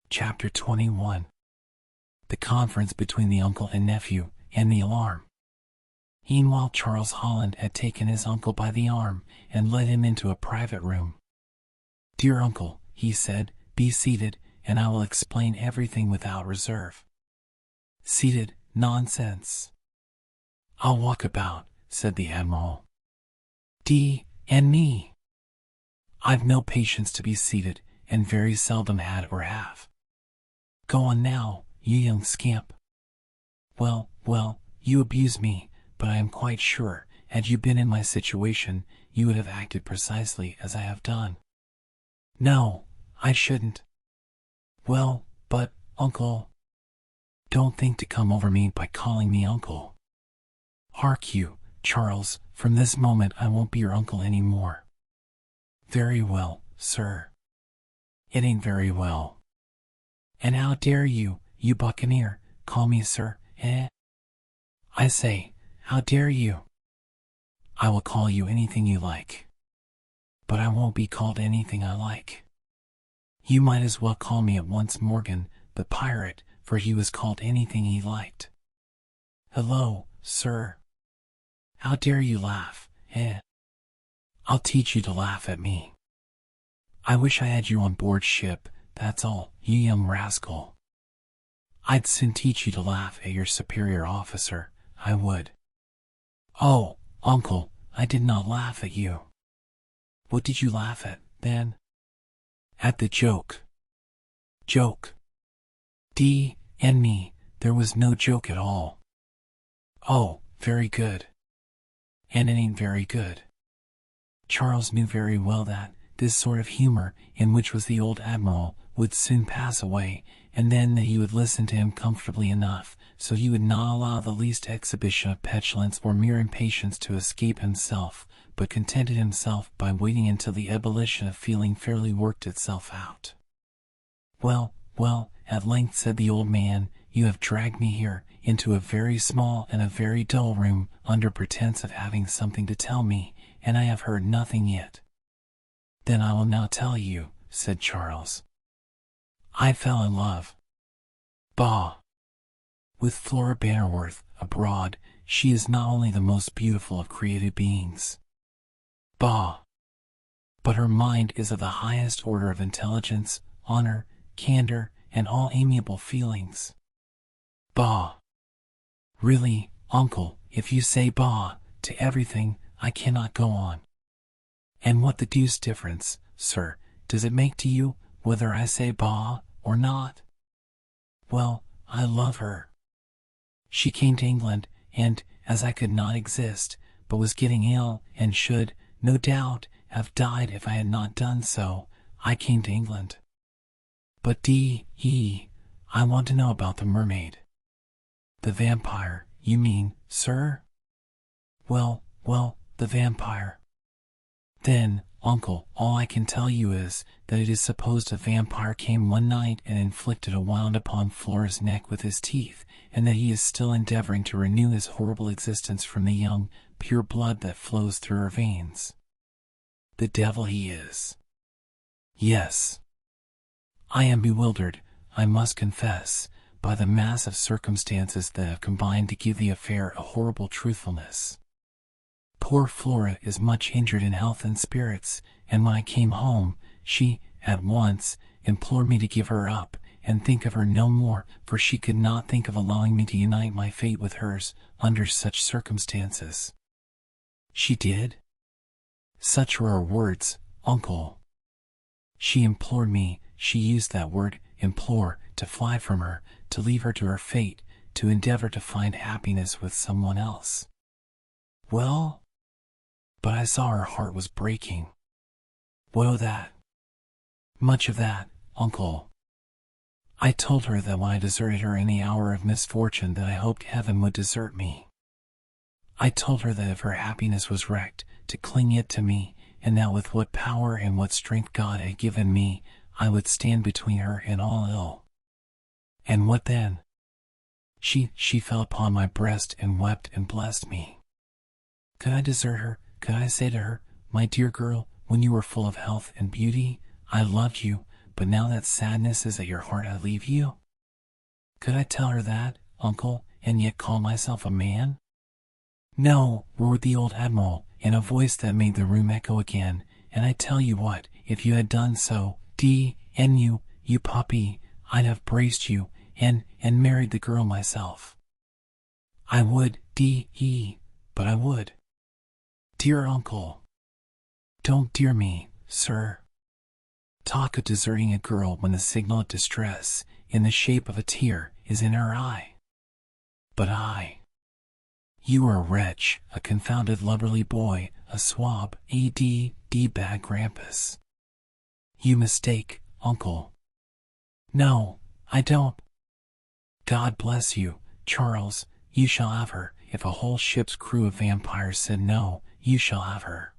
Chapter 21. The conference between the uncle and nephew, and the alarm. Meanwhile, Charles Holland had taken his uncle by the arm and led him into a private room. "Dear uncle," he said, "be seated, and I will explain everything without reserve." "Seated? Nonsense. I'll walk about," said the Admiral. "And me. I've no patience to be seated, and very seldom had or have. Go on now, you young scamp." Well, you abuse me, but I am quite sure, had you been in my situation, you would have acted precisely as I have done." "No, I shouldn't." "Well, but, uncle—" "Don't think to come over me by calling me uncle. Hark you, Charles, from this moment I won't be your uncle any more." "Very well, sir." "It ain't very well." "And how dare you, you buccaneer, call me sir, eh? I say, how dare you?" "I will call you anything you like. But I won't be called anything I like. You might as well call me at once Morgan, the pirate, for he was called anything he liked." "Hello, sir. How dare you laugh, eh? I'll teach you to laugh at me. I wish I had you on board ship, that's all, you young rascal. I'd soon teach you to laugh at your superior officer, I would." "Oh, uncle, I did not laugh at you." "What did you laugh at, then?" "At the joke." "Joke? And me, there was no joke at all." "Oh, very good. And it ain't very good." Charles knew very well that this sort of humor, in which was the old Admiral, would soon pass away, and then that he would listen to him comfortably enough, so he would not allow the least exhibition of petulance or mere impatience to escape himself, but contented himself by waiting until the ebullition of feeling fairly worked itself out. Well, at length," said the old man, "you have dragged me here, into a very small and a very dull room, under pretense of having something to tell me, and I have heard nothing yet." "Then I will now tell you," said Charles. "I fell in love." "Bah! With Flora Bannerworth, abroad. She is not only the most beautiful of created beings." "Bah! But her mind is of the highest order of intelligence, honor, candor, and all amiable feelings." "Bah! Really, uncle, if you say bah to everything, I cannot go on." "And what the deuce difference, sir, does it make to you, whether I say bah or not?" "Well, I love her. She came to England, and, as I could not exist, but was getting ill, and should, no doubt, have died if I had not done so, I came to England." "But I want to know about the mermaid." "The vampire, you mean, sir?" Well, the vampire." "Then, uncle, all I can tell you is, that it is supposed a vampire came one night and inflicted a wound upon Flora's neck with his teeth, and that he is still endeavoring to renew his horrible existence from the young, pure blood that flows through her veins." "The devil he is." "Yes. I am bewildered, I must confess, by the mass of circumstances that have combined to give the affair a horrible truthfulness. Poor Flora is much injured in health and spirits, and when I came home, she, at once, implored me to give her up, and think of her no more, for she could not think of allowing me to unite my fate with hers, under such circumstances." "She did?" "Such were her words, uncle. She implored me, she used that word, implore, to fly from her, to leave her to her fate, to endeavor to find happiness with someone else." "Well?" "But I saw her heart was breaking." "What of that?" "Much of that, uncle. I told her that when I deserted her in the hour of misfortune, that I hoped heaven would desert me. I told her that if her happiness was wrecked, to cling yet to me, and that with what power and what strength God had given me, I would stand between her and all ill." "And what then?" She fell upon my breast and wept and blessed me." "Could I desert her? Could I say to her, 'My dear girl, when you were full of health and beauty, I loved you, but now that sadness is at your heart I leave you? Could I tell her that, uncle, and yet call myself a man? No, roared the old admiral, in a voice that made the room echo again, and I tell you what, if you had done so, you puppy, I'd have braced you, and married the girl myself. I would, but I would. Dear uncle. Don't dear me, sir. Talk of deserting a girl when the signal of distress, in the shape of a tear, is in her eye. But you are a wretch, a confounded lubberly boy, a swab, bad grampus. You mistake, uncle. No, I don't. God bless you, Charles, you shall have her. If a whole ship's crew of vampires said no, you shall have her.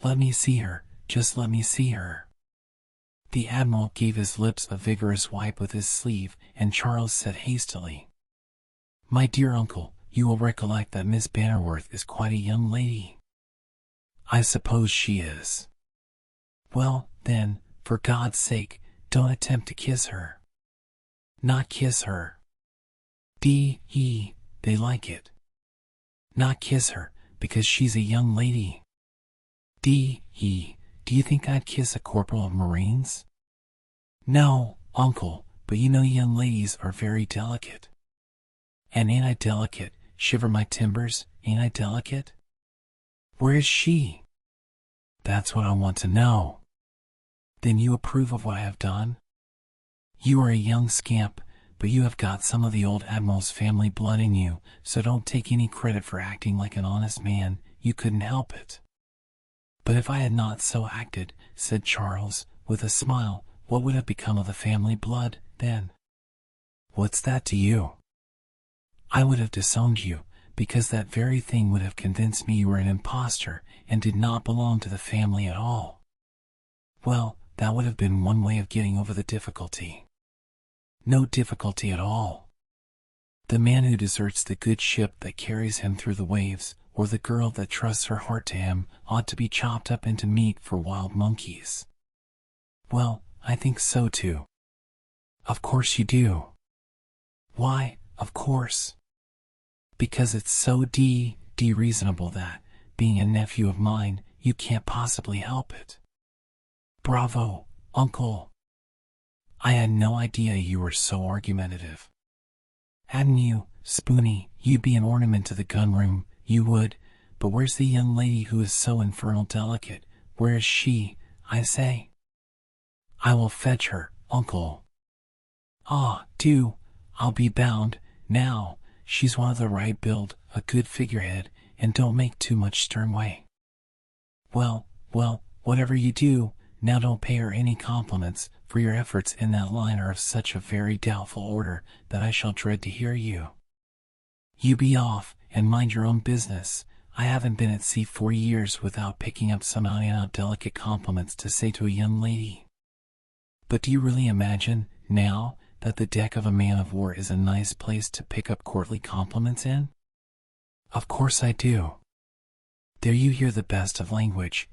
Let me see her, just let me see her. The admiral gave his lips a vigorous wipe with his sleeve, and Charles said hastily, My dear uncle, you will recollect that Miss Bannerworth is quite a young lady. I suppose she is. Well, then, for God's sake, don't attempt to kiss her. Not kiss her. They like it. Not kiss her, because she's a young lady. Do you think I'd kiss a corporal of Marines? No, uncle, but you know young ladies are very delicate. And ain't I delicate, shiver my timbers, ain't I delicate? Where is she? That's what I want to know. Then you approve of what I have done? You are a young scamp, but you have got some of the old admiral's family blood in you, so don't take any credit for acting like an honest man, you couldn't help it. But if I had not so acted, said Charles, with a smile, what would have become of the family blood, then? What's that to you? I would have disowned you, because that very thing would have convinced me you were an impostor, and did not belong to the family at all. Well, that would have been one way of getting over the difficulty. No difficulty at all. The man who deserts the good ship that carries him through the waves, or the girl that trusts her heart to him, ought to be chopped up into meat for wild monkeys. Well, I think so too. Of course you do. Why, of course. Because it's so reasonable that, being a nephew of mine, you can't possibly help it. Bravo, uncle. I had no idea you were so argumentative. Hadn't you, Spoony, you'd be an ornament to the gun-room, you would, but where's the young lady who is so infernal delicate? Where is she, I say? I will fetch her, uncle. Ah, do, I'll be bound, now, she's one of the right build, a good figurehead, and don't make too much stern way. Well, whatever you do, now don't pay her any compliments, for your efforts in that line are of such a very doubtful order that I shall dread to hear you. You be off, and mind your own business. I haven't been at sea 4 years without picking up some out delicate compliments to say to a young lady. But do you really imagine, now, that the deck of a man-of-war is a nice place to pick up courtly compliments in? Of course I do. There you hear the best of language,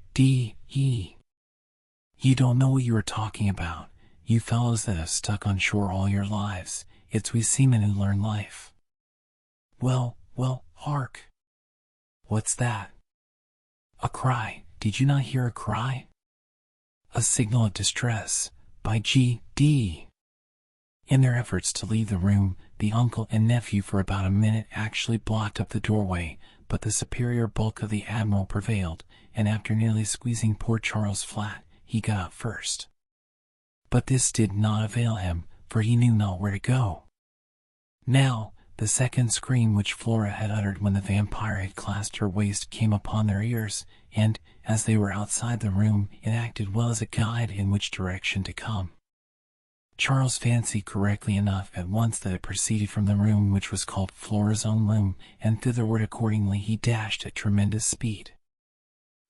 You don't know what you are talking about, you fellows that have stuck on shore all your lives. It's we seamen who learn life. Well, hark. What's that? A cry. Did you not hear a cry? A signal of distress, by G.D. In their efforts to leave the room, the uncle and nephew for about a minute actually blocked up the doorway, but the superior bulk of the admiral prevailed, and after nearly squeezing poor Charles flat, he got up first. But this did not avail him, for he knew not where to go. Now, the second scream which Flora had uttered when the vampire had clasped her waist came upon their ears, and, as they were outside the room, it acted well as a guide in which direction to come. Charles fancied correctly enough at once that it proceeded from the room which was called Flora's own room, and thitherward accordingly he dashed at tremendous speed.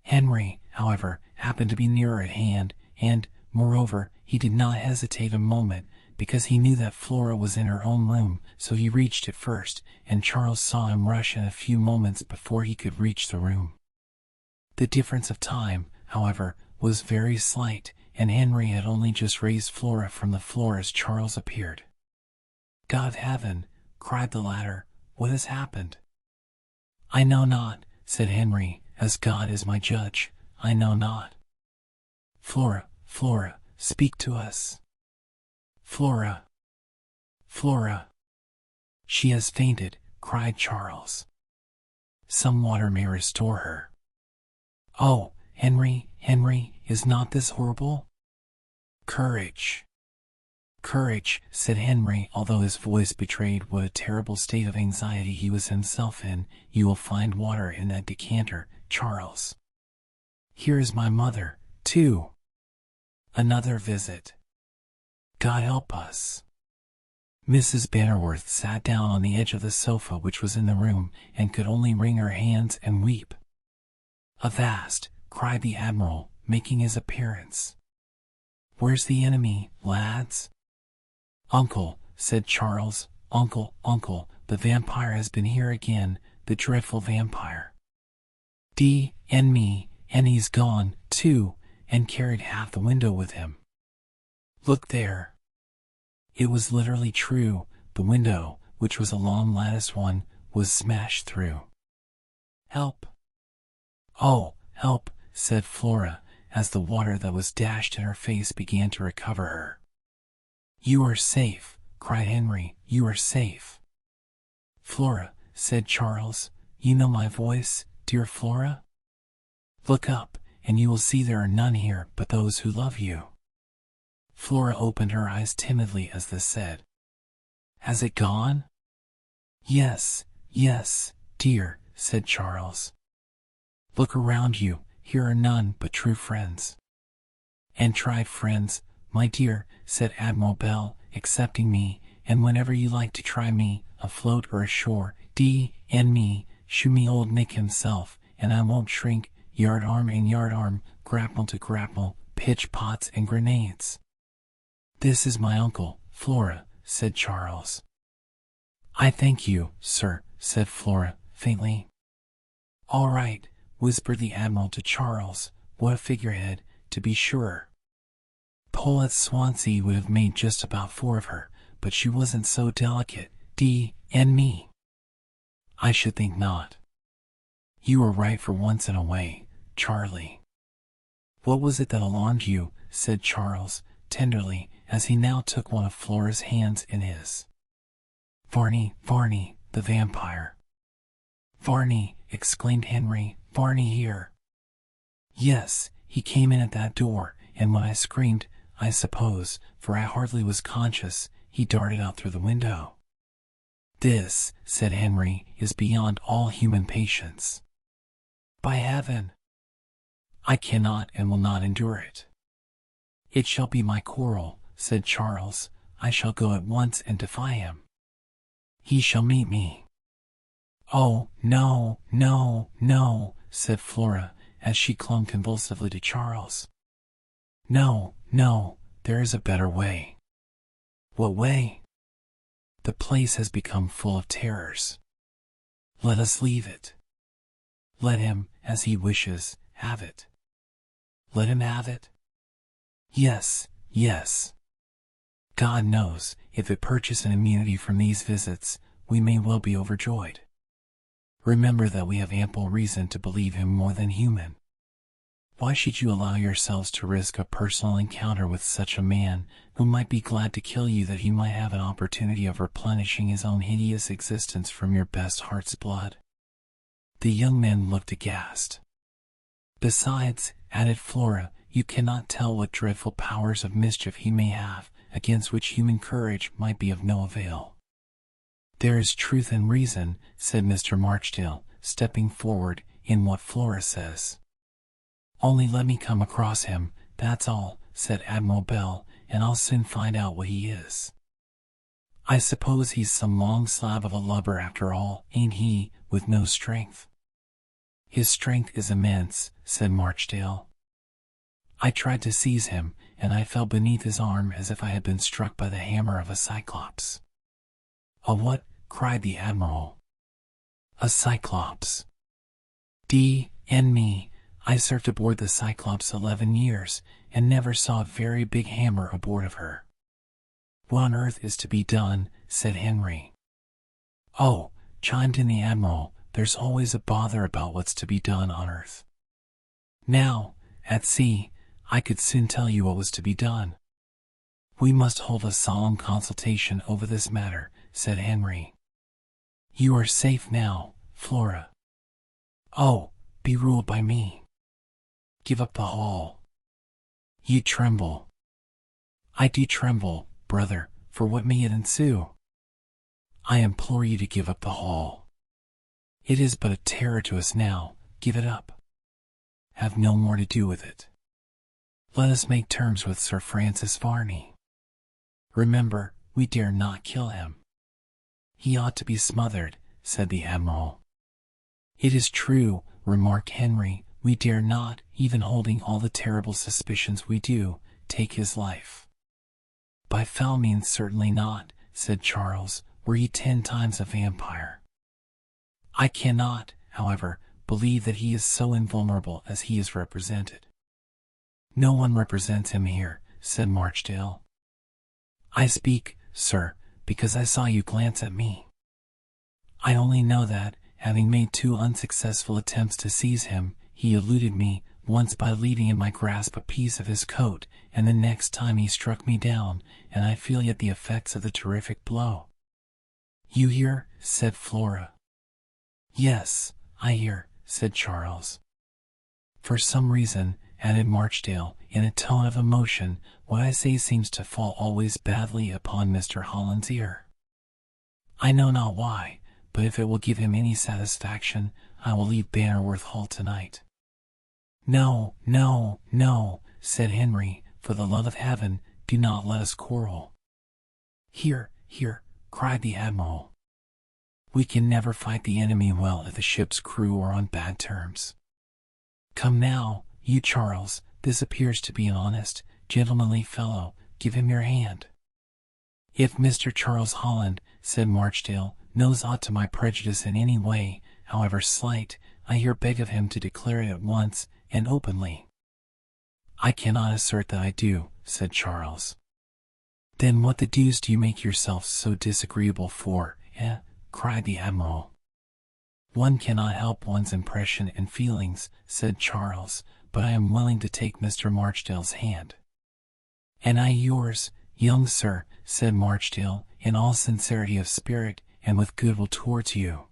Henry, however, happened to be nearer at hand, and, moreover, he did not hesitate a moment, because he knew that Flora was in her own room, so he reached it first, and Charles saw him rush in a few moments before he could reach the room. The difference of time, however, was very slight, and Henry had only just raised Flora from the floor as Charles appeared. "God of heaven," cried the latter, "what has happened?" "I know not," said Henry, "as God is my judge, I know not." "Flora, Flora, speak to us." "Flora, Flora." "She has fainted," cried Charles. "Some water may restore her." "Oh, Henry, Henry, is not this horrible?" "Courage, courage," said Henry, although his voice betrayed what a terrible state of anxiety he was himself in. "You will find water in that decanter, Charles. Here is my mother, too. Another visit. God help us." Mrs. Bannerworth sat down on the edge of the sofa which was in the room, and could only wring her hands and weep. "Avast!" cried the Admiral, making his appearance. "Where's the enemy, lads?" "Uncle," said Charles, "uncle, uncle, the vampire has been here again, the dreadful vampire. And me, and he's gone, too, and carried half the window with him. Look there." It was literally true. The window, which was a long lattice one, was smashed through. "Help! Oh, help!" said Flora, as the water that was dashed in her face began to recover her. "You are safe," cried Henry, "you are safe." "Flora," said Charles, "you know my voice, dear Flora? Look up, and you will see there are none here but those who love you." Flora opened her eyes timidly as this said. "Has it gone?" Yes, dear," said Charles. "Look around you, here are none but true friends." "And tried friends, my dear," said Admiral Bell, "accepting me, and whenever you like to try me, afloat or ashore, and me, shoot me old Nick himself, and I won't shrink, yard arm, grapple to grapple, pitch pots and grenades." "This is my uncle, Flora," said Charles. "I thank you, sir," said Flora, faintly. "All right," whispered the Admiral to Charles. "What a figurehead, to be sure. Paulette Swansea would have made just about 4 of her, but she wasn't so delicate, and me." "I should think not. You were right for once in a way, Charlie." "What was it that alarmed you?" said Charles, tenderly, as he now took one of Flora's hands in his. Varney the Vampire." "Varney!" exclaimed Henry. "Varney here?" "Yes, he came in at that door, and when I screamed, I suppose, for I hardly was conscious, he darted out through the window." "This," said Henry, "is beyond all human patience. By heaven, I cannot and will not endure it." "It shall be my quarrel," said Charles. "I shall go at once and defy him. He shall meet me." "Oh, no, no, no," said Flora, as she clung convulsively to Charles. "No, no, there is a better way." "What way?" "The place has become full of terrors. Let us leave it. Let him, as he wishes, have it." "Let him have it?" Yes. God knows, if it purchase an immunity from these visits, we may well be overjoyed. Remember that we have ample reason to believe him more than human. Why should you allow yourselves to risk a personal encounter with such a man, who might be glad to kill you that he might have an opportunity of replenishing his own hideous existence from your best heart's blood?" The young men looked aghast. "Besides," added Flora, "you cannot tell what dreadful powers of mischief he may have, against which human courage might be of no avail." "There is truth and reason," said Mr. Marchdale, stepping forward, "in what Flora says." "Only let me come across him, that's all," said Admiral Bell, "and I'll soon find out what he is. I suppose he's some long slab of a lubber after all, ain't he, with no strength?" "His strength is immense," said Marchdale. "I tried to seize him, and I fell beneath his arm as if I had been struck by the hammer of a cyclops." "A what?" cried the Admiral. "A cyclops. And me, I served aboard the Cyclops 11 years, and never saw a very big hammer aboard of her. "What on earth is to be done?" said Henry. "Oh," chimed in the Admiral, "there's always a bother about what's to be done on earth. Now, at sea, I could soon tell you what was to be done." "We must hold a solemn consultation over this matter," said Henry. "You are safe now, Flora." "Oh, be ruled by me. Give up the hall." "You tremble." "I do tremble, brother, for what may it ensue?" "I implore you to give up the hall. It is but a terror to us now. Give it up. Have no more to do with it. Let us make terms with Sir Francis Varney. Remember, we dare not kill him." "He ought to be smothered," said the Admiral. "It is true," remarked Henry, "we dare not, even holding all the terrible suspicions we do, take his life." "By foul means certainly not," said Charles, "were he 10 times a vampire. I cannot, however, believe that he is so invulnerable as he is represented." "No one represents him here," said Marchdale. "I speak, sir, because I saw you glance at me. I only know that, having made 2 unsuccessful attempts to seize him, he eluded me, once by leaving in my grasp a piece of his coat, and the next time he struck me down, and I feel yet the effects of the terrific blow." "You hear?" said Flora. "Yes, I hear," said Charles. "For some reason," added Marchdale, in a tone of emotion, "what I say seems to fall always badly upon Mr. Holland's ear. I know not why, but if it will give him any satisfaction, I will leave Bannerworth Hall tonight." "No, no, no," said Henry, "for the love of heaven, do not let us quarrel." "Here, here," cried the Admiral. "We can never fight the enemy well if the ship's crew are on bad terms. Come now, you Charles, this appears to be an honest, gentlemanly fellow, give him your hand." "If Mr. Charles Holland," said Marchdale, "knows aught to my prejudice in any way, however slight, I here beg of him to declare it at once, and openly." "I cannot assert that I do," said Charles. "Then what the deuce do you make yourself so disagreeable for, eh?" cried the Admiral. "One cannot help one's impression and feelings," said Charles, "but I am willing to take Mr. Marchdale's hand." "And I yours, young sir," said Marchdale, in all sincerity of spirit, and with goodwill towards you.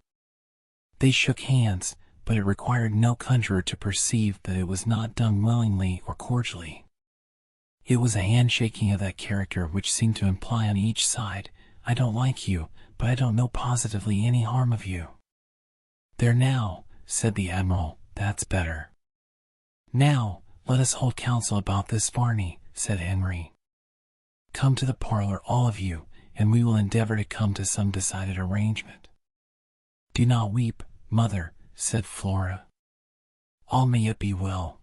They shook hands, but it required no conjurer to perceive that it was not done willingly or cordially. It was a handshaking of that character which seemed to imply on each side, "I don't like you, but I don't know positively any harm of you." "There now," said the Admiral, "that's better." "Now, let us hold counsel about this Varney," said Henry. "Come to the parlor, all of you, and we will endeavor to come to some decided arrangement." "Do not weep, mother," said Flora. "All may yet be well.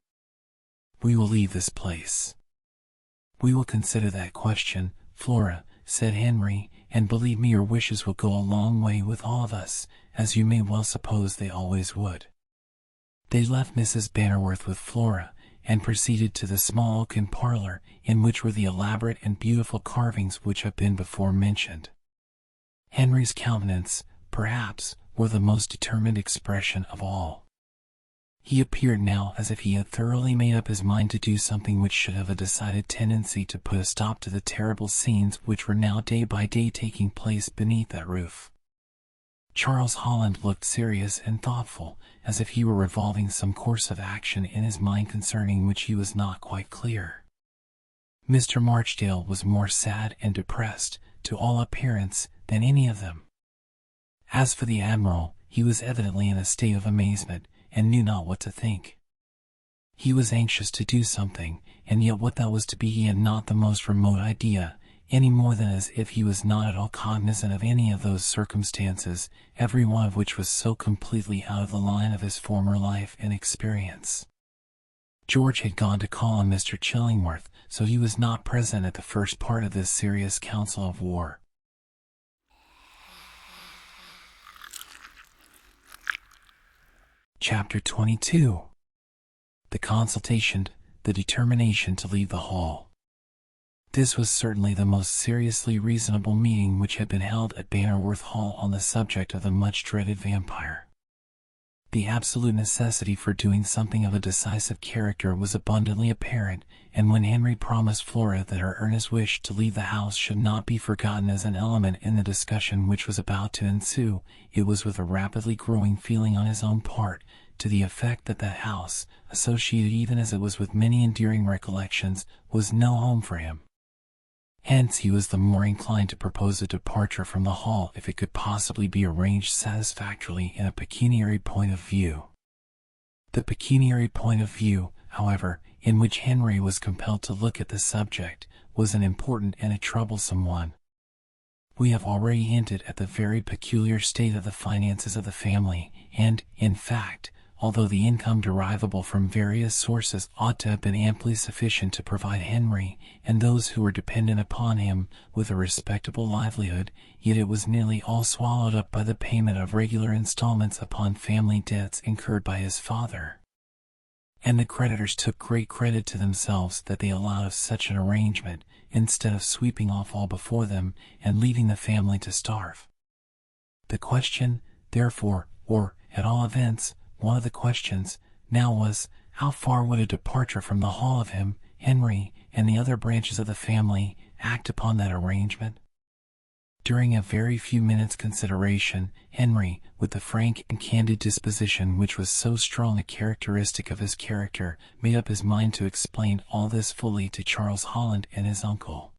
We will leave this place." "We will consider that question, Flora," said Henry, "and believe me your wishes will go a long way with all of us, as you may well suppose they always would." They left Mrs. Bannerworth with Flora, and proceeded to the small oaken parlor, in which were the elaborate and beautiful carvings which have been before mentioned. Henry's countenance, perhaps, wore the most determined expression of all. He appeared now as if he had thoroughly made up his mind to do something which should have a decided tendency to put a stop to the terrible scenes which were now day by day taking place beneath that roof. Charles Holland looked serious and thoughtful, as if he were revolving some course of action in his mind concerning which he was not quite clear. Mr. Marchdale was more sad and depressed, to all appearance, than any of them. As for the Admiral, he was evidently in a state of amazement, and knew not what to think. He was anxious to do something, and yet what that was to be he had not the most remote idea, any more than as if he was not at all cognizant of any of those circumstances, every one of which was so completely out of the line of his former life and experience. George had gone to call on Mr. Chillingworth, so he was not present at the first part of this serious council of war. Chapter 22. The consultation the determination to leave the hall. This was certainly the most seriously reasonable meeting which had been held at Bannerworth Hall on the subject of the much-dreaded vampire. The absolute necessity for doing something of a decisive character was abundantly apparent, and when Henry promised Flora that her earnest wish to leave the house should not be forgotten as an element in the discussion which was about to ensue, it was with a rapidly growing feeling on his own part, to the effect that that house, associated even as it was with many endearing recollections, was no home for him. Hence he was the more inclined to propose a departure from the hall if it could possibly be arranged satisfactorily in a pecuniary point of view. The pecuniary point of view, however, in which Henry was compelled to look at the subject, was an important and a troublesome one. We have already hinted at the very peculiar state of the finances of the family, and, in fact, although the income derivable from various sources ought to have been amply sufficient to provide Henry, and those who were dependent upon him, with a respectable livelihood, yet it was nearly all swallowed up by the payment of regular installments upon family debts incurred by his father. And the creditors took great credit to themselves that they allowed of such an arrangement, instead of sweeping off all before them, and leaving the family to starve. The question, therefore, or, at all events, one of the questions, now was, how far would a departure from the hall of him, Henry, and the other branches of the family, act upon that arrangement? During a very few minutes' consideration, Henry, with the frank and candid disposition which was so strong a characteristic of his character, made up his mind to explain all this fully to Charles Holland and his uncle.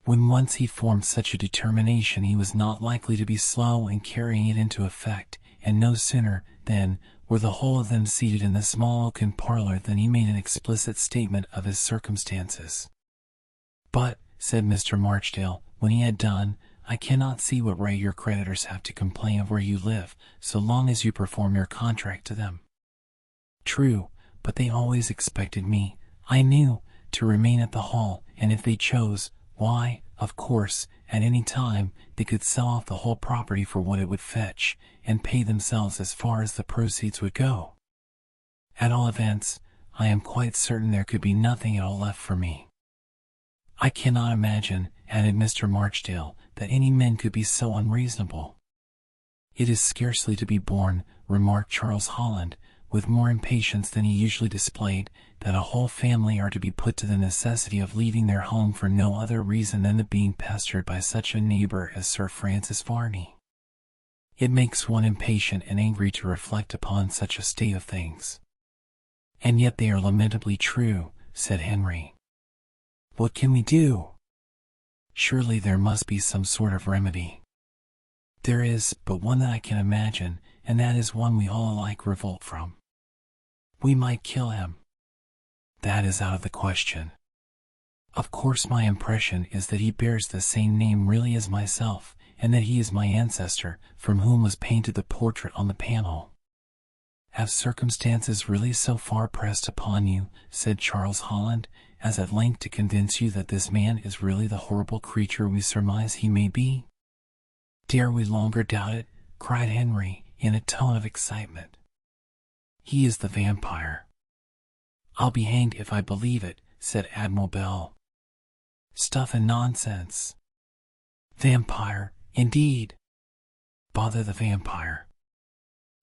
When once he formed such a determination, he was not likely to be slow in carrying it into effect, and no sooner, then, were the whole of them seated in the small oaken parlor than he made an explicit statement of his circumstances. "But," said Mr. Marchdale, when he had done, "I cannot see what right your creditors have to complain of where you live, so long as you perform your contract to them." "True, but they always expected me, I knew, to remain at the hall, and if they chose, why, of course, at any time, they could sell off the whole property for what it would fetch, and pay themselves as far as the proceeds would go. At all events, I am quite certain there could be nothing at all left for me. I cannot imagine," added Mr. Marchdale, "that any men could be so unreasonable." "It is scarcely to be borne," remarked Charles Holland, with more impatience than he usually displayed, "that a whole family are to be put to the necessity of leaving their home for no other reason than the being pestered by such a neighbor as Sir Francis Varney. It makes one impatient and angry to reflect upon such a state of things." "And yet they are lamentably true," said Henry. "What can we do? Surely there must be some sort of remedy." "There is but one that I can imagine, and that is one we all alike revolt from. We might kill him." "That is out of the question. Of course my impression is that he bears the same name really as myself, and that he is my ancestor, from whom was painted the portrait on the panel." "Have circumstances really so far pressed upon you," said Charles Holland, "as at length to convince you that this man is really the horrible creature we surmise he may be?" "Dare we longer doubt it?" cried Henry, in a tone of excitement. "He is the vampire." "I'll be hanged if I believe it," said Admiral Bell. "Stuff and nonsense. Vampire, indeed! Bother the vampire."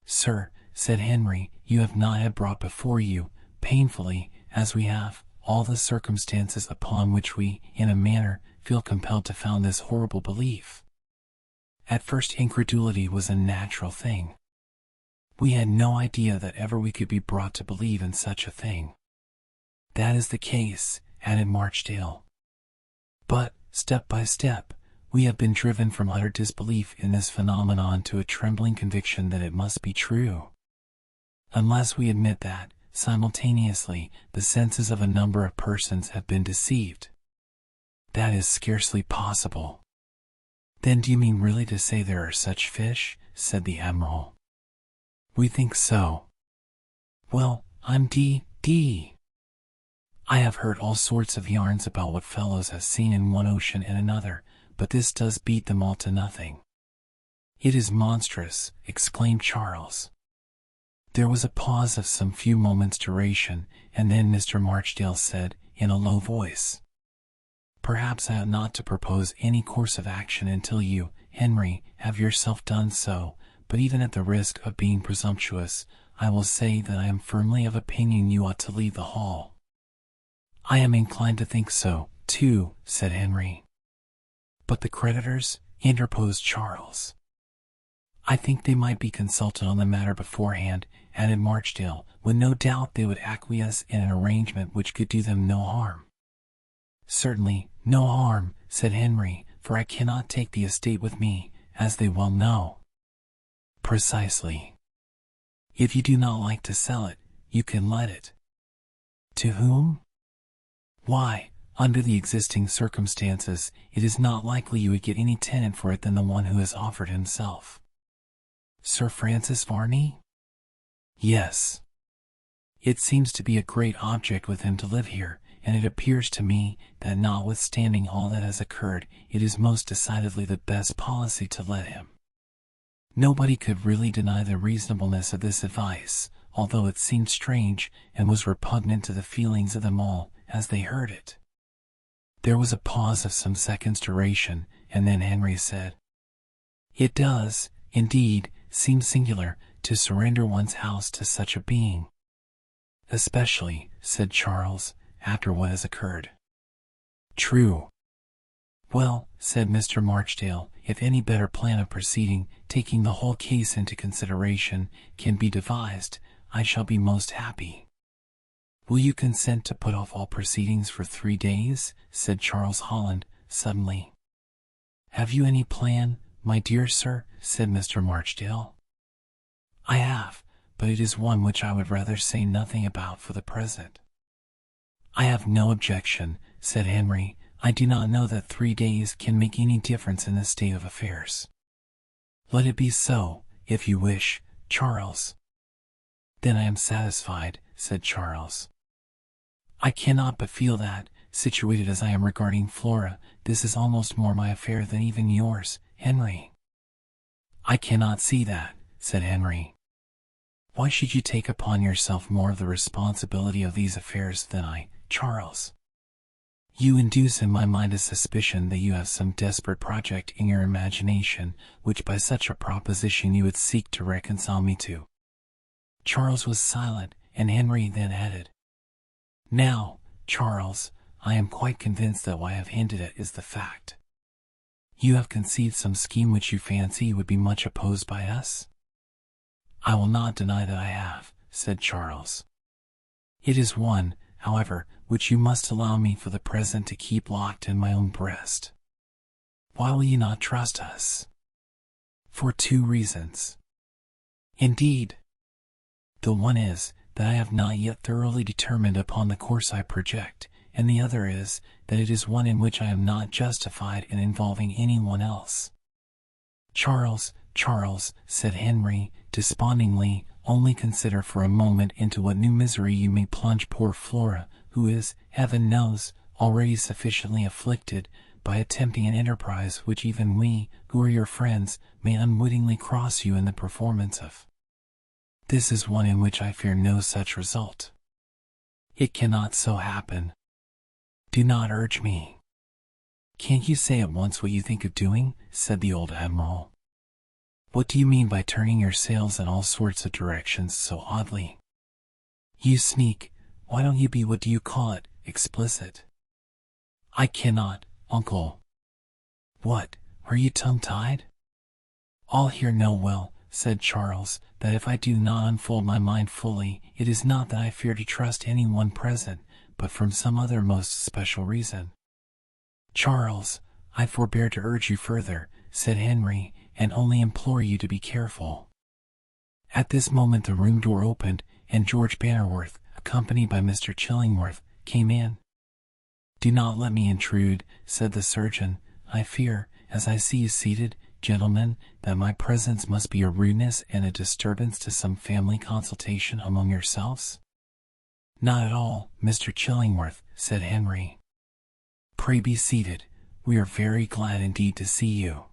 "Sir," said Henry, "you have not had brought before you, painfully, as we have, all the circumstances upon which we, in a manner, feel compelled to found this horrible belief. At first incredulity was a natural thing. We had no idea that ever we could be brought to believe in such a thing." "That is the case," added Marchdale. "But, step by step, we have been driven from utter disbelief in this phenomenon to a trembling conviction that it must be true. Unless we admit that, simultaneously, the senses of a number of persons have been deceived." "That is scarcely possible." "Then do you mean really to say there are such fish?" said the Admiral. "We think so." "Well, I'm d. I have heard all sorts of yarns about what fellows have seen in one ocean and another, but this does beat them all to nothing." "It is monstrous," exclaimed Charles. There was a pause of some few moments' duration, and then Mr. Marchdale said, in a low voice, "Perhaps I ought not to propose any course of action until you, Henry, have yourself done so, but even at the risk of being presumptuous, I will say that I am firmly of opinion you ought to leave the hall." "I am inclined to think so, too," said Henry. "But the creditors?" interposed Charles. "I think they might be consulted on the matter beforehand," added Marchdale, "when no doubt they would acquiesce in an arrangement which could do them no harm." "Certainly, no harm," said Henry, "for I cannot take the estate with me, as they well know." "Precisely. If you do not like to sell it, you can let it." "To whom?" "Why, under the existing circumstances, it is not likely you would get any tenant for it than the one who has offered himself." "Sir Francis Varney?" "Yes. It seems to be a great object with him to live here, and it appears to me that notwithstanding all that has occurred, it is most decidedly the best policy to let him." Nobody could really deny the reasonableness of this advice, although it seemed strange and was repugnant to the feelings of them all as they heard it. There was a pause of some seconds' duration, and then Henry said, "It does, indeed, seem singular to surrender one's house to such a being." "Especially," said Charles, "after what has occurred." "True." "Well," said Mr. Marchdale, "if any better plan of proceeding, taking the whole case into consideration, can be devised, I shall be most happy." "Will you consent to put off all proceedings for 3 days?" said Charles Holland, suddenly. "Have you any plan, my dear sir?" said Mr. Marchdale. "I have, but it is one which I would rather say nothing about for the present." "I have no objection," said Henry. "I do not know that 3 days can make any difference in the state of affairs." "Let it be so, if you wish, Charles." "Then I am satisfied," said Charles. "I cannot but feel that, situated as I am regarding Flora, this is almost more my affair than even yours, Henry." "I cannot see that," said Henry. "Why should you take upon yourself more of the responsibility of these affairs than I, Charles?" "You induce in my mind a suspicion that you have some desperate project in your imagination, which by such a proposition you would seek to reconcile me to." Charles was silent, and Henry then added, "Now, Charles, I am quite convinced that what I have hinted at is the fact. You have conceived some scheme which you fancy would be much opposed by us?" "I will not deny that I have," said Charles. "It is one, however, which you must allow me for the present to keep locked in my own breast." "Why will you not trust us?" "For 2 reasons." "Indeed?" "The one is, that I have not yet thoroughly determined upon the course I project, and the other is, that it is one in which I am not justified in involving anyone else." "Charles, Charles," said Henry, despondingly, "only consider for a moment into what new misery you may plunge poor Flora, who is, heaven knows, already sufficiently afflicted, by attempting an enterprise which even we, who are your friends, may unwittingly cross you in the performance of. This is one in which I fear no such result. It cannot so happen. Do not urge me." "Can't you say at once what you think of doing?" said the old admiral. "What do you mean by turning your sails in all sorts of directions so oddly? You sneak. Why don't you be, what do you call it, explicit?" "I cannot, uncle." "What, are you tongue-tied?" "All here know well," said Charles, "that if I do not unfold my mind fully, it is not that I fear to trust any one present, but from some other most special reason." "Charles, I forbear to urge you further," said Henry, "and only implore you to be careful." At this moment the room door opened, and George Bannerworth, accompanied by Mr. Chillingworth, came in. "Do not let me intrude," said the surgeon. "I fear, as I see you seated, gentlemen, that my presence must be a rudeness and a disturbance to some family consultation among yourselves." "Not at all, Mr. Chillingworth," said Henry. "Pray be seated. We are very glad indeed to see you.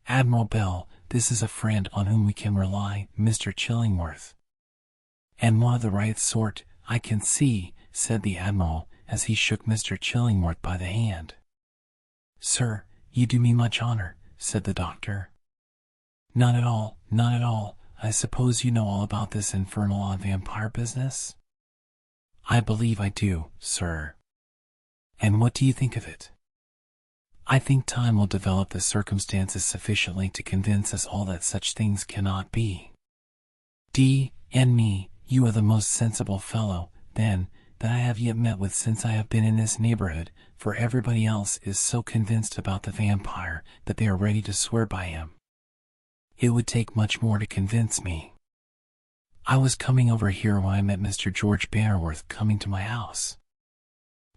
Admiral Bell, this is a friend on whom we can rely, Mr. Chillingworth." And one of the right sort, I can see, said the Admiral, as he shook Mr. Chillingworth by the hand. Sir, you do me much honor, said the doctor. Not at all, not at all. I suppose you know all about this infernal odd vampire business? I believe I do, sir. And what do you think of it? I think time will develop the circumstances sufficiently to convince us all that such things cannot be. D.N.me, you are the most sensible fellow, then, that I have yet met with since I have been in this neighborhood, for everybody else is so convinced about the vampire that they are ready to swear by him. It would take much more to convince me. I was coming over here when I met Mr. George Bannerworth coming to my house.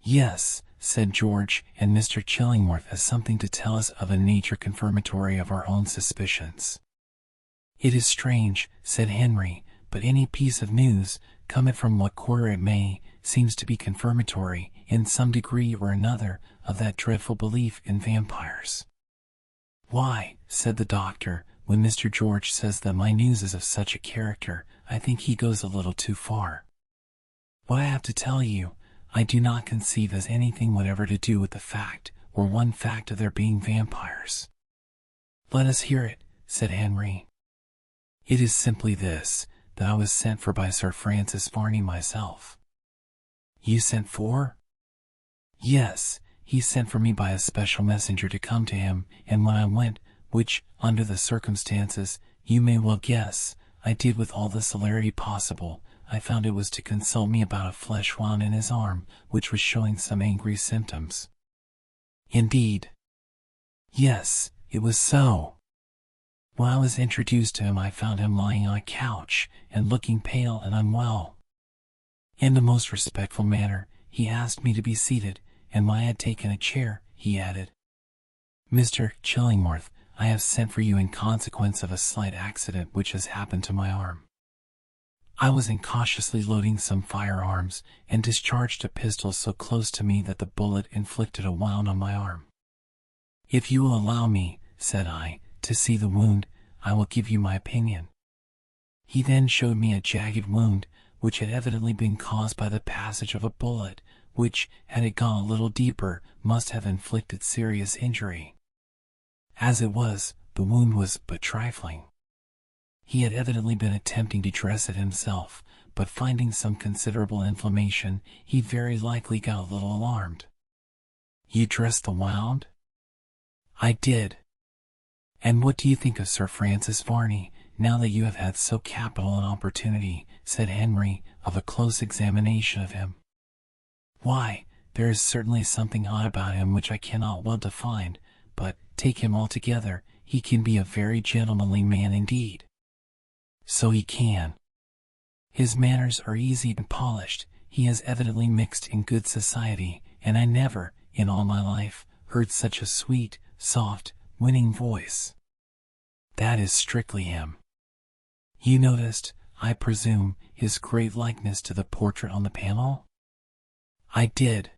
Yes, said George, and Mr. Chillingworth has something to tell us of a nature confirmatory of our own suspicions. It is strange, said Henry, but any piece of news, come it from what quarter it may, seems to be confirmatory, in some degree or another, of that dreadful belief in vampires. Why, said the doctor, when Mr. George says that my news is of such a character, I think he goes a little too far. What I have to tell you, I do not conceive has anything whatever to do with the fact, or one fact of there being vampires. Let us hear it, said Henry. It is simply this, that I was sent for by Sir Francis Varney myself. You sent for? Yes, he sent for me by a special messenger to come to him, and when I went, which, under the circumstances, you may well guess, I did with all the celerity possible, I found it was to consult me about a flesh wound in his arm, which was showing some angry symptoms. Indeed. Yes, it was so. When I was introduced to him I found him lying on a couch, and looking pale and unwell. In the most respectful manner, he asked me to be seated, and when I had taken a chair, he added, Mr. Chillingworth, I have sent for you in consequence of a slight accident which has happened to my arm. I was incautiously loading some firearms, and discharged a pistol so close to me that the bullet inflicted a wound on my arm. If you will allow me, said I, to see the wound, I will give you my opinion. He then showed me a jagged wound, which had evidently been caused by the passage of a bullet, which, had it gone a little deeper, must have inflicted serious injury. As it was, the wound was but trifling. He had evidently been attempting to dress it himself, but finding some considerable inflammation, he very likely got a little alarmed. You dressed the wound? I did. And what do you think of Sir Francis Varney, now that you have had so capital an opportunity, said Henry, of a close examination of him? Why, there is certainly something odd about him which I cannot well define, but, take him altogether, he can be a very gentlemanly man indeed. So he can. His manners are easy and polished, he has evidently mixed in good society, and I never, in all my life, heard such a sweet, soft, winning voice. That is strictly him. You noticed, I presume, his great likeness to the portrait on the panel? I did.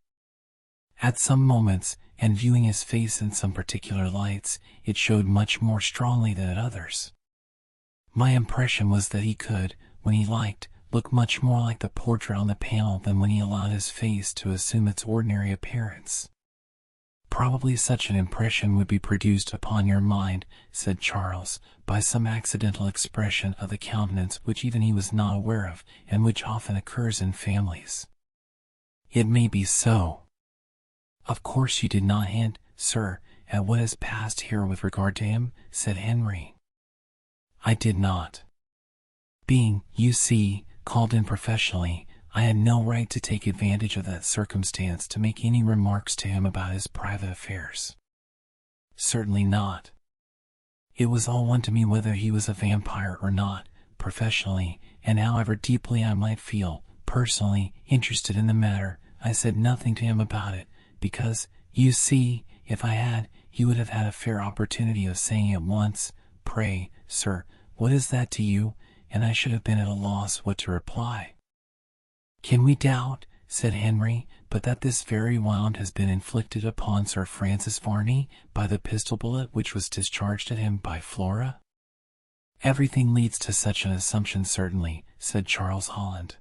At some moments, and viewing his face in some particular lights, it showed much more strongly than at others. My impression was that he could, when he liked, look much more like the portrait on the panel than when he allowed his face to assume its ordinary appearance. Probably such an impression would be produced upon your mind, said Charles, by some accidental expression of the countenance which even he was not aware of, and which often occurs in families. It may be so. Of course you did not hint, sir, at what has passed here with regard to him, said Henry. I did not. Being, you see, called in professionally, I had no right to take advantage of that circumstance to make any remarks to him about his private affairs. Certainly not. It was all one to me whether he was a vampire or not, professionally, and however deeply I might feel, personally, interested in the matter, I said nothing to him about it, because, you see, if I had, he would have had a fair opportunity of saying at once, Pray, sir, what is that to you? And I should have been at a loss what to reply. Can we doubt, said Henry, but that this very wound has been inflicted upon Sir Francis Varney by the pistol bullet which was discharged at him by Flora? Everything leads to such an assumption certainly, said Charles Holland.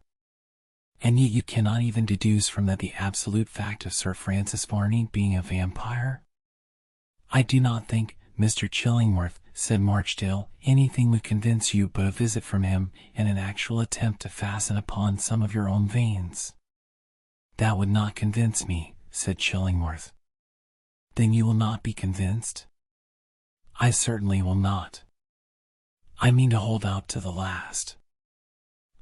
And yet you cannot even deduce from that the absolute fact of Sir Francis Varney being a vampire? I do not think, Mr. Chillingworth, said Marchdale, anything would convince you but a visit from him and an actual attempt to fasten upon some of your own veins. That would not convince me, said Chillingworth. Then you will not be convinced? I certainly will not. I mean to hold out to the last.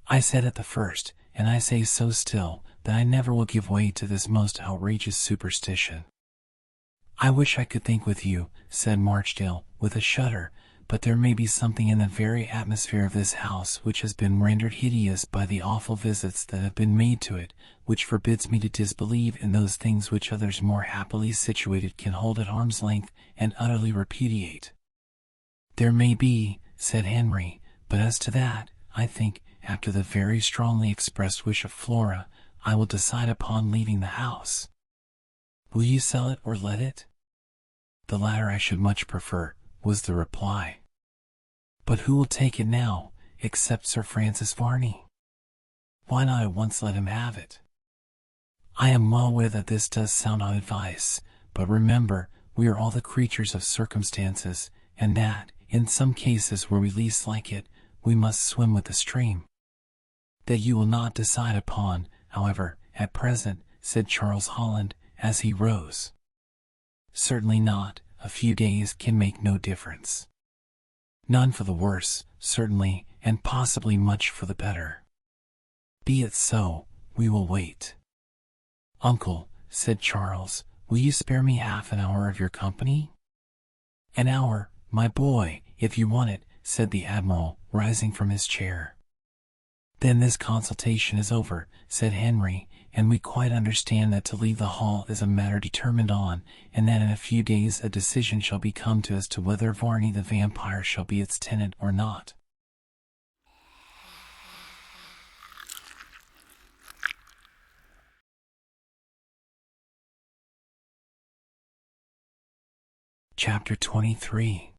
I said at the first, and I say so still, that I never will give way to this most outrageous superstition. I wish I could think with you, said Marchdale, with a shudder, but there may be something in the very atmosphere of this house which has been rendered hideous by the awful visits that have been made to it, which forbids me to disbelieve in those things which others more happily situated can hold at arm's length and utterly repudiate. There may be, said Henry, but as to that, I think, after the very strongly expressed wish of Flora, I will decide upon leaving the house. Will you sell it or let it? The latter I should much prefer, was the reply. But who will take it now, except Sir Francis Varney? Why not at once let him have it? I am well aware that this does sound odd advice, but remember, we are all the creatures of circumstances, and that, in some cases where we least like it, we must swim with the stream. That you will not decide upon, however, at present, said Charles Holland, as he rose. Certainly not, a few days can make no difference. None for the worse, certainly, and possibly much for the better. Be it so, we will wait. Uncle, said Charles, will you spare me half an hour of your company? An hour, my boy, if you want it, said the Admiral, rising from his chair. Then this consultation is over, said Henry, and we quite understand that to leave the hall is a matter determined on, and that in a few days a decision shall be come to as to whether Varney the Vampire shall be its tenant or not. Chapter 23.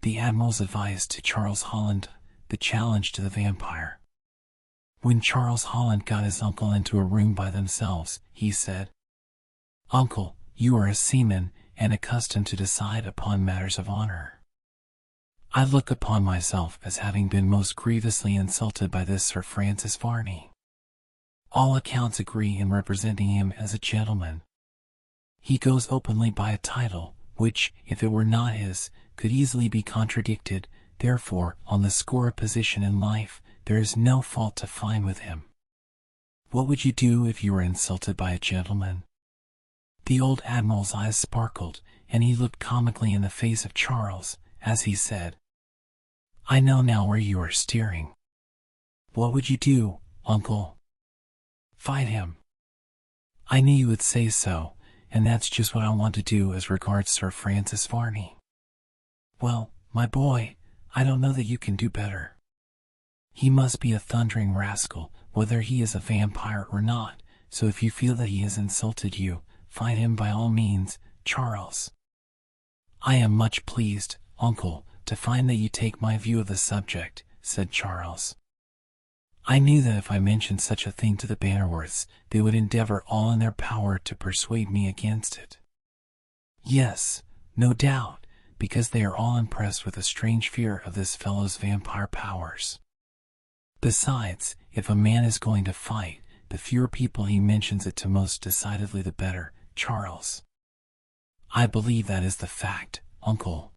The Admiral's advice to Charles Holland, the challenge to the vampire. When Charles Holland got his uncle into a room by themselves, he said, Uncle, you are a seaman, and accustomed to decide upon matters of honor. I look upon myself as having been most grievously insulted by this Sir Francis Varney. All accounts agree in representing him as a gentleman. He goes openly by a title, which, if it were not his, could easily be contradicted, therefore, on the score of position in life, there is no fault to find with him. What would you do if you were insulted by a gentleman? The old Admiral's eyes sparkled, and he looked comically in the face of Charles, as he said, I know now where you are steering. What would you do, uncle? Fight him. I knew you would say so, and that's just what I want to do as regards Sir Francis Varney. Well, my boy, I don't know that you can do better. He must be a thundering rascal, whether he is a vampire or not, so if you feel that he has insulted you, fight him by all means, Charles. I am much pleased, uncle, to find that you take my view of the subject, said Charles. I knew that if I mentioned such a thing to the Bannerworths, they would endeavor all in their power to persuade me against it. Yes, no doubt, because they are all impressed with a strange fear of this fellow's vampire powers. Besides, if a man is going to fight, the fewer people he mentions it to most decidedly the better, Charles. I believe that is the fact, uncle.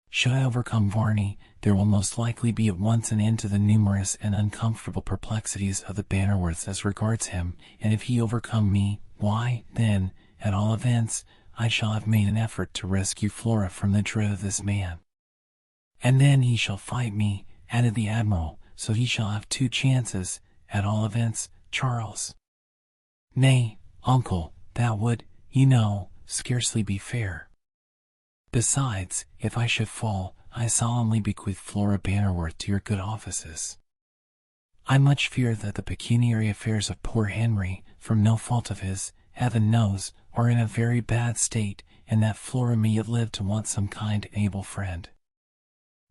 Should I overcome Varney, there will most likely be at once an end to the numerous and uncomfortable perplexities of the Bannerworths as regards him, and if he overcome me, why, then, at all events, I shall have made an effort to rescue Flora from the dread of this man. And then he shall fight me, added the Admiral, so he shall have two chances, at all events, Charles. Nay, uncle, that would, you know, scarcely be fair. Besides, if I should fall, I solemnly bequeath Flora Bannerworth to your good offices. I much fear that the pecuniary affairs of poor Henry, from no fault of his, heaven knows, are in a very bad state, and that Flora may yet live to want some kind and able friend.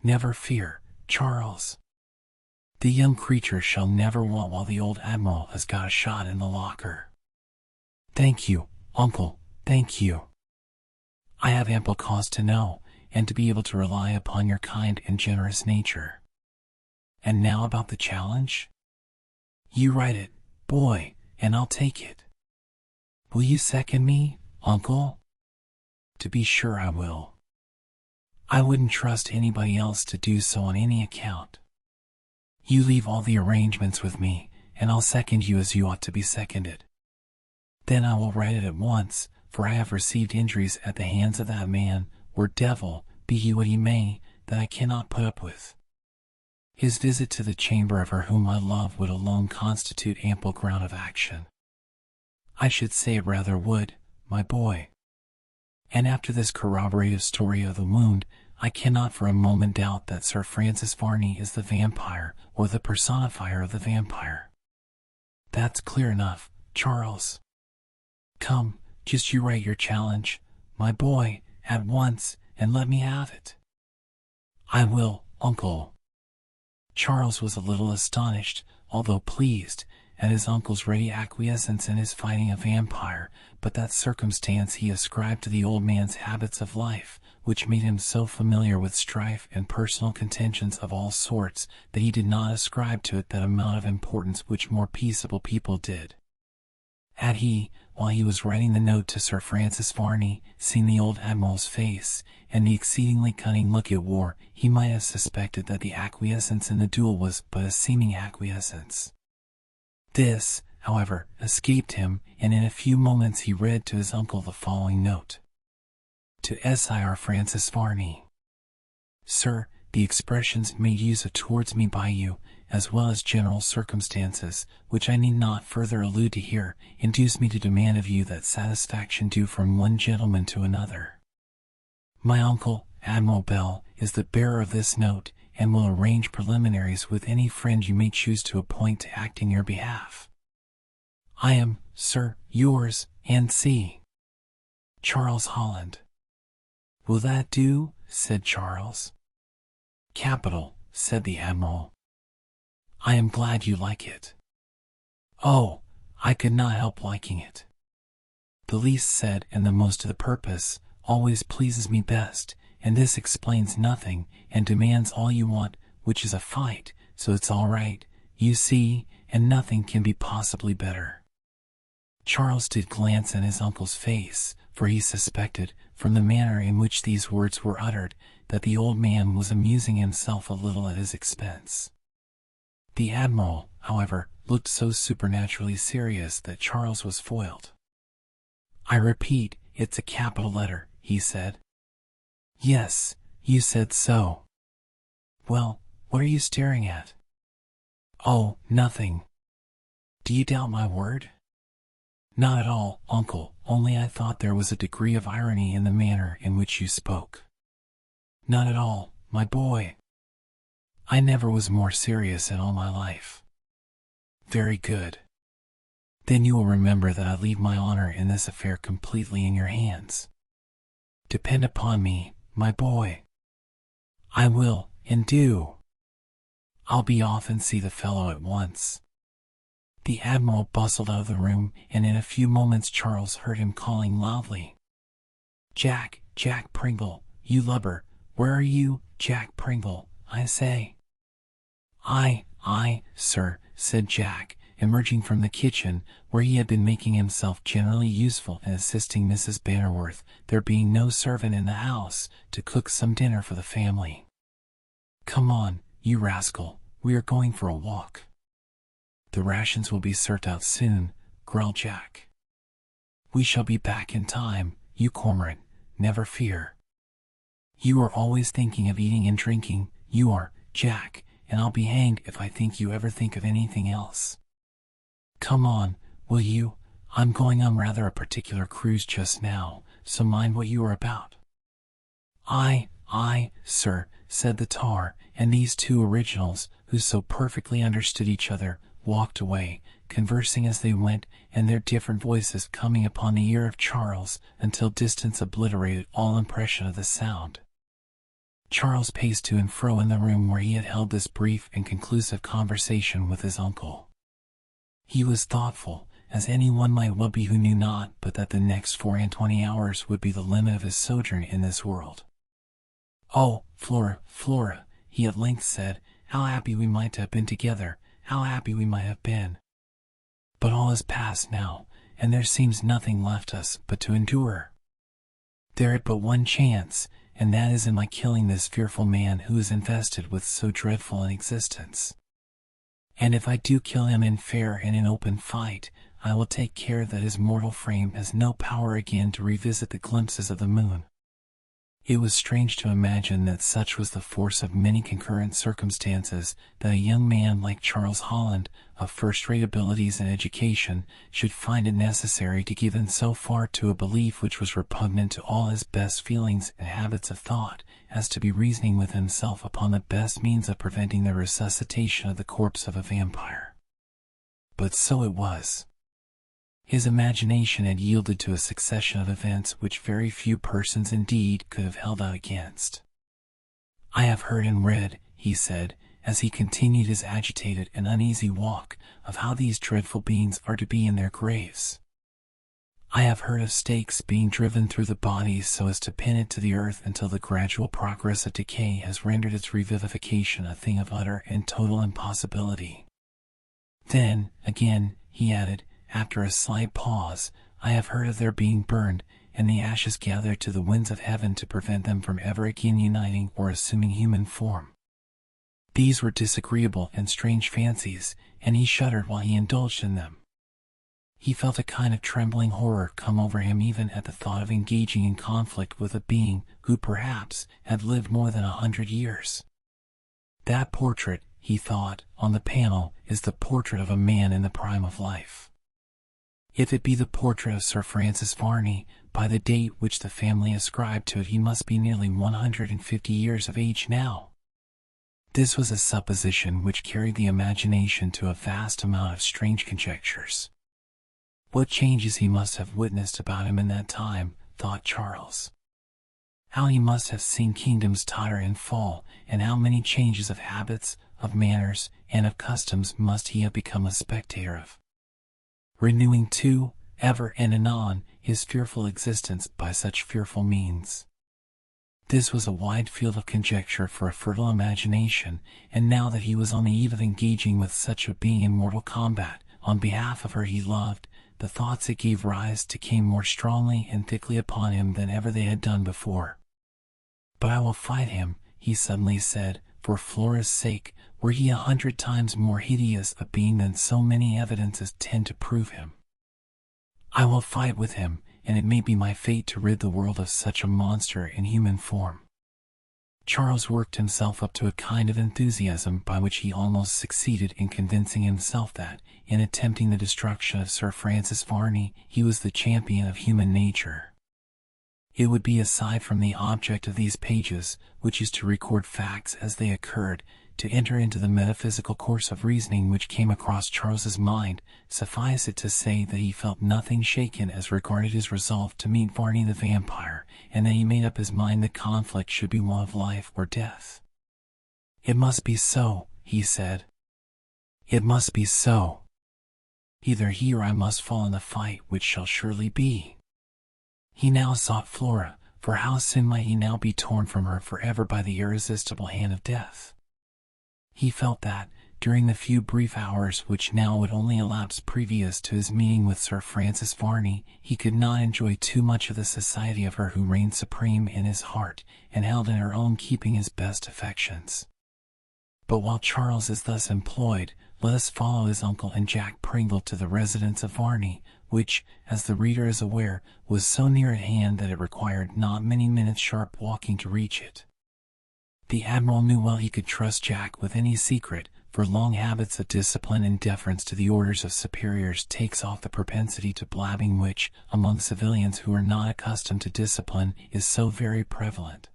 Never fear, Charles. The young creature shall never want while the old Admiral has got a shot in the locker. Thank you, Uncle, thank you. I have ample cause to know, and to be able to rely upon your kind and generous nature. And now about the challenge? You write it, boy, and I'll take it. Will you second me, Uncle? To be sure I will. I wouldn't trust anybody else to do so on any account. You leave all the arrangements with me, and I'll second you as you ought to be seconded. Then I will write it at once, for I have received injuries at the hands of that man, or devil, be he what he may, that I cannot put up with. His visit to the chamber of her whom I love would alone constitute ample ground of action. I should say it rather would, my boy. And after this corroborative story of the wound, I cannot for a moment doubt that Sir Francis Varney is the vampire, or the personifier of the vampire. That's clear enough, Charles. Come, just you write your challenge, my boy, at once, and let me have it. I will, Uncle. Charles was a little astonished, although pleased, at his uncle's ready acquiescence in his fighting a vampire, but that circumstance he ascribed to the old man's habits of life, which made him so familiar with strife and personal contentions of all sorts, that he did not ascribe to it that amount of importance which more peaceable people did. Had he, while he was writing the note to Sir Francis Varney, seen the old Admiral's face, and the exceedingly cunning look it wore, he might have suspected that the acquiescence in the duel was but a seeming acquiescence. This, however, escaped him, and in a few moments he read to his uncle the following note. To Sir Francis Varney. Sir, the expressions made use of towards me by you, as well as general circumstances, which I need not further allude to here, induce me to demand of you that satisfaction due from one gentleman to another. My uncle, Admiral Bell, is the bearer of this note, and will arrange preliminaries with any friend you may choose to appoint to act in your behalf. I am, sir, yours, N.C. Charles Holland. Will that do? Said Charles. Capital, said the Admiral. I am glad you like it. Oh, I could not help liking it. The least said and the most to the purpose always pleases me best, and this explains nothing and demands all you want, which is a fight, so it's all right, you see, and nothing can be possibly better. Charles did glance at his uncle's face, for he suspected, from the manner in which these words were uttered, that the old man was amusing himself a little at his expense. The Admiral, however, looked so supernaturally serious that Charles was foiled. I repeat, it's a capital letter, he said. Yes, you said so. Well, what are you staring at? Oh, nothing. Do you doubt my word? Not at all, Uncle, only I thought there was a degree of irony in the manner in which you spoke. Not at all, my boy. I never was more serious in all my life. Very good. Then you will remember that I leave my honor in this affair completely in your hands. Depend upon me, my boy. I will, and do. I'll be off and see the fellow at once. The Admiral bustled out of the room, and in a few moments Charles heard him calling loudly. Jack, Jack Pringle, you lubber, where are you, Jack Pringle, I say? I, sir, said Jack, emerging from the kitchen, where he had been making himself generally useful in assisting Mrs. Bannerworth, there being no servant in the house, to cook some dinner for the family. Come on, you rascal, we are going for a walk. The rations will be served out soon, growled Jack. We shall be back in time, you cormorant, never fear. You are always thinking of eating and drinking, you are, Jack, and I'll be hanged if I think you ever think of anything else. Come on, will you? I'm going on rather a particular cruise just now, so mind what you are about. I, sir, said the tar, and these two originals, who so perfectly understood each other, walked away, conversing as they went, and their different voices coming upon the ear of Charles, until distance obliterated all impression of the sound. Charles paced to and fro in the room where he had held this brief and conclusive conversation with his uncle. He was thoughtful, as anyone might well be who knew not but that the next 24 hours would be the limit of his sojourn in this world. "Oh, Flora, Flora," he at length said, "how happy we might have been together, how happy we might have been. But all is past now, and there seems nothing left us but to endure. There is but one chance, and that is in my killing this fearful man who is invested with so dreadful an existence. And if I do kill him in fair and in open fight, I will take care that his mortal frame has no power again to revisit the glimpses of the moon." It was strange to imagine that such was the force of many concurrent circumstances that a young man like Charles Holland, of first-rate abilities and education, should find it necessary to give in so far to a belief which was repugnant to all his best feelings and habits of thought, as to be reasoning with himself upon the best means of preventing the resuscitation of the corpse of a vampire. But so it was. His imagination had yielded to a succession of events which very few persons indeed could have held out against. "I have heard and read," he said, as he continued his agitated and uneasy walk, "of how these dreadful beings are to be in their graves. I have heard of stakes being driven through the body so as to pin it to the earth until the gradual progress of decay has rendered its revivification a thing of utter and total impossibility. Then, again," he added, after a slight pause, "I have heard of their being burned, and the ashes gathered to the winds of heaven to prevent them from ever again uniting or assuming human form. These were disagreeable and strange fancies, and he shuddered while he indulged in them. He felt a kind of trembling horror come over him even at the thought of engaging in conflict with a being who perhaps had lived more than 100 years. That portrait, he thought, on the panel, is the portrait of a man in the prime of life. If it be the portrait of Sir Francis Varney, by the date which the family ascribed to it he must be nearly 150 years of age now." This was a supposition which carried the imagination to a vast amount of strange conjectures. What changes he must have witnessed about him in that time, thought Charles. How he must have seen kingdoms totter and fall, and how many changes of habits, of manners, and of customs must he have become a spectator of, renewing too, ever and anon, his fearful existence by such fearful means. This was a wide field of conjecture for a fertile imagination, and now that he was on the eve of engaging with such a being in mortal combat, on behalf of her he loved, the thoughts it gave rise to came more strongly and thickly upon him than ever they had done before. "But I will fight him," he suddenly said, "for Flora's sake, were he 100 times more hideous a being than so many evidences tend to prove him. I will fight with him, and it may be my fate to rid the world of such a monster in human form." Charles worked himself up to a kind of enthusiasm by which he almost succeeded in convincing himself that, in attempting the destruction of Sir Francis Varney, he was the champion of human nature. It would be, aside from the object of these pages, which is to record facts as they occurred, to enter into the metaphysical course of reasoning which came across Charles's mind, suffice it to say that he felt nothing shaken as regarded his resolve to meet Varney the Vampire, and that he made up his mind the conflict should be one of life or death. "It must be so," he said. "It must be so. Either he or I must fall in the fight, which shall surely be." He now sought Flora, for how soon might he now be torn from her forever by the irresistible hand of death? He felt that, during the few brief hours which now would only elapse previous to his meeting with Sir Francis Varney, he could not enjoy too much of the society of her who reigned supreme in his heart, and held in her own keeping his best affections. But while Charles is thus employed, let us follow his uncle and Jack Pringle to the residence of Varney, which, as the reader is aware, was so near at hand that it required not many minutes' sharp walking to reach it. The Admiral knew well he could trust Jack with any secret, for long habits of discipline and deference to the orders of superiors takes off the propensity to blabbing which, among civilians who are not accustomed to discipline, is so very prevalent.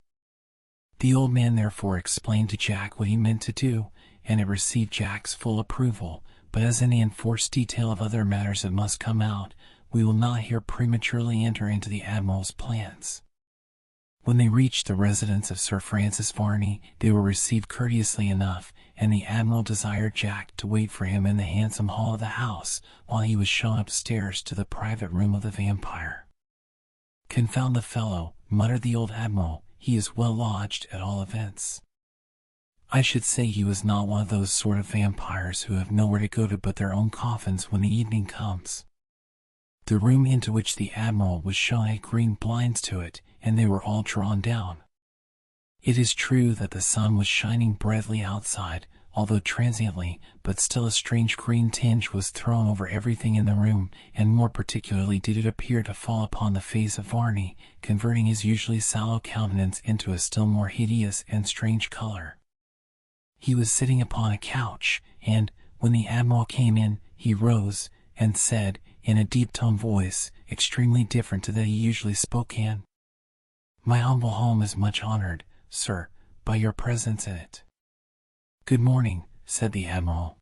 The old man therefore explained to Jack what he meant to do, and it received Jack's full approval, but as in the enforced detail of other matters that must come out, we will not here prematurely enter into the Admiral's plans. When they reached the residence of Sir Francis Varney, they were received courteously enough, and the Admiral desired Jack to wait for him in the handsome hall of the house, while he was shown upstairs to the private room of the vampire. "Confound the fellow," muttered the old Admiral, "he is well lodged at all events. I should say he was not one of those sort of vampires who have nowhere to go to but their own coffins when the evening comes." The room into which the Admiral was shown had green blinds to it, and they were all drawn down. It is true that the sun was shining brightly outside, although transiently, but still a strange green tinge was thrown over everything in the room, and more particularly did it appear to fall upon the face of Varney, converting his usually sallow countenance into a still more hideous and strange color. He was sitting upon a couch, and, when the Admiral came in, he rose, and said, in a deep-toned voice, extremely different to that he usually spoke in, "My humble home is much honored, sir, by your presence in it." "Good morning," said the Admiral.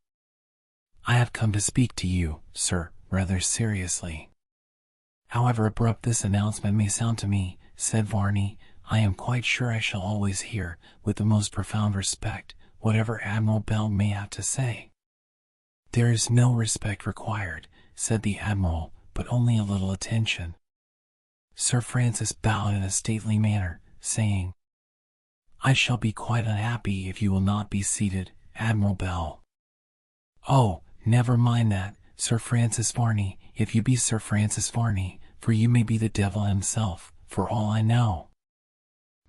"I have come to speak to you, sir, rather seriously." "However abrupt this announcement may sound to me," said Varney, "I am quite sure I shall always hear, with the most profound respect, whatever Admiral Bell may have to say." "There is no respect required," said the Admiral, "but only a little attention." Sir Francis bowed in a stately manner, saying, "I shall be quite unhappy if you will not be seated, Admiral Bell." "Oh, never mind that, Sir Francis Varney, if you be Sir Francis Varney, for you may be the devil himself, for all I know.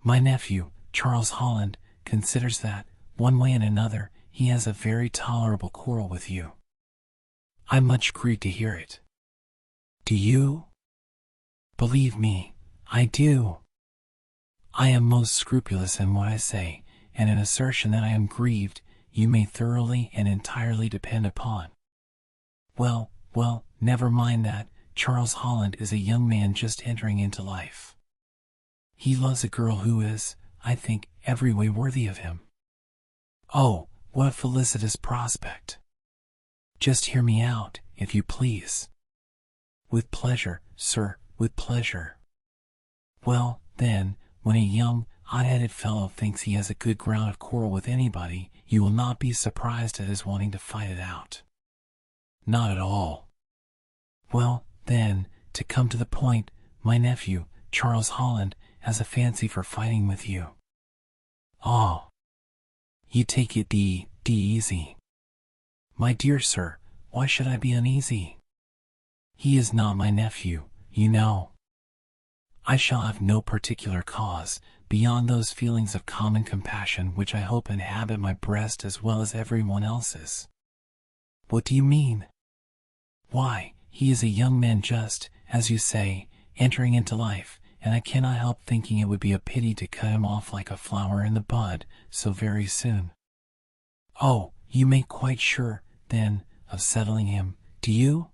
My nephew, Charles Holland, considers that, one way and another, he has a very tolerable quarrel with you. I'm much grieved to hear it." "Do you?" "Believe me, I do. I am most scrupulous in what I say, and an assertion that I am grieved, you may thoroughly and entirely depend upon." Well, never mind that. Charles Holland is a young man just entering into life. He loves a girl who is, I think, every way worthy of him. Oh, what a felicitous prospect! Just hear me out, if you please." "With pleasure, sir, with pleasure." "Well, then, when a young, hot-headed fellow thinks he has a good ground of quarrel with anybody, you will not be surprised at his wanting to fight it out." "Not at all." "Well, then, to come to the point, my nephew, Charles Holland, has a fancy for fighting with you." "Oh, you take it easy." "My dear sir, why should I be uneasy? He is not my nephew, you know. I shall have no particular cause, beyond those feelings of common compassion which I hope inhabit my breast as well as everyone else's." "What do you mean?" "Why, he is a young man just, as you say, entering into life, and I cannot help thinking it would be a pity to cut him off like a flower in the bud, so very soon." "Oh, you make quite sure, then, of settling him, do you?"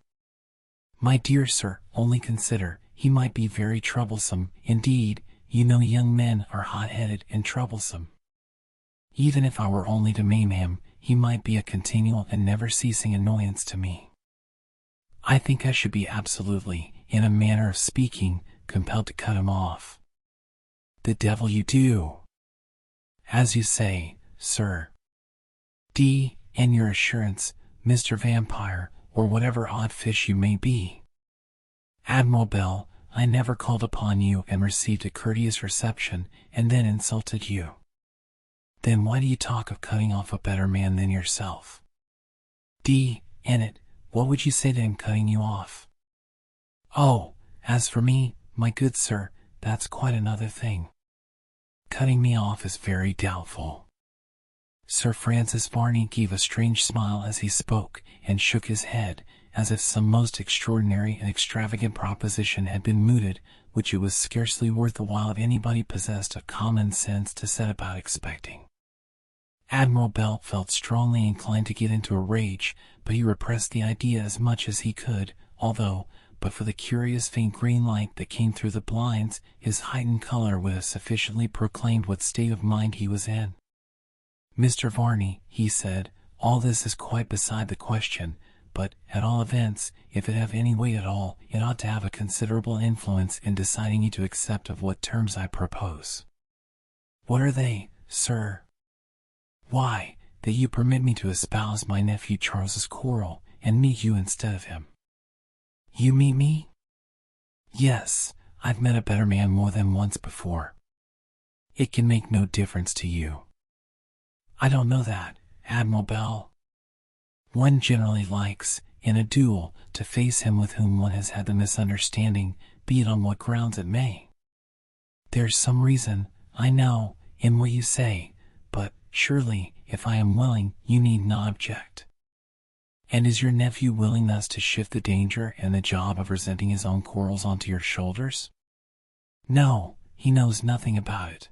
"My dear sir, only consider, he might be very troublesome. Indeed, you know young men are hot-headed and troublesome. Even if I were only to maim him, he might be a continual and never-ceasing annoyance to me. I think I should be absolutely, in a manner of speaking, compelled to cut him off." "The devil you do!" "As you say, sir. And your assurance, Mr. Vampire, or whatever odd fish you may be. Admiral Bell, I never called upon you and received a courteous reception, and then insulted you. Then why do you talk of cutting off a better man than yourself? What would you say to him cutting you off?" "Oh, as for me, my good sir, that's quite another thing. Cutting me off is very doubtful." Sir Francis Varney gave a strange smile as he spoke, and shook his head, as if some most extraordinary and extravagant proposition had been mooted, which it was scarcely worth the while of anybody possessed of common sense to set about expecting. Admiral Bell felt strongly inclined to get into a rage, but he repressed the idea as much as he could, although, but for the curious faint green light that came through the blinds, his heightened color would have sufficiently proclaimed what state of mind he was in. "Mr. Varney," he said, "all this is quite beside the question, but, at all events, if it have any weight at all, it ought to have a considerable influence in deciding you to accept of what terms I propose. What are they, sir? Why, that you permit me to espouse my nephew Charles's quarrel, and meet you instead of him. You meet me? Yes, I've met a better man more than once before. It can make no difference to you. I don't know that, Admiral Bell. One generally likes, in a duel, to face him with whom one has had the misunderstanding, be it on what grounds it may. There's some reason, I know, in what you say, but, surely, if I am willing, you need not object. And is your nephew willing thus to shift the danger and the job of resenting his own quarrels onto your shoulders? No, he knows nothing about it.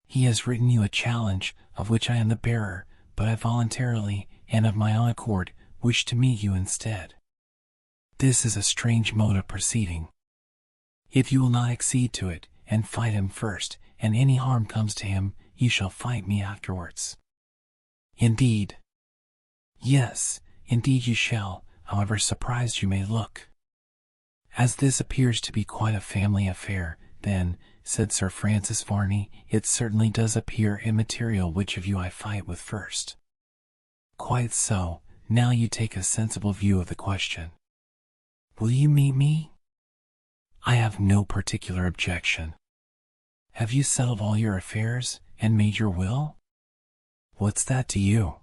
He has written you a challenge, of which I am the bearer, but I voluntarily, and of my own accord, wish to meet you instead. This is a strange mode of proceeding. If you will not accede to it, and fight him first, and any harm comes to him, you shall fight me afterwards. Indeed. Yes, indeed you shall, however surprised you may look. As this appears to be quite a family affair, then, said Sir Francis Varney, it certainly does appear immaterial which of you I fight with first. Quite so, now you take a sensible view of the question. Will you meet me? I have no particular objection. Have you settled all your affairs, and made your will? What's that to you?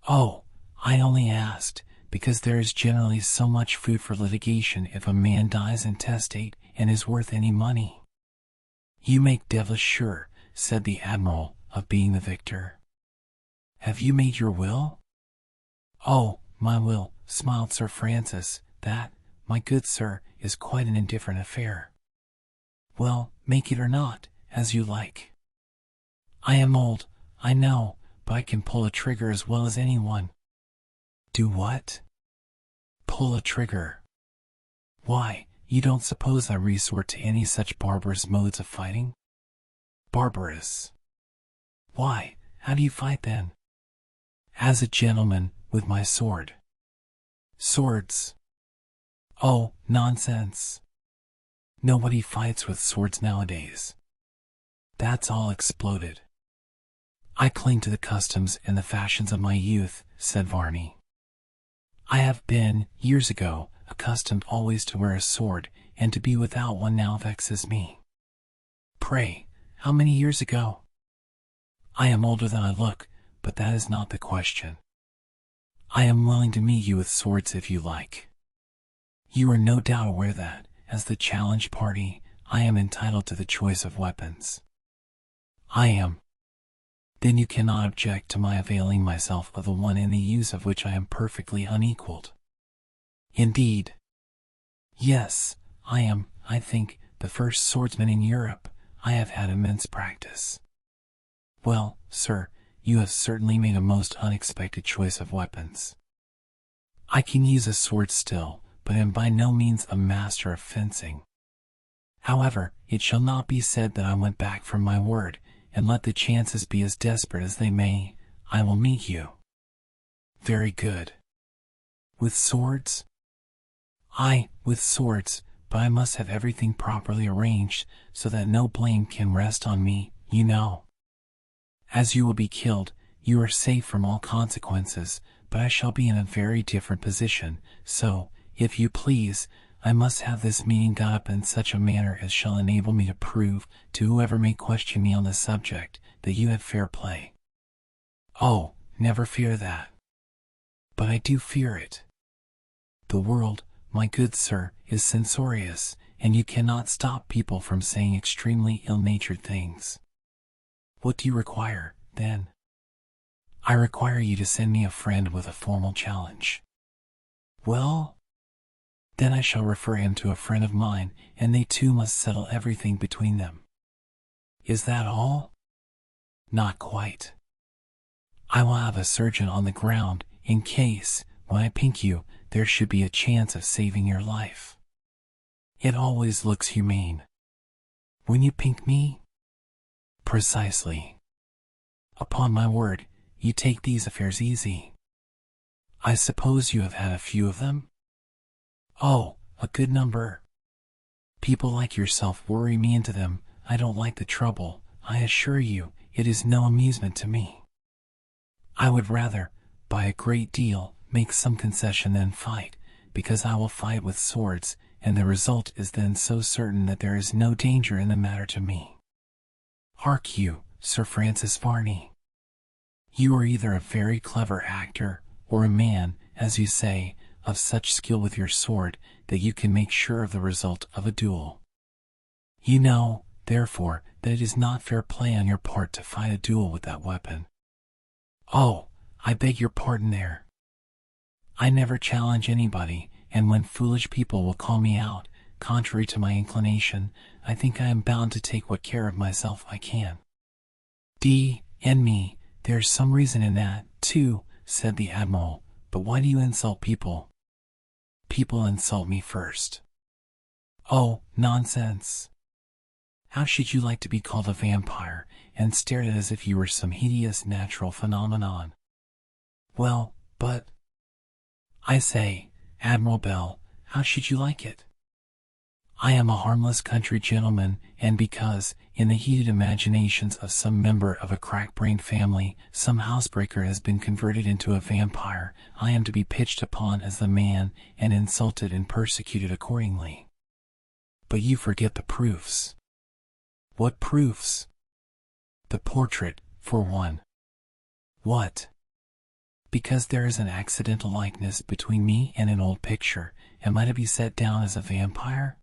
Oh, I only asked, because there is generally so much food for litigation if a man dies intestate and is worth any money. You make devilish sure, said the Admiral, of being the victor. Have you made your will? Oh, my will, smiled Sir Francis, that, my good sir, is quite an indifferent affair. Well, make it or not, as you like. I am old, I know, but I can pull a trigger as well as anyone. Do what? Pull a trigger. Why, you don't suppose I resort to any such barbarous modes of fighting? Barbarous. Why, how do you fight then? As a gentleman, with my sword. Swords. Oh, nonsense. Nobody fights with swords nowadays. That's all exploded. I cling to the customs and the fashions of my youth, said Varney. I have been, years ago, accustomed always to wear a sword, and to be without one now vexes me. Pray, how many years ago? I am older than I look, but that is not the question. I am willing to meet you with swords if you like. You are no doubt aware that, as the challenged party, I am entitled to the choice of weapons. I am. Then you cannot object to my availing myself of the one in the use of which I am perfectly unequaled. Indeed. Yes, I am, I think, the first swordsman in Europe. I have had immense practice. Well, sir, you have certainly made a most unexpected choice of weapons. I can use a sword still, but am by no means a master of fencing. However, it shall not be said that I went back from my word, and let the chances be as desperate as they may, I will meet you. Very good. With swords? Aye, with swords, but I must have everything properly arranged, so that no blame can rest on me, you know. As you will be killed, you are safe from all consequences, but I shall be in a very different position, so, if you please, I must have this meeting got up in such a manner as shall enable me to prove, to whoever may question me on the subject, that you have fair play. Oh, never fear that. But I do fear it. The world, my good sir, is censorious, and you cannot stop people from saying extremely ill-natured things. What do you require, then? I require you to send me a friend with a formal challenge. Well? Then I shall refer him to a friend of mine, and they too must settle everything between them. Is that all? Not quite. I will have a surgeon on the ground, in case, when I pink you, there should be a chance of saving your life. It always looks humane. When you pink me? Precisely. Upon my word, you take these affairs easy. I suppose you have had a few of them? Oh, a good number. People like yourself worry me into them. I don't like the trouble. I assure you, it is no amusement to me. I would rather, by a great deal, make some concession than fight, because I will fight with swords, and the result is then so certain that there is no danger in the matter to me. Hark you, Sir Francis Varney. You are either a very clever actor, or a man, as you say, of such skill with your sword, that you can make sure of the result of a duel. You know, therefore, that it is not fair play on your part to fight a duel with that weapon. Oh, I beg your pardon there. I never challenge anybody, and when foolish people will call me out, contrary to my inclination, I think I am bound to take what care of myself I can. Me, there's some reason in that, too, said the Admiral, but why do you insult people? People insult me first. Oh, nonsense. How should you like to be called a vampire, and stared at as if you were some hideous natural phenomenon? Well, but... I say, Admiral Bell, how should you like it? I am a harmless country gentleman, and because, in the heated imaginations of some member of a crack-brained family, some housebreaker has been converted into a vampire, I am to be pitched upon as the man, and insulted and persecuted accordingly. But you forget the proofs. What proofs? The portrait, for one. What? Because there is an accidental likeness between me and an old picture, am I to be set down as a vampire?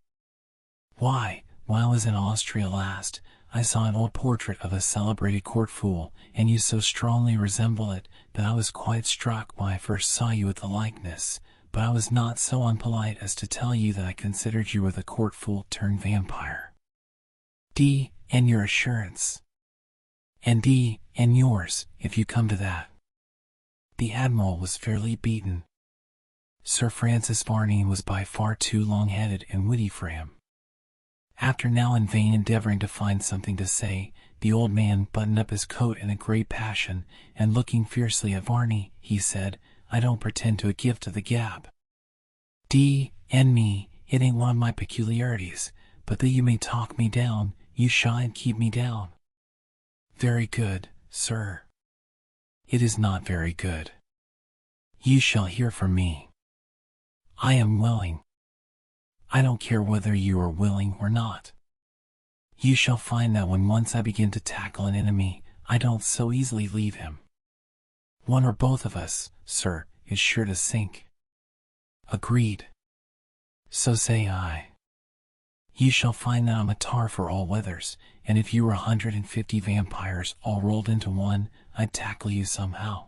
Why, while I was in Austria last, I saw an old portrait of a celebrated court fool, and you so strongly resemble it, that I was quite struck when I first saw you at the likeness, but I was not so unpolite as to tell you that I considered you were the court fool turned vampire. And your assurance. And yours, if you come to that. The Admiral was fairly beaten. Sir Francis Varney was by far too long-headed and witty for him. After now in vain endeavoring to find something to say, the old man buttoned up his coat in a great passion, and looking fiercely at Varney, he said, I don't pretend to a gift of the gab. Me, it ain't one of my peculiarities, but that you may talk me down, you shan't keep me down. Very good, sir. It is not very good. You shall hear from me. I am willing. I don't care whether you are willing or not. You shall find that when once I begin to tackle an enemy, I don't so easily leave him. One or both of us, sir, is sure to sink. Agreed. So say I. You shall find that I'm a tar for all weathers, and if you were 150 vampires all rolled into one, I'd tackle you somehow.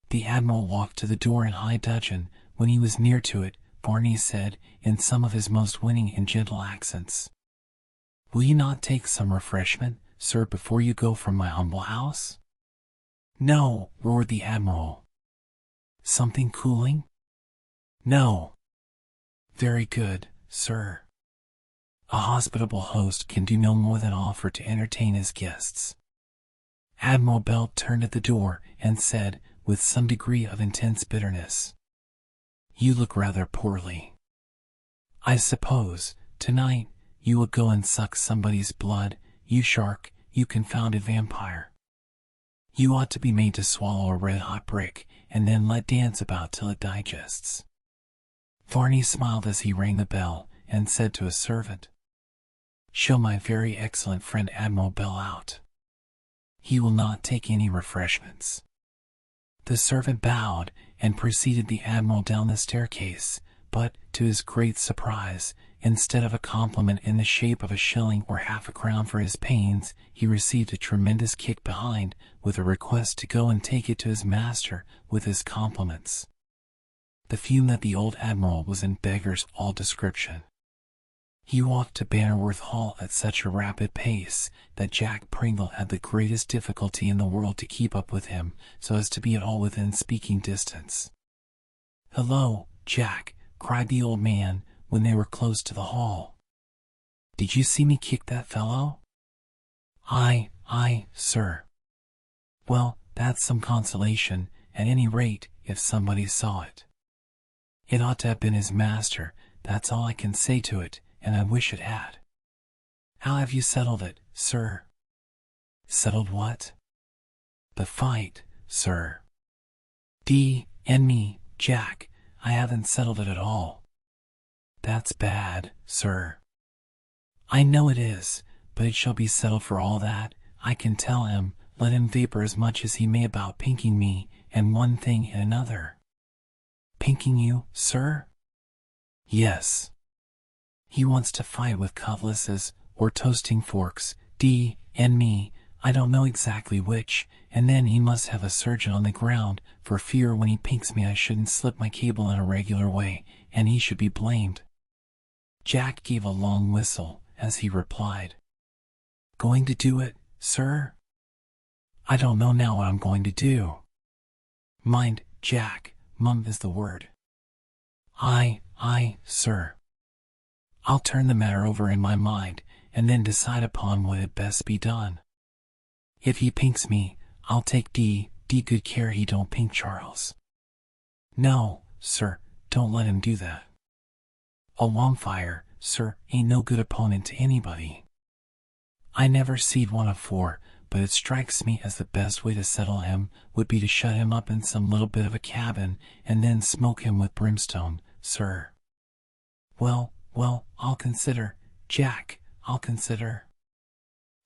The Admiral walked to the door in high dudgeon. When he was near to it, Varney said, in some of his most winning and gentle accents, Will you not take some refreshment, sir, before you go from my humble house? No, roared the Admiral. Something cooling? No. Very good, sir. A hospitable host can do no more than offer to entertain his guests. Admiral Bell turned at the door and said, with some degree of intense bitterness, You look rather poorly. I suppose, tonight, you will go and suck somebody's blood, you shark, you confounded vampire. You ought to be made to swallow a red-hot brick, and then let dance about till it digests. Varney smiled as he rang the bell, and said to a servant, Show my very excellent friend Admiral Bell out. He will not take any refreshments. The servant bowed, and preceded the Admiral down the staircase, but, to his great surprise, instead of a compliment in the shape of a shilling or half a crown for his pains, he received a tremendous kick behind, with a request to go and take it to his master, with his compliments. The fume that the old Admiral was in beggars all description. He walked to Bannerworth Hall at such a rapid pace, that Jack Pringle had the greatest difficulty in the world to keep up with him, so as to be at all within speaking distance. Hello, Jack, cried the old man, when they were close to the hall. Did you see me kick that fellow? Aye, sir. Well, that's some consolation, at any rate, if somebody saw it. It ought to have been his master, that's all I can say to it, and I wish it had. How have you settled it, sir? Settled what? The fight, sir. Dee and me, Jack, I haven't settled it at all. That's bad, sir. I know it is, but it shall be settled for all that. I can tell him, let him vapor as much as he may about pinking me, and one thing and another. Pinking you, sir? Yes. He wants to fight with cutlasses, or toasting forks, Dee and me, I don't know exactly which, and then he must have a surgeon on the ground, for fear when he pinks me I shouldn't slip my cable in a regular way, and he should be blamed. Jack gave a long whistle, as he replied. Going to do it, sir? I don't know now what I'm going to do. Mind, Jack, mum is the word. Aye, sir. I'll turn the matter over in my mind, and then decide upon what had best be done. If he pinks me, I'll take Dee good care he don't pink Charles. No, sir, don't let him do that. A Wampire, sir, ain't no good opponent to anybody. I never seed one afore, but it strikes me as the best way to settle him would be to shut him up in some little bit of a cabin, and then smoke him with brimstone, sir. Well, I'll consider, Jack, I'll consider.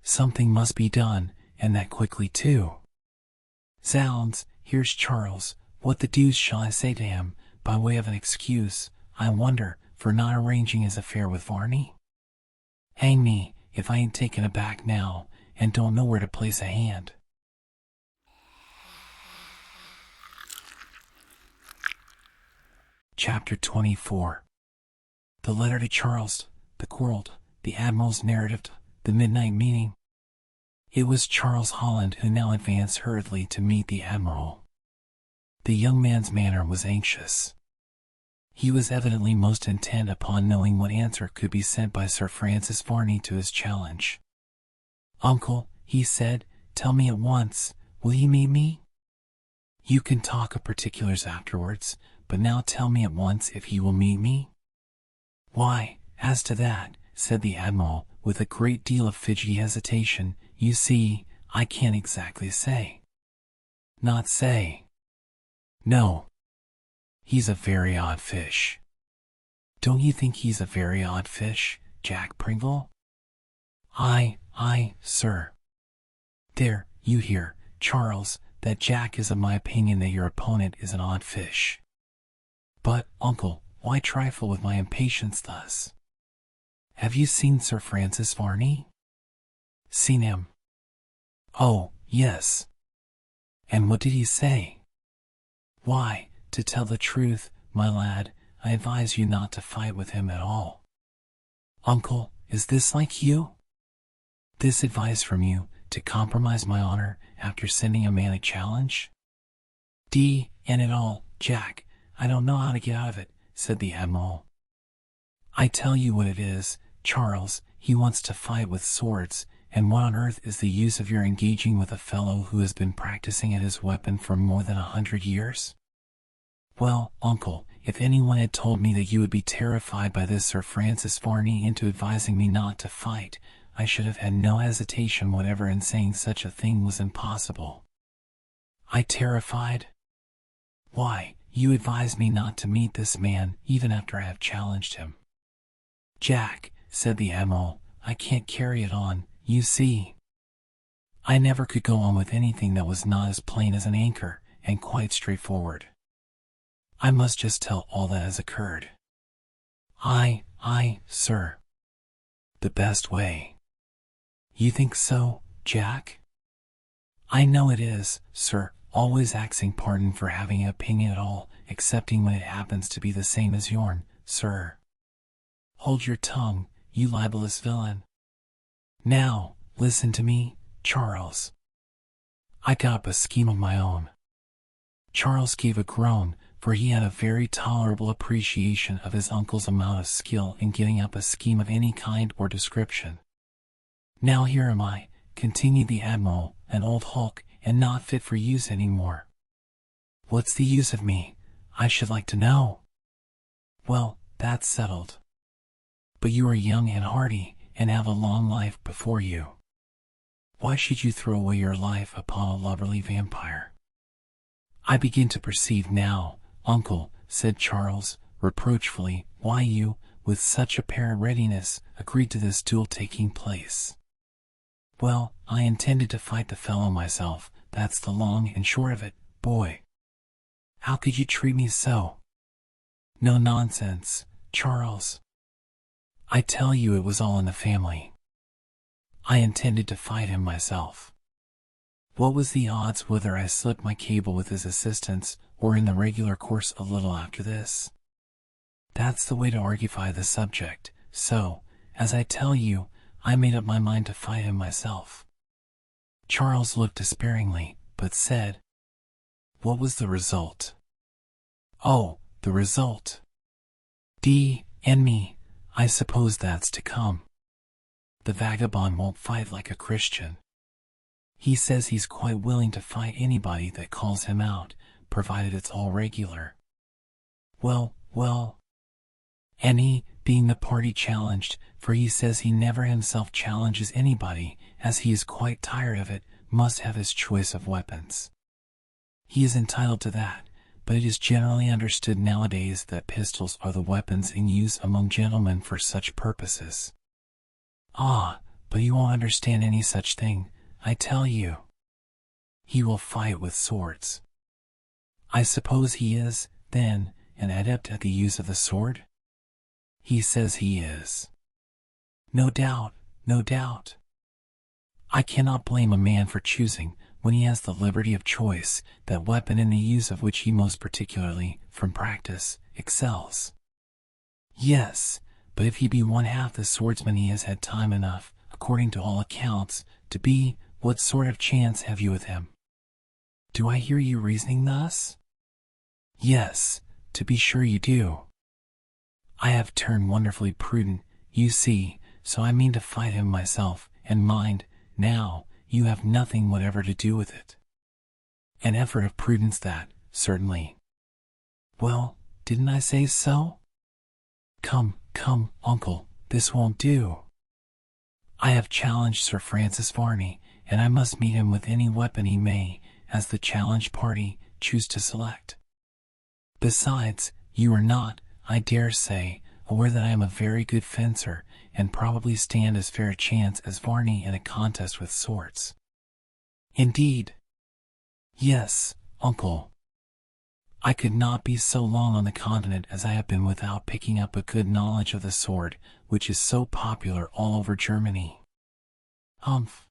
Something must be done, and that quickly too. Zounds, here's Charles, what the deuce shall I say to him, by way of an excuse, I wonder, for not arranging his affair with Varney? Hang me, if I ain't taken aback now, and don't know where to place a hand. Chapter 24. The letter to Charles, the quarrel, the Admiral's narrative, the midnight meeting. It was Charles Holland who now advanced hurriedly to meet the Admiral. The young man's manner was anxious. He was evidently most intent upon knowing what answer could be sent by Sir Francis Varney to his challenge. Uncle, he said, tell me at once, will he meet me? You can talk of particulars afterwards, but now tell me at once if he will meet me. Why, as to that, said the Admiral, with a great deal of fidgety hesitation, you see, I can't exactly say. Not say. No. He's a very odd fish. Don't you think he's a very odd fish, Jack Pringle? Aye, sir. There, you hear, Charles, that Jack is of my opinion that your opponent is an odd fish. But, uncle, why trifle with my impatience thus? Have you seen Sir Francis Varney? Seen him? Oh, yes. And what did he say? Why, to tell the truth, my lad, I advise you not to fight with him at all. Uncle, is this like you? This advice from you, to compromise my honor after sending a man a challenge? D and it all, Jack, I don't know how to get out of it, said the Admiral. I tell you what it is, Charles, he wants to fight with swords, and what on earth is the use of your engaging with a fellow who has been practicing at his weapon for more than 100 years? Well, uncle, if anyone had told me that you would be terrified by this Sir Francis Varney into advising me not to fight, I should have had no hesitation whatever in saying such a thing was impossible. I terrified? Why, you advised me not to meet this man, even after I have challenged him. Jack, said the Admiral, I can't carry it on, you see. I never could go on with anything that was not as plain as an anchor, and quite straightforward. I must just tell all that has occurred. Aye, sir. The best way. You think so, Jack? I know it is, sir, always asking pardon for having an opinion at all, excepting when it happens to be the same as yourn, sir. Hold your tongue, you libelous villain. Now, listen to me, Charles. I got up a scheme of my own. Charles gave a groan, for he had a very tolerable appreciation of his uncle's amount of skill in getting up a scheme of any kind or description. Now here am I, continued the Admiral, an old hulk, and not fit for use any more. What's the use of me? I should like to know. Well, that's settled. But you are young and hearty, and have a long life before you. Why should you throw away your life upon a lubberly vampire? I begin to perceive now, uncle, said Charles, reproachfully, why you, with such apparent readiness, agreed to this duel taking place. Well, I intended to fight the fellow myself, that's the long and short of it, boy. How could you treat me so? No nonsense, Charles. I tell you it was all in the family. I intended to fight him myself. What was the odds whether I slipped my cable with his assistance, or in the regular course a little after this? That's the way to argufy the subject, so, as I tell you, I made up my mind to fight him myself. Charles looked despairingly, but said, what was the result? Oh, the result. D and me, I suppose that's to come. The vagabond won't fight like a Christian. He says he's quite willing to fight anybody that calls him out, provided it's all regular. Well, and he, being the party challenged, for he says he never himself challenges anybody, as he is quite tired of it, must have his choice of weapons. He is entitled to that, but it is generally understood nowadays that pistols are the weapons in use among gentlemen for such purposes. Ah, but you won't understand any such thing, I tell you. He will fight with swords. I suppose he is, then, an adept at the use of the sword? He says he is. No doubt, no doubt. I cannot blame a man for choosing, when he has the liberty of choice, that weapon in the use of which he most particularly, from practice, excels. Yes, but if he be one half the swordsman he has had time enough, according to all accounts, to be, what sort of chance have you with him? Do I hear you reasoning thus? Yes, to be sure you do. I have turned wonderfully prudent, you see, so I mean to fight him myself, and mind, now, you have nothing whatever to do with it. An effort of prudence that, certainly. Well, didn't I say so? Come, uncle, this won't do. I have challenged Sir Francis Varney, and I must meet him with any weapon he may, as the challenged party, choose to select. Besides, you are not, I dare say, aware that I am a very good fencer, and probably stand as fair a chance as Varney in a contest with swords. Indeed? Yes, uncle. I could not be so long on the continent as I have been without picking up a good knowledge of the sword, which is so popular all over Germany. Humph.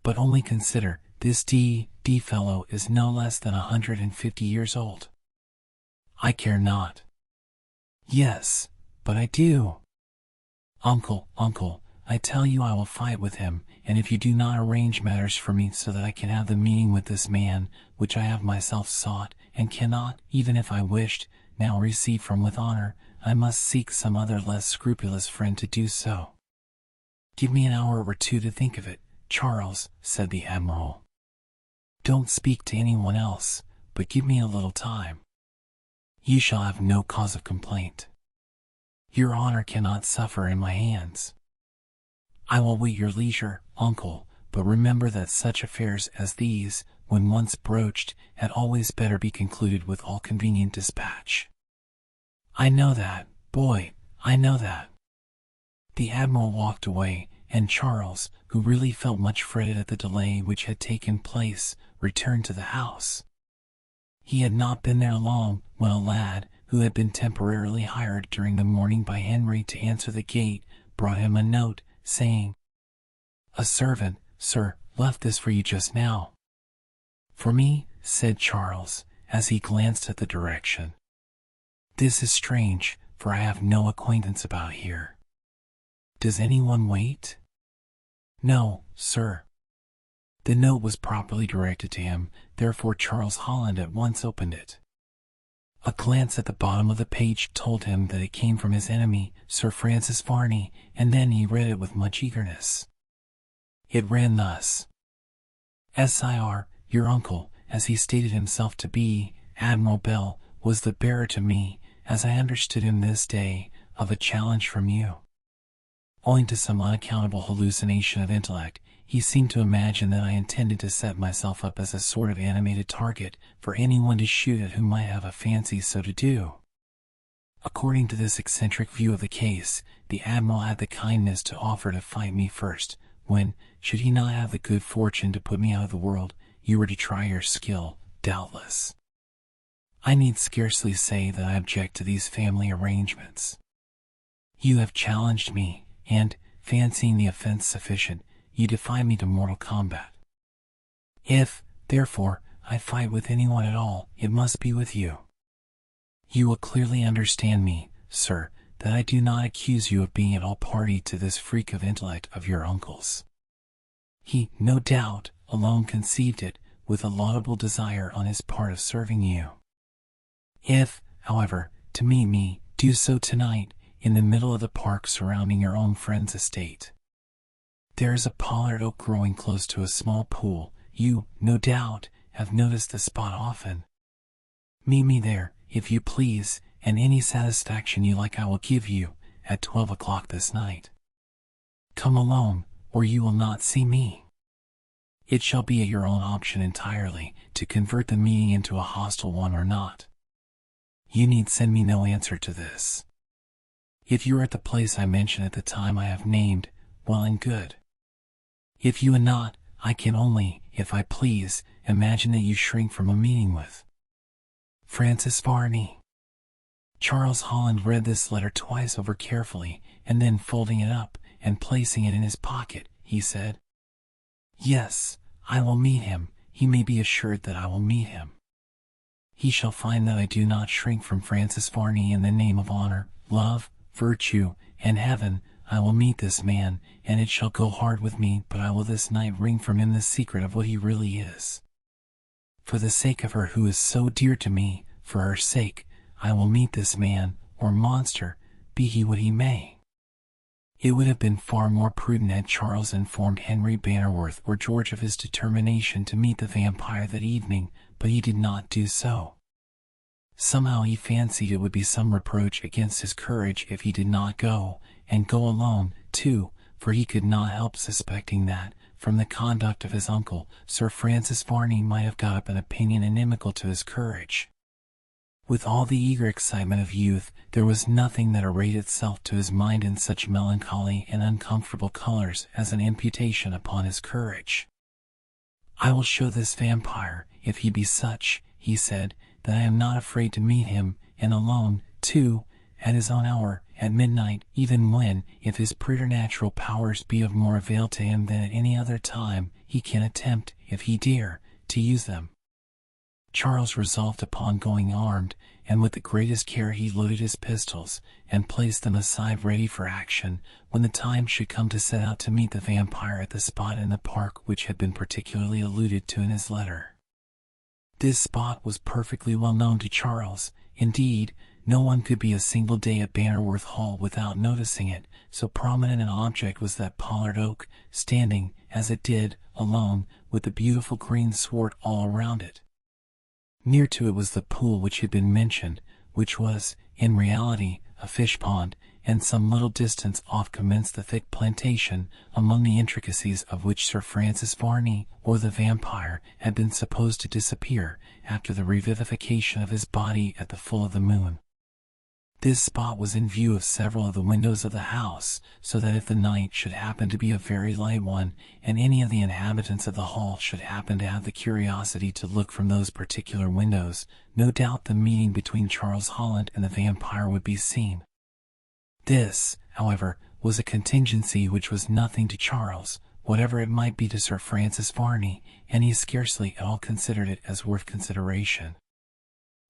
But only consider, this D fellow is no less than 150 years old. I care not. Yes, but I do. Uncle, I tell you I will fight with him, and if you do not arrange matters for me so that I can have the meeting with this man, which I have myself sought, and cannot, even if I wished, now receive from with honor, I must seek some other less scrupulous friend to do so. Give me an hour or two to think of it, Charles, said the Admiral. Don't speak to anyone else, but give me a little time. You shall have no cause of complaint. Your honor cannot suffer in my hands. I will wait your leisure, uncle, but remember that such affairs as these, when once broached, had always better be concluded with all convenient dispatch. I know that, boy, I know that. The Admiral walked away, and Charles, who really felt much fretted at the delay which had taken place, returned to the house. He had not been there long, when a lad, who had been temporarily hired during the morning by Henry to answer the gate, brought him a note, saying, "A servant, sir, left this for you just now." "For me?" said Charles, as he glanced at the direction. "This is strange, for I have no acquaintance about here. Does anyone wait?" "No, sir." The note was properly directed to him, therefore Charles Holland at once opened it. A glance at the bottom of the page told him that it came from his enemy, Sir Francis Varney, and then he read it with much eagerness. It ran thus: "Sir, your uncle, as he stated himself to be, Admiral Bell, was the bearer to me, as I understood him this day, of a challenge from you. Owing to some unaccountable hallucination of intellect, he seemed to imagine that I intended to set myself up as a sort of animated target for anyone to shoot at who might have a fancy so to do. According to this eccentric view of the case, the Admiral had the kindness to offer to fight me first, when, should he not have the good fortune to put me out of the world, you were to try your skill, doubtless. I need scarcely say that I object to these family arrangements. You have challenged me, and, fancying the offense sufficient, you defy me to mortal combat. If, therefore, I fight with anyone at all, it must be with you. You will clearly understand me, sir, that I do not accuse you of being at all party to this freak of intellect of your uncle's. He, no doubt, alone conceived it, with a laudable desire on his part of serving you. If, however, to meet me, do so tonight, in the middle of the park surrounding your own friend's estate. There is a pollard oak growing close to a small pool. You, no doubt, have noticed the spot often. Meet me there, if you please, and any satisfaction you like I will give you, at 12 o'clock this night. Come alone, or you will not see me. It shall be at your own option entirely, to convert the meeting into a hostile one or not. You need send me no answer to this. If you are at the place I mention at the time I have named, well and good. If you are not, I can only, if I please, imagine that you shrink from a meeting with Francis Varney. Charles Holland read this letter twice over carefully, and then folding it up, and placing it in his pocket, he said, "Yes, I will meet him. He may be assured that I will meet him. He shall find that I do not shrink from Francis Varney in the name of honor, love, virtue, and heaven. I will meet this man, and it shall go hard with me, but I will this night wring from him the secret of what he really is. For the sake of her who is so dear to me, for her sake, I will meet this man, or monster, be he what he may." It would have been far more prudent had Charles informed Henry Bannerworth or George of his determination to meet the vampire that evening, but he did not do so. Somehow he fancied it would be some reproach against his courage if he did not go, and go alone, too, for he could not help suspecting that, from the conduct of his uncle, Sir Francis Varney might have got up an opinion inimical to his courage. With all the eager excitement of youth, there was nothing that arrayed itself to his mind in such melancholy and uncomfortable colors as an imputation upon his courage. "I will show this vampire, if he be such," he said, "that I am not afraid to meet him, and alone, too, at his own hour, at midnight, even when, if his preternatural powers be of more avail to him than at any other time, he can attempt, if he dare, to use them." Charles resolved upon going armed, and with the greatest care he loaded his pistols, and placed them aside ready for action, when the time should come to set out to meet the vampire at the spot in the park which had been particularly alluded to in his letter. This spot was perfectly well known to Charles. Indeed, no one could be a single day at Bannerworth Hall without noticing it, so prominent an object was that pollard oak, standing, as it did, alone, with the beautiful green sward all around it. Near to it was the pool which had been mentioned, which was, in reality, a fish pond, and some little distance off commenced the thick plantation, among the intricacies of which Sir Francis Varney, or the vampire, had been supposed to disappear, after the revivification of his body at the full of the moon. This spot was in view of several of the windows of the house, so that if the night should happen to be a very light one, and any of the inhabitants of the hall should happen to have the curiosity to look from those particular windows, no doubt the meeting between Charles Holland and the vampire would be seen. This, however, was a contingency which was nothing to Charles, whatever it might be to Sir Francis Varney, and he scarcely at all considered it as worth consideration.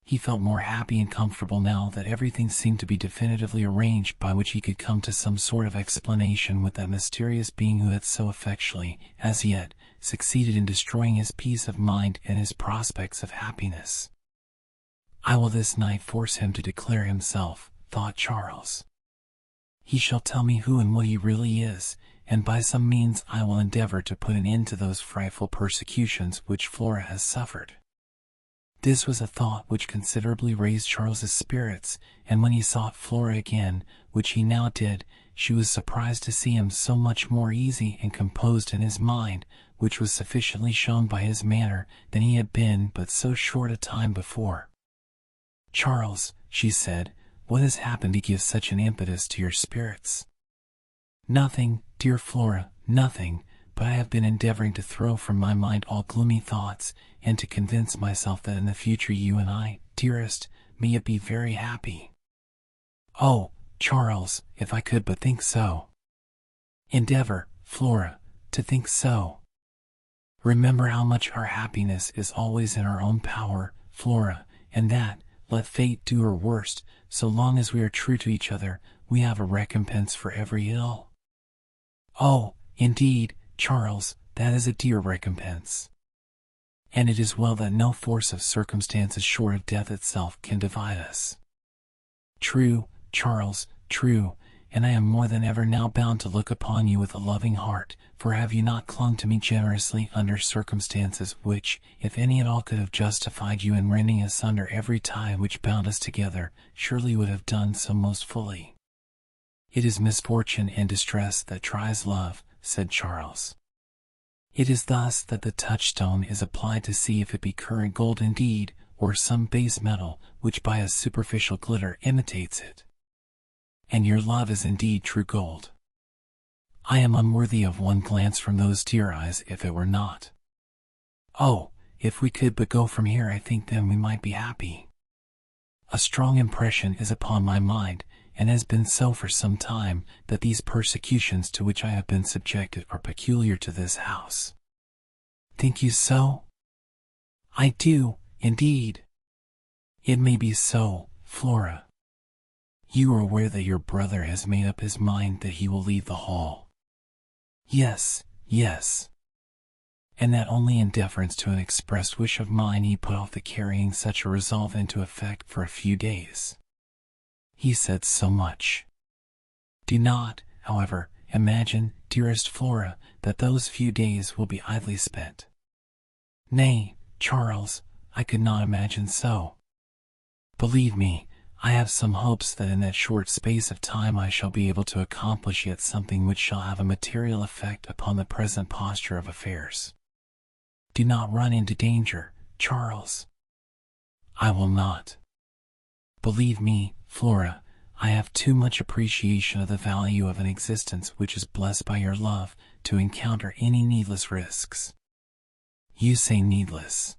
He felt more happy and comfortable now that everything seemed to be definitively arranged by which he could come to some sort of explanation with that mysterious being who had so effectually, as yet, succeeded in destroying his peace of mind and his prospects of happiness. "I will this night force him to declare himself," thought Charles. "He shall tell me who and what he really is, and by some means I will endeavor to put an end to those frightful persecutions which Flora has suffered." This was a thought which considerably raised Charles's spirits, and when he sought Flora again, which he now did, she was surprised to see him so much more easy and composed in his mind, which was sufficiently shown by his manner, than he had been but so short a time before. "Charles," she said, "what has happened to give such an impetus to your spirits?" "Nothing, dear Flora, nothing, but I have been endeavoring to throw from my mind all gloomy thoughts, and to convince myself that in the future you and I, dearest, may yet be very happy." "Oh, Charles, if I could but think so." "Endeavor, Flora, to think so. Remember how much our happiness is always in our own power, Flora, and that, let fate do her worst, so long as we are true to each other, we have a recompense for every ill." "Oh, indeed, Charles, that is a dear recompense. And it is well that no force of circumstances short of death itself can divide us." "True, Charles, true, and I am more than ever now bound to look upon you with a loving heart, for have you not clung to me generously under circumstances which, if any at all could have justified you in rending asunder every tie which bound us together, surely would have done so most fully." "It is misfortune and distress that tries love," said Charles. "It is thus that the touchstone is applied to see if it be current gold indeed, or some base metal, which by a superficial glitter imitates it. And your love is indeed true gold. I am unworthy of one glance from those dear eyes if it were not. Oh, if we could but go from here, I think then we might be happy. A strong impression is upon my mind, and has been so for some time, that these persecutions to which I have been subjected are peculiar to this house." "Think you so?" "I do, indeed." "It may be so, Flora. You are aware that your brother has made up his mind that he will leave the Hall?" "Yes, yes." "And that only in deference to an expressed wish of mine he put off the carrying such a resolve into effect for a few days?" "He said so much." "Do not, however, imagine, dearest Flora, that those few days will be idly spent." "Nay, Charles, I could not imagine so. Believe me, I have some hopes that in that short space of time I shall be able to accomplish yet something which shall have a material effect upon the present posture of affairs. Do not run into danger, Charles." "I will not. Believe me, Flora, I have too much appreciation of the value of an existence which is blessed by your love to encounter any needless risks." "You say needless.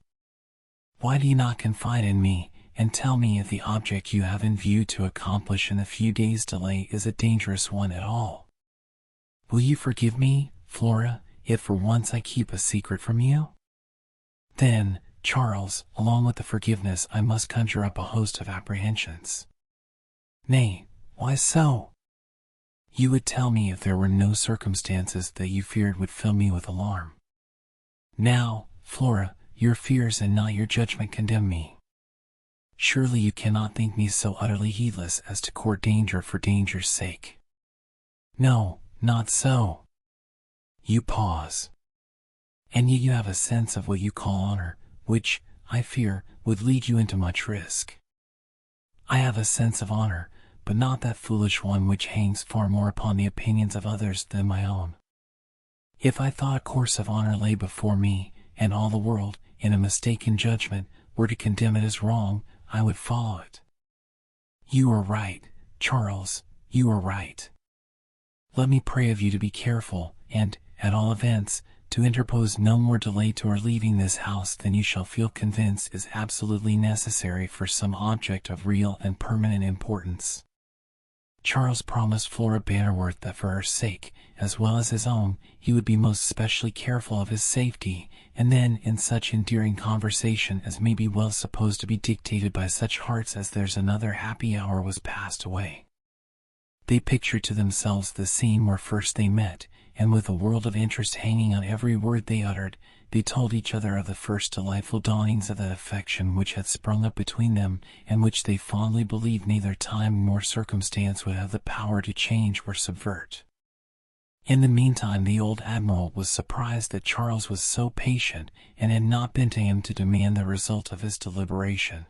Why do you not confide in me, and tell me if the object you have in view to accomplish in a few days' delay is a dangerous one at all? Will you forgive me, Flora, if for once I keep a secret from you?" "Then, Charles, along with the forgiveness I must conjure up a host of apprehensions." "Nay, why so?" "You would tell me if there were no circumstances that you feared would fill me with alarm. Now, Flora, your fears and not your judgment condemn me. Surely you cannot think me so utterly heedless as to court danger for danger's sake." "No, not so." You pause. "And yet you have a sense of what you call honor, which, I fear, would lead you into much risk." "I have a sense of honor, but not that foolish one which hangs far more upon the opinions of others than my own. If I thought a course of honor lay before me, and all the world, in a mistaken judgment, were to condemn it as wrong, I would follow it." "You are right, Charles, you are right. Let me pray of you to be careful, and, at all events, to interpose no more delay to our leaving this house than you shall feel convinced is absolutely necessary for some object of real and permanent importance." Charles promised Flora Bannerworth that for her sake, as well as his own, he would be most specially careful of his safety, and then in such endearing conversation as may be well supposed to be dictated by such hearts as theirs another happy hour was passed away. They pictured to themselves the scene where first they met, and with a world of interest hanging on every word they uttered, they told each other of the first delightful dawnings of that affection which had sprung up between them, and which they fondly believed neither time nor circumstance would have the power to change or subvert. In the meantime, the old admiral was surprised that Charles was so patient and had not been to him to demand the result of his deliberation.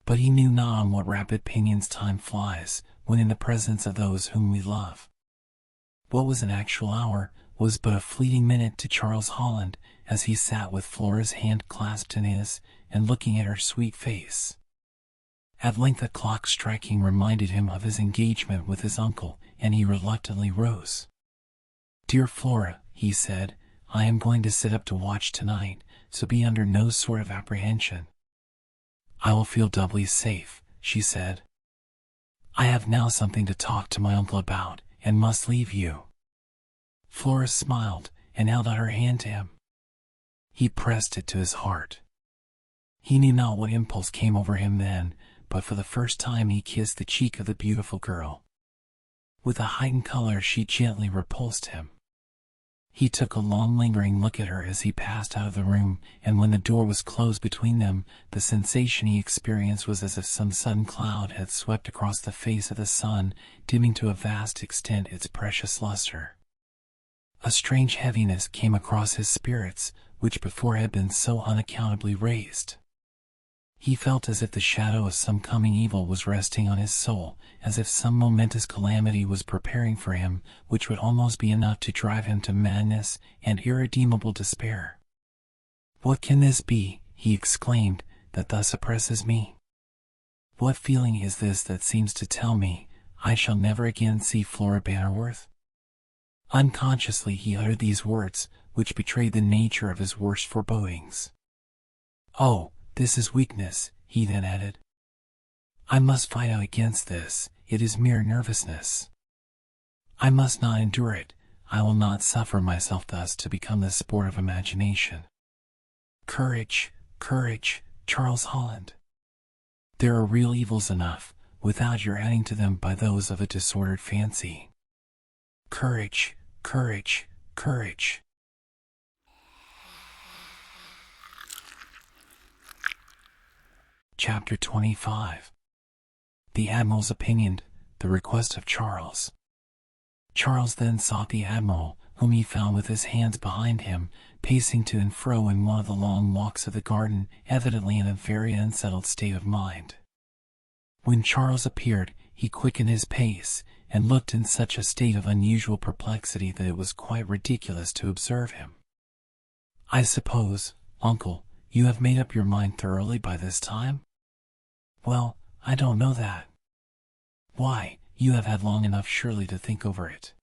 But he knew not on what rapid pinions time flies, when in the presence of those whom we love. What was an actual hour was but a fleeting minute to Charles Holland, as he sat with Flora's hand clasped in his, and looking at her sweet face. At length a clock striking reminded him of his engagement with his uncle, and he reluctantly rose. "Dear Flora," he said, "I am going to sit up to watch tonight, so be under no sort of apprehension." "I will feel doubly safe," she said. "I have now something to talk to my uncle about, and must leave you." Flora smiled, and held out her hand to him. He pressed it to his heart. He knew not what impulse came over him then, but for the first time he kissed the cheek of the beautiful girl. With a heightened color she gently repulsed him. He took a long lingering look at her as he passed out of the room, and when the door was closed between them, the sensation he experienced was as if some sudden cloud had swept across the face of the sun, dimming to a vast extent its precious luster. A strange heaviness came across his spirits, which before had been so unaccountably raised. He felt as if the shadow of some coming evil was resting on his soul, as if some momentous calamity was preparing for him, which would almost be enough to drive him to madness and irredeemable despair. "What can this be," he exclaimed, "that thus oppresses me? What feeling is this that seems to tell me I shall never again see Flora Bannerworth?" Unconsciously he uttered these words, which betrayed the nature of his worst forebodings. "Oh, this is weakness," he then added. "I must fight out against this. It is mere nervousness. I must not endure it. I will not suffer myself thus to become the sport of imagination. Courage, courage, Charles Holland. There are real evils enough, without your adding to them by those of a disordered fancy. Courage, courage, courage." Chapter 25. The Admiral's Opinion, the Request of Charles. Charles then sought the Admiral, whom he found with his hands behind him, pacing to and fro in one of the long walks of the garden, evidently in a very unsettled state of mind. When Charles appeared, he quickened his pace, and looked in such a state of unusual perplexity that it was quite ridiculous to observe him. "I suppose, uncle, you have made up your mind thoroughly by this time?" "Well, I don't know that." "Why, you have had long enough surely to think over it."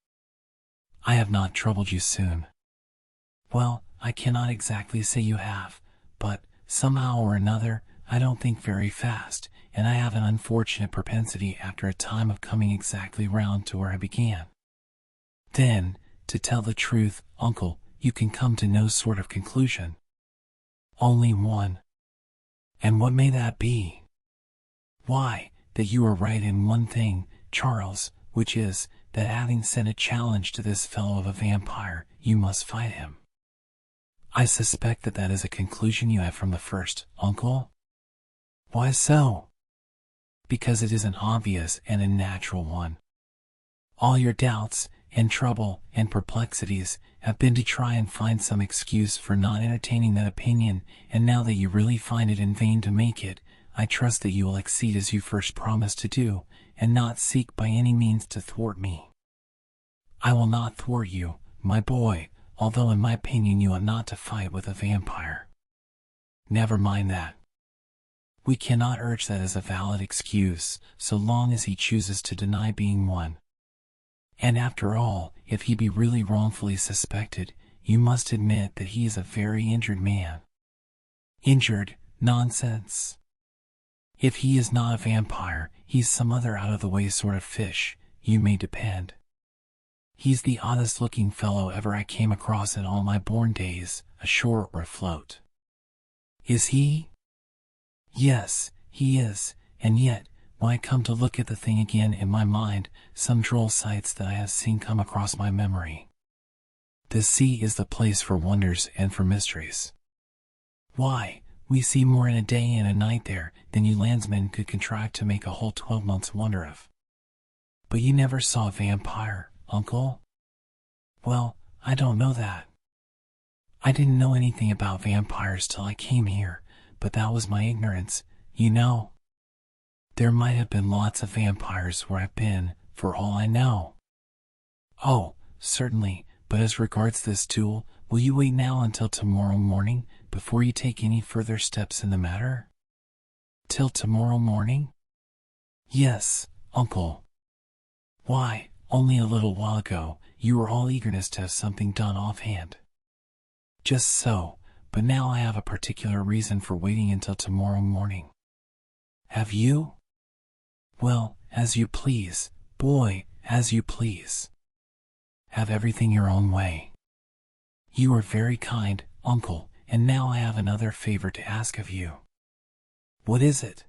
"I have not troubled you soon." "Well, I cannot exactly say you have, but, somehow or another, I don't think very fast, and I have an unfortunate propensity after a time of coming exactly round to where I began." "Then, to tell the truth, uncle, you can come to no sort of conclusion." "Only one." "And what may that be?" "Why, that you are right in one thing, Charles, which is, that having sent a challenge to this fellow of a vampire, you must fight him." "I suspect that that is a conclusion you had from the first, uncle." "Why so?" "Because it is an obvious and a natural one. All your doubts, and trouble, and perplexities, have been to try and find some excuse for not entertaining that opinion, and now that you really find it in vain to make it, I trust that you will accede as you first promised to do, and not seek by any means to thwart me." "I will not thwart you, my boy, although in my opinion you ought not to fight with a vampire." "Never mind that. We cannot urge that as a valid excuse, so long as he chooses to deny being one. And after all, if he be really wrongfully suspected, you must admit that he is a very injured man." "Injured? Nonsense. If he is not a vampire, he's some other out-of-the-way sort of fish, you may depend. He's the oddest-looking fellow ever I came across in all my born days, ashore or afloat." "Is he?" "Yes, he is, and yet, when I come to look at the thing again in my mind, some droll sights that I have seen come across my memory. The sea is the place for wonders and for mysteries. Why, we see more in a day and a night there than you landsmen could contrive to make a whole 12 months wonder of." "But you never saw a vampire, uncle?" Well, I don't know that. I didn't know anything about vampires till I came here, but that was my ignorance, you know. There might have been lots of vampires where I've been, for all I know. Oh, certainly, but as regards this duel, will you wait now until tomorrow morning, before you take any further steps in the matter? Till tomorrow morning? Yes, uncle. Why, only a little while ago, you were all eagerness to have something done offhand. Just so, but now I have a particular reason for waiting until tomorrow morning. Have you? Well, as you please, boy, as you please. Have everything your own way. You are very kind, uncle, and now I have another favor to ask of you. What is it?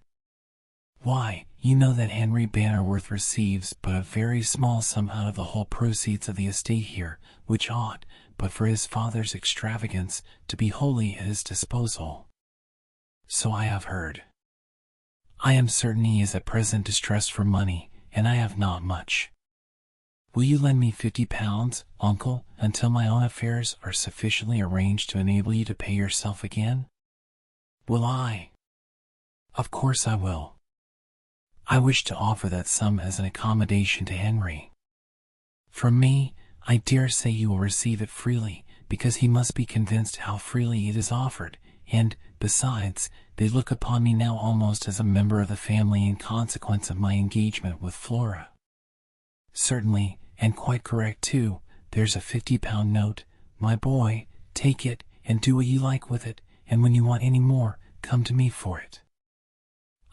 Why, you know that Henry Bannerworth receives but a very small sum out of the whole proceeds of the estate here, which ought, but for his father's extravagance, to be wholly at his disposal. So I have heard. I am certain he is at present distressed for money, and I have not much. Will you lend me £50, uncle, until my own affairs are sufficiently arranged to enable you to pay yourself again? Will I? Of course I will. I wish to offer that sum as an accommodation to Henry. From me, I dare say you will receive it freely, because he must be convinced how freely it is offered, and, besides, they look upon me now almost as a member of the family in consequence of my engagement with Flora. Certainly, and quite correct too, there's a £50 note, my boy, take it, and do what you like with it, and when you want any more, come to me for it.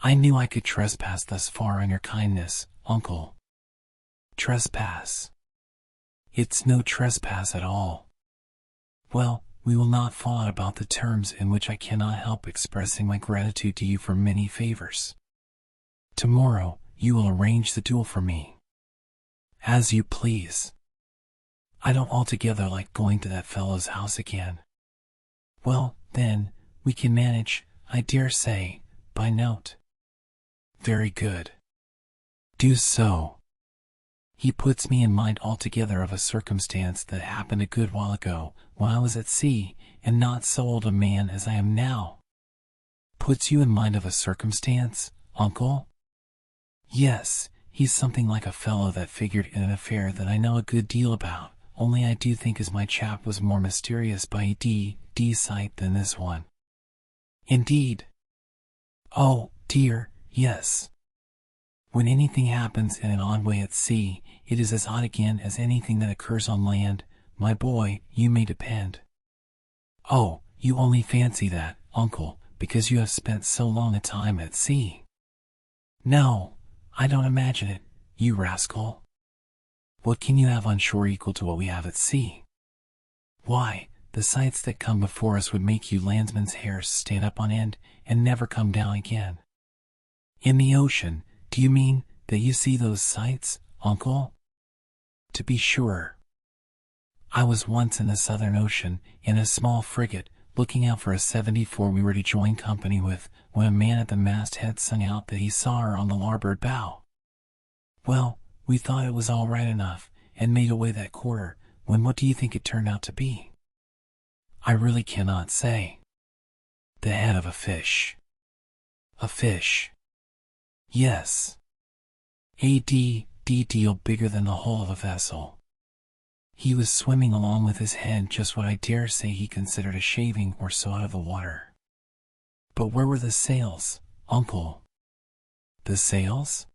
I knew I could trespass thus far on your kindness, uncle. Trespass? It's no trespass at all. Well, we will not fall out about the terms in which I cannot help expressing my gratitude to you for many favors. Tomorrow, you will arrange the duel for me. As you please. I don't altogether like going to that fellow's house again. Well, then, we can manage, I dare say, by note. Very good. Do so. He puts me in mind altogether of a circumstance that happened a good while ago, when I was at sea, and not so old a man as I am now. Puts you in mind of a circumstance, uncle? Yes, he's something like a fellow that figured in an affair that I know a good deal about, only I do think as my chap was more mysterious by sight than this one. Indeed. Oh, dear, yes. When anything happens in an odd way at sea, it is as odd again as anything that occurs on land, my boy, you may depend. Oh, you only fancy that, uncle, because you have spent so long a time at sea. No, I don't imagine it, you rascal. What can you have on shore equal to what we have at sea? Why, the sights that come before us would make you landsmen's hairs stand up on end and never come down again. In the ocean, do you mean that you see those sights, uncle? To be sure. I was once in the Southern Ocean, in a small frigate, looking out for a 74 we were to join company with, when a man at the masthead sung out that he saw her on the larboard bow. Well, we thought it was all right enough, and made away that quarter, when what do you think it turned out to be? I really cannot say. The head of a fish. A fish. Yes. A deal bigger than the hull of a vessel. He was swimming along with his head just what I dare say he considered a shaving or so out of the water. But where were the sails, uncle? The sails?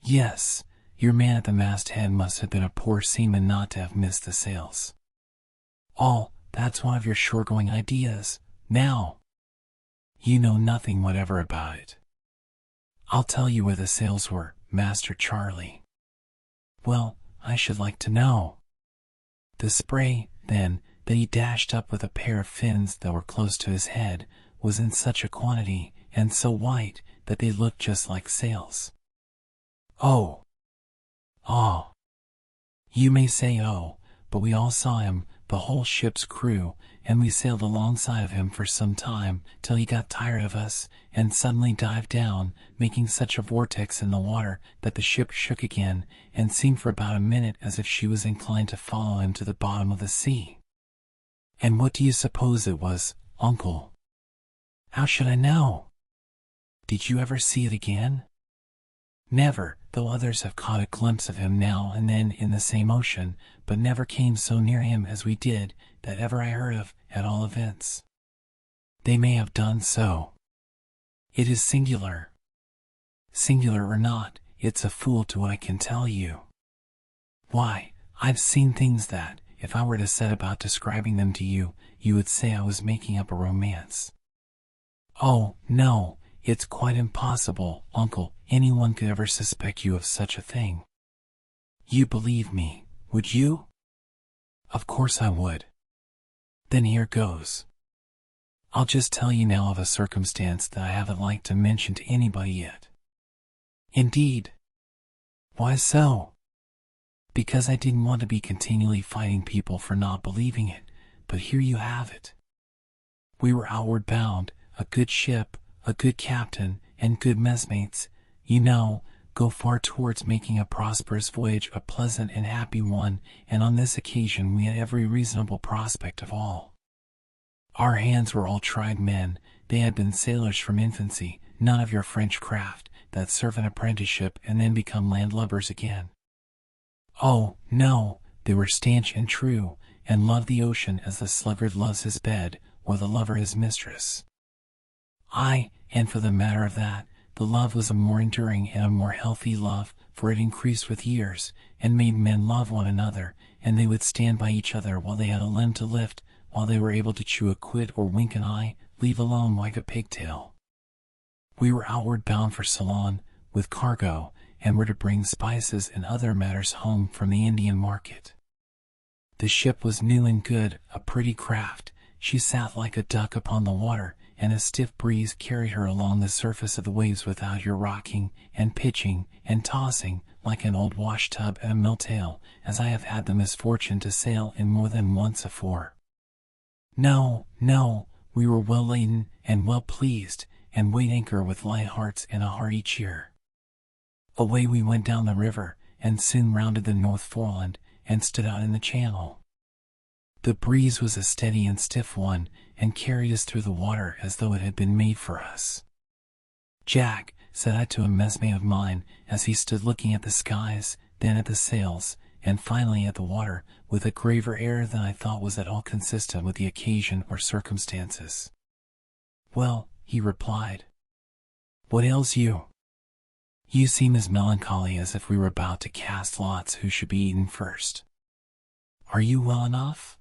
Yes, your man at the masthead must have been a poor seaman not to have missed the sails. Oh, that's one of your shore-going ideas, now. You know nothing whatever about it. I'll tell you where the sails were, Master Charlie. Well, I should like to know. The spray, then, that he dashed up with a pair of fins that were close to his head, was in such a quantity, and so white, that they looked just like sails. Oh! Ah! You may say oh, but we all saw him, the whole ship's crew, and we sailed alongside of him for some time, till he got tired of us, and suddenly dived down, making such a vortex in the water that the ship shook again, and seemed for about a minute as if she was inclined to follow him to the bottom of the sea. And what do you suppose it was, Uncle? How should I know? Did you ever see it again? Never, though others have caught a glimpse of him now and then in the same ocean, but never came so near him as we did, that ever I heard of, at all events. They may have done so. It is singular. Singular or not, it's a fool to what I can tell you. Why, I've seen things that, if I were to set about describing them to you, you would say I was making up a romance. Oh, no, it's quite impossible, Uncle, anyone could ever suspect you of such a thing. You believe me, would you? Of course I would. Then here goes. I'll just tell you now of a circumstance that I haven't liked to mention to anybody yet. Indeed? Why so? Because I didn't want to be continually fighting people for not believing it, but here you have it. We were outward bound, a good ship, a good captain, and good messmates, you know, go far towards making a prosperous voyage a pleasant and happy one, and on this occasion we had every reasonable prospect of all. Our hands were all tried men, they had been sailors from infancy, none of your French craft, that serve an apprenticeship and then become landlubbers again. Oh, no, they were stanch and true, and loved the ocean as the sluggard loves his bed, or the lover his mistress. Aye, and for the matter of that, the love was a more enduring and a more healthy love, for it increased with years, and made men love one another, and they would stand by each other while they had a limb to lift, while they were able to chew a quid or wink an eye, leave alone like a pigtail. We were outward bound for Ceylon, with cargo, and were to bring spices and other matters home from the Indian market. The ship was new and good, a pretty craft, she sat like a duck upon the water, and a stiff breeze carried her along the surface of the waves without your rocking, and pitching, and tossing, like an old wash-tub at a mill-tail, as I have had the misfortune to sail in more than once afore. No, no, we were well laden, and well pleased, and weighed anchor with light hearts and a hearty cheer. Away we went down the river, and soon rounded the North Foreland, and stood out in the channel. The breeze was a steady and stiff one, and carried us through the water as though it had been made for us. Jack, said I to a messmate of mine, as he stood looking at the skies, then at the sails, and finally at the water, with a graver air than I thought was at all consistent with the occasion or circumstances. Well, he replied, what ails you? You seem as melancholy as if we were about to cast lots who should be eaten first. Are you well enough?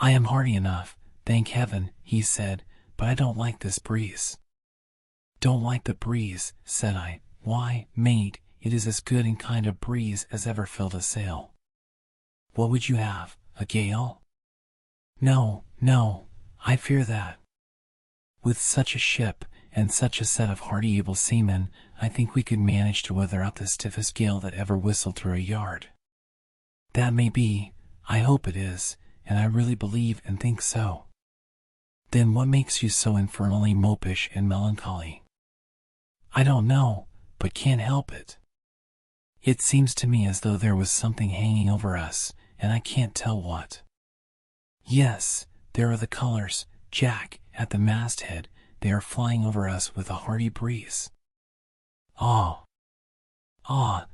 I am hearty enough, thank heaven, he said, but I don't like this breeze. Don't like the breeze, said I. Why, mate, it is as good and kind a breeze as ever filled a sail. What would you have, a gale? No, no, I fear that. With such a ship, and such a set of hearty able seamen, I think we could manage to weather out the stiffest gale that ever whistled through a yard. That may be, I hope it is, and I really believe and think so. Then what makes you so infernally mopish and melancholy? I don't know, but can't help it. It seems to me as though there was something hanging over us, and I can't tell what. Yes, there are the colors, Jack, at the masthead, they are flying over us with a hearty breeze. Ah,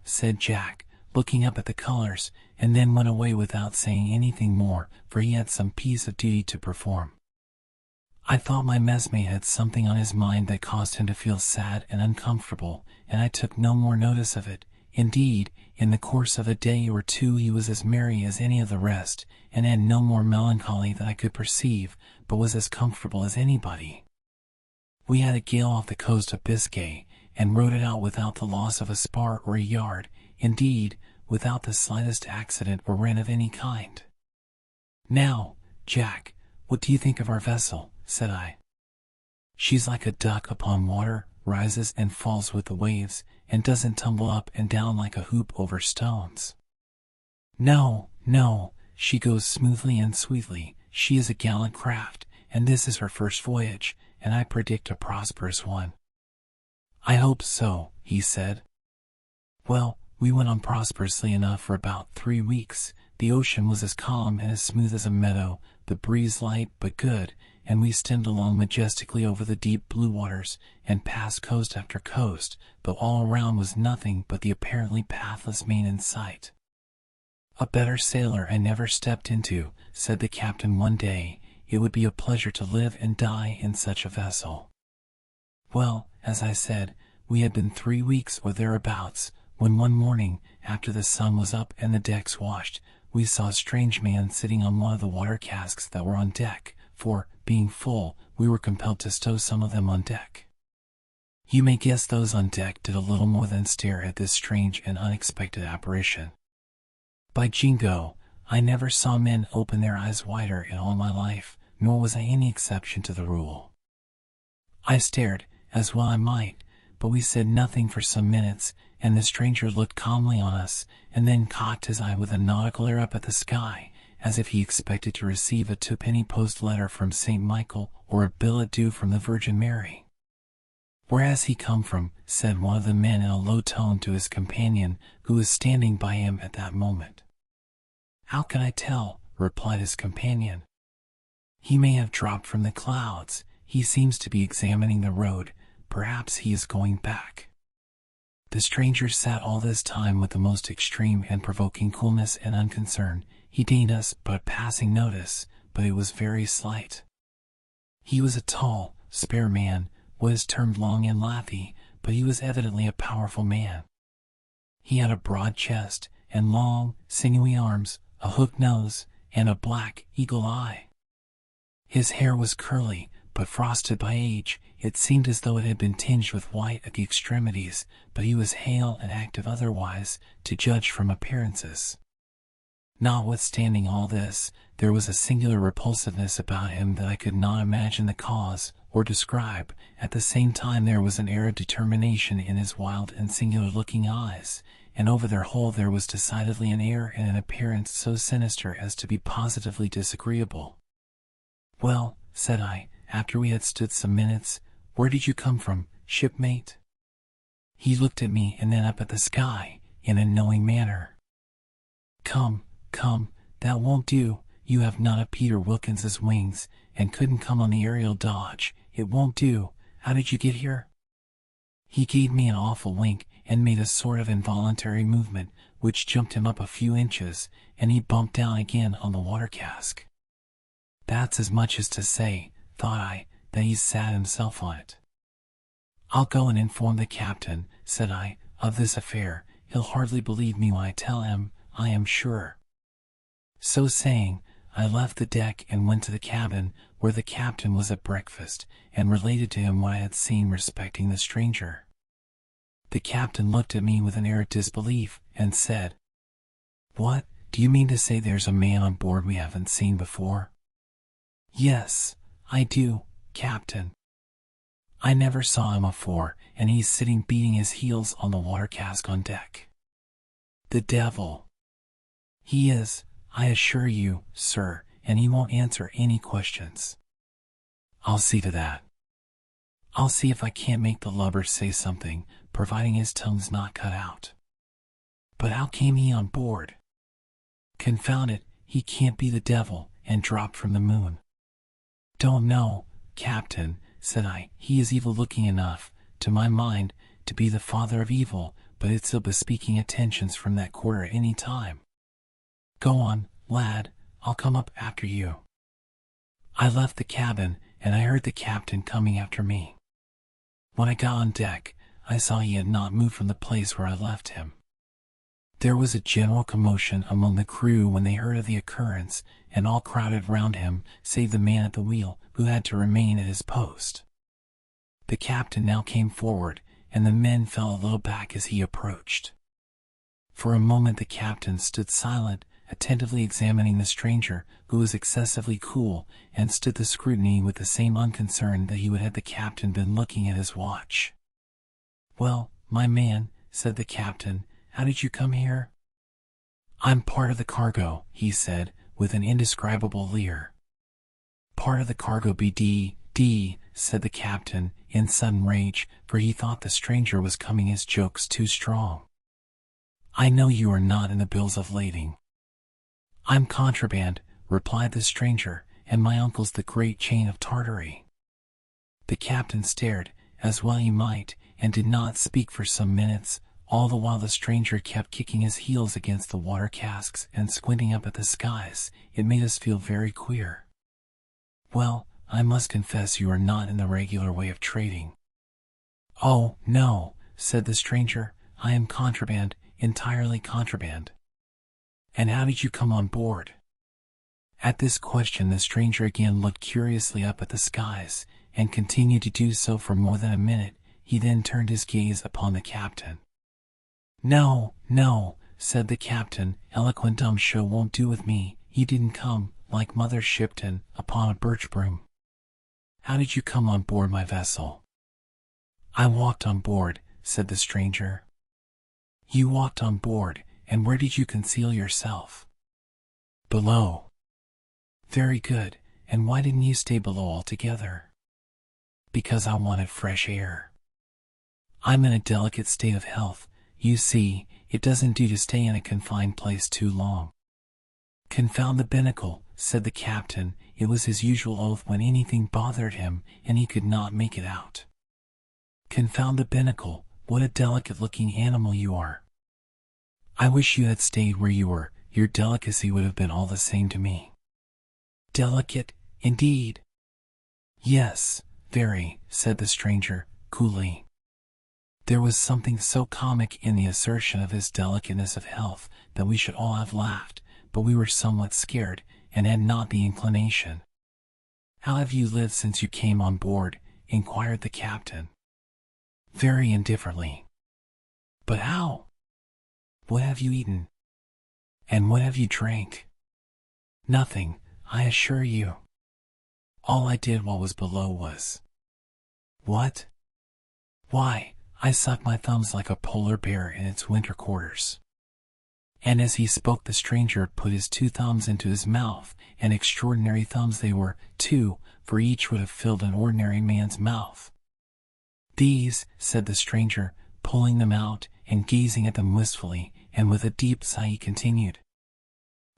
said Jack, looking up at the colors, and then went away without saying anything more, for he had some piece of duty to perform. I thought my messmate had something on his mind that caused him to feel sad and uncomfortable, and I took no more notice of it. Indeed, in the course of a day or two he was as merry as any of the rest, and had no more melancholy that I could perceive, but was as comfortable as anybody. We had a gale off the coast of Biscay, and rode it out without the loss of a spar or a yard, indeed, without the slightest accident or rent of any kind. Now, Jack, what do you think of our vessel? Said I. She's like a duck upon water, rises and falls with the waves, and doesn't tumble up and down like a hoop over stones. No, She goes smoothly and sweetly. She is a gallant craft, and this is her first voyage, and I predict a prosperous one." "I hope so," he said. Well, we went on prosperously enough for about 3 weeks. The ocean was as calm and as smooth as a meadow, the breeze light but good, and we steamed along majestically over the deep blue waters and passed coast after coast, though all around was nothing but the apparently pathless main in sight. "A better sailor I never stepped into," said the captain one day. "It would be a pleasure to live and die in such a vessel." Well, as I said, we had been 3 weeks or thereabouts, when one morning, after the sun was up and the decks washed, we saw a strange man sitting on one of the water casks that were on deck, for, being full, we were compelled to stow some of them on deck. You may guess those on deck did a little more than stare at this strange and unexpected apparition. By jingo, I never saw men open their eyes wider in all my life, nor was I any exception to the rule. I stared, as well I might, but we said nothing for some minutes, and the stranger looked calmly on us, and then cocked his eye with a nautical air up at the sky, as if he expected to receive a 2-penny post letter from St. Michael or a billet due from the Virgin Mary. "Where has he come from?" said one of the men in a low tone to his companion, who was standing by him at that moment. "How can I tell?" replied his companion. "He may have dropped from the clouds. He seems to be examining the road. Perhaps he is going back." The stranger sat all this time with the most extreme and provoking coolness and unconcern. He deigned us but passing notice, but it was very slight. He was a tall, spare man, what is termed long and lathy, but he was evidently a powerful man. He had a broad chest, and long, sinewy arms, a hooked nose, and a black, eagle eye. His hair was curly, but frosted by age. It seemed as though it had been tinged with white at the extremities, but he was hale and active otherwise, to judge from appearances. Notwithstanding all this, there was a singular repulsiveness about him that I could not imagine the cause, or describe. At the same time there was an air of determination in his wild and singular-looking eyes, and over their whole there was decidedly an air and an appearance so sinister as to be positively disagreeable. "Well," said I, after we had stood some minutes, "where did you come from, shipmate?" He looked at me and then up at the sky, in a knowing manner. Come, that won't do. You have none of Peter Wilkins's wings, and couldn't come on the aerial dodge. It won't do. How did you get here?" He gave me an awful wink, and made a sort of involuntary movement, which jumped him up a few inches, and he bumped down again on the water cask. That's as much as to say, thought I, that he's sat himself on it. "I'll go and inform the captain," said I, "of this affair. He'll hardly believe me when I tell him, I am sure." So saying, I left the deck and went to the cabin, where the captain was at breakfast, and related to him what I had seen respecting the stranger. The captain looked at me with an air of disbelief, and said, "What, do you mean to say there's a man on board we haven't seen before?" "Yes, I do, captain. I never saw him afore, and he's sitting beating his heels on the water cask on deck." "The devil!" "He is, I assure you, sir, and he won't answer any questions." "I'll see to that. I'll see if I can't make the lubber say something, providing his tongue's not cut out." "But how came he on board?" "Confound it, he can't be the devil, and dropped from the moon." "Don't know, captain," said I. "He is evil-looking enough, to my mind, to be the father of evil, but it's ill bespeaking attentions from that quarter at any time. Go on, lad, I'll come up after you." I left the cabin, and I heard the captain coming after me. When I got on deck, I saw he had not moved from the place where I left him. There was a general commotion among the crew when they heard of the occurrence, and all crowded round him, save the man at the wheel, who had to remain at his post. The captain now came forward, and the men fell a little back as he approached. For a moment the captain stood silent, attentively examining the stranger, who was excessively cool, and stood the scrutiny with the same unconcern that he would had the captain been looking at his watch. "Well, my man," said the captain, "how did you come here?" "I'm part of the cargo," he said, with an indescribable leer. "Part of the cargo BD, said the captain, in sudden rage, for he thought the stranger was coming his jokes too strong. "I know you are not in the bills of lading." "I'm contraband," replied the stranger, "and my uncle's the great chain of Tartary." The captain stared, as well he might, and did not speak for some minutes, all the while the stranger kept kicking his heels against the water casks and squinting up at the skies. It made us feel very queer. "Well, I must confess you are not in the regular way of trading." "Oh, no," said the stranger, "I am contraband, entirely contraband." "And how did you come on board?" At this question the stranger again looked curiously up at the skies, and continued to do so for more than a minute. He then turned his gaze upon the captain. No, said the captain, "eloquent dumb show won't do with me. He didn't come, like Mother Shipton, upon a birch broom." "How did you come on board my vessel?" "I walked on board," said the stranger. "You walked on board, and where did you conceal yourself?" "Below." "Very good, and why didn't you stay below altogether?" "Because I wanted fresh air. I'm in a delicate state of health. You see, it doesn't do to stay in a confined place too long." "Confound the binnacle," said the captain. It was his usual oath when anything bothered him, and he could not make it out. "Confound the binnacle, what a delicate-looking animal you are." "I wish you had stayed where you were. Your delicacy would have been all the same to me." "Delicate, indeed." "Yes, very," said the stranger, coolly. There was something so comic in the assertion of his delicateness of health that we should all have laughed, but we were somewhat scared, and had not the inclination. "How have you lived since you came on board?" inquired the captain. "Very indifferently." "But how?" "What have you eaten?" "And what have you drank?" "Nothing, I assure you. All I did while was below was—" "What?" "Why, I sucked my thumbs like a polar bear in its winter quarters." And as he spoke the stranger put his 2 thumbs into his mouth, and extraordinary thumbs they were, too, for each would have filled an ordinary man's mouth. "These," said the stranger, pulling them out, and gazing at them wistfully, and with a deep sigh he continued,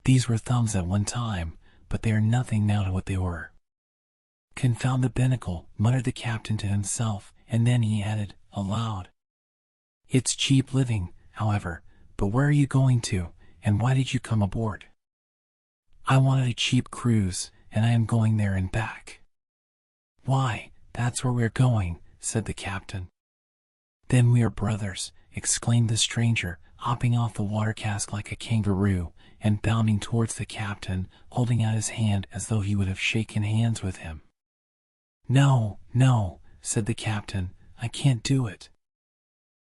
"These were thumbs at one time, but they are nothing now to what they were." "Confound the binnacle," muttered the captain to himself, and then he added, aloud, "It's cheap living, however, but where are you going to, and why did you come aboard?" "I wanted a cheap cruise, and I am going there and back." "Why, that's where we're going," said the captain. "Then we are brothers," exclaimed the stranger, hopping off the water cask like a kangaroo, and bounding towards the captain, holding out his hand as though he would have shaken hands with him. No, said the captain, "I can't do it."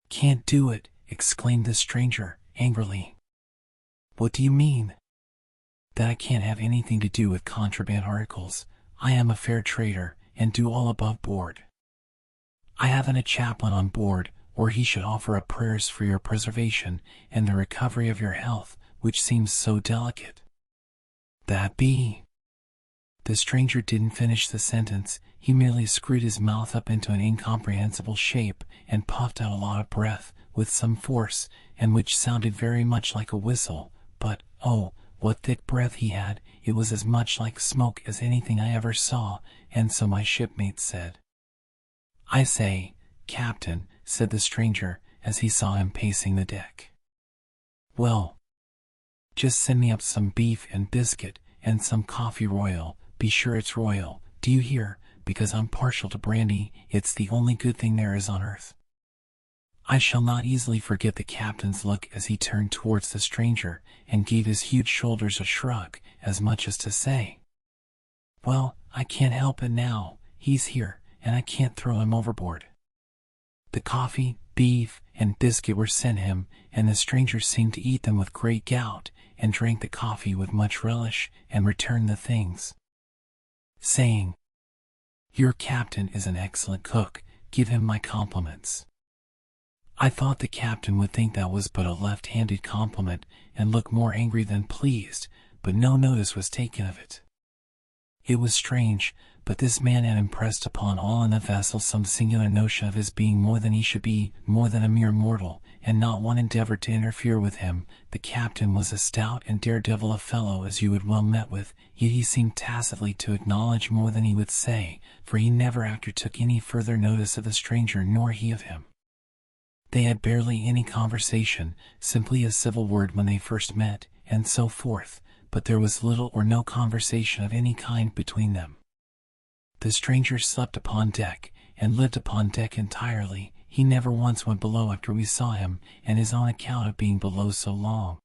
"Can't do it," exclaimed the stranger, angrily. "What do you mean?" "That I can't have anything to do with contraband articles. I am a fair trader, and do all above board. I haven't a chaplain on board, or he should offer up prayers for your preservation, and the recovery of your health, which seems so delicate." "That be—" The stranger didn't finish the sentence. He merely screwed his mouth up into an incomprehensible shape, and puffed out a lot of breath, with some force, and which sounded very much like a whistle, but, oh, what thick breath he had! It was as much like smoke as anything I ever saw, and so my shipmates said. "I say, Captain," said the stranger, as he saw him pacing the deck. "Well, just send me up some beef and biscuit, and some coffee royal. Be sure it's royal, do you hear? Because I'm partial to brandy. It's the only good thing there is on earth." I shall not easily forget the captain's look as he turned towards the stranger, and gave his huge shoulders a shrug, as much as to say, "Well, I can't help it now. He's here, and I can't throw him overboard." The coffee, beef, and biscuit were sent him, and the stranger seemed to eat them with great gout, and drank the coffee with much relish, and returned the things, saying, "Your captain is an excellent cook. Give him my compliments." I thought the captain would think that was but a left-handed compliment, and look more angry than pleased, but no notice was taken of it. It was strange, but this man had impressed upon all in the vessel some singular notion of his being more than he should be, more than a mere mortal, and not one endeavored to interfere with him. The captain was a stout and daredevil a fellow as you had well met with, yet he seemed tacitly to acknowledge more than he would say, for he never after took any further notice of the stranger nor he of him. They had barely any conversation, simply a civil word when they first met, and so forth, but there was little or no conversation of any kind between them. The stranger slept upon deck, and lived upon deck entirely. He never once went below after we saw him, and his own account of being below so long.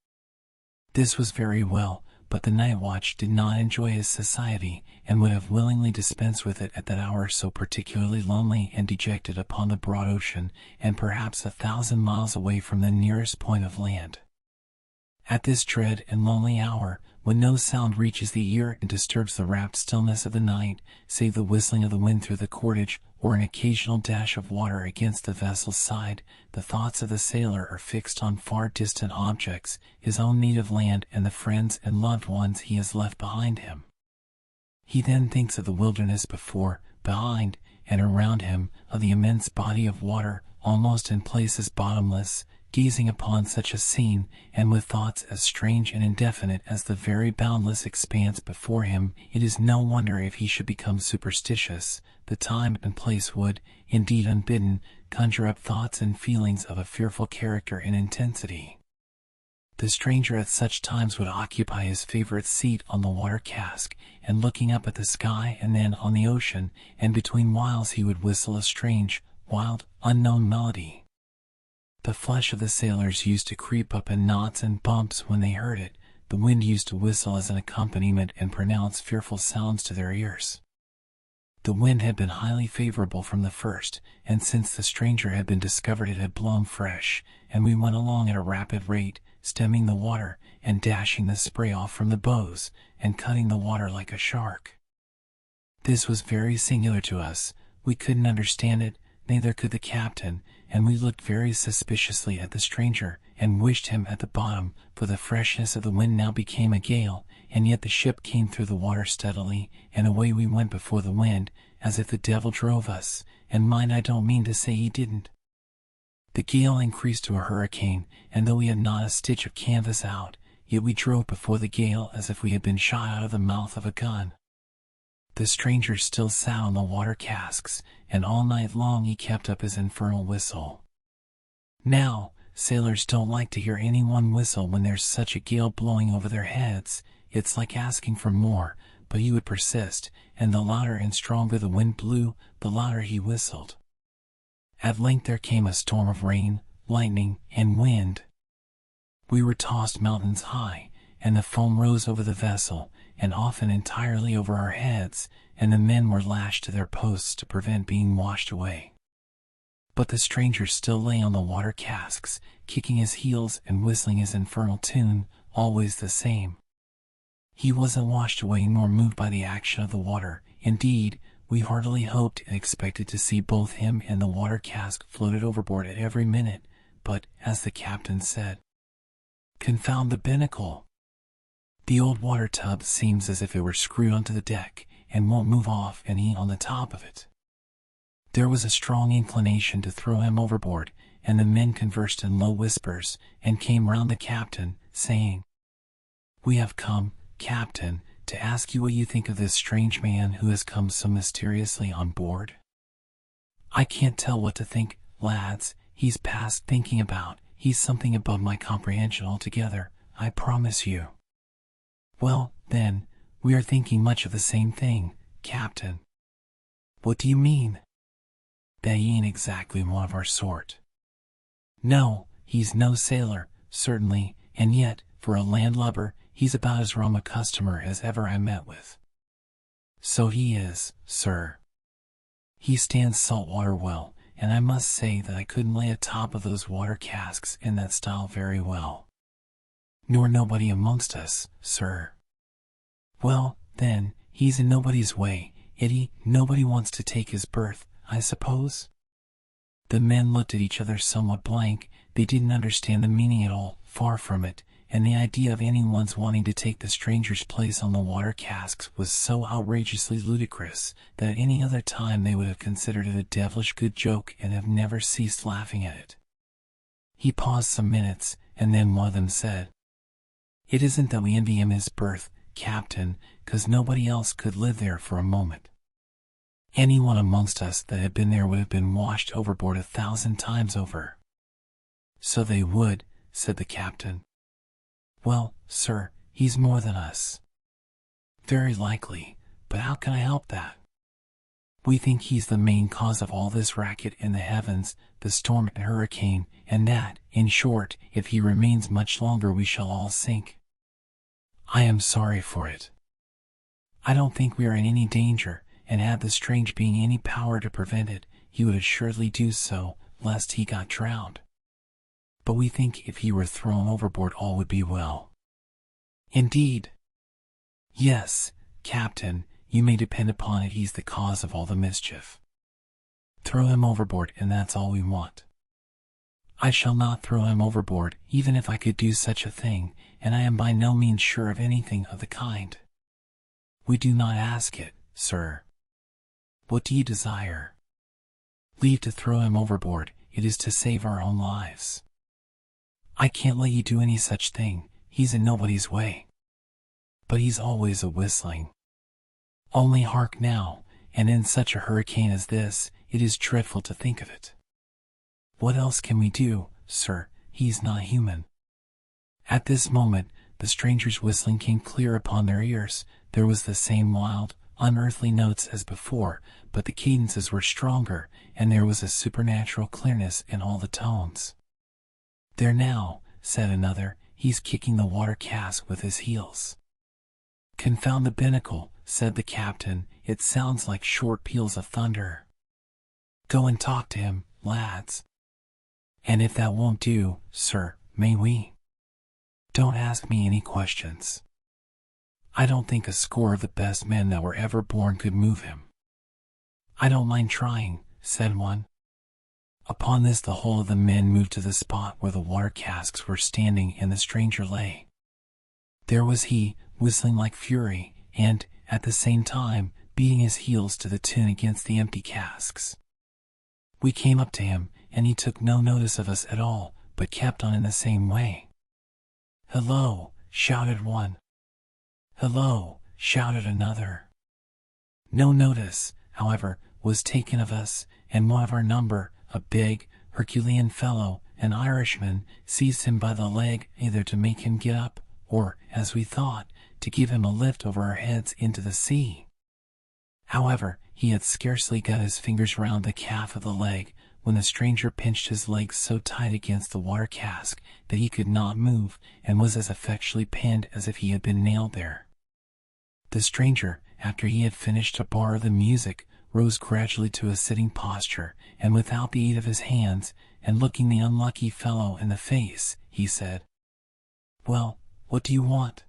This was very well, but the night watch did not enjoy his society, and would have willingly dispensed with it at that hour so particularly lonely and dejected upon the broad ocean, and perhaps 1,000 miles away from the nearest point of land. At this dread and lonely hour, when no sound reaches the ear and disturbs the rapt stillness of the night, save the whistling of the wind through the cordage, or an occasional dash of water against the vessel's side, the thoughts of the sailor are fixed on far distant objects, his own native land and the friends and loved ones he has left behind him. He then thinks of the wilderness before, behind, and around him, of the immense body of water, almost in places bottomless, gazing upon such a scene, and with thoughts as strange and indefinite as the very boundless expanse before him, it is no wonder if he should become superstitious. The time and place would, indeed unbidden, conjure up thoughts and feelings of a fearful character and intensity. The stranger at such times would occupy his favorite seat on the water cask, and looking up at the sky and then on the ocean, and between whiles he would whistle a strange, wild, unknown melody. The flesh of the sailors used to creep up in knots and bumps when they heard it. The wind used to whistle as an accompaniment and pronounce fearful sounds to their ears. The wind had been highly favorable from the first, and since the stranger had been discovered it had blown fresh, and we went along at a rapid rate, stemming the water, and dashing the spray off from the bows, and cutting the water like a shark. This was very singular to us. We couldn't understand it, neither could the captain, and we looked very suspiciously at the stranger, and wished him at the bottom, for the freshness of the wind now became a gale, and yet the ship came through the water steadily, and away we went before the wind, as if the devil drove us, and mind I don't mean to say he didn't. The gale increased to a hurricane, and though we had not a stitch of canvas out, yet we drove before the gale as if we had been shot out of the mouth of a gun. The stranger still sat on the water casks, and all night long he kept up his infernal whistle. Now, sailors don't like to hear anyone whistle when there's such a gale blowing over their heads. It's like asking for more, but he would persist, and the louder and stronger the wind blew, the louder he whistled. At length there came a storm of rain, lightning, and wind. We were tossed mountains high, and the foam rose over the vessel, and often entirely over our heads, and the men were lashed to their posts to prevent being washed away. But the stranger still lay on the water casks, kicking his heels and whistling his infernal tune, always the same. He wasn't washed away nor moved by the action of the water. Indeed, we heartily hoped and expected to see both him and the water cask floated overboard at every minute, but, as the captain said, "Confound the binnacle! The old water tub seems as if it were screwed onto the deck, and won't move off and he on the top of it." There was a strong inclination to throw him overboard, and the men conversed in low whispers, and came round the captain, saying, "We have come, captain, to ask you what you think of this strange man who has come so mysteriously on board." "I can't tell what to think, lads. He's past thinking about. He's something above my comprehension altogether, I promise you." "Well, then, we are thinking much of the same thing, captain." "What do you mean?" "That he ain't exactly one of our sort." "No, he's no sailor, certainly, and yet, for a landlubber, he's about as rum a customer as ever I met with." "So he is, sir. He stands salt water well, and I must say that I couldn't lay atop of those water casks in that style very well. Nor nobody amongst us, sir." "Well, then, he's in nobody's way, nobody wants to take his berth, I suppose?" The men looked at each other somewhat blank. They didn't understand the meaning at all, far from it, and the idea of anyone's wanting to take the stranger's place on the water casks was so outrageously ludicrous that at any other time they would have considered it a devilish good joke and have never ceased laughing at it. He paused some minutes, and then one of them said, "It isn't that we envy him his berth, Captain, 'cause nobody else could live there for a moment. Anyone amongst us that had been there would have been washed overboard 1,000 times over." "So they would," said the captain. "Well, sir, he's more than us." "Very likely, but how can I help that? We think he's the main cause of all this racket in the heavens, the storm and hurricane, and that, in short, if he remains much longer we shall all sink. I am sorry for it. I don't think we are in any danger, and had the strange being any power to prevent it, he would assuredly do so, lest he got drowned. But we think if he were thrown overboard all would be well." "Indeed?" "Yes, Captain, you may depend upon it he's the cause of all the mischief. Throw him overboard and that's all we want." "I shall not throw him overboard, even if I could do such a thing, and I am by no means sure of anything of the kind." "We do not ask it, sir. What do you desire?" "Leave to throw him overboard. It is to save our own lives." "I can't let you do any such thing. He's in nobody's way." "But he's always a whistling. Only hark now, and in such a hurricane as this, it is dreadful to think of it." "What else can we do, sir? He's not human." At this moment, the stranger's whistling came clear upon their ears. There was the same wild, unearthly notes as before, but the cadences were stronger, and there was a supernatural clearness in all the tones. "There now," said another, "he's kicking the water cask with his heels." "Confound the binnacle," said the captain, "it sounds like short peals of thunder. Go and talk to him, lads. And if that won't do, sir, may we? Don't ask me any questions. I don't think a score of the best men that were ever born could move him." "I don't mind trying," said one. Upon this the whole of the men moved to the spot where the water casks were standing and the stranger lay. There was he, whistling like fury, and, at the same time, beating his heels to the tune against the empty casks. We came up to him, and he took no notice of us at all, but kept on in the same way. "Hello!" shouted one. "Hello!" shouted another. No notice, however, was taken of us, and one of our number, a big, Herculean fellow, an Irishman, seized him by the leg, either to make him get up, or, as we thought, to give him a lift over our heads into the sea. However, he had scarcely got his fingers round the calf of the leg, when the stranger pinched his legs so tight against the water cask that he could not move, and was as effectually pinned as if he had been nailed there. The stranger, after he had finished a bar of the music, rose gradually to a sitting posture, and without the aid of his hands, and looking the unlucky fellow in the face, he said, "Well, what do you want?"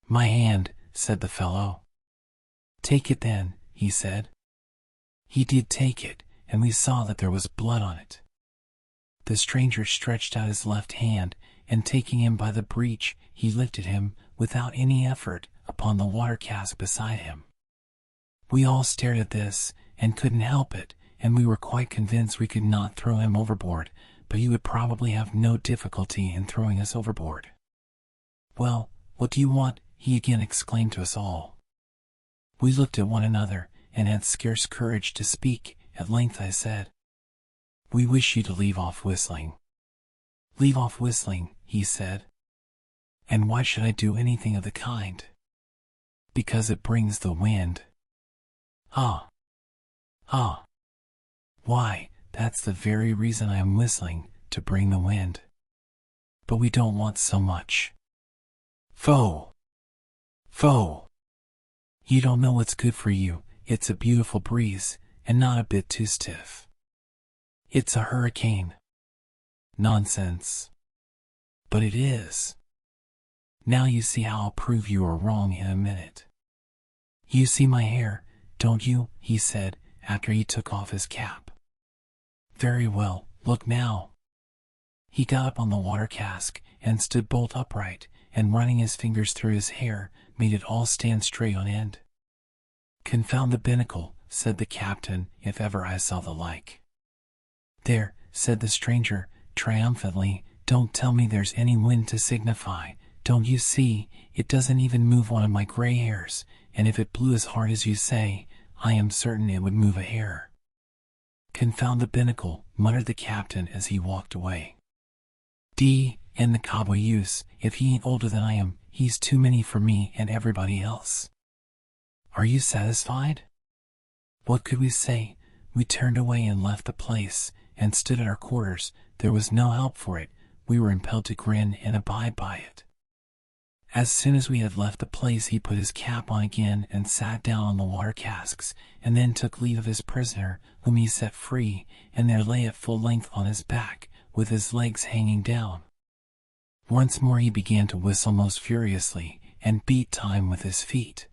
"My hand," said the fellow. "Take it then," he said. He did take it, and we saw that there was blood on it. The stranger stretched out his left hand, and taking him by the breech, he lifted him, without any effort, upon the water cask beside him. We all stared at this, and couldn't help it, and we were quite convinced we could not throw him overboard, but he would probably have no difficulty in throwing us overboard. "Well, what do you want?" he again exclaimed to us all. We looked at one another, and had scarce courage to speak. At length I said, "We wish you to leave off whistling." "Leave off whistling," he said. "And why should I do anything of the kind?" "Because it brings the wind." "Ah! Ah! Why, that's the very reason I am whistling, to bring the wind. But we don't want so much." "Foh! Foh! You don't know what's good for you. It's a beautiful breeze, and not a bit too stiff." "It's a hurricane." "Nonsense." "But it is. Now you see how I'll prove you are wrong in a minute. You see my hair, don't you?" he said, after he took off his cap. "Very well, look now." He got up on the water cask, and stood bolt upright, and running his fingers through his hair, made it all stand straight on end. "Confound the binnacle," said the captain, "if ever I saw the like." "There," said the stranger, triumphantly, "don't tell me there's any wind to signify. Don't you see, it doesn't even move one of my gray hairs, and if it blew as hard as you say, I am certain it would move a hair." "Confound the binnacle," muttered the captain as he walked away. "And the cowboy if he ain't older than I am, he's too many for me and everybody else. Are you satisfied?" What could we say? We turned away and left the place, and stood at our quarters. There was no help for it. We were impelled to grin and abide by it. As soon as we had left the place, he put his cap on again and sat down on the water casks, and then took leave of his prisoner, whom he set free, and there lay at full length on his back, with his legs hanging down. Once more he began to whistle most furiously, and beat time with his feet.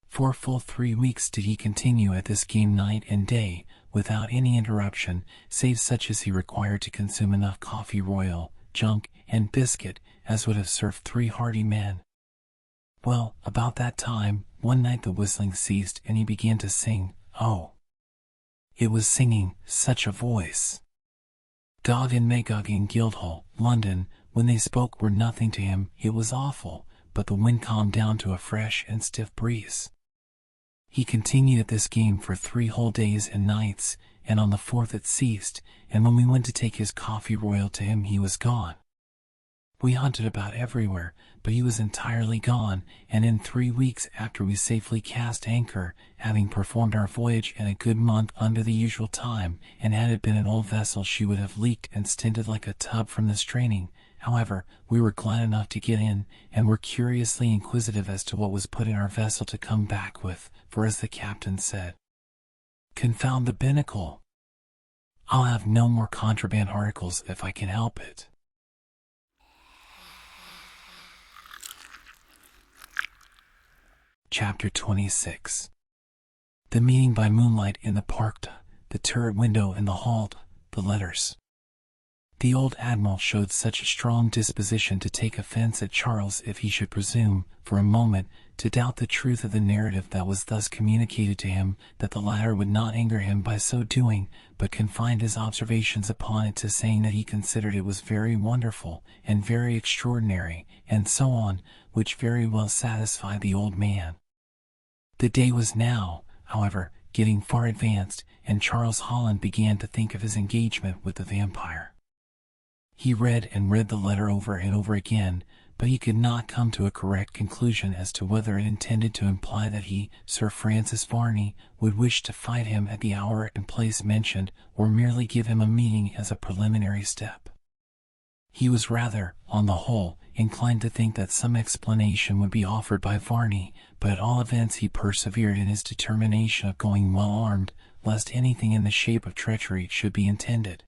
For full 3 weeks did he continue at this game night and day, without any interruption, save such as he required to consume enough coffee royal, junk, and biscuit, as would have served 3 hearty men. Well, about that time, one night the whistling ceased, and he began to sing. Oh! It was singing, such a voice! Gog and Magog in Guildhall, London, when they spoke were nothing to him. It was awful, but the wind calmed down to a fresh and stiff breeze. He continued at this game for 3 whole days and nights, and on the 4th it ceased, and when we went to take his coffee royal to him he was gone. We hunted about everywhere, but he was entirely gone, and in 3 weeks after we safely cast anchor, having performed our voyage in a good month under the usual time, and had it been an old vessel she would have leaked and stinted like a tub from the straining. However, we were glad enough to get in, and were curiously inquisitive as to what was put in our vessel to come back with, for as the captain said, "Confound the binnacle! I'll have no more contraband articles if I can help it." Chapter 26. The meeting by moonlight in the park, the turret window in the hall, the letters. The old admiral showed such a strong disposition to take offense at Charles if he should presume, for a moment, to doubt the truth of the narrative that was thus communicated to him, that the latter would not anger him by so doing, but confined his observations upon it to saying that he considered it was very wonderful, and very extraordinary, and so on, which very well satisfied the old man. The day was now, however, getting far advanced, and Charles Holland began to think of his engagement with the vampire. He read and read the letter over and over again, but he could not come to a correct conclusion as to whether it intended to imply that he, Sir Francis Varney, would wish to fight him at the hour and place mentioned, or merely give him a meeting as a preliminary step. He was rather, on the whole, inclined to think that some explanation would be offered by Varney, but at all events he persevered in his determination of going well armed, lest anything in the shape of treachery should be intended.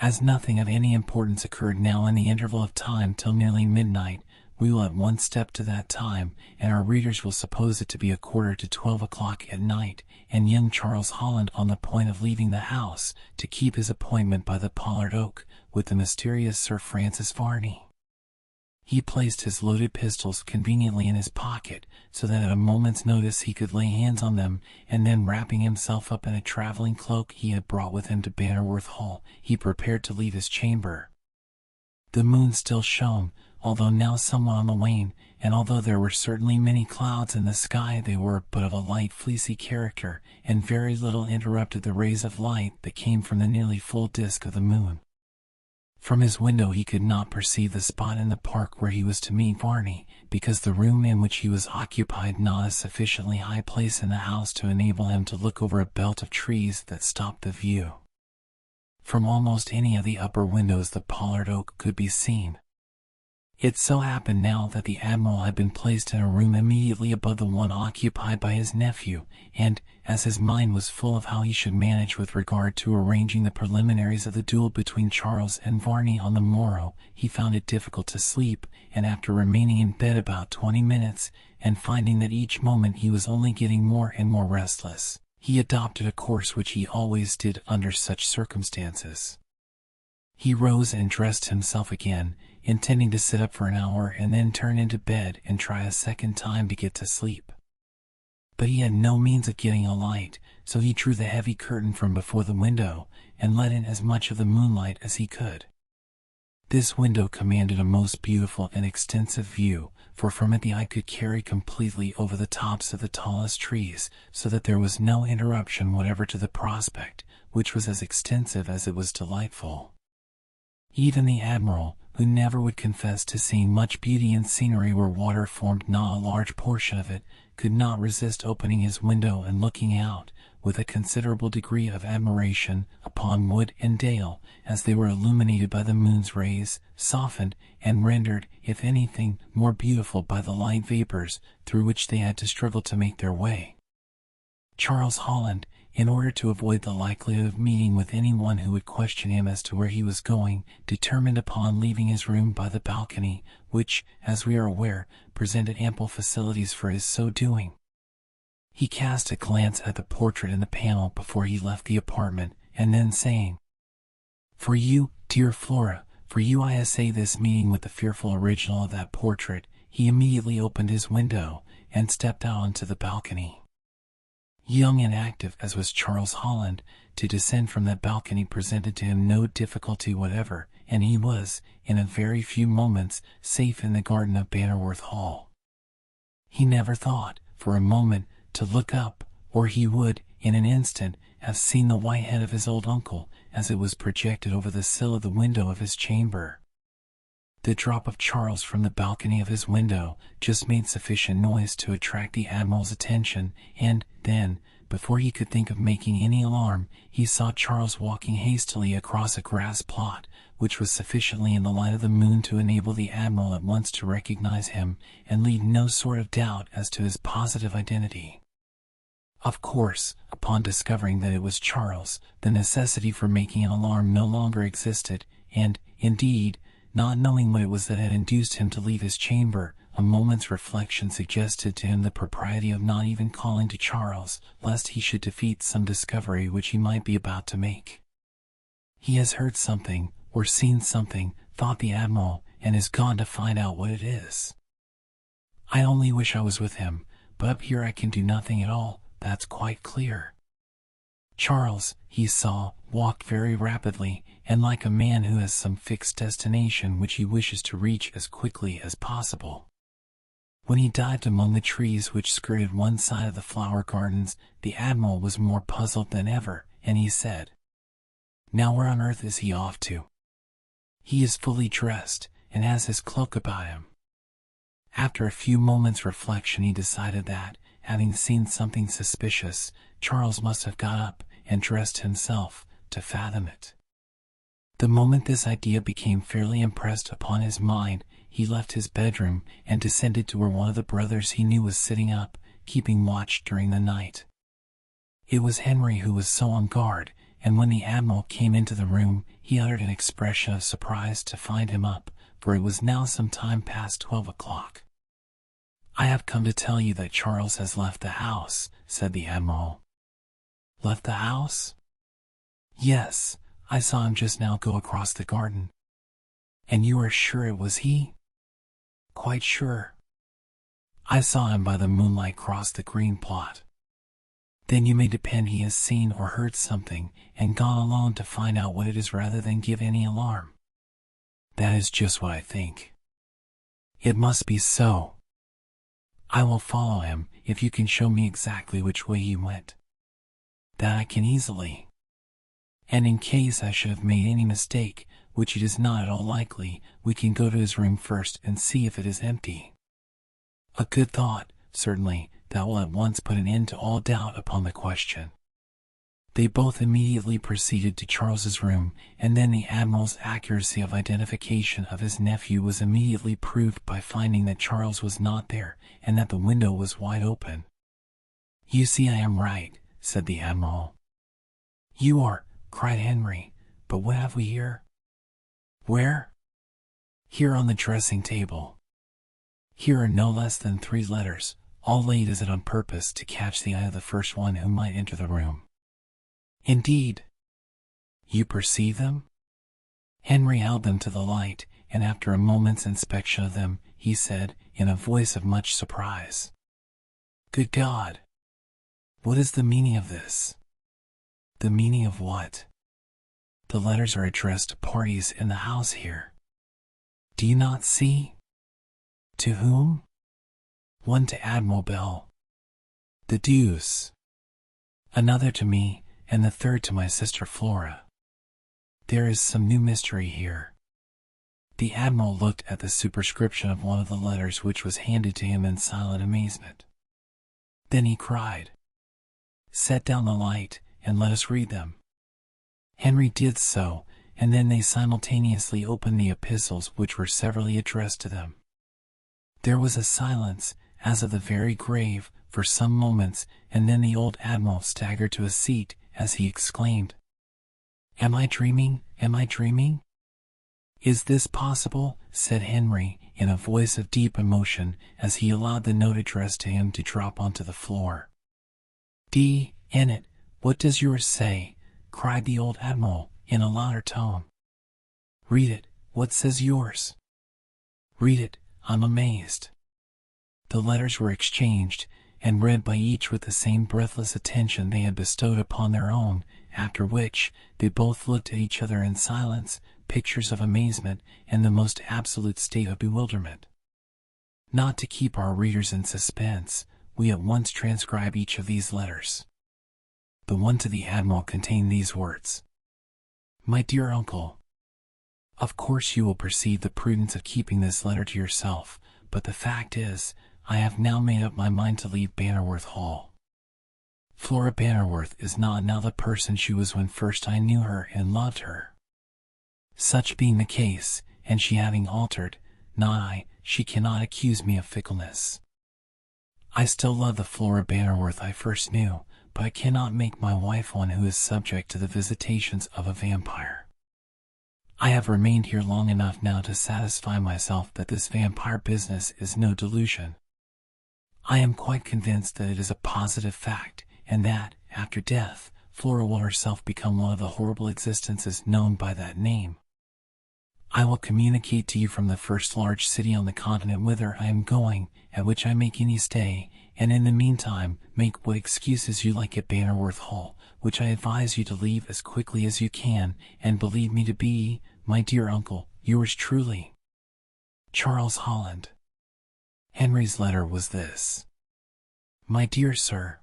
As nothing of any importance occurred now in the interval of time till nearly midnight, we will at once step to that time, and our readers will suppose it to be 11:45 o'clock at night, and young Charles Holland on the point of leaving the house, to keep his appointment by the pollard oak, with the mysterious Sir Francis Varney. He placed his loaded pistols conveniently in his pocket, so that at a moment's notice he could lay hands on them, and then wrapping himself up in a traveling cloak he had brought with him to Bannerworth Hall, he prepared to leave his chamber. The moon still shone, although now somewhat on the wane, and although there were certainly many clouds in the sky, they were but of a light fleecy character, and very little interrupted the rays of light that came from the nearly full disk of the moon. From his window he could not perceive the spot in the park where he was to meet Varney, because the room in which he was occupied not a sufficiently high place in the house to enable him to look over a belt of trees that stopped the view. From almost any of the upper windows the pollard oak could be seen. It so happened now that the admiral had been placed in a room immediately above the one occupied by his nephew, and, as his mind was full of how he should manage with regard to arranging the preliminaries of the duel between Charles and Varney on the morrow, he found it difficult to sleep, and after remaining in bed about 20 minutes, and finding that each moment he was only getting more and more restless, he adopted a course which he always did under such circumstances. He rose and dressed himself again, intending to sit up for an hour and then turn into bed and try a second time to get to sleep. But he had no means of getting a light, so he drew the heavy curtain from before the window and let in as much of the moonlight as he could. This window commanded a most beautiful and extensive view, for from it the eye could carry completely over the tops of the tallest trees, so that there was no interruption whatever to the prospect, which was as extensive as it was delightful. Even the Admiral, who never would confess to seeing much beauty in scenery where water formed not a large portion of it, could not resist opening his window and looking out, with a considerable degree of admiration, upon wood and dale, as they were illuminated by the moon's rays, softened, and rendered, if anything, more beautiful by the light vapors through which they had to struggle to make their way. Charles Holland, in order to avoid the likelihood of meeting with anyone who would question him as to where he was going, determined upon leaving his room by the balcony, which, as we are aware, presented ample facilities for his so doing. He cast a glance at the portrait in the panel before he left the apartment, and then saying, "For you, dear Flora, for you I essay this meeting with the fearful original of that portrait," he immediately opened his window, and stepped out onto the balcony. Young and active as was Charles Holland, to descend from that balcony presented to him no difficulty whatever, and he was, in a very few moments, safe in the garden of Bannerworth Hall. He never thought, for a moment, to look up, or he would, in an instant, have seen the white head of his old uncle, as it was projected over the sill of the window of his chamber. The drop of Charles from the balcony of his window just made sufficient noise to attract the Admiral's attention, and then, before he could think of making any alarm, he saw Charles walking hastily across a grass plot, which was sufficiently in the light of the moon to enable the Admiral at once to recognize him, and leave no sort of doubt as to his positive identity. Of course, upon discovering that it was Charles, the necessity for making an alarm no longer existed, and, indeed, not knowing what it was that had induced him to leave his chamber, a moment's reflection suggested to him the propriety of not even calling to Charles, lest he should defeat some discovery which he might be about to make. "He has heard something, or seen something," thought the Admiral, "and is gone to find out what it is. I only wish I was with him, but up here I can do nothing at all, that's quite clear." Charles, he saw, walked very rapidly, and like a man who has some fixed destination which he wishes to reach as quickly as possible. When he dived among the trees which skirted one side of the flower gardens, the Admiral was more puzzled than ever, and he said, "Now where on earth is he off to? He is fully dressed, and has his cloak about him." After a few moments' reflection he decided that, having seen something suspicious, Charles must have got up and dressed himself to fathom it. The moment this idea became fairly impressed upon his mind, he left his bedroom and descended to where one of the brothers he knew was sitting up, keeping watch during the night. It was Henry who was so on guard, and when the Admiral came into the room, he uttered an expression of surprise to find him up, for it was now some time past 12 o'clock. "I have come to tell you that Charles has left the house," said the Admiral. "Left the house?" "Yes, I saw him just now go across the garden." "And you are sure it was he?" "Quite sure. I saw him by the moonlight cross the green plot." "Then you may depend he has seen or heard something, and gone alone to find out what it is rather than give any alarm." "That is just what I think." "It must be so. I will follow him, if you can show me exactly which way he went." "That I can easily. And in case I should have made any mistake, which it is not at all likely, we can go to his room first and see if it is empty." "A good thought, certainly, that will at once put an end to all doubt upon the question." They both immediately proceeded to Charles's room, and then the Admiral's accuracy of identification of his nephew was immediately proved by finding that Charles was not there, and that the window was wide open. "You see I am right," said the Admiral. "You are," cried Henry, "but what have we here?" "Where?" "Here on the dressing table. Here are no less than 3 letters, all laid as it on purpose to catch the eye of the first one who might enter the room." "Indeed? You perceive them?" Henry held them to the light, and after a moment's inspection of them, he said, in a voice of much surprise, "Good God! What is the meaning of this?" "The meaning of what?" "The letters are addressed to parties in the house here. Do you not see?" "To whom?" "One to Admiral Bell." "The deuce!" "Another to me, and the third to my sister Flora. There is some new mystery here." The Admiral looked at the superscription of one of the letters which was handed to him in silent amazement. Then he cried, "Set down the light, and let us read them." Henry did so, and then they simultaneously opened the epistles which were severally addressed to them. There was a silence, as of the very grave, for some moments, and then the old Admiral staggered to a seat, as he exclaimed, "Am I dreaming? Am I dreaming?" "Is this possible?" said Henry, in a voice of deep emotion, as he allowed the note addressed to him to drop onto the floor. "In it, what does yours say?" cried the old Admiral, in a louder tone. "Read it, what says yours?" "Read it, I'm amazed." The letters were exchanged, and read by each with the same breathless attention they had bestowed upon their own, after which, they both looked at each other in silence, pictures of amazement, and the most absolute state of bewilderment. Not to keep our readers in suspense, we at once transcribe each of these letters. The one to the Admiral contained these words: "My dear Uncle, of course you will perceive the prudence of keeping this letter to yourself, but the fact is, I have now made up my mind to leave Bannerworth Hall. Flora Bannerworth is not now the person she was when first I knew her and loved her. Such being the case, and she having altered, not I, she cannot accuse me of fickleness. I still love the Flora Bannerworth I first knew, but I cannot make my wife one who is subject to the visitations of a vampire. I have remained here long enough now to satisfy myself that this vampire business is no delusion. I am quite convinced that it is a positive fact, and that, after death, Flora will herself become one of the horrible existences known by that name. I will communicate to you from the first large city on the continent whither I am going, at which I make any stay, and in the meantime make what excuses you like at Bannerworth Hall, which I advise you to leave as quickly as you can, and believe me to be, my dear uncle, yours truly, Charles Holland. Henry's letter was this: My dear Sir,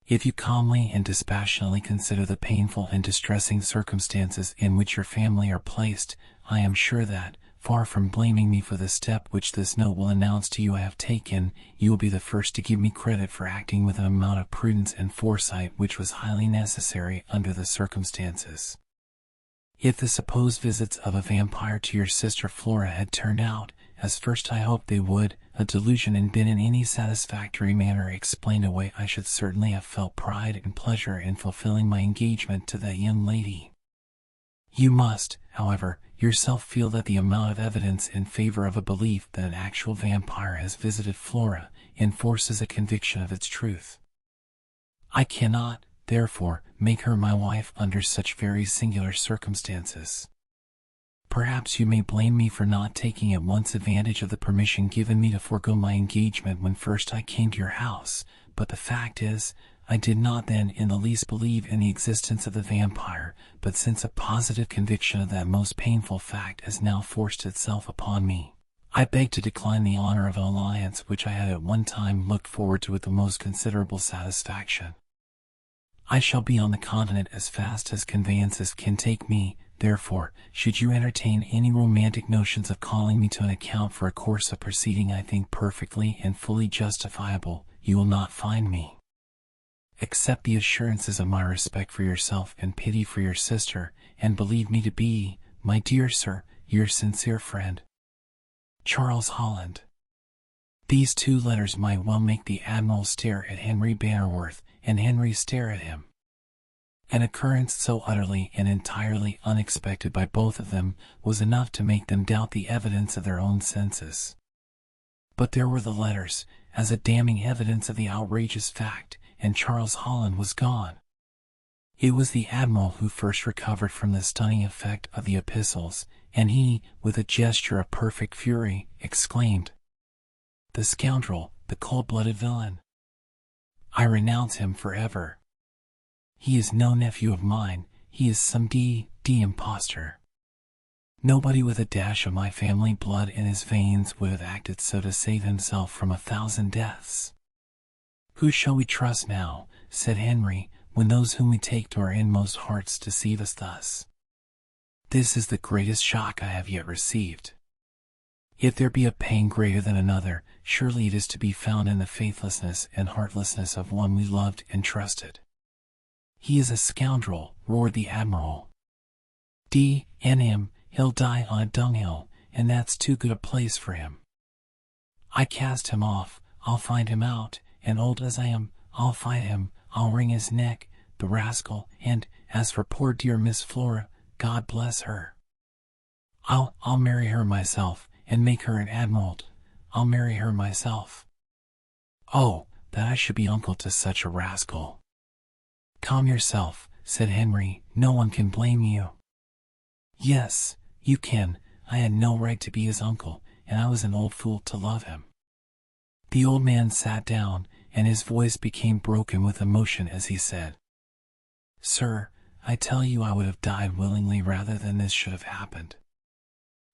if you calmly and dispassionately consider the painful and distressing circumstances in which your family are placed, I am sure that, far from blaming me for the step which this note will announce to you I have taken, you will be the first to give me credit for acting with an amount of prudence and foresight which was highly necessary under the circumstances. If the supposed visits of a vampire to your sister Flora had turned out, as first I hoped they would, a delusion and been in any satisfactory manner explained away, I should certainly have felt pride and pleasure in fulfilling my engagement to that young lady. You must, however, yourself feel that the amount of evidence in favor of a belief that an actual vampire has visited Flora enforces a conviction of its truth. I cannot, therefore, make her my wife under such very singular circumstances. Perhaps you may blame me for not taking at once advantage of the permission given me to forego my engagement when first I came to your house, but the fact is, I did not then in the least believe in the existence of the vampire, but since a positive conviction of that most painful fact has now forced itself upon me, I beg to decline the honor of an alliance which I had at one time looked forward to with the most considerable satisfaction. I shall be on the continent as fast as conveyances can take me. Therefore, should you entertain any romantic notions of calling me to an account for a course of proceeding I think perfectly and fully justifiable, you will not find me. Accept the assurances of my respect for yourself and pity for your sister, and believe me to be, my dear sir, your sincere friend, Charles Holland. These two letters might well make the Admiral stare at Henry Bannerworth, and Henry stare at him. An occurrence so utterly and entirely unexpected by both of them was enough to make them doubt the evidence of their own senses. But there were the letters, as a damning evidence of the outrageous fact, and Charles Holland was gone. It was the Admiral who first recovered from the stunning effect of the epistles, and he, with a gesture of perfect fury, exclaimed, "The scoundrel, the cold-blooded villain! I renounce him forever. He is no nephew of mine, he is some impostor. Nobody with a dash of my family blood in his veins would have acted so to save himself from 1,000 deaths." "Who shall we trust now?" said Henry, "when those whom we take to our inmost hearts deceive us thus? This is the greatest shock I have yet received. If there be a pain greater than another, surely it is to be found in the faithlessness and heartlessness of one we loved and trusted." "He is a scoundrel," roared the Admiral. "D—n him, he'll die on a dunghill, and that's too good a place for him. I cast him off, I'll find him out, and old as I am, I'll fight him, I'll wring his neck, the rascal, and, as for poor dear Miss Flora, God bless her. I'll marry her myself, and make her an admiral. I'll marry her myself. Oh, that I should be uncle to such a rascal." "Calm yourself," said Henry, "no one can blame you." "Yes, you can. I had no right to be his uncle, and I was an old fool to love him." The old man sat down, and his voice became broken with emotion as he said, "Sir, I tell you I would have died willingly rather than this should have happened.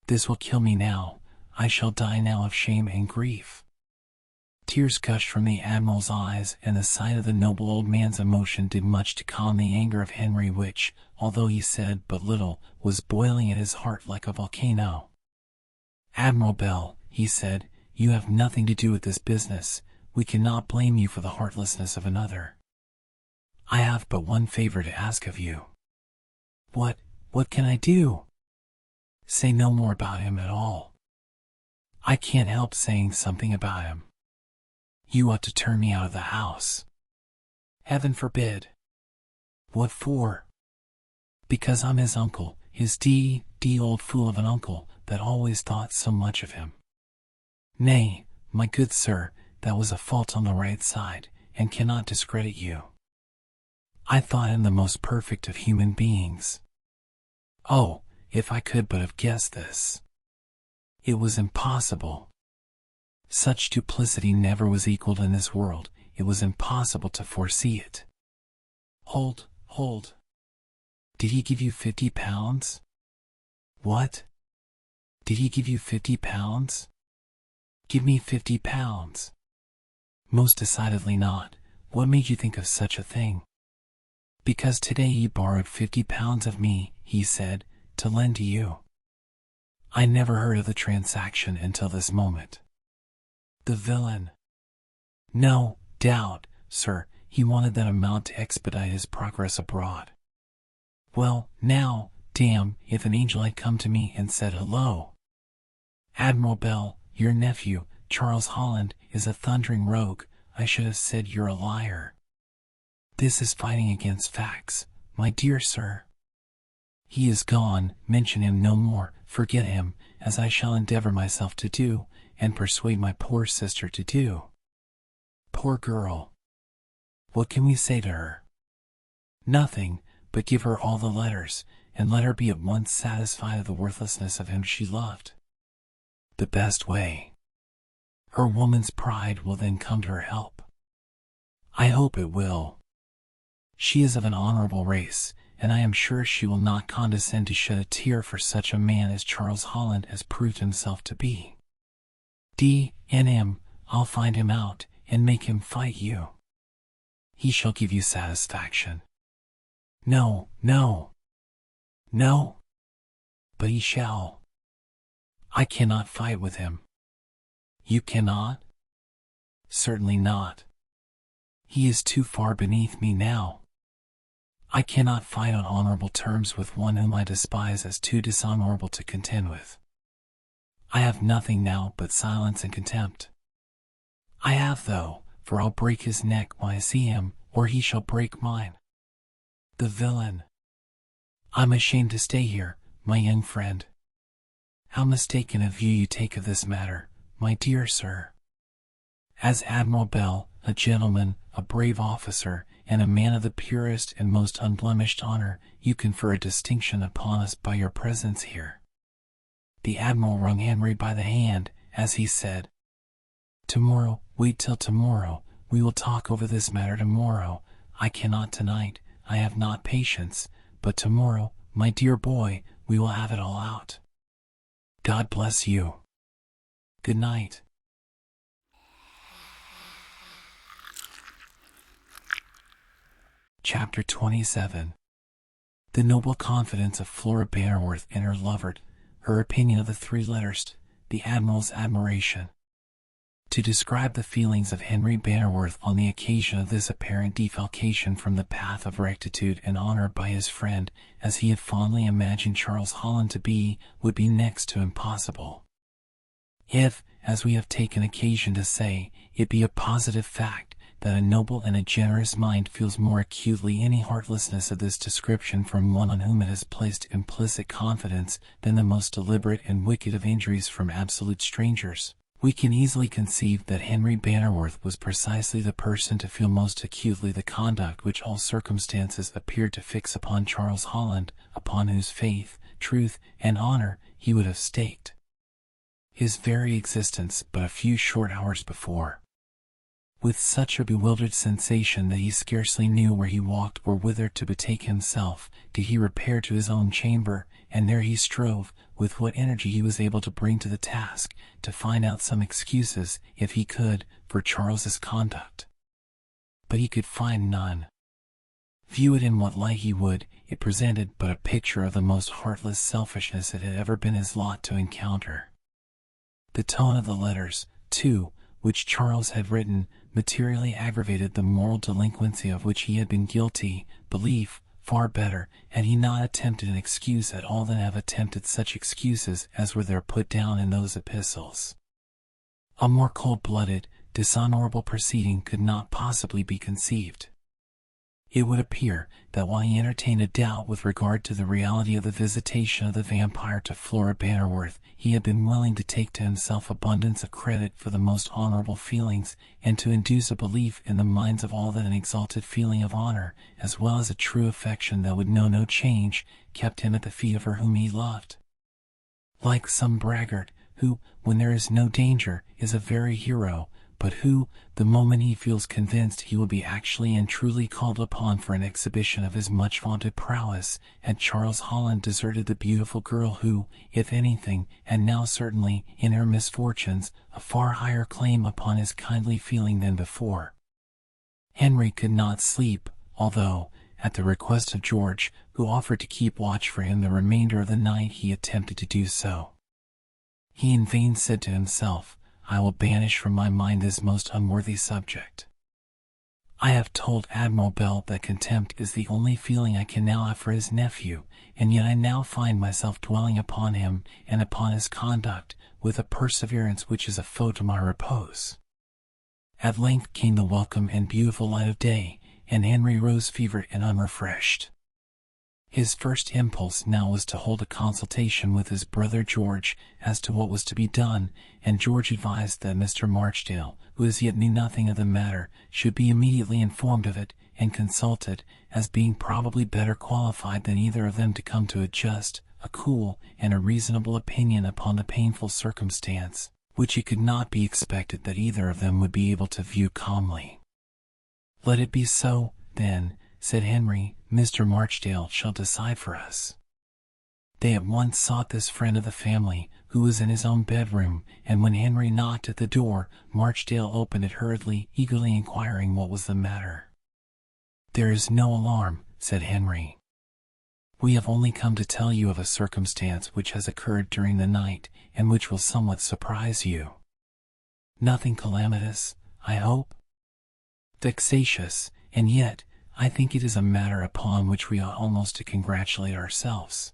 This will kill me now. I shall die now of shame and grief." Tears gushed from the Admiral's eyes, and the sight of the noble old man's emotion did much to calm the anger of Henry which, although he said but little, was boiling at his heart like a volcano. "Admiral Bell," he said, "you have nothing to do with this business. We cannot blame you for the heartlessness of another. I have but one favor to ask of you." What can I do?" "Say no more about him at all." "I can't help saying something about him." "You ought to turn me out of the house." "Heaven forbid." "What for?" "Because I'm his uncle, his old fool of an uncle that always thought so much of him." "Nay, my good sir, that was a fault on the right side, and cannot discredit you. I thought him the most perfect of human beings. Oh, if I could but have guessed this! It was impossible. Such duplicity never was equaled in this world. It was impossible to foresee it." Hold. Did he give you £50? "What? Did he give you £50? Give me £50. "Most decidedly not. What made you think of such a thing?" "Because today he borrowed £50 of me," he said, "to lend to you. I never heard of the transaction until this moment." "The villain!" "No doubt, sir, he wanted that amount to expedite his progress abroad. Well, now, damn, if an angel had come to me and said hello. Admiral Bell, your nephew, Charles Holland, is a thundering rogue, I should have said you're a liar. This is fighting against facts, my dear sir. He is gone, mention him no more, forget him, as I shall endeavor myself to do, and persuade my poor sister to do. Poor girl! What can we say to her? Nothing, but give her all the letters, and let her be at once satisfied of the worthlessness of him she loved. The best way. Her woman's pride will then come to her help. I hope it will. She is of an honorable race, and I am sure she will not condescend to shed a tear for such a man as Charles Holland has proved himself to be. D—n him, I'll find him out, and make him fight you. He shall give you satisfaction. No, but he shall. I cannot fight with him. You cannot? Certainly not. He is too far beneath me now. I cannot fight on honorable terms with one whom I despise as too dishonorable to contend with. I have nothing now but silence and contempt. I have, though, for I'll break his neck when I see him, or he shall break mine. The villain! I'm ashamed to stay here, my young friend. How mistaken a view you take of this matter, my dear sir. As Admiral Bell, a gentleman, a brave officer, and a man of the purest and most unblemished honor, you confer a distinction upon us by your presence here." The Admiral wrung Henry by the hand, as he said, "Tomorrow, wait till tomorrow, we will talk over this matter tomorrow. I cannot tonight, I have not patience, but tomorrow, my dear boy, we will have it all out. God bless you. Good night." Chapter 27. The noble confidence of Flora Bannerworth in her lover, her opinion of the 3 letters, the Admiral's admiration. To describe the feelings of Henry Bannerworth on the occasion of this apparent defalcation from the path of rectitude and honor by his friend, as he had fondly imagined Charles Holland to be, would be next to impossible. If, as we have taken occasion to say, it be a positive fact that a noble and a generous mind feels more acutely any heartlessness of this description from one on whom it has placed implicit confidence than the most deliberate and wicked of injuries from absolute strangers, we can easily conceive that Henry Bannerworth was precisely the person to feel most acutely the conduct which all circumstances appeared to fix upon Charles Holland, upon whose faith, truth, and honor he would have staked his very existence but a few short hours before. With such a bewildered sensation that he scarcely knew where he walked or whither to betake himself, did he repair to his own chamber, and there he strove, with what energy he was able to bring to the task, to find out some excuses, if he could, for Charles's conduct. But he could find none. View it in what light he would, it presented but a picture of the most heartless selfishness it had ever been his lot to encounter. The tone of the letters, too, which Charles had written, materially aggravated the moral delinquency of which he had been guilty. Belief, far better, had he not attempted an excuse at all than have attempted such excuses as were there put down in those epistles. A more cold-blooded, dishonorable proceeding could not possibly be conceived. It would appear that while he entertained a doubt with regard to the reality of the visitation of the vampire to Flora Bannerworth, he had been willing to take to himself abundance of credit for the most honorable feelings, and to induce a belief in the minds of all that an exalted feeling of honor, as well as a true affection that would know no change, kept him at the feet of her whom he loved. Like some braggart, who, when there is no danger, is a very hero, but who, the moment he feels convinced he will be actually and truly called upon for an exhibition of his much vaunted prowess, had Charles Holland deserted the beautiful girl who, if anything, had now certainly, in her misfortunes, a far higher claim upon his kindly feeling than before. Henry could not sleep, although, at the request of George, who offered to keep watch for him the remainder of the night, he attempted to do so. He in vain said to himself, "I will banish from my mind this most unworthy subject. I have told Admiral Bell that contempt is the only feeling I can now have for his nephew, and yet I now find myself dwelling upon him and upon his conduct with a perseverance which is a foe to my repose." At length came the welcome and beautiful light of day, and Henry rose fevered and unrefreshed. His first impulse now was to hold a consultation with his brother George as to what was to be done, and George advised that Mr. Marchdale, who as yet knew nothing of the matter, should be immediately informed of it and consulted, as being probably better qualified than either of them to come to a just, a cool, and a reasonable opinion upon the painful circumstance, which it could not be expected that either of them would be able to view calmly. "Let it be so, then," said Henry. "Mr. Marchdale shall decide for us." They at once sought this friend of the family, who was in his own bedroom, and when Henry knocked at the door, Marchdale opened it hurriedly, eagerly inquiring what was the matter. "There is no alarm," said Henry. "We have only come to tell you of a circumstance which has occurred during the night, and which will somewhat surprise you." "Nothing calamitous, I hope?" "Vexatious, and yet I think it is a matter upon which we ought almost to congratulate ourselves."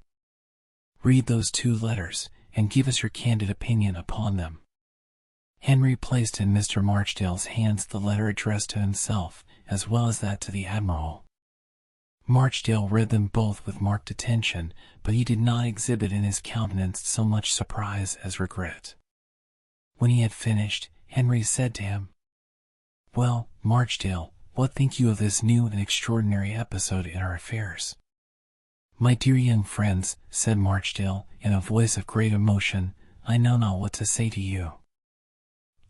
"Read those 2 letters, and give us your candid opinion upon them." Henry placed in Mr. Marchdale's hands the letter addressed to himself, as well as that to the Admiral. Marchdale read them both with marked attention, but he did not exhibit in his countenance so much surprise as regret. When he had finished, Henry said to him, Well, Marchdale, what think you of this new and extraordinary episode in our affairs? My dear young friends, said Marchdale, in a voice of great emotion, I know not what to say to you.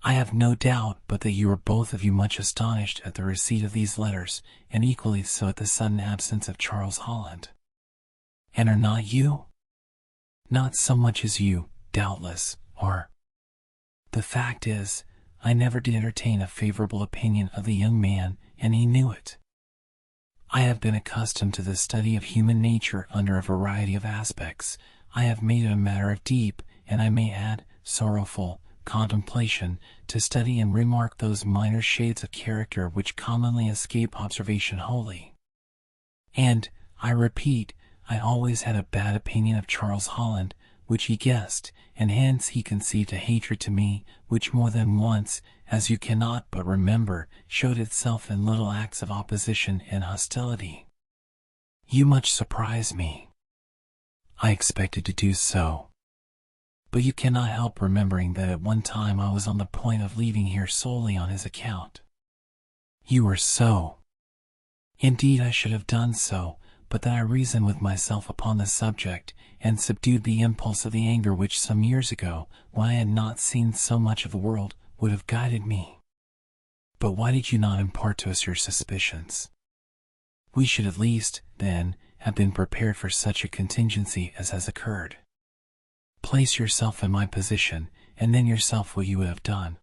I have no doubt but that you are both of you much astonished at the receipt of these letters, and equally so at the sudden absence of Charles Holland. And are not you? Not so much as you, doubtless, are. The fact is, I never did entertain a favorable opinion of the young man, and he knew it. I have been accustomed to the study of human nature under a variety of aspects. I have made it a matter of deep, and I may add, sorrowful, contemplation, to study and remark those minor shades of character which commonly escape observation wholly. And, I repeat, I always had a bad opinion of Charles Holland, which he guessed, and hence he conceived a hatred to me, which more than once, as you cannot but remember, showed itself in little acts of opposition and hostility. You much surprise me. I expected to do so. But you cannot help remembering that at one time I was on the point of leaving here solely on his account. You were so. Indeed, I should have done so, but that I reasoned with myself upon the subject, and subdued the impulse of the anger which some years ago, when I had not seen so much of the world, would have guided me. But why did you not impart to us your suspicions? We should at least, then, have been prepared for such a contingency as has occurred. Place yourself in my position, and then yourself what you would have done.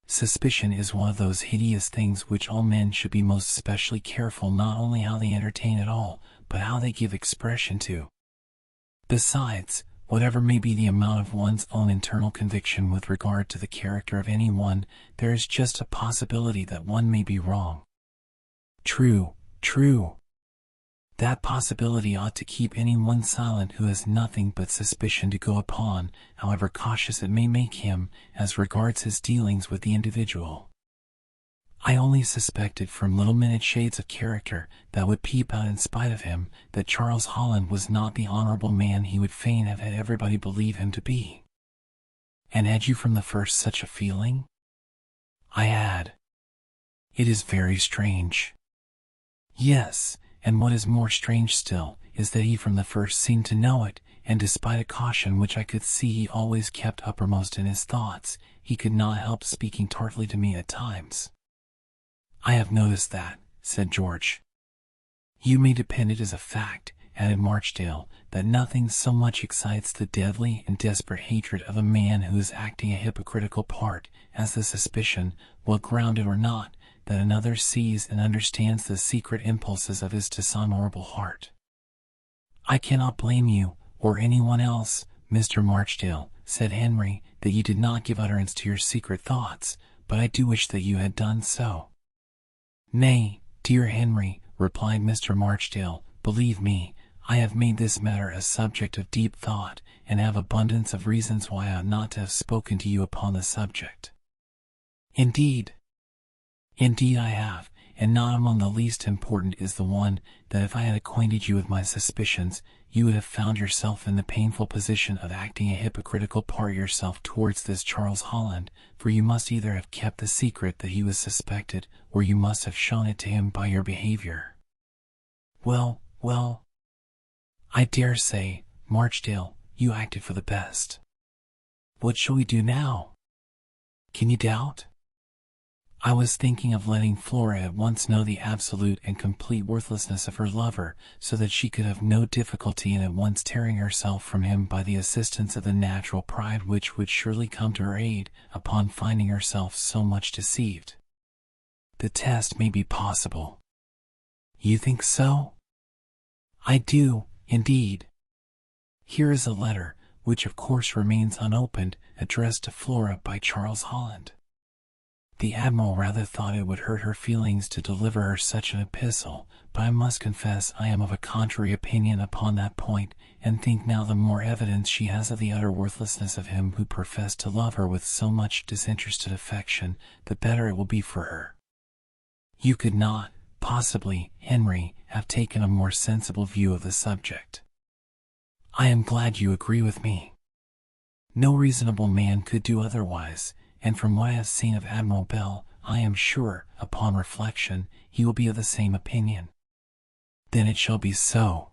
Suspicion is one of those hideous things which all men should be most especially careful not only how they entertain at all, but how they give expression to. Besides, whatever may be the amount of one's own internal conviction with regard to the character of any one, there is just a possibility that one may be wrong. True, true. That possibility ought to keep any one silent who has nothing but suspicion to go upon, however cautious it may make him, as regards his dealings with the individual. I only suspected from little minute shades of character that would peep out in spite of him, that Charles Holland was not the honorable man he would fain have had everybody believe him to be. And had you from the first such a feeling? I had. It is very strange. Yes. And what is more strange still, is that he from the first seemed to know it, and despite a caution which I could see he always kept uppermost in his thoughts, he could not help speaking tartly to me at times. I have noticed that, said George. You may depend it as a fact, added Marchdale, that nothing so much excites the deadly and desperate hatred of a man who is acting a hypocritical part, as the suspicion, well grounded or not, that another sees and understands the secret impulses of his dishonorable heart. I cannot blame you, or anyone else, Mr. Marchdale, said Henry, that you did not give utterance to your secret thoughts, but I do wish that you had done so. Nay, dear Henry, replied Mr. Marchdale, believe me, I have made this matter a subject of deep thought, and have abundance of reasons why I ought not to have spoken to you upon the subject. Indeed I have, and not among the least important is the one, that if I had acquainted you with my suspicions, you would have found yourself in the painful position of acting a hypocritical part yourself towards this Charles Holland, for you must either have kept the secret that he was suspected, or you must have shown it to him by your behavior. Well, I dare say, Marchdale, you acted for the best. What shall we do now? Can you doubt? I was thinking of letting Flora at once know the absolute and complete worthlessness of her lover, so that she could have no difficulty in at once tearing herself from him by the assistance of the natural pride which would surely come to her aid upon finding herself so much deceived. The test may be possible. You think so? I do, indeed. Here is a letter, which of course remains unopened, addressed to Flora by Charles Holland. The Admiral rather thought it would hurt her feelings to deliver her such an epistle, but I must confess I am of a contrary opinion upon that point, and think now the more evidence she has of the utter worthlessness of him who professed to love her with so much disinterested affection, the better it will be for her. You could not, possibly, Henry, have taken a more sensible view of the subject. I am glad you agree with me. No reasonable man could do otherwise, and from what I have seen of Admiral Bell, I am sure, upon reflection, he will be of the same opinion. Then it shall be so.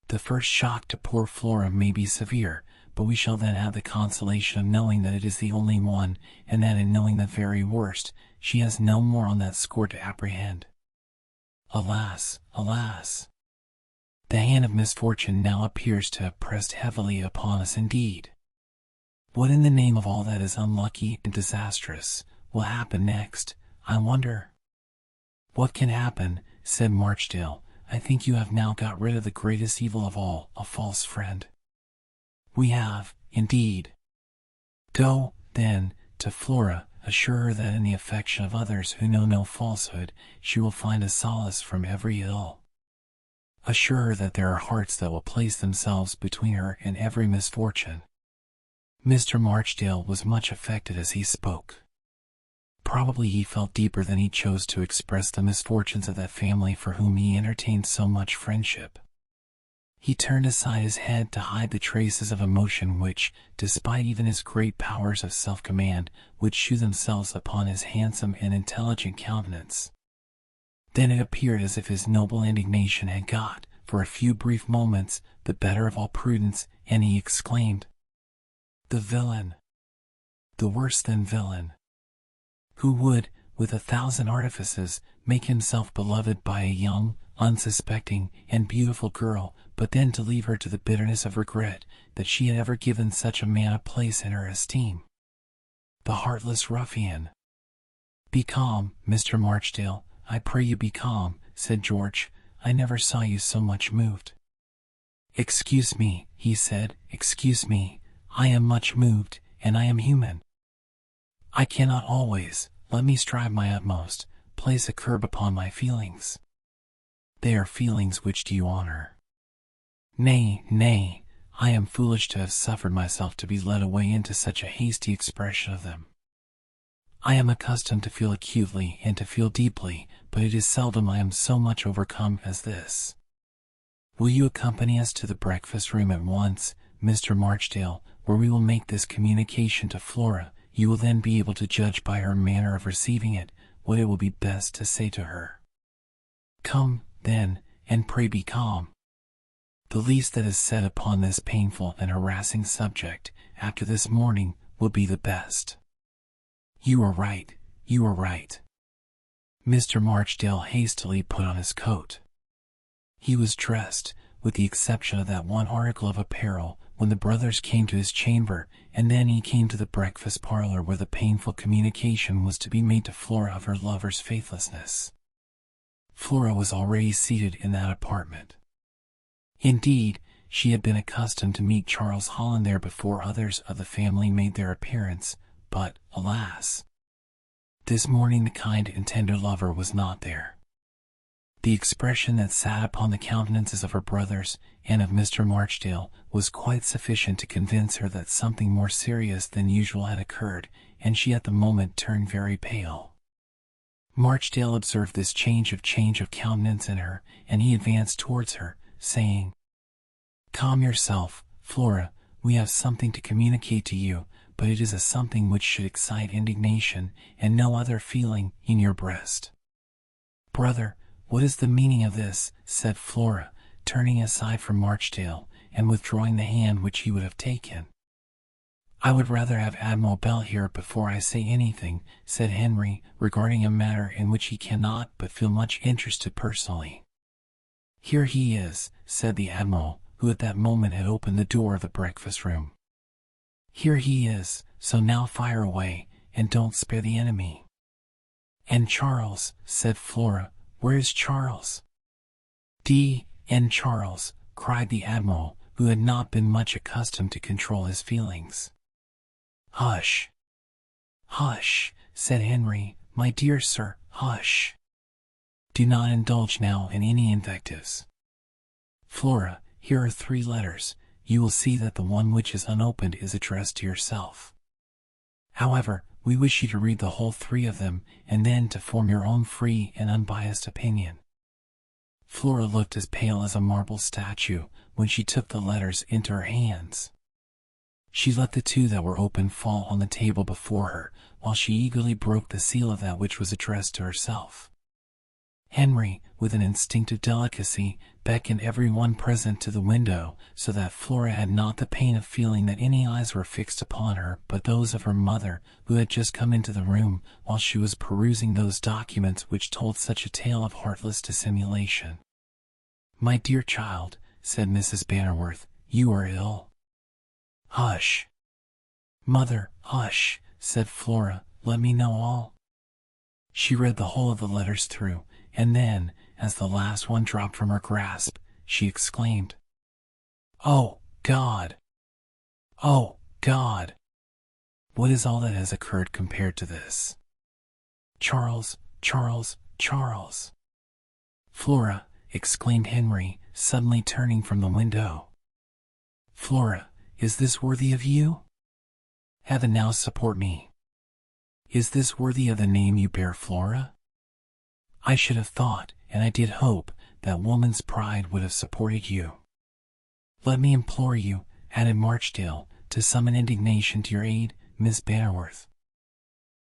The first shock to poor Flora may be severe, but we shall then have the consolation of knowing that it is the only one, and that in knowing the very worst, she has no more on that score to apprehend. Alas, alas! The hand of misfortune now appears to have pressed heavily upon us indeed. What in the name of all that is unlucky and disastrous will happen next, I wonder? What can happen, said Marchdale. I think you have now got rid of the greatest evil of all, a false friend. We have, indeed. Go, then, to Flora, assure her that in the affection of others who know no falsehood, she will find a solace from every ill. Assure her that there are hearts that will place themselves between her and every misfortune. Mr. Marchdale was much affected as he spoke. Probably he felt deeper than he chose to express the misfortunes of that family for whom he entertained so much friendship. He turned aside his head to hide the traces of emotion which, despite even his great powers of self-command, would shew themselves upon his handsome and intelligent countenance. Then it appeared as if his noble indignation had got, for a few brief moments, the better of all prudence, and he exclaimed, "The villain! The worse than villain! Who would, with 1,000 artifices, make himself beloved by a young, unsuspecting, and beautiful girl, but then to leave her to the bitterness of regret that she had ever given such a man a place in her esteem. The heartless ruffian!" "Be calm, Mr. Marchdale, I pray you be calm," said George. "I never saw you so much moved." "Excuse me," he said, "excuse me. I am much moved, and I am human. I cannot always, let me strive my utmost, place a curb upon my feelings. They are feelings which do you honor. Nay, nay, I am foolish to have suffered myself to be led away into such a hasty expression of them. I am accustomed to feel acutely and to feel deeply, but it is seldom I am so much overcome as this. Will you accompany us to the breakfast room at once, Mr. Marchdale, where we will make this communication to Flora? You will then be able to judge by her manner of receiving it, what it will be best to say to her. Come, then, and pray be calm. The least that is said upon this painful and harassing subject, after this morning, will be the best." "You are right, you are right." Mr. Marchdale hastily put on his coat. He was dressed, with the exception of that one article of apparel, when the brothers came to his chamber, and then he came to the breakfast parlor where the painful communication was to be made to Flora of her lover's faithlessness. Flora was already seated in that apartment. Indeed, she had been accustomed to meet Charles Holland there before others of the family made their appearance, but, alas! This morning the kind and tender lover was not there. The expression that sat upon the countenances of her brothers and of Mr. Marchdale was quite sufficient to convince her that something more serious than usual had occurred, and she at the moment turned very pale. Marchdale observed this change of countenance in her, and he advanced towards her, saying, "Calm yourself, Flora, we have something to communicate to you, but it is a something which should excite indignation, and no other feeling, in your breast." "Brother, what is the meaning of this?" said Flora, turning aside from Marchdale, and withdrawing the hand which he would have taken. "I would rather have Admiral Bell here before I say anything," said Henry, regarding a matter in which he cannot but feel much interested personally. "Here he is," said the Admiral, who at that moment had opened the door of the breakfast room. "Here he is, so now fire away, and don't spare the enemy." "And Charles," said Flora, "where is Charles?" "And Charles," cried the Admiral, who had not been much accustomed to control his feelings. "Hush! Hush!" said Henry, "my dear sir, hush! Do not indulge now in any invectives. Flora, here are 3 letters. You will see that the one which is unopened is addressed to yourself. However, we wish you to read the whole 3 of them, and then to form your own free and unbiased opinion." Flora looked as pale as a marble statue when she took the letters into her hands. She let the 2 that were open fall on the table before her, while she eagerly broke the seal of that which was addressed to herself. Henry, with an instinctive delicacy, beckoned everyone present to the window, so that Flora had not the pain of feeling that any eyes were fixed upon her but those of her mother, who had just come into the room while she was perusing those documents which told such a tale of heartless dissimulation. "My dear child," said Mrs. Bannerworth, "you are ill." "Hush." "Mother, hush," said Flora, "let me know all." She read the whole of the letters through, and then, as the last one dropped from her grasp, she exclaimed, "Oh, God! Oh, God! What is all that has occurred compared to this? Charles, Charles, Charles!" "Flora," exclaimed Henry, suddenly turning from the window. "Flora, is this worthy of you? Heaven now support me. Is this worthy of the name you bear, Flora? I should have thought, and I did hope, that woman's pride would have supported you. Let me implore you," added Marchdale, "to summon indignation to your aid, Miss Bannerworth."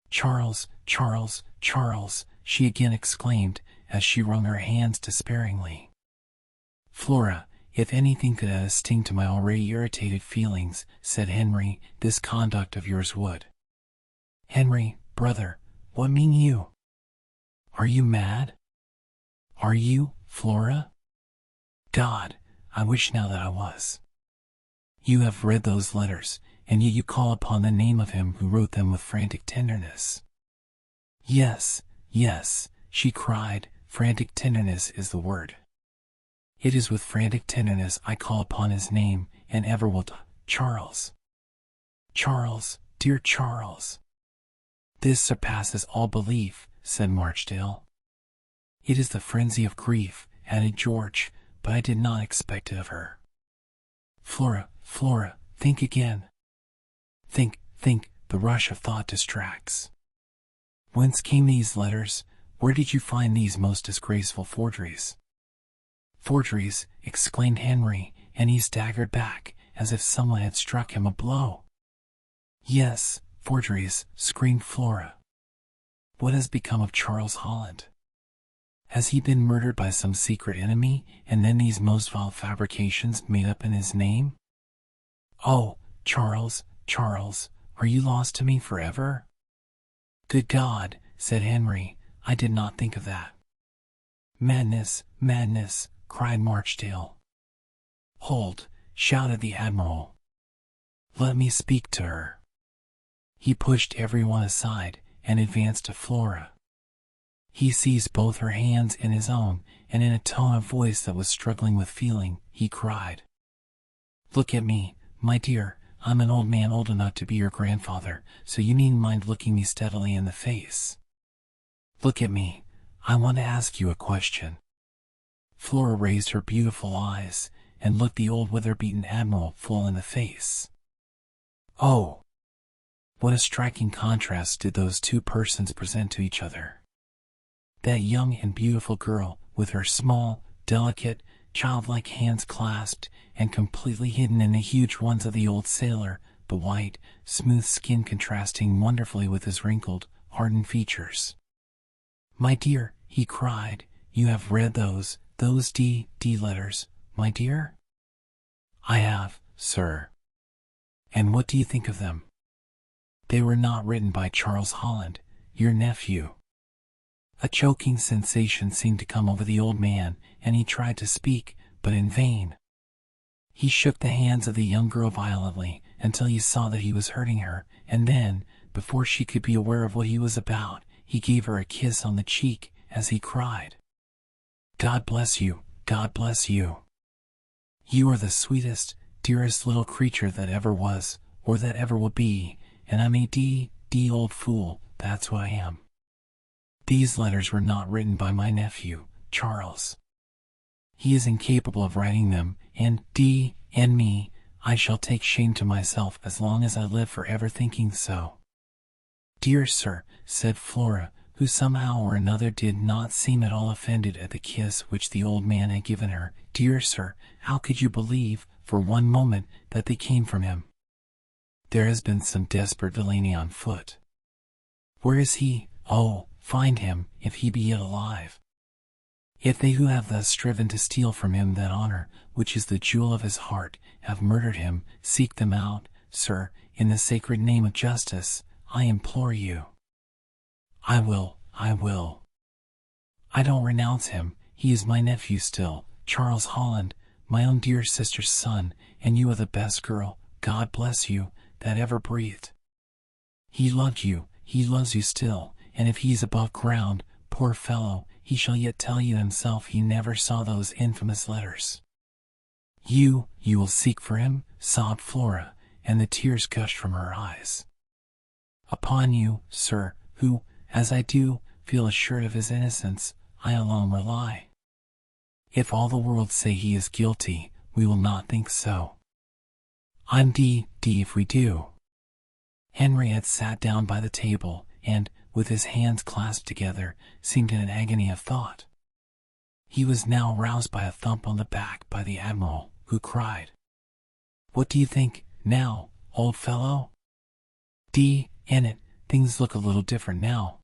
"Charles, Charles, Charles!" she again exclaimed, as she wrung her hands despairingly. "Flora, if anything could add a sting to my already irritated feelings," said Henry, "this conduct of yours would." "Henry, brother, what mean you? Are you mad? Are you, Flora? God, I wish now that I was. You have read those letters, and yet you call upon the name of him who wrote them with frantic tenderness." "Yes, yes," she cried, "frantic tenderness is the word. It is with frantic tenderness I call upon his name, and ever will Charles. Charles, dear Charles." "This surpasses all belief," said Marchdale. "It is the frenzy of grief," added George, "but I did not expect it of her. Flora, Flora, think again. Think, the rush of thought distracts. Whence came these letters? Where did you find these most disgraceful forgeries?" "Forgeries!" exclaimed Henry, and he staggered back, as if someone had struck him a blow. "Yes, forgeries," screamed Flora. "What has become of Charles Holland? Has he been murdered by some secret enemy, and then these most vile fabrications made up in his name? Oh, Charles, Charles, are you lost to me forever?" "Good God," said Henry, "I did not think of that." "Madness, madness," cried Marchdale. "Hold," shouted the Admiral. "Let me speak to her." He pushed everyone aside, and advanced to Flora. He seized both her hands in his own, and in a tone of voice that was struggling with feeling, he cried, "Look at me, my dear. I'm an old man, old enough to be your grandfather, so you needn't mind looking me steadily in the face. Look at me. I want to ask you a question." Flora raised her beautiful eyes, and looked the old weather-beaten Admiral full in the face. Oh! What a striking contrast did those two persons present to each other. That young and beautiful girl, with her small, delicate, childlike hands clasped and completely hidden in the huge ones of the old sailor, the white, smooth skin contrasting wonderfully with his wrinkled, hardened features. "My dear," he cried, "you have read those D letters, my dear?" "I have, sir." "And what do you think of them?" "They were not written by Charles Holland, your nephew." A choking sensation seemed to come over the old man, and he tried to speak, but in vain. He shook the hands of the young girl violently, until he saw that he was hurting her, and then, before she could be aware of what he was about, he gave her a kiss on the cheek, as he cried, "God bless you, God bless you. You are the sweetest, dearest little creature that ever was, or that ever will be, and I'm a old fool, that's who I am. These letters were not written by my nephew, Charles. He is incapable of writing them, and me, I shall take shame to myself as long as I live forever thinking so." "Dear sir," said Flora, who somehow or another did not seem at all offended at the kiss which the old man had given her, "dear sir, how could you believe, for one moment, that they came from him? There has been some desperate villainy on foot." Where is he? Oh, find him, if he be yet alive. If they who have thus striven to steal from him that honor, which is the jewel of his heart, have murdered him, seek them out, sir, in the sacred name of justice, I implore you. I will. I don't renounce him, he is my nephew still, Charles Holland, my own dear sister's son, and you are the best girl, God bless you, that ever breathed. He loved you, he loves you still, and if he's above ground, poor fellow, he shall yet tell you himself he never saw those infamous letters. You will seek for him, sobbed Flora, and the tears gushed from her eyes. Upon you, sir, who, as I do, feel assured of his innocence, I alone rely. If all the world say he is guilty, we will not think so. I'm d if we do. Henry had sat down by the table, and, with his hands clasped together, seemed in an agony of thought. He was now roused by a thump on the back by the Admiral, who cried, "What do you think, now, old fellow?" In it, things look a little different now.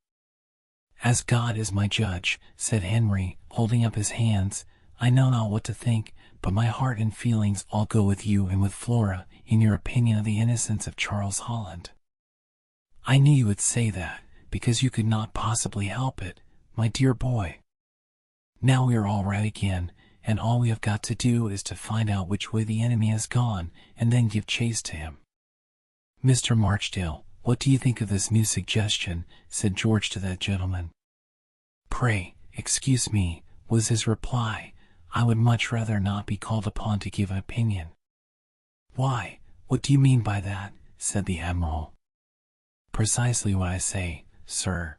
As God is my judge, said Henry, holding up his hands, I know not what to think, but my heart and feelings all go with you and with Flora, in your opinion of the innocence of Charles Holland. I knew you would say that, because you could not possibly help it, my dear boy. Now we are all right again, and all we have got to do is to find out which way the enemy has gone, and then give chase to him. Mr. Marchdale, what do you think of this new suggestion? Said George to that gentleman. Pray, excuse me, was his reply. I would much rather not be called upon to give an opinion. Why, what do you mean by that? Said the Admiral. Precisely what I say, sir.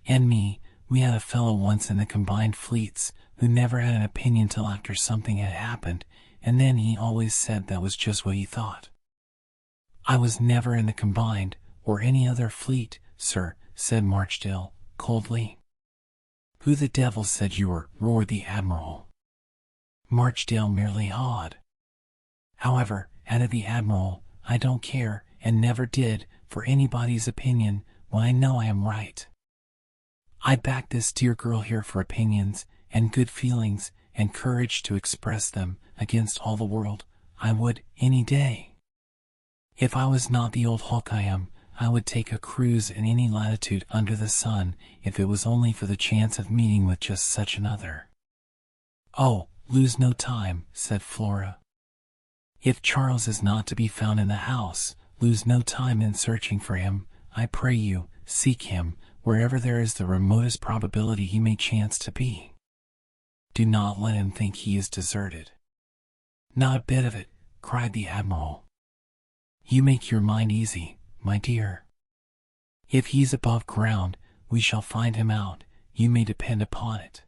And me, we had a fellow once in the combined fleets, who never had an opinion till after something had happened, and then he always said that was just what he thought. I was never in the combined, or any other fleet, sir, said Marchdale, coldly. Who the devil said you were? Roared the Admiral. Marchdale merely hawed. However, added the Admiral, I don't care, and never did, for anybody's opinion, when I know I am right. I back this dear girl here for opinions, and good feelings, and courage to express them, against all the world, I would, any day. If I was not the old hulk I am, I would take a cruise in any latitude under the sun, if it was only for the chance of meeting with just such another. Oh, lose no time, said Flora. If Charles is not to be found in the house, lose no time in searching for him. I pray you, seek him, wherever there is the remotest probability he may chance to be. Do not let him think he is deserted. Not a bit of it, cried the Admiral. You make your mind easy, my dear. If he's above ground, we shall find him out, you may depend upon it.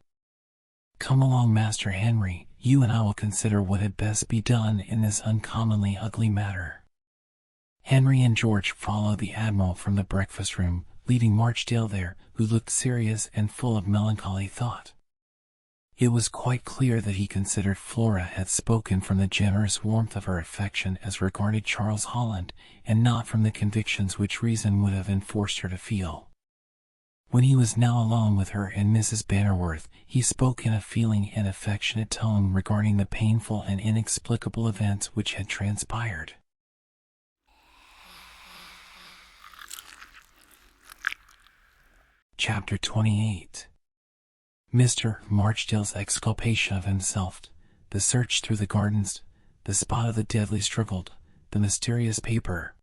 Come along, Master Henry, you and I will consider what had best be done in this uncommonly ugly matter. Henry and George followed the Admiral from the breakfast room, leaving Marchdale there, who looked serious and full of melancholy thought. It was quite clear that he considered Flora had spoken from the generous warmth of her affection as regarded Charles Holland, and not from the convictions which reason would have enforced her to feel. When he was now alone with her and Mrs. Bannerworth, he spoke in a feeling and affectionate tone regarding the painful and inexplicable events which had transpired. Chapter 28. Mr. Marchdale's exculpation of himself, the search through the gardens, the spot of the deadly struggle, the mysterious paper.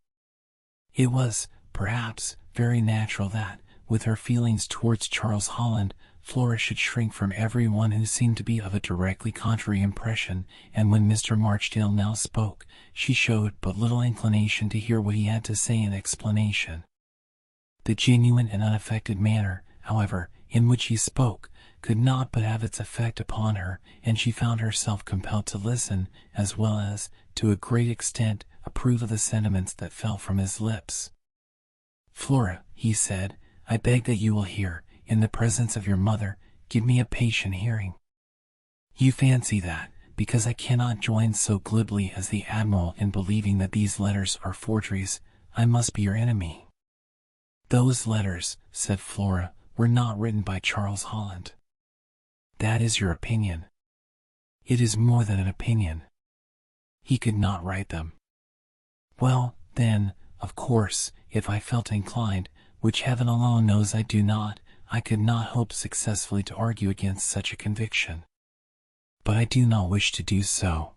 It was, perhaps, very natural that, with her feelings towards Charles Holland, Flora should shrink from every one who seemed to be of a directly contrary impression, and when Mr. Marchdale now spoke, she showed but little inclination to hear what he had to say in explanation. The genuine and unaffected manner, however, in which he spoke, could not but have its effect upon her, and she found herself compelled to listen, as well as, to a great extent, approve of the sentiments that fell from his lips. Flora, he said, I beg that you will hear, in the presence of your mother, give me a patient hearing. You fancy that, because I cannot join so glibly as the Admiral in believing that these letters are forgeries, I must be your enemy. Those letters, said Flora, were not written by Charles Holland. That is your opinion. It is more than an opinion. He could not write them. Well, then, of course, if I felt inclined, which heaven alone knows I do not, I could not hope successfully to argue against such a conviction. But I do not wish to do so.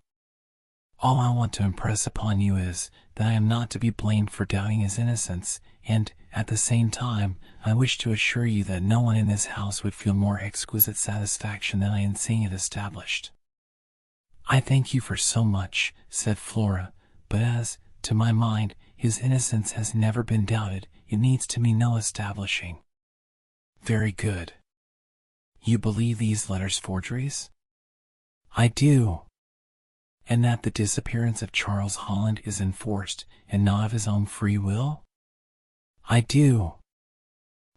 All I want to impress upon you is, that I am not to be blamed for doubting his innocence, and, at the same time, I wish to assure you that no one in this house would feel more exquisite satisfaction than I in seeing it established. I thank you for so much, said Flora, but as, to my mind, his innocence has never been doubted, it needs to me no establishing. Very good. You believe these letters forgeries? I do. And that the disappearance of Charles Holland is enforced, and not of his own free will? I do.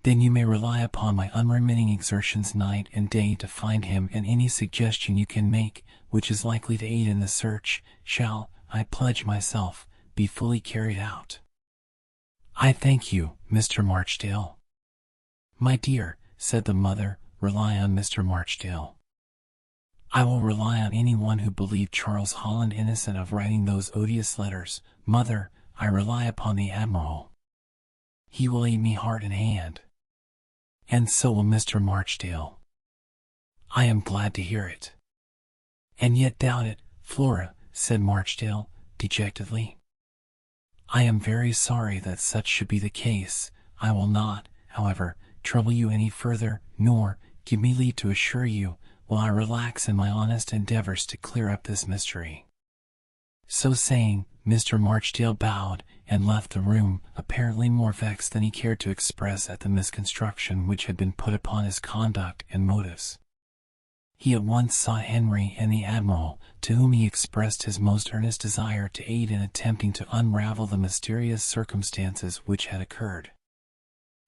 Then you may rely upon my unremitting exertions night and day to find him, and any suggestion you can make, which is likely to aid in the search, shall, I pledge myself, be fully carried out. I thank you, Mr. Marchdale. My dear, said the mother, rely on Mr. Marchdale. I will rely on anyone who believed Charles Holland innocent of writing those odious letters. Mother, I rely upon the Admiral. He will aid me heart and hand. And so will Mr. Marchdale. I am glad to hear it. And yet doubt it, Flora, said Marchdale, dejectedly. I am very sorry that such should be the case. I will not, however, trouble you any further, nor, give me leave to assure you, will I relax in my honest endeavors to clear up this mystery. So saying, Mr. Marchdale bowed, and left the room, apparently more vexed than he cared to express at the misconstruction which had been put upon his conduct and motives. He at once sought Henry and the Admiral, to whom he expressed his most earnest desire to aid in attempting to unravel the mysterious circumstances which had occurred.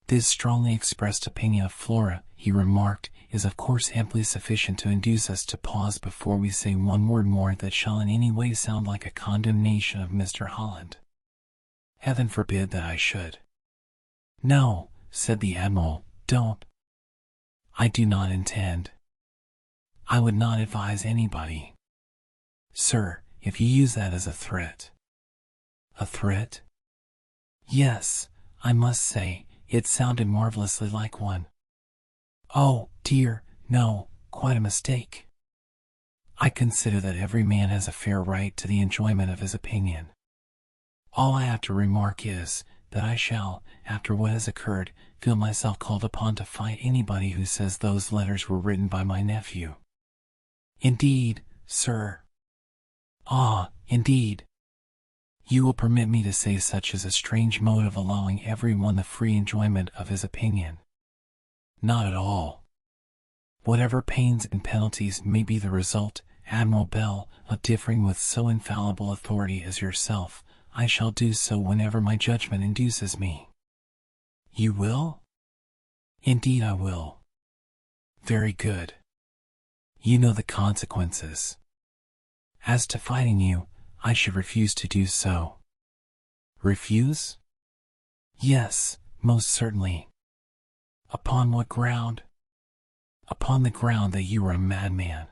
This strongly expressed opinion of Flora, he remarked, is of course amply sufficient to induce us to pause before we say one word more that shall in any way sound like a condemnation of Mr. Holland. Heaven forbid that I should. No, said the Admiral, don't. I do not intend. I would not advise anybody. Sir, if you use that as a threat. A threat? Yes, I must say, it sounded marvelously like one. Oh, dear, no, quite a mistake. I consider that every man has a fair right to the enjoyment of his opinion. All I have to remark is, that I shall, after what has occurred, feel myself called upon to fight anybody who says those letters were written by my nephew. Indeed, sir. Ah, indeed. You will permit me to say such is a strange mode of allowing every one the free enjoyment of his opinion. Not at all. Whatever pains and penalties may be the result, Admiral Bell, of differing with so infallible authority as yourself, I shall do so whenever my judgment induces me. You will? Indeed I will. Very good. You know the consequences. As to fighting you, I should refuse to do so. Refuse? Yes, most certainly. Upon what ground? Upon the ground that you are a madman.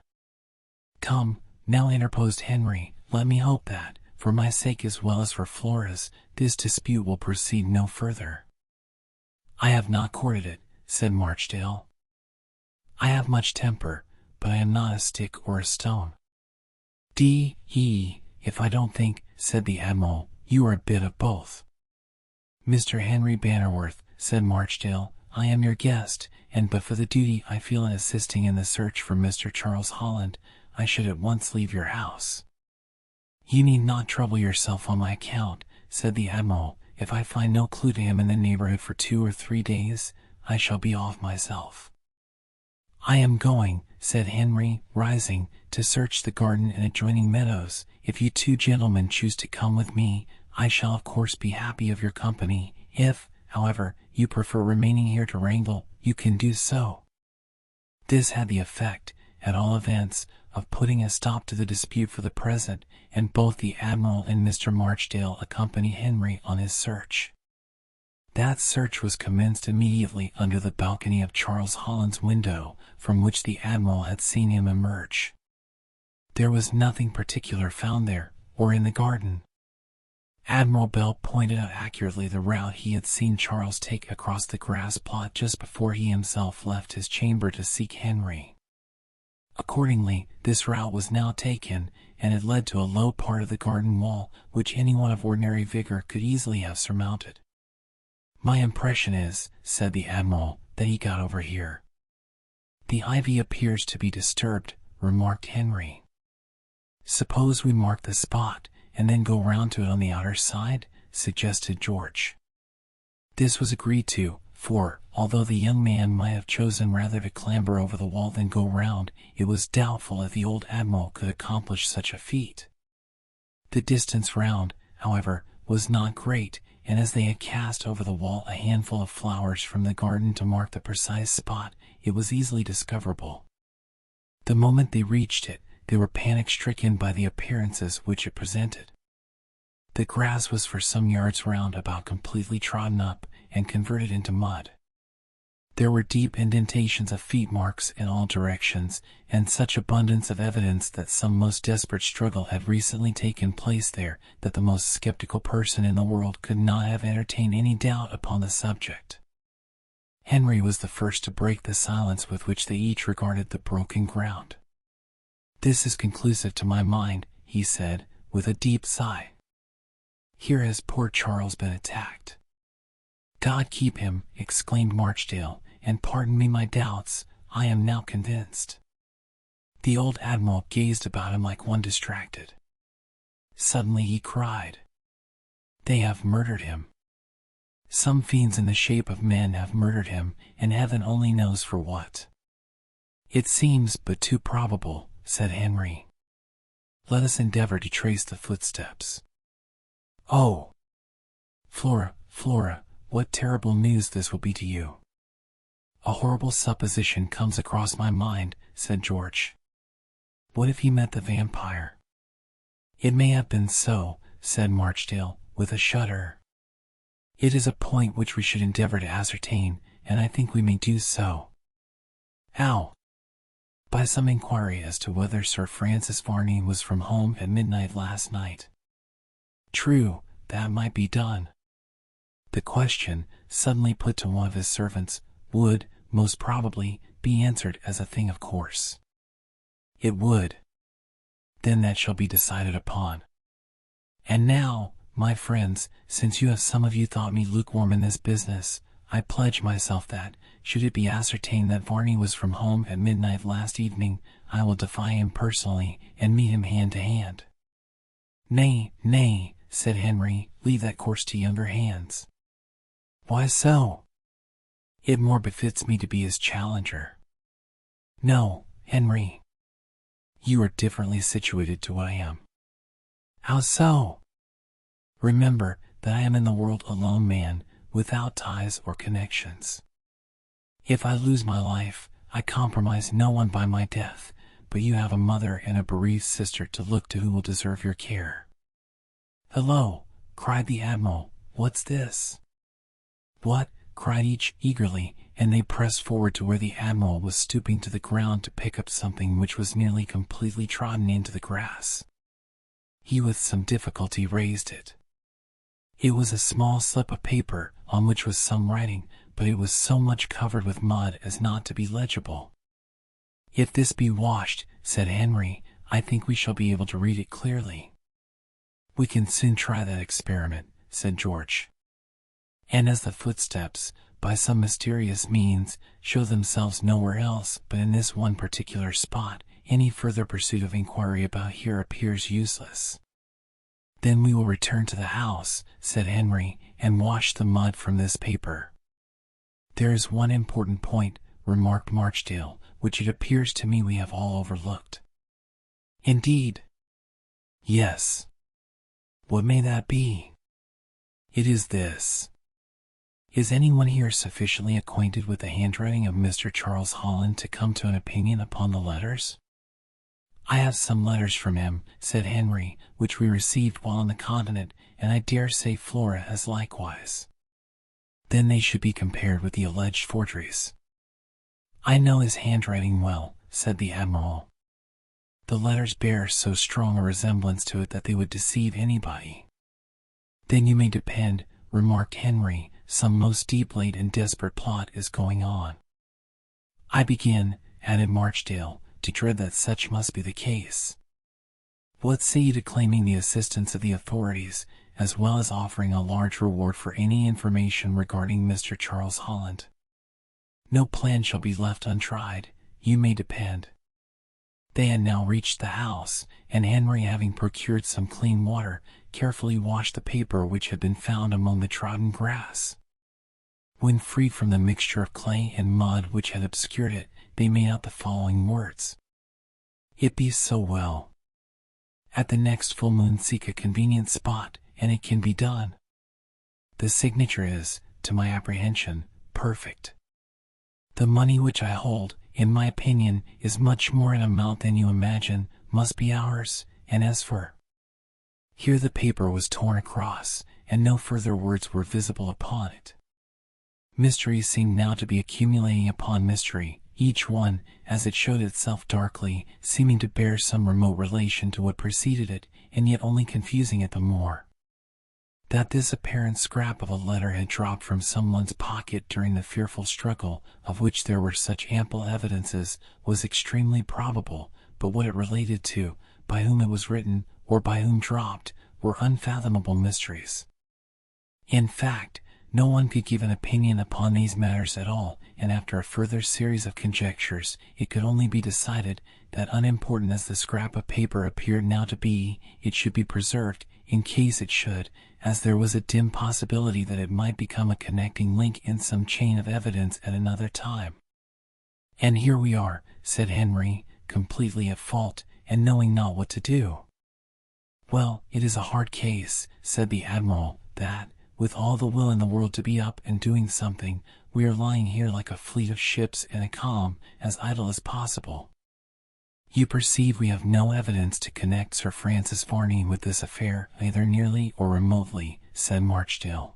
Come, now interposed Henry, let me hope that, for my sake as well as for Flora's, this dispute will proceed no further. I have not courted it, said Marchdale. I have much temper, but I am not a stick or a stone. If I don't think, said the Admiral, you are a bit of both. Mr. Henry Bannerworth, said Marchdale, I am your guest, and but for the duty I feel in assisting in the search for Mr. Charles Holland, I should at once leave your house. You need not trouble yourself on my account, said the Admiral. If I find no clue to him in the neighborhood for 2 or 3 days, I shall be off myself. I am going, said Henry, rising, to search the garden and adjoining meadows. If you 2 gentlemen choose to come with me, I shall of course be happy of your company. If, however, you prefer remaining here to wrangle, you can do so. This had the effect, at all events, of putting a stop to the dispute for the present, and both the Admiral and Mr. Marchdale accompanied Henry on his search. That search was commenced immediately under the balcony of Charles Holland's window, from which the Admiral had seen him emerge. There was nothing particular found there, or in the garden. Admiral Bell pointed out accurately the route he had seen Charles take across the grass plot just before he himself left his chamber to seek Henry. Accordingly, this route was now taken, and it led to a low part of the garden wall, which anyone of ordinary vigor could easily have surmounted. "My impression is," said the Admiral, "that he got over here." "The ivy appears to be disturbed," remarked Henry. "Suppose we mark the spot, and then go round to it on the outer side," suggested George. This was agreed to, for, although the young man might have chosen rather to clamber over the wall than go round, it was doubtful if the old Admiral could accomplish such a feat. The distance round, however, was not great, and as they had cast over the wall a handful of flowers from the garden to mark the precise spot, it was easily discoverable. The moment they reached it, they were panic-stricken by the appearances which it presented. The grass was for some yards round about completely trodden up and converted into mud. There were deep indentations of feet marks in all directions, and such abundance of evidence that some most desperate struggle had recently taken place there that the most skeptical person in the world could not have entertained any doubt upon the subject. Henry was the first to break the silence with which they each regarded the broken ground. "This is conclusive to my mind," he said, with a deep sigh. "Here has poor Charles been attacked." "God keep him," exclaimed Marchdale, "and pardon me my doubts, I am now convinced." The old Admiral gazed about him like one distracted. Suddenly he cried, "They have murdered him. Some fiends in the shape of men have murdered him, and heaven only knows for what." "It seems but too probable," said Henry. "Let us endeavor to trace the footsteps." "Oh! Flora, what terrible news this will be to you." "A horrible supposition comes across my mind," said George. "What if he met the vampire?" "It may have been so," said Marchdale, with a shudder. "It is a point which we should endeavor to ascertain, and I think we may do so." "How?" "By some inquiry as to whether Sir Francis Varney was from home at midnight last night." "True, that might be done." The question, suddenly put to one of his servants, would, most probably, be answered as a thing of course. "It would." "Then that shall be decided upon. And now, my friends, since you have some of you thought me lukewarm in this business, I pledge myself that, should it be ascertained that Varney was from home at midnight last evening, I will defy him personally, and meet him hand to hand." Nay, said Henry, "leave that course to younger hands." "Why so?" "It more befits me to be his challenger." "No, Henry. You are differently situated to what I am." "How so?" "Remember that I am in the world a lone man, without ties or connections. If I lose my life, I compromise no one by my death, but you have a mother and a bereaved sister to look to who will deserve your care." "Hello!" cried the Admiral. "What's this?" "What?" cried each eagerly, and they pressed forward to where the Admiral was stooping to the ground to pick up something which was nearly completely trodden into the grass. He with some difficulty raised it. It was a small slip of paper, on which was some writing, but it was so much covered with mud as not to be legible. "If this be washed," said Henry, "I think we shall be able to read it clearly." "We can soon try that experiment," said George. And as the footsteps, by some mysterious means, show themselves nowhere else but in this one particular spot, any further pursuit of inquiry about here appears useless. "Then we will return to the house," said Henry, "and wash the mud from this paper." "There is one important point," remarked Marchdale, "which it appears to me we have all overlooked." "Indeed?" "Yes." "What may that be?" "It is this. Is anyone here sufficiently acquainted with the handwriting of Mr. Charles Holland to come to an opinion upon the letters?" "I have some letters from him," said Henry, "which we received while on the continent, and I dare say Flora has likewise." Then they should be compared with the alleged forgeries. I know his handwriting well, said the Admiral. The letters bear so strong a resemblance to it that they would deceive anybody. Then you may depend, remarked Henry, some most deep-laid and desperate plot is going on. I begin, added Marchdale, to dread that such must be the case. What say you to claiming the assistance of the authorities, as well as offering a large reward for any information regarding Mr. Charles Holland? No plan shall be left untried, you may depend. They had now reached the house, and Henry, having procured some clean water, carefully washed the paper which had been found among the trodden grass. When freed from the mixture of clay and mud which had obscured it, they made out the following words. It be so well. At the next full moon seek a convenient spot, and it can be done. The signature is, to my apprehension, perfect. The money which I hold, in my opinion, is much more in amount than you imagine, must be ours, and as for... Here the paper was torn across, and no further words were visible upon it. Mystery seemed now to be accumulating upon mystery, each one, as it showed itself darkly, seeming to bear some remote relation to what preceded it, and yet only confusing it the more. That this apparent scrap of a letter had dropped from someone's pocket during the fearful struggle, of which there were such ample evidences, was extremely probable, but what it related to, by whom it was written, or by whom dropped, were unfathomable mysteries. In fact, no one could give an opinion upon these matters at all, and after a further series of conjectures, it could only be decided that, unimportant as the scrap of paper appeared now to be, it should be preserved, in case it should, as there was a dim possibility that it might become a connecting link in some chain of evidence at another time. And here we are, said Henry, completely at fault, and knowing not what to do. Well, it is a hard case, said the Admiral, that, with all the will in the world to be up and doing something, we are lying here like a fleet of ships in a calm, as idle as possible. You perceive we have no evidence to connect Sir Francis Varney with this affair, either nearly or remotely, said Marchdale.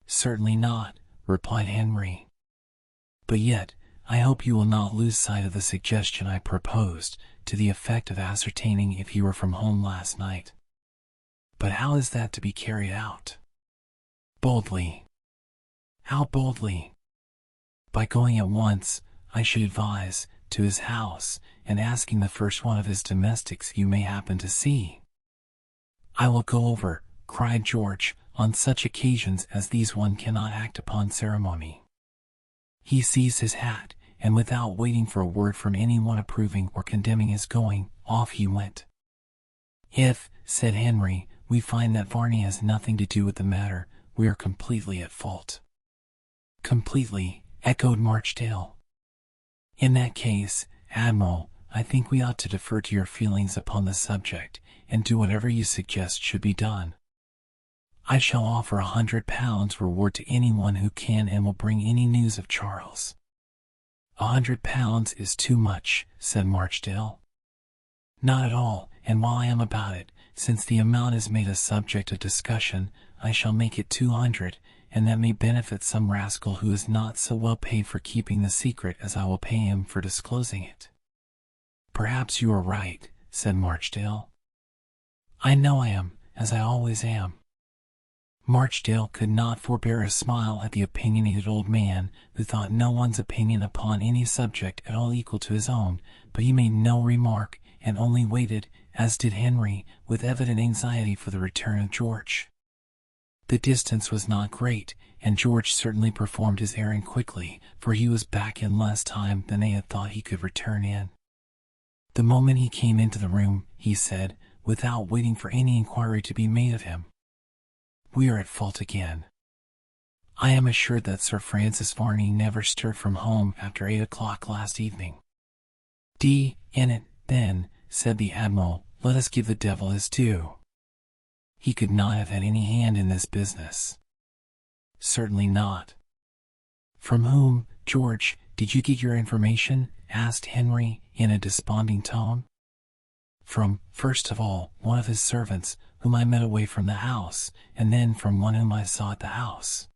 Certainly not, replied Henry. But yet, I hope you will not lose sight of the suggestion I proposed, to the effect of ascertaining if he were from home last night. But how is that to be carried out? Boldly. How boldly? By going at once, I should advise, to his house, and asking the first one of his domestics you may happen to see. I will go over, cried George, on such occasions as these one cannot act upon ceremony. He seized his hat, and without waiting for a word from anyone approving or condemning his going, off he went. If, said Henry, we find that Varney has nothing to do with the matter, we are completely at fault. Completely, echoed Marchdale. In that case, Admiral, I think we ought to defer to your feelings upon the subject, and do whatever you suggest should be done. I shall offer £100 reward to anyone who can and will bring any news of Charles. £100 is too much, said Marchdale. Not at all, and while I am about it, since the amount is made a subject of discussion, I shall make it 200, and that may benefit some rascal who is not so well paid for keeping the secret as I will pay him for disclosing it. Perhaps you are right, said Marchdale. I know I am, as I always am. Marchdale could not forbear a smile at the opinionated old man, who thought no one's opinion upon any subject at all equal to his own, but he made no remark, and only waited, as did Henry, with evident anxiety for the return of George. The distance was not great, and George certainly performed his errand quickly, for he was back in less time than they had thought he could return in. The moment he came into the room, he said, without waiting for any inquiry to be made of him, "We are at fault again. I am assured that Sir Francis Varney never stirred from home after 8 o'clock last evening." "D in it, then," said the Admiral, "let us give the devil his due. He could not have had any hand in this business." "Certainly not." "From whom, George, did you get your information?" asked Henry, in a desponding tone. "From, first of all, one of his servants, whom I met away from the house, and then from one whom I saw at the house."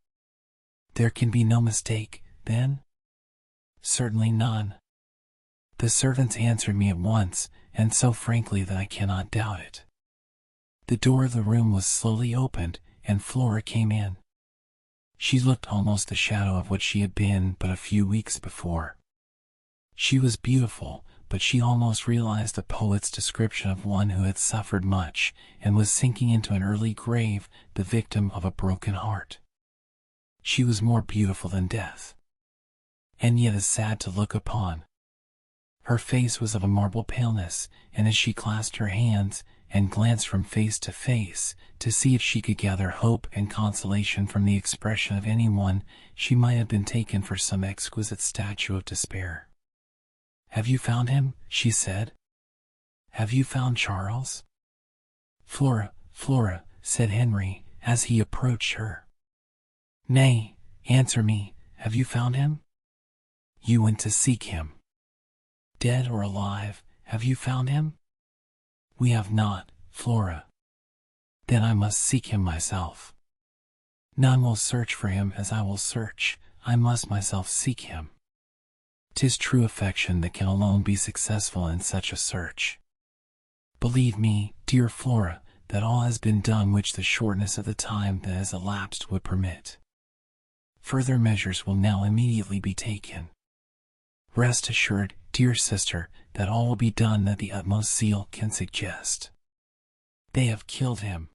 There can be no mistake, then? Certainly none. The servants answered me at once, and so frankly that I cannot doubt it. The door of the room was slowly opened, and Flora came in. She looked almost the shadow of what she had been but a few weeks before. She was beautiful, but she almost realized the poet's description of one who had suffered much and was sinking into an early grave, the victim of a broken heart. She was more beautiful than death, and yet as sad to look upon. Her face was of a marble paleness, and as she clasped her hands and glanced from face to see if she could gather hope and consolation from the expression of anyone, she might have been taken for some exquisite statue of despair. "Have you found him?" she said. "Have you found Charles?" "Flora, Flora," said Henry, as he approached her. "Nay, answer me, have you found him?" "You went to seek him. Dead or alive, have you found him?" "We have not, Flora." "Then I must seek him myself. None will search for him as I will search, I must myself seek him. 'Tis true affection that can alone be successful in such a search. Believe me, dear Flora, that all has been done which the shortness of the time that has elapsed would permit. Further measures will now immediately be taken. Rest assured, dear sister, that all will be done that the utmost zeal can suggest." "They have killed him.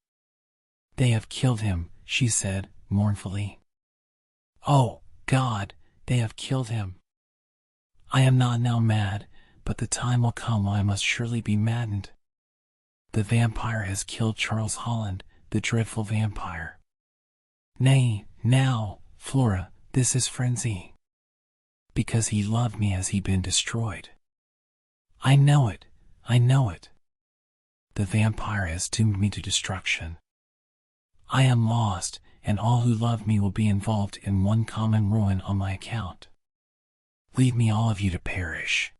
They have killed him," she said, mournfully. "Oh, God, they have killed him. I am not now mad, but the time will come when I must surely be maddened. The vampire has killed Charles Holland, the dreadful vampire. Nay, now, Flora, this is frenzy. Because he loved me has he been destroyed. I know it, I know it. The vampire has doomed me to destruction. I am lost, and all who love me will be involved in one common ruin on my account. Leave me all of you to perish.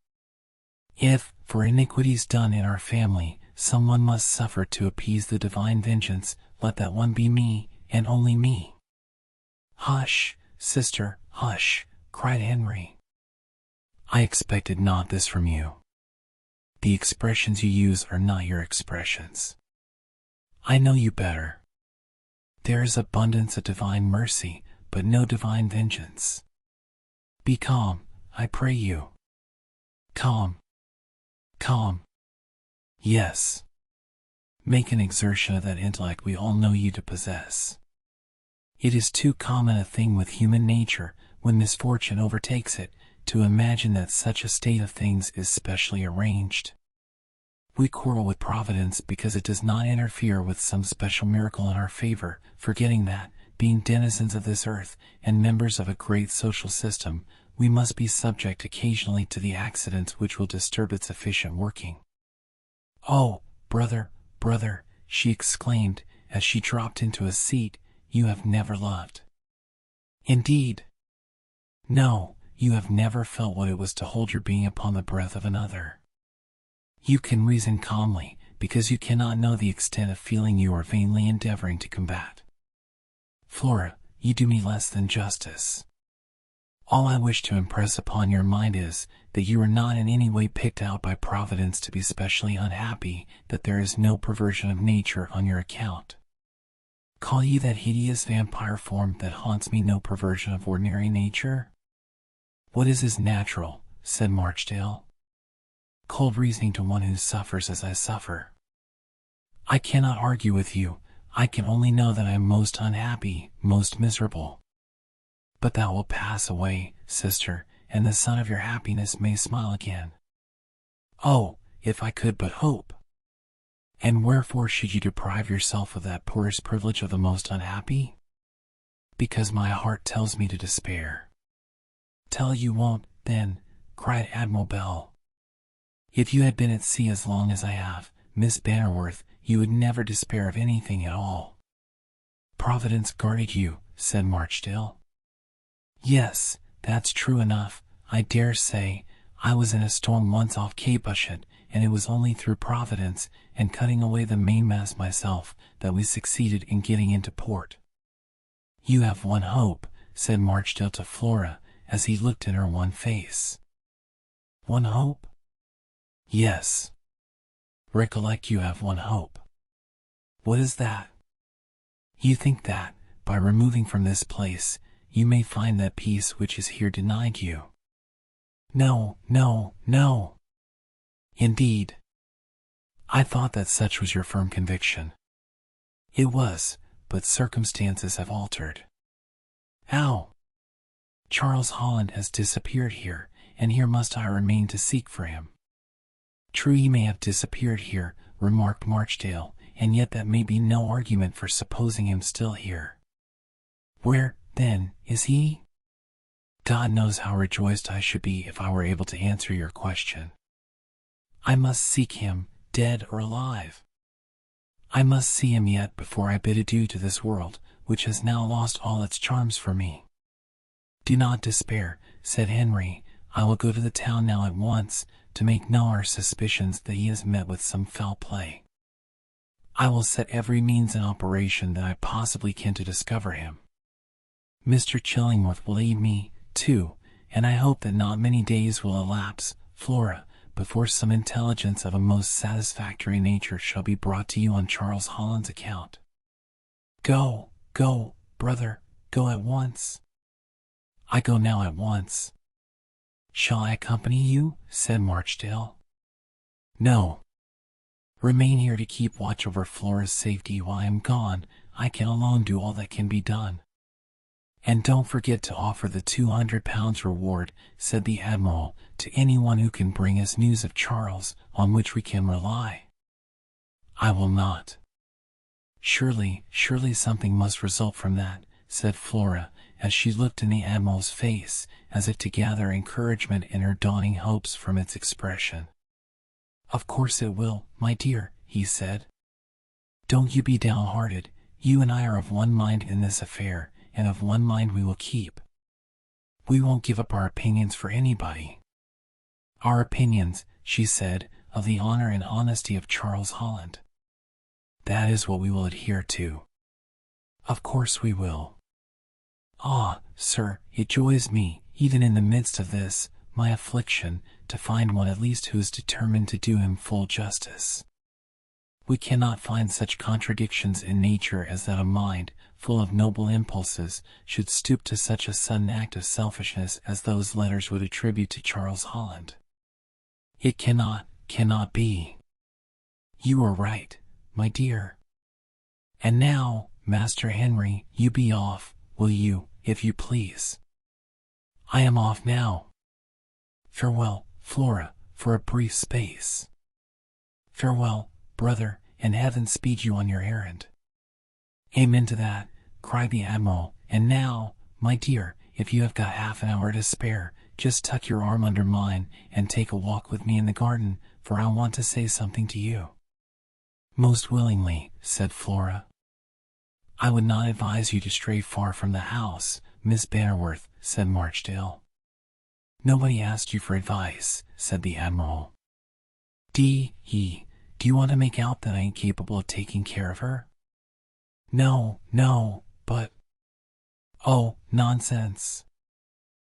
If, for iniquities done in our family, someone must suffer to appease the divine vengeance, let that one be me, and only me." "Hush, sister, hush," cried Henry. "I expected not this from you. The expressions you use are not your expressions. I know you better. There is abundance of divine mercy, but no divine vengeance. Be calm, I pray you. Calm. Calm. Yes. Make an exertion of that intellect we all know you to possess. It is too common a thing with human nature, when misfortune overtakes it, to imagine that such a state of things is specially arranged. We quarrel with Providence because it does not interfere with some special miracle in our favor, forgetting that, being denizens of this earth, and members of a great social system, we must be subject occasionally to the accidents which will disturb its efficient working. Oh, brother, brother, she exclaimed, as she dropped into a seat, you have never loved. Indeed. No, you have never felt what it was to hold your being upon the breath of another. You can reason calmly, because you cannot know the extent of feeling you are vainly endeavoring to combat. Flora, you do me less than justice. All I wish to impress upon your mind is, that you are not in any way picked out by Providence to be specially unhappy, that there is no perversion of nature on your account. Call ye that hideous vampire form that haunts me no perversion of ordinary nature? What is natural, said Marchdale. Cold reasoning to one who suffers as I suffer. I cannot argue with you, I can only know that I am most unhappy, most miserable. But that will pass away, sister, and the sun of your happiness may smile again. Oh, if I could but hope! And wherefore should you deprive yourself of that poorest privilege of the most unhappy? Because my heart tells me to despair. Tell you won't, then, cried Admiral Bell. If you had been at sea as long as I have, Miss Bannerworth, you would never despair of anything at all. Providence guarded you, said Marchdale. Yes, that's true enough. I dare say, I was in a storm once off Cape Ushant, and it was only through Providence, and cutting away the mainmast myself, that we succeeded in getting into port. You have one hope, said Marchdale to Flora, as he looked in her wan face. One hope? Yes. Recollect you have one hope. What is that? You think that, by removing from this place, you may find that peace which is here denied you. No, no, no. Indeed. I thought that such was your firm conviction. It was, but circumstances have altered. How? Charles Holland has disappeared here, and here must I remain to seek for him. True, he may have disappeared here, remarked Marchdale, and yet that may be no argument for supposing him still here. Where, then, is he? God knows how rejoiced I should be if I were able to answer your question. I must seek him, dead or alive. I must see him yet before I bid adieu to this world, which has now lost all its charms for me. Do not despair, said Henry. I will go to the town now at once, to make known our suspicions that he has met with some foul play. I will set every means in operation that I possibly can to discover him. Mr. Chillingworth will aid me, too, and I hope that not many days will elapse, Flora, before some intelligence of a most satisfactory nature shall be brought to you on Charles Holland's account. Go, go, brother, go at once. I go now at once. Shall I accompany you? Said Marchdale. No. Remain here to keep watch over Flora's safety while I am gone. I can alone do all that can be done. And don't forget to offer the £200 reward, said the Admiral, to anyone who can bring us news of Charles, on which we can rely. I will not. Surely something must result from that, said Flora, as she looked in the Admiral's face, as if to gather encouragement in her dawning hopes from its expression. Of course it will, my dear, he said. Don't you be downhearted. You and I are of one mind in this affair, and of one mind we will keep. We won't give up our opinions for anybody. Our opinions, she said, of the honor and honesty of Charles Holland. That is what we will adhere to. Of course we will. Ah, sir, it joys me, even in the midst of this, my affliction, to find one at least who is determined to do him full justice. We cannot find such contradictions in nature as that a mind, full of noble impulses, should stoop to such a sudden act of selfishness as those letters would attribute to Charles Holland. It cannot be. You are right, my dear. And now, Master Henry, you be off, will you, if you please? I am off now. Farewell, Flora, for a brief space. Farewell, brother, and heaven speed you on your errand. Amen to that, cried the Admiral. And now, my dear, if you have got half an hour to spare, just tuck your arm under mine, and take a walk with me in the garden, for I want to say something to you. Most willingly, said Flora. I would not advise you to stray far from the house, Miss Bannerworth, said Marchdale. Nobody asked you for advice, said the Admiral. Do you want to make out that I ain't capable of taking care of her? No, but... Oh, nonsense.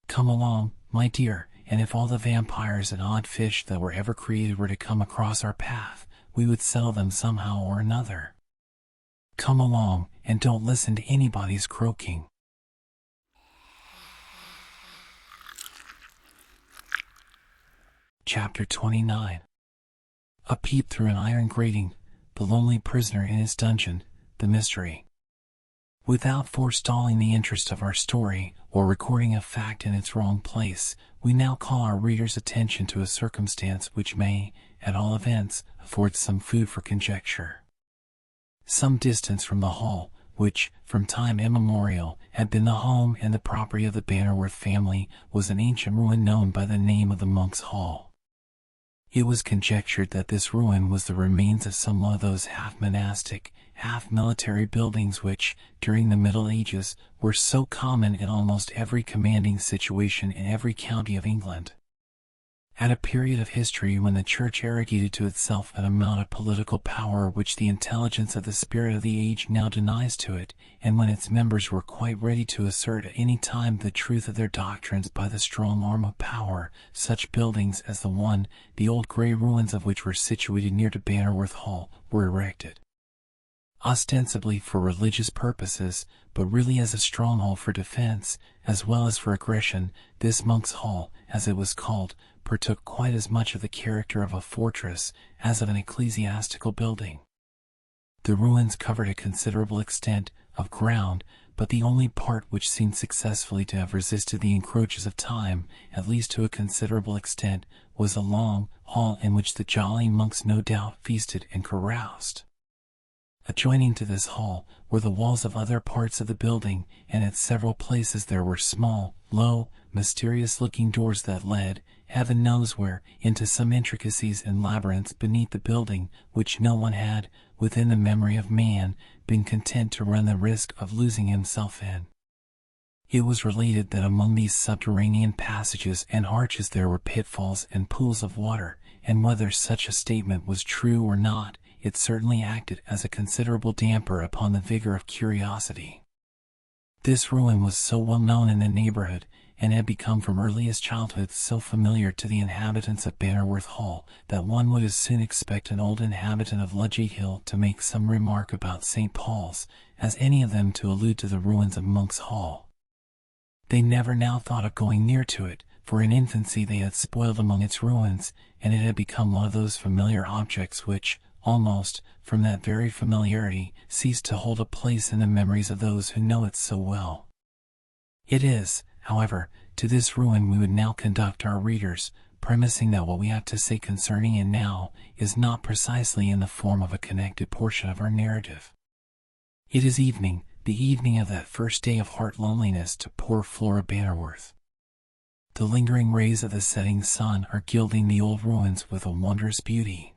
Come along, my dear, and if all the vampires and odd fish that were ever created were to come across our path, we would settle them somehow or another. Come along, and don't listen to anybody's croaking. Chapter 29. A peep through an iron grating, the lonely prisoner in his dungeon, the mystery. Without forestalling the interest of our story, or recording a fact in its wrong place, we now call our readers' attention to a circumstance which may, at all events, afford some food for conjecture. Some distance from the hall, which, from time immemorial, had been the home and the property of the Bannerworth family, was an ancient ruin known by the name of the Monk's Hall. It was conjectured that this ruin was the remains of some one of those half-monastic, half-military buildings which, during the Middle Ages, were so common in almost every commanding situation in every county of England. At a period of history when the Church arrogated to itself an amount of political power which the intelligence of the spirit of the age now denies to it, and when its members were quite ready to assert at any time the truth of their doctrines by the strong arm of power, such buildings as the one, the old grey ruins of which were situated near to Bannerworth Hall, were erected. Ostensibly for religious purposes, but really as a stronghold for defense, as well as for aggression, this Monk's Hall, as it was called, partook quite as much of the character of a fortress as of an ecclesiastical building. The ruins covered a considerable extent of ground, but the only part which seemed successfully to have resisted the encroaches of time, at least to a considerable extent, was a long hall in which the jolly monks no doubt feasted and caroused. Adjoining to this hall were the walls of other parts of the building, and at several places there were small, low, mysterious-looking doors that led, heaven knows where, into some intricacies and labyrinths beneath the building, which no one had, within the memory of man, been content to run the risk of losing himself in. It was related that among these subterranean passages and arches there were pitfalls and pools of water, and whether such a statement was true or not, it certainly acted as a considerable damper upon the vigor of curiosity. This ruin was so well known in the neighborhood, and had become from earliest childhood so familiar to the inhabitants of Bannerworth Hall, that one would as soon expect an old inhabitant of Ludgate Hill to make some remark about St. Paul's, as any of them to allude to the ruins of Monk's Hall. They never now thought of going near to it, for in infancy they had spoiled among its ruins, and it had become one of those familiar objects which, almost, from that very familiarity, cease to hold a place in the memories of those who know it so well. It is, however, to this ruin we would now conduct our readers, premising that what we have to say concerning it now is not precisely in the form of a connected portion of our narrative. It is evening, the evening of that first day of heart loneliness to poor Flora Bannerworth. The lingering rays of the setting sun are gilding the old ruins with a wondrous beauty.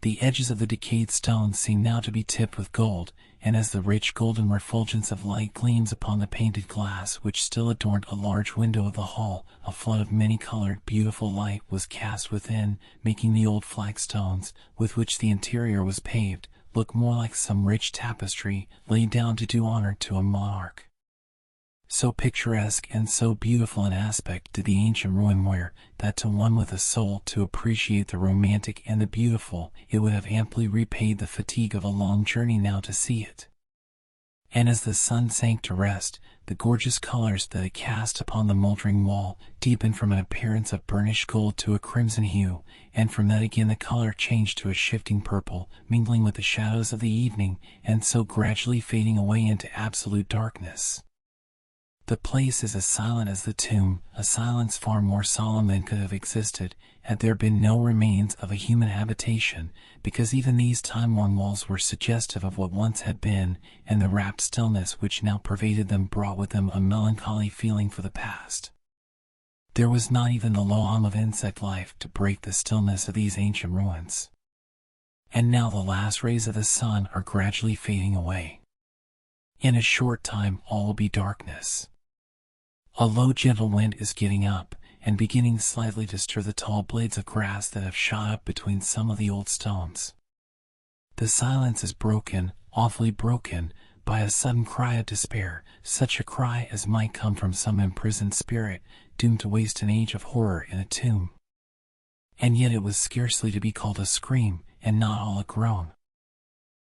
The edges of the decayed stones seem now to be tipped with gold, and as the rich golden refulgence of light gleams upon the painted glass which still adorned a large window of the hall, a flood of many-colored, beautiful light was cast within, making the old flagstones, with which the interior was paved, look more like some rich tapestry laid down to do honor to a monarch. So picturesque and so beautiful an aspect did the ancient ruin wear, that to one with a soul to appreciate the romantic and the beautiful, it would have amply repaid the fatigue of a long journey now to see it. And as the sun sank to rest, the gorgeous colors that it cast upon the moldering wall deepened from an appearance of burnished gold to a crimson hue, and from that again the color changed to a shifting purple, mingling with the shadows of the evening, and so gradually fading away into absolute darkness. The place is as silent as the tomb, a silence far more solemn than could have existed had there been no remains of a human habitation, because even these time-worn walls were suggestive of what once had been, and the rapt stillness which now pervaded them brought with them a melancholy feeling for the past. There was not even the low hum of insect life to break the stillness of these ancient ruins. And now the last rays of the sun are gradually fading away. In a short time all will be darkness. A low gentle wind is getting up, and beginning slightly to stir the tall blades of grass that have shot up between some of the old stones. The silence is broken, awfully broken, by a sudden cry of despair, such a cry as might come from some imprisoned spirit, doomed to waste an age of horror in a tomb. And yet it was scarcely to be called a scream, and not all a groan.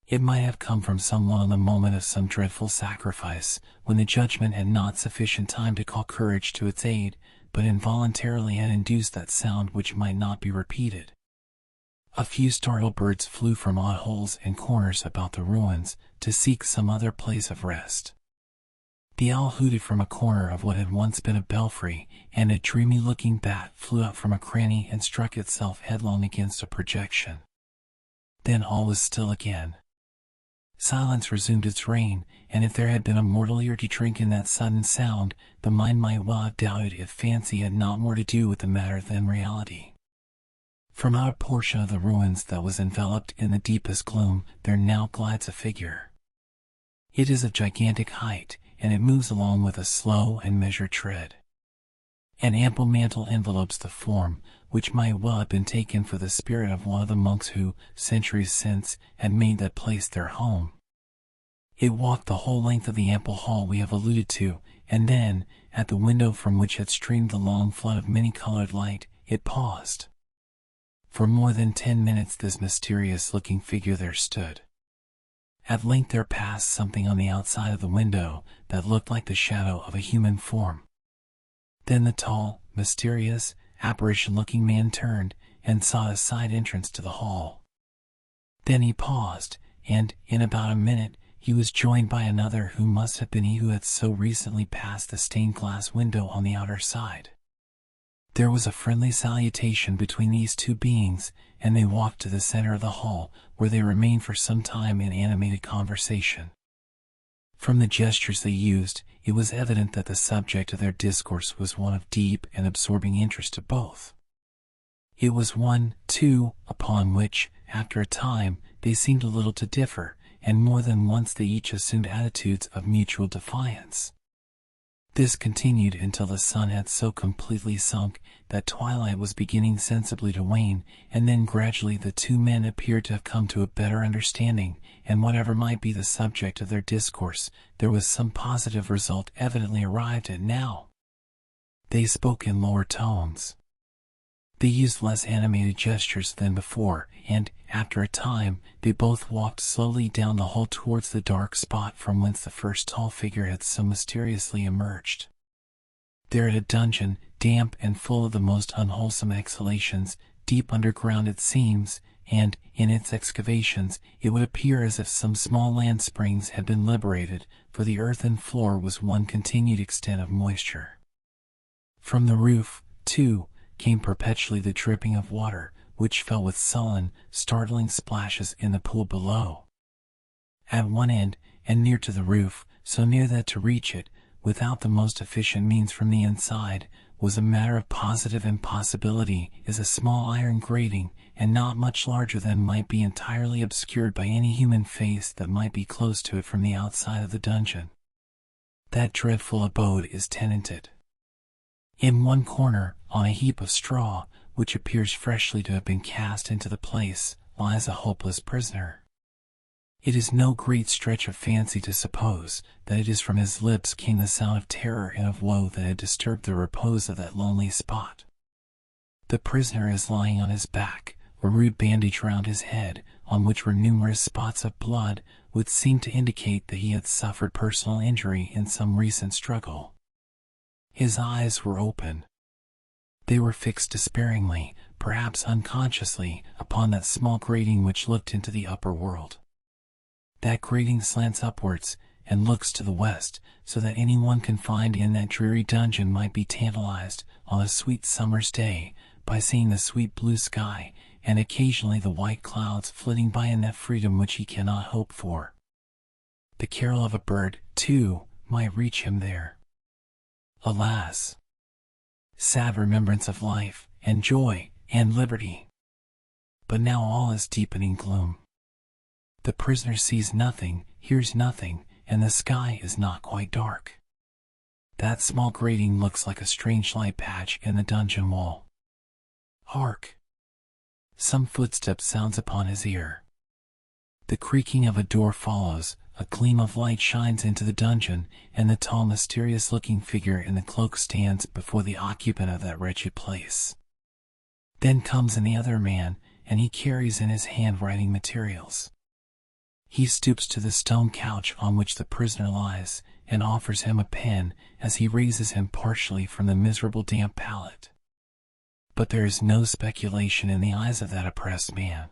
It might have come from someone on the moment of some dreadful sacrifice, when the judgment had not sufficient time to call courage to its aid, but involuntarily had induced that sound which might not be repeated. A few startled birds flew from odd holes and corners about the ruins, to seek some other place of rest. The owl hooted from a corner of what had once been a belfry, and a dreamy-looking bat flew out from a cranny and struck itself headlong against a projection. Then all was still again. Silence resumed its reign, and if there had been a mortal ear to drink in that sudden sound, the mind might well have doubted if fancy had not more to do with the matter than reality. From out a portion of the ruins that was enveloped in the deepest gloom, there now glides a figure. It is of gigantic height, and it moves along with a slow and measured tread. An ample mantle envelopes the form, which might well have been taken for the spirit of one of the monks who, centuries since, had made that place their home. It walked the whole length of the ample hall we have alluded to, and then, at the window from which had streamed the long flood of many-colored light, it paused. For more than 10 minutes this mysterious-looking figure there stood. At length there passed something on the outside of the window that looked like the shadow of a human form. Then the tall, mysterious, apparition-looking man turned and sought a side entrance to the hall. Then he paused, and, in about a minute, he was joined by another who must have been he who had so recently passed the stained-glass window on the outer side. There was a friendly salutation between these two beings, and they walked to the center of the hall, where they remained for some time in animated conversation. From the gestures they used, it was evident that the subject of their discourse was one of deep and absorbing interest to both. It was one, too, upon which, after a time, they seemed a little to differ, and more than once they each assumed attitudes of mutual defiance. This continued until the sun had so completely sunk that twilight was beginning sensibly to wane, and then gradually the two men appeared to have come to a better understanding, and whatever might be the subject of their discourse, there was some positive result evidently arrived at now. They spoke in lower tones. They used less animated gestures than before, and, after a time, they both walked slowly down the hall towards the dark spot from whence the first tall figure had so mysteriously emerged. There at a dungeon, damp and full of the most unwholesome exhalations, deep underground it seems, and, in its excavations, it would appear as if some small land springs had been liberated, for the earthen floor was one continued extent of moisture. From the roof, too, came perpetually the dripping of water, which fell with sullen, startling splashes in the pool below. At one end, and near to the roof, so near that to reach it, without the most efficient means from the inside, was a matter of positive impossibility, is a small iron grating, and not much larger than might be entirely obscured by any human face that might be close to it from the outside of the dungeon. That dreadful abode is tenanted. In one corner, on a heap of straw, which appears freshly to have been cast into the place, lies a hopeless prisoner. It is no great stretch of fancy to suppose that it is from his lips came the sound of terror and of woe that had disturbed the repose of that lonely spot. The prisoner is lying on his back, a rude bandage round his head, on which were numerous spots of blood, which seemed to indicate that he had suffered personal injury in some recent struggle. His eyes were open. They were fixed despairingly, perhaps unconsciously, upon that small grating which looked into the upper world. That grating slants upwards, and looks to the west, so that anyone confined in that dreary dungeon might be tantalized, on a sweet summer's day, by seeing the sweet blue sky, and occasionally the white clouds flitting by in that freedom which he cannot hope for. The carol of a bird, too, might reach him there. Alas! Sad remembrance of life, and joy, and liberty. But now all is deepening gloom. The prisoner sees nothing, hears nothing, and the sky is not quite dark. That small grating looks like a strange light patch in the dungeon wall. Hark! Some footstep sounds upon his ear. The creaking of a door follows, a gleam of light shines into the dungeon, and the tall, mysterious-looking figure in the cloak stands before the occupant of that wretched place. Then comes in the other man, and he carries in his hand writing materials. He stoops to the stone couch on which the prisoner lies, and offers him a pen, as he raises him partially from the miserable damp pallet. But there is no speculation in the eyes of that oppressed man.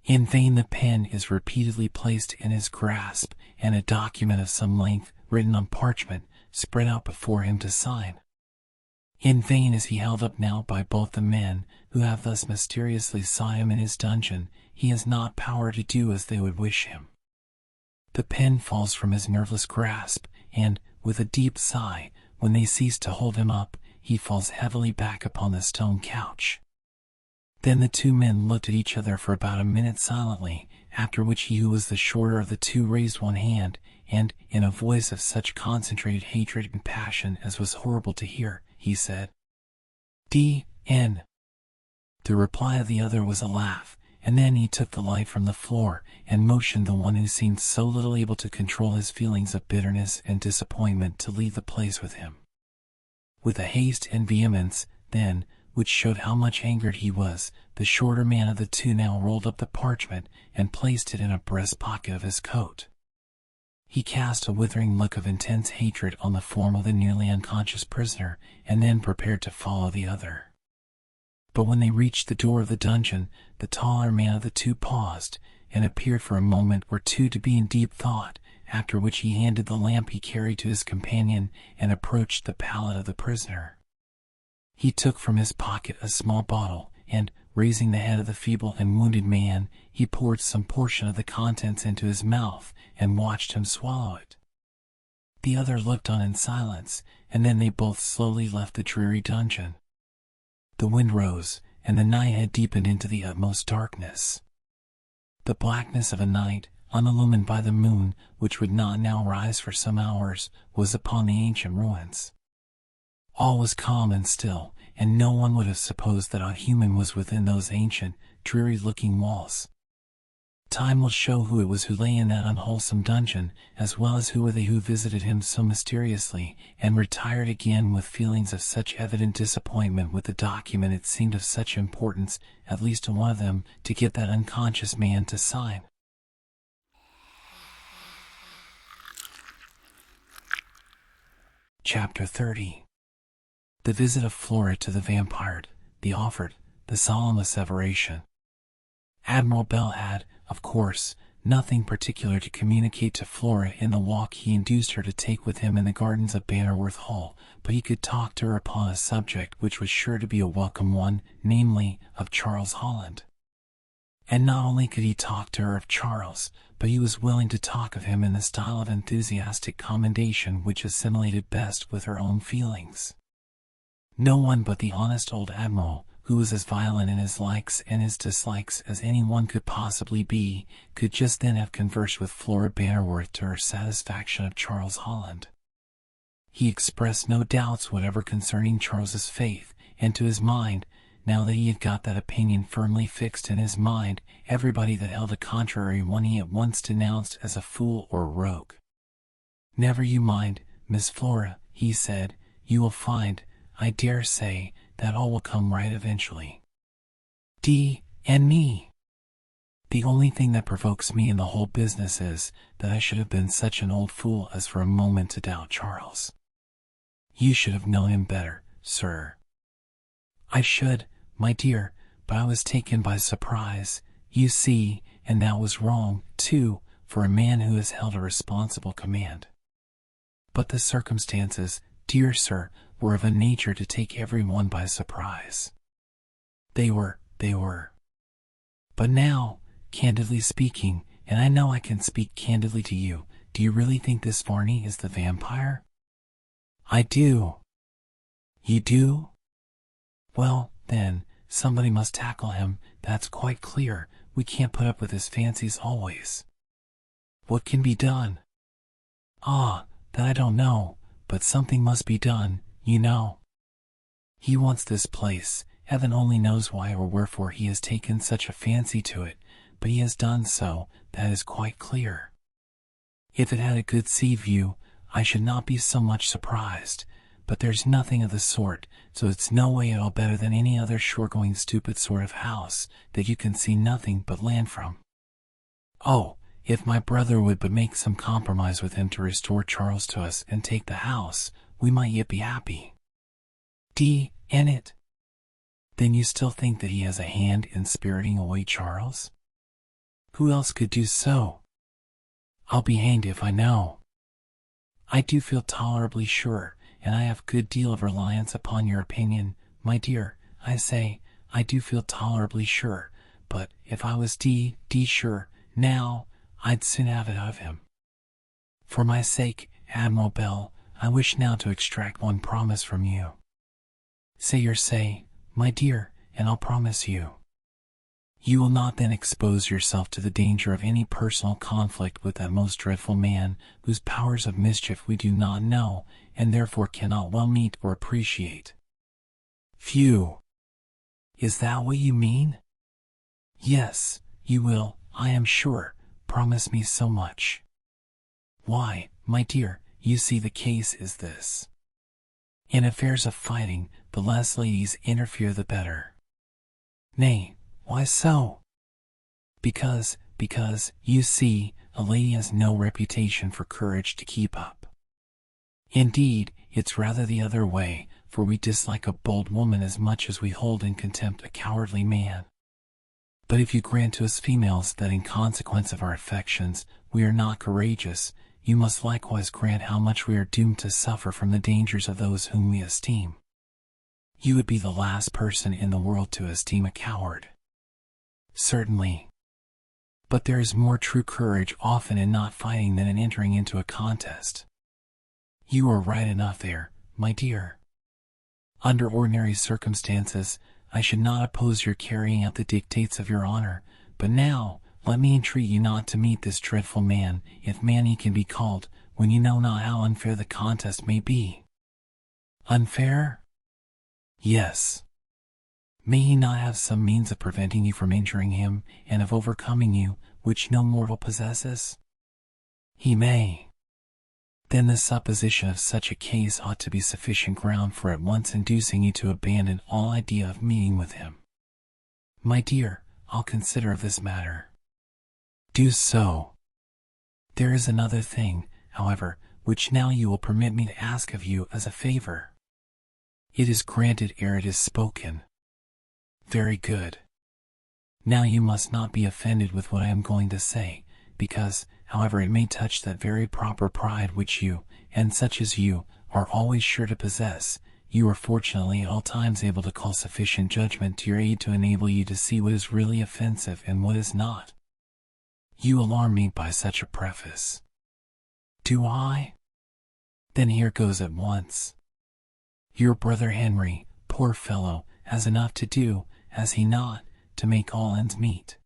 In vain the pen is repeatedly placed in his grasp, and a document of some length, written on parchment, spread out before him to sign. In vain is he held up now by both the men, who have thus mysteriously sought him in his dungeon. He has not power to do as they would wish him. The pen falls from his nerveless grasp, and, with a deep sigh, when they cease to hold him up, he falls heavily back upon the stone couch. Then the two men looked at each other for about a minute silently, after which he who was the shorter of the two raised one hand, and, in a voice of such concentrated hatred and passion as was horrible to hear, he said, "D.N. The reply of the other was a laugh, and then he took the light from the floor and motioned the one who seemed so little able to control his feelings of bitterness and disappointment to leave the place with him. With a haste and vehemence, then, which showed how much angered he was, the shorter man of the two now rolled up the parchment and placed it in a breast pocket of his coat. He cast a withering look of intense hatred on the form of the nearly unconscious prisoner, and then prepared to follow the other. But when they reached the door of the dungeon, the taller man of the two paused, and appeared for a moment or two to be in deep thought, after which he handed the lamp he carried to his companion and approached the pallet of the prisoner. He took from his pocket a small bottle, and, raising the head of the feeble and wounded man, he poured some portion of the contents into his mouth and watched him swallow it. The other looked on in silence, and then they both slowly left the dreary dungeon. The wind rose, and the night had deepened into the utmost darkness. The blackness of a night, unillumined by the moon, which would not now rise for some hours, was upon the ancient ruins. All was calm and still, and no one would have supposed that a human was within those ancient, dreary-looking walls. Time will show who it was who lay in that unwholesome dungeon, as well as who were they who visited him so mysteriously, and retired again with feelings of such evident disappointment with the document it seemed of such importance, at least to one of them, to get that unconscious man to sign. Chapter 30. The visit of Flora to the vampire, the offered, the solemn asseveration. Admiral Bell had, of course, nothing particular to communicate to Flora in the walk he induced her to take with him in the gardens of Bannerworth Hall, but he could talk to her upon a subject which was sure to be a welcome one, namely, of Charles Holland. And not only could he talk to her of Charles, but he was willing to talk of him in the style of enthusiastic commendation which assimilated best with her own feelings. No one but the honest old Admiral, who was as violent in his likes and his dislikes as any one could possibly be, could just then have conversed with Flora Bannerworth to her satisfaction of Charles Holland. He expressed no doubts whatever concerning Charles's faith, and to his mind, now that he had got that opinion firmly fixed in his mind, everybody that held a contrary one he at once denounced as a fool or rogue. "Never you mind, Miss Flora," he said, "you will find, I dare say, that all will come right eventually. And me. The only thing that provokes me in the whole business is that I should have been such an old fool as for a moment to doubt Charles. You should have known him better, sir." "I should, my dear, but I was taken by surprise, you see, and that was wrong, too, for a man who has held a responsible command. But the circumstances, dear sir, were of a nature to take every one by surprise. They were. But now, candidly speaking, and I know I can speak candidly to you, do you really think this Varney is the vampire?" "I do." "You do? Well, then, somebody must tackle him, that's quite clear. We can't put up with his fancies always." "What can be done?" "Ah, that I don't know, but something must be done, you know. He wants this place, heaven only knows why or wherefore he has taken such a fancy to it, but he has done so, that is quite clear. If it had a good sea view, I should not be so much surprised, but there's nothing of the sort, so it's no way at all better than any other shore-going stupid sort of house, that you can see nothing but land from. Oh, if my brother would but make some compromise with him to restore Charles to us and take the house, we might yet be happy." "And it? Then you still think that he has a hand in spiriting away Charles?" "Who else could do so?" "I'll be hanged if I know." "I do feel tolerably sure, and I have a good deal of reliance upon your opinion, my dear. I say, I do feel tolerably sure, but if I was sure, now, I'd soon have it out of him. For my sake, Admiral Bell, I wish now to extract one promise from you." "Say your say, my dear, and I'll promise you." "You will not then expose yourself to the danger of any personal conflict with that most dreadful man, whose powers of mischief we do not know, and therefore cannot well meet or appreciate." "Phew! Is that what you mean? Yes, you will, I am sure. Promise me so much. Why, my dear, you see the case is this. In affairs of fighting, the less ladies interfere the better. Nay, why so? Because, you see, a lady has no reputation for courage to keep up. Indeed, it's rather the other way, for we dislike a bold woman as much as we hold in contempt a cowardly man. But if you grant to us females that in consequence of our affections, we are not courageous, you must likewise grant how much we are doomed to suffer from the dangers of those whom we esteem. You would be the last person in the world to esteem a coward. Certainly. But there is more true courage often in not fighting than in entering into a contest. You are right enough there, my dear. Under ordinary circumstances, I should not oppose your carrying out the dictates of your honor, but now, let me entreat you not to meet this dreadful man, if man he can be called, when you know not how unfair the contest may be. Unfair? Yes. May he not have some means of preventing you from injuring him, and of overcoming you, which no mortal possesses? He may. Then the supposition of such a case ought to be sufficient ground for at once inducing you to abandon all idea of meeting with him. My dear, I'll consider of this matter. Do so. There is another thing, however, which now you will permit me to ask of you as a favor. It is granted ere it is spoken. Very good. Now you must not be offended with what I am going to say, because, however it may touch that very proper pride which you, and such as you, are always sure to possess, you are fortunately at all times able to call sufficient judgment to your aid to enable you to see what is really offensive and what is not. You alarm me by such a preface. Do I? Then here goes at once. Your brother Henry, poor fellow, has enough to do, has he not, to make all ends meet?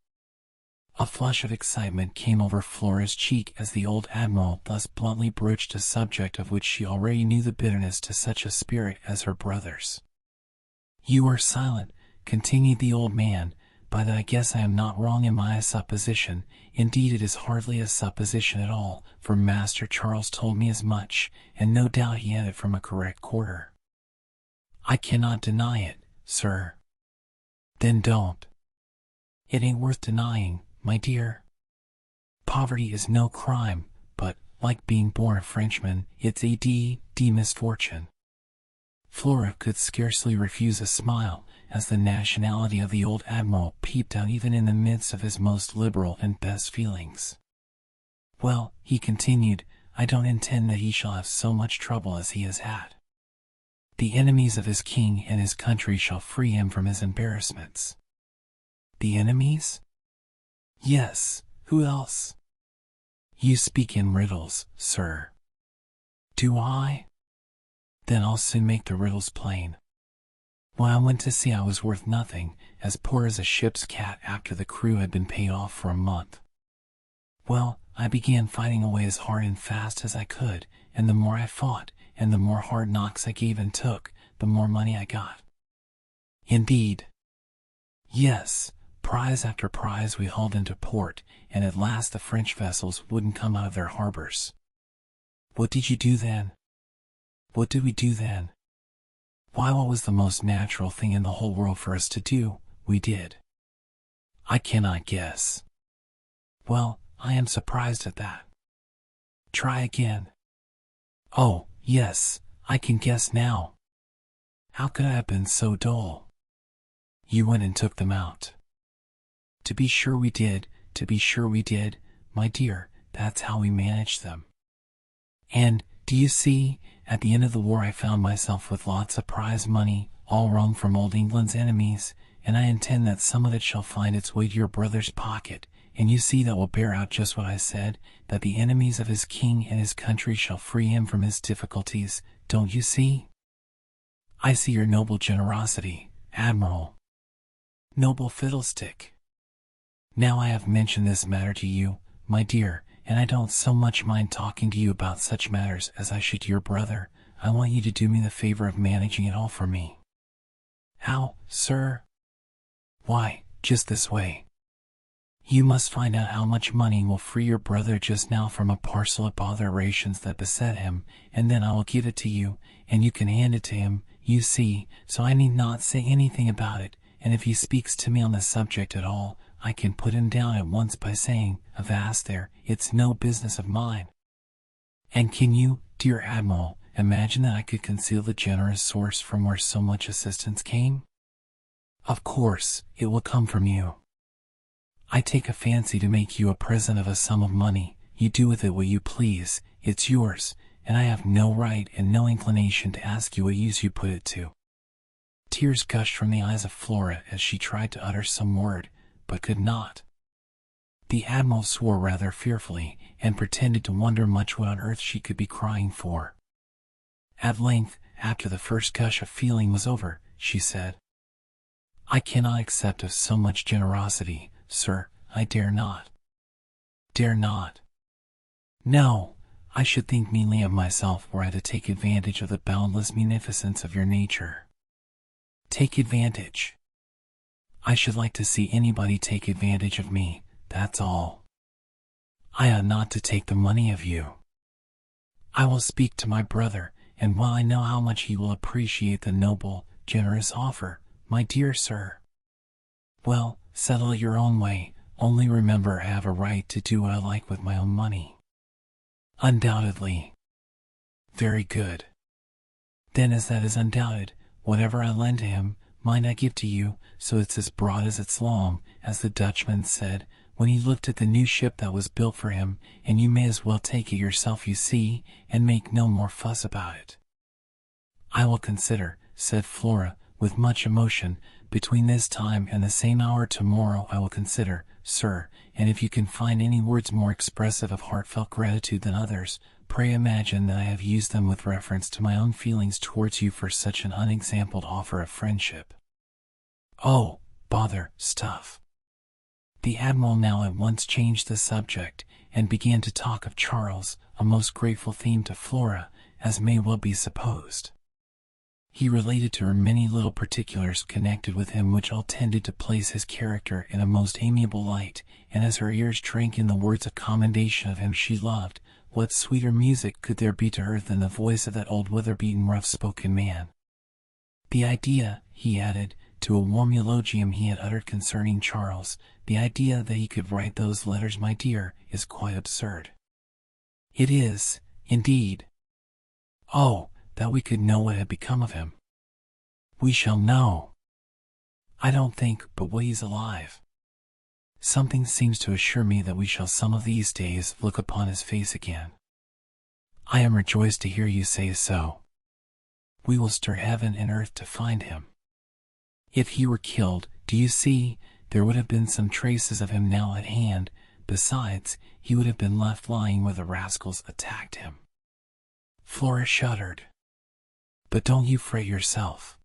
A flush of excitement came over Flora's cheek as the old admiral thus bluntly broached a subject of which she already knew the bitterness to such a spirit as her brother's. You are silent, continued the old man, by that I guess I am not wrong in my supposition. Indeed it is hardly a supposition at all, for Master Charles told me as much, and no doubt he had it from a correct quarter. I cannot deny it, sir. Then don't. It ain't worth denying, my dear. Poverty is no crime, but, like being born a Frenchman, it's a D misfortune. Flora could scarcely refuse a smile, as the nationality of the old admiral peeped out even in the midst of his most liberal and best feelings. Well, he continued, I don't intend that he shall have so much trouble as he has had. The enemies of his king and his country shall free him from his embarrassments. The enemies? Yes, who else? You speak in riddles, sir. Do I? Then I'll soon make the riddles plain. When I went to sea I was worth nothing, as poor as a ship's cat after the crew had been paid off for a month. Well, I began fighting away as hard and fast as I could, and the more I fought, and the more hard knocks I gave and took, the more money I got. Indeed. Yes, prize after prize we hauled into port, and at last the French vessels wouldn't come out of their harbors. What did you do then? What did we do then? Why, what was the most natural thing in the whole world for us to do, we did. I cannot guess. Well, I am surprised at that. Try again. Oh, yes, I can guess now. How could I have been so dull? You went and took them out. To be sure we did, my dear, that's how we managed them. And, do you see, at the end of the war I found myself with lots of prize money, all wrung from old England's enemies, and I intend that some of it shall find its way to your brother's pocket, and you see that will bear out just what I said, that the enemies of his king and his country shall free him from his difficulties, don't you see? I see your noble generosity, Admiral. Noble fiddlestick. Now I have mentioned this matter to you, my dear, and I don't so much mind talking to you about such matters as I should to your brother. I want you to do me the favor of managing it all for me. How, sir? Why, just this way. You must find out how much money will free your brother just now from a parcel of botherations that beset him, and then I will give it to you, and you can hand it to him, you see, so I need not say anything about it, and if he speaks to me on the subject at all, I can put him down at once by saying, avast there, it's no business of mine. And can you, dear Admiral, imagine that I could conceal the generous source from where so much assistance came? Of course, it will come from you. I take a fancy to make you a present of a sum of money. You do with it what you please, it's yours, and I have no right and no inclination to ask you what use you put it to. Tears gushed from the eyes of Flora as she tried to utter some word, but could not. The Admiral swore rather fearfully, and pretended to wonder much what on earth she could be crying for. At length, after the first gush of feeling was over, she said, I cannot accept of so much generosity, sir, I dare not. Dare not. No, I should think meanly of myself were I to take advantage of the boundless munificence of your nature. Take advantage. I should like to see anybody take advantage of me, that's all. I ought not to take the money of you. I will speak to my brother, and while I know how much he will appreciate the noble, generous offer, my dear sir. Well, settle it your own way, only remember I have a right to do what I like with my own money. Undoubtedly. Very good. Then as that is undoubted, whatever I lend to him, mind I give to you, so it's as broad as it's long, as the Dutchman said, when he looked at the new ship that was built for him, and you may as well take it yourself, you see, and make no more fuss about it. I will consider, said Flora, with much emotion, between this time and the same hour tomorrow I will consider, sir, and if you can find any words more expressive of heartfelt gratitude than others, pray imagine that I have used them with reference to my own feelings towards you for such an unexampled offer of friendship. Oh, bother, stuff. The Admiral now at once changed the subject, and began to talk of Charles, a most grateful theme to Flora, as may well be supposed. He related to her many little particulars connected with him which all tended to place his character in a most amiable light, and as her ears drank in the words of commendation of him she loved, what sweeter music could there be to her than the voice of that old weather-beaten rough-spoken man? The idea, he added, to a warm eulogium he had uttered concerning Charles, the idea that he could write those letters, my dear, is quite absurd. It is, indeed. Oh, that we could know what had become of him. We shall know. I don't think but what he's alive. Something seems to assure me that we shall some of these days look upon his face again. I am rejoiced to hear you say so. We will stir heaven and earth to find him. If he were killed, do you see, there would have been some traces of him now at hand. Besides, he would have been left lying where the rascals attacked him. Flora shuddered. But don't you fret yourself.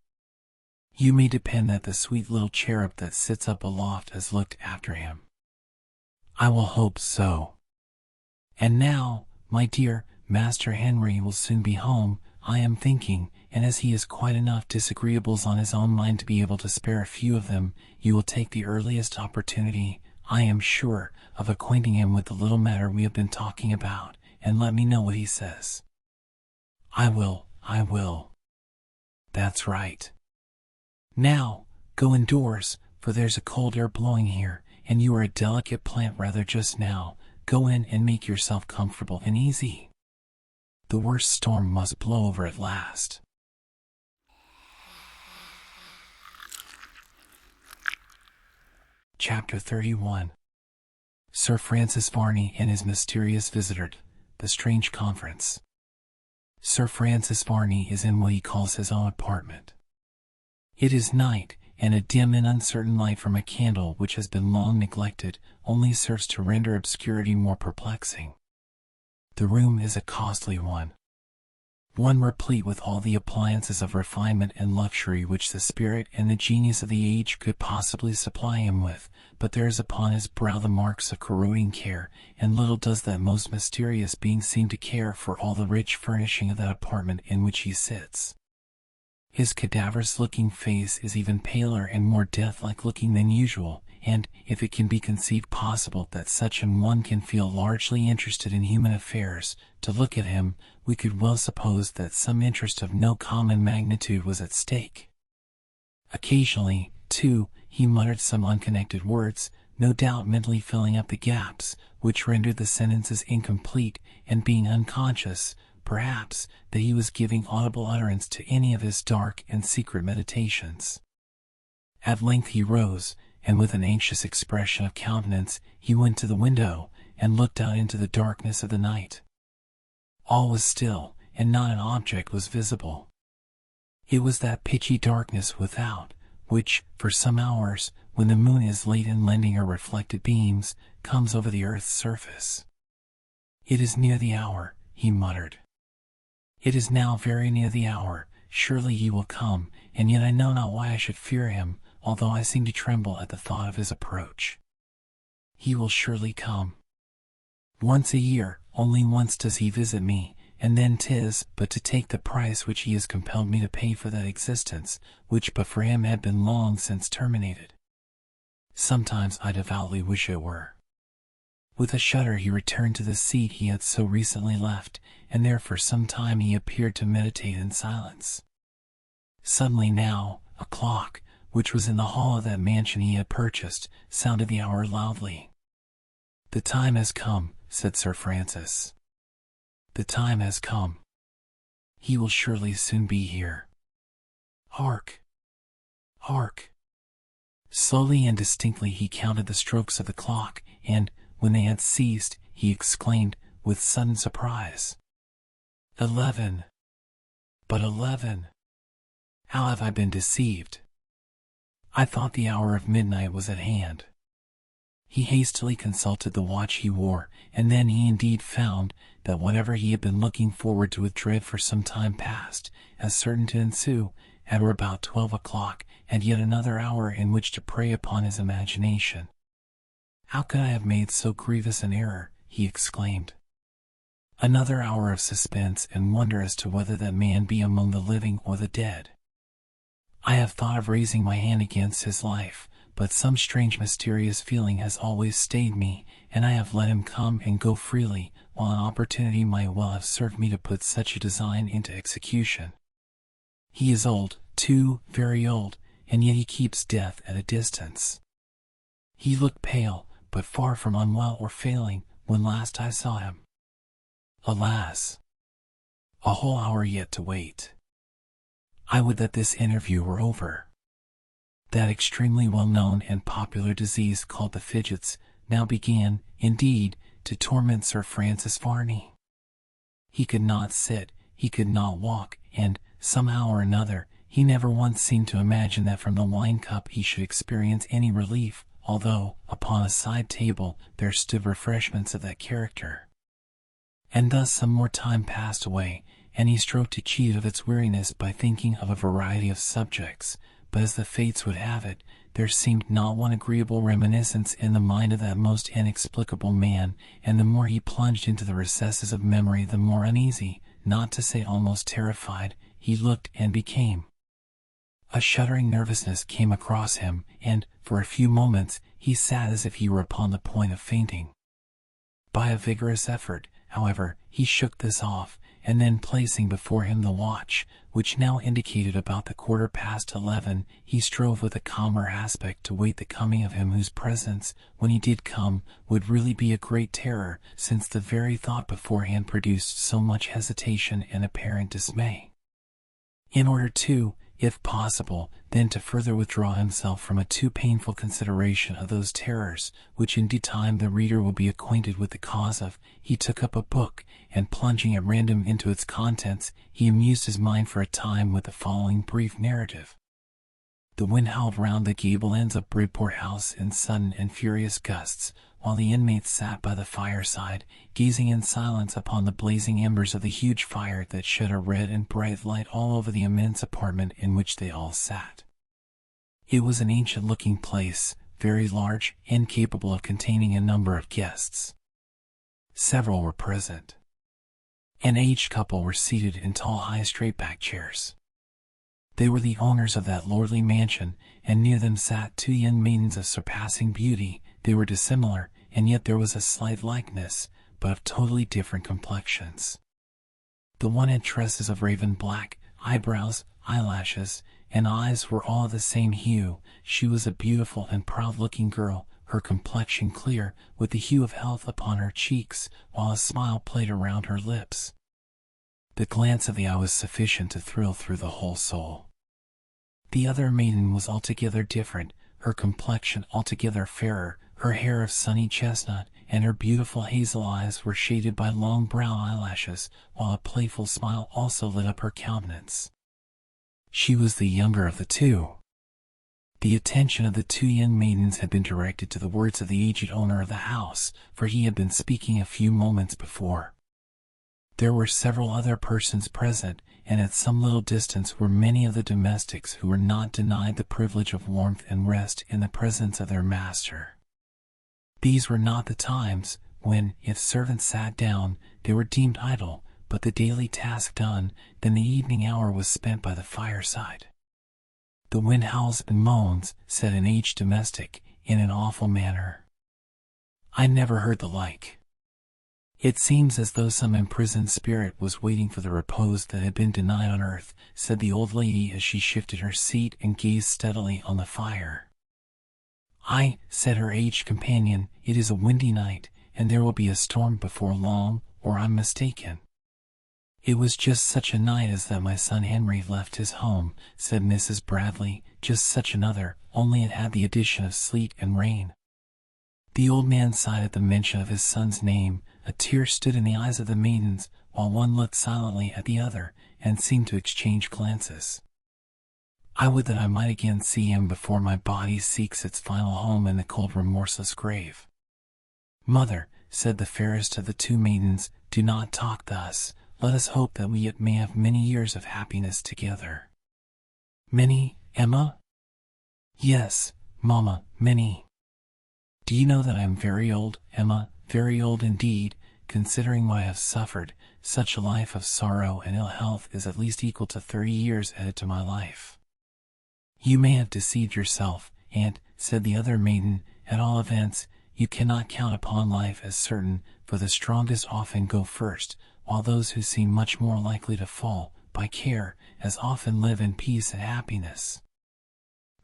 You may depend that the sweet little cherub that sits up aloft has looked after him. I will hope so. And now, my dear, Master Henry will soon be home, I am thinking, and as he has quite enough disagreeables on his own mind to be able to spare a few of them, you will take the earliest opportunity, I am sure, of acquainting him with the little matter we have been talking about, and let me know what he says. I will. That's right. Now, go indoors, for there's a cold air blowing here, and you are a delicate plant rather just now. Go in and make yourself comfortable and easy. The worst storm must blow over at last. Chapter 31. Sir Francis Varney and his mysterious visitor, the strange conference. Sir Francis Varney is in what he calls his own apartment. It is night, and a dim and uncertain light from a candle which has been long neglected only serves to render obscurity more perplexing. The room is a costly one replete with all the appliances of refinement and luxury which the spirit and the genius of the age could possibly supply him with, but there is upon his brow the marks of corroding care, and little does that most mysterious being seem to care for all the rich furnishing of that apartment in which he sits. His cadaverous-looking face is even paler and more death-like looking than usual, and, if it can be conceived possible that such an one can feel largely interested in human affairs, to look at him, we could well suppose that some interest of no common magnitude was at stake. Occasionally, too, he muttered some unconnected words, no doubt mentally filling up the gaps, which rendered the sentences incomplete, and being unconscious, perhaps, that he was giving audible utterance to any of his dark and secret meditations. At length he rose, and with an anxious expression of countenance, he went to the window, and looked out into the darkness of the night. All was still, and not an object was visible. It was that pitchy darkness without, which, for some hours, when the moon is late in lending her reflected beams, comes over the earth's surface. "It is near the hour," he muttered. "It is now very near the hour. Surely he will come, and yet I know not why I should fear him, although I seem to tremble at the thought of his approach. He will surely come. Once a year, only once does he visit me, and then 'tis but to take the price which he has compelled me to pay for that existence, which but for him had been long since terminated. Sometimes I devoutly wish it were." With a shudder he returned to the seat he had so recently left, and there for some time he appeared to meditate in silence. Suddenly now, a clock, which was in the hall of that mansion he had purchased, sounded the hour loudly. "The time has come," said Sir Francis. "The time has come. He will surely soon be here. Hark! Hark!" Slowly and distinctly he counted the strokes of the clock, and, when they had ceased, he exclaimed, with sudden surprise, 11! But 11! How have I been deceived? I thought the hour of midnight was at hand. He hastily consulted the watch he wore, and then he indeed found that whatever he had been looking forward to with dread for some time past, as certain to ensue, at or about 12 o'clock, and yet another hour in which to prey upon his imagination. "How could I have made so grievous an error?" he exclaimed. "Another hour of suspense and wonder as to whether that man be among the living or the dead. I have thought of raising my hand against his life, but some strange mysterious feeling has always stayed me, and I have let him come and go freely, while an opportunity might well have served me to put such a design into execution. He is old, too, very old, and yet he keeps death at a distance. He looked pale, but far from unwell or failing, when last I saw him. Alas! A whole hour yet to wait. I would that this interview were over. That extremely well-known and popular disease called the fidgets now began, indeed, to torment Sir Francis Varney. He could not sit, he could not walk, and, somehow or another, he never once seemed to imagine that from the wine-cup he should experience any relief, although, upon a side table, there stood refreshments of that character. And thus some more time passed away, and he strove to cheat of its weariness by thinking of a variety of subjects, but as the fates would have it, there seemed not one agreeable reminiscence in the mind of that most inexplicable man, and the more he plunged into the recesses of memory, the more uneasy, not to say almost terrified, he looked and became. A shuddering nervousness came across him, and, for a few moments, he sat as if he were upon the point of fainting. By a vigorous effort, however, he shook this off, and then placing before him the watch, which now indicated about the 11:15, he strove with a calmer aspect to wait the coming of him whose presence, when he did come, would really be a great terror, since the very thought beforehand produced so much hesitation and apparent dismay. In order to, if possible, then to further withdraw himself from a too painful consideration of those terrors, which in due time the reader will be acquainted with the cause of, he took up a book, and plunging at random into its contents, he amused his mind for a time with the following brief narrative. The wind howled round the gable ends of Bridport House in sudden and furious gusts, while the inmates sat by the fireside, gazing in silence upon the blazing embers of the huge fire that shed a red and bright light all over the immense apartment in which they all sat. It was an ancient-looking place, very large, and capable of containing a number of guests. Several were present. An aged couple were seated in tall high straight-backed chairs. They were the owners of that lordly mansion, and near them sat 2 young maidens of surpassing beauty. They were dissimilar, and yet there was a slight likeness, but of totally different complexions. The one had tresses of raven black, eyebrows, eyelashes, and eyes were all the same hue. She was a beautiful and proud-looking girl, her complexion clear, with the hue of health upon her cheeks, while a smile played around her lips. The glance of the eye was sufficient to thrill through the whole soul. The other maiden was altogether different, her complexion altogether fairer, her hair of sunny chestnut, and her beautiful hazel eyes were shaded by long brown eyelashes, while a playful smile also lit up her countenance. She was the younger of the two. The attention of the 2 young maidens had been directed to the words of the aged owner of the house, for he had been speaking a few moments before. There were several other persons present, and at some little distance were many of the domestics who were not denied the privilege of warmth and rest in the presence of their master. These were not the times when, if servants sat down, they were deemed idle, but the daily task done, then the evening hour was spent by the fireside. "The wind howls and moans," said an aged domestic, in an awful manner. "I never heard the like. It seems as though some imprisoned spirit was waiting for the repose that had been denied on earth," said the old lady as she shifted her seat and gazed steadily on the fire. "Aye," said her aged companion, "it is a windy night, and there will be a storm before long, or I'm mistaken." "It was just such a night as that my son Henry left his home," said Mrs. Bradley, "just such another, only it had the addition of sleet and rain." The old man sighed at the mention of his son's name. A tear stood in the eyes of the maidens, while one looked silently at the other, and seemed to exchange glances. "I would that I might again see him before my body seeks its final home in the cold remorseless grave." "Mother," said the fairest of the 2 maidens, "do not talk thus. Let us hope that we yet may have many years of happiness together." "Many, Emma?" "Yes, mamma, many." "Do you know that I am very old, Emma, very old indeed, considering what I have suffered? Such a life of sorrow and ill health is at least equal to 30 years added to my life." "You may have deceived yourself, aunt," said the other maiden. "At all events, you cannot count upon life as certain, for the strongest often go first, while those who seem much more likely to fall, by care, as often live in peace and happiness.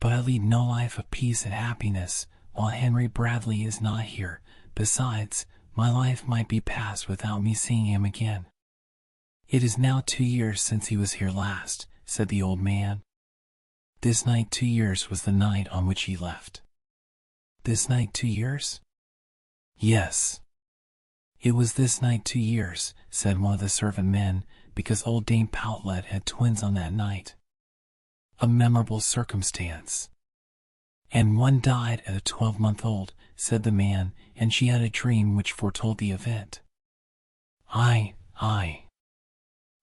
But I lead no life of peace and happiness, while Henry Bradley is not here. Besides, my life might be passed without me seeing him again." "It is now 2 years since he was here last," said the old man. "This night 2 years was the night on which he left." "This night 2 years?" "Yes. It was this night 2 years," said one of the servant men, "because old Dame Poutlet had twins on that night. A memorable circumstance." "And one died at a 12-month-old," said the man, "and she had a dream which foretold the event." "Aye, aye."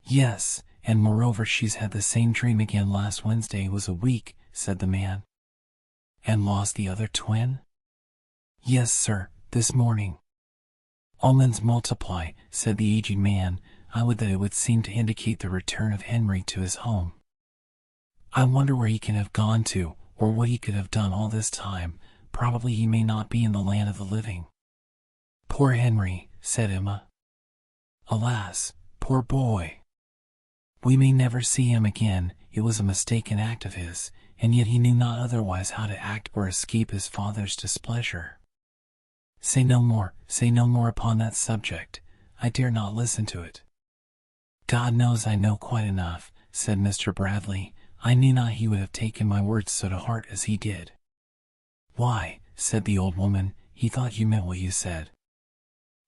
"Yes, and moreover she's had the same dream again last Wednesday was a week," said the man. "And lost the other twin?" "Yes, sir, this morning." "Omens multiply," said the aged man. "I would that it would seem to indicate the return of Henry to his home. I wonder where he can have gone to, or what he could have done all this time. Probably he may not be in the land of the living." "Poor Henry," said Emma. "Alas, poor boy. We may never see him again. It was a mistaken act of his, and yet he knew not otherwise how to act or escape his father's displeasure. Say no more upon that subject. I dare not listen to it." "God knows I know quite enough," said Mr. Bradley. "I knew not he would have taken my words so to heart as he did." "Why," said the old woman, "he thought you meant what you said."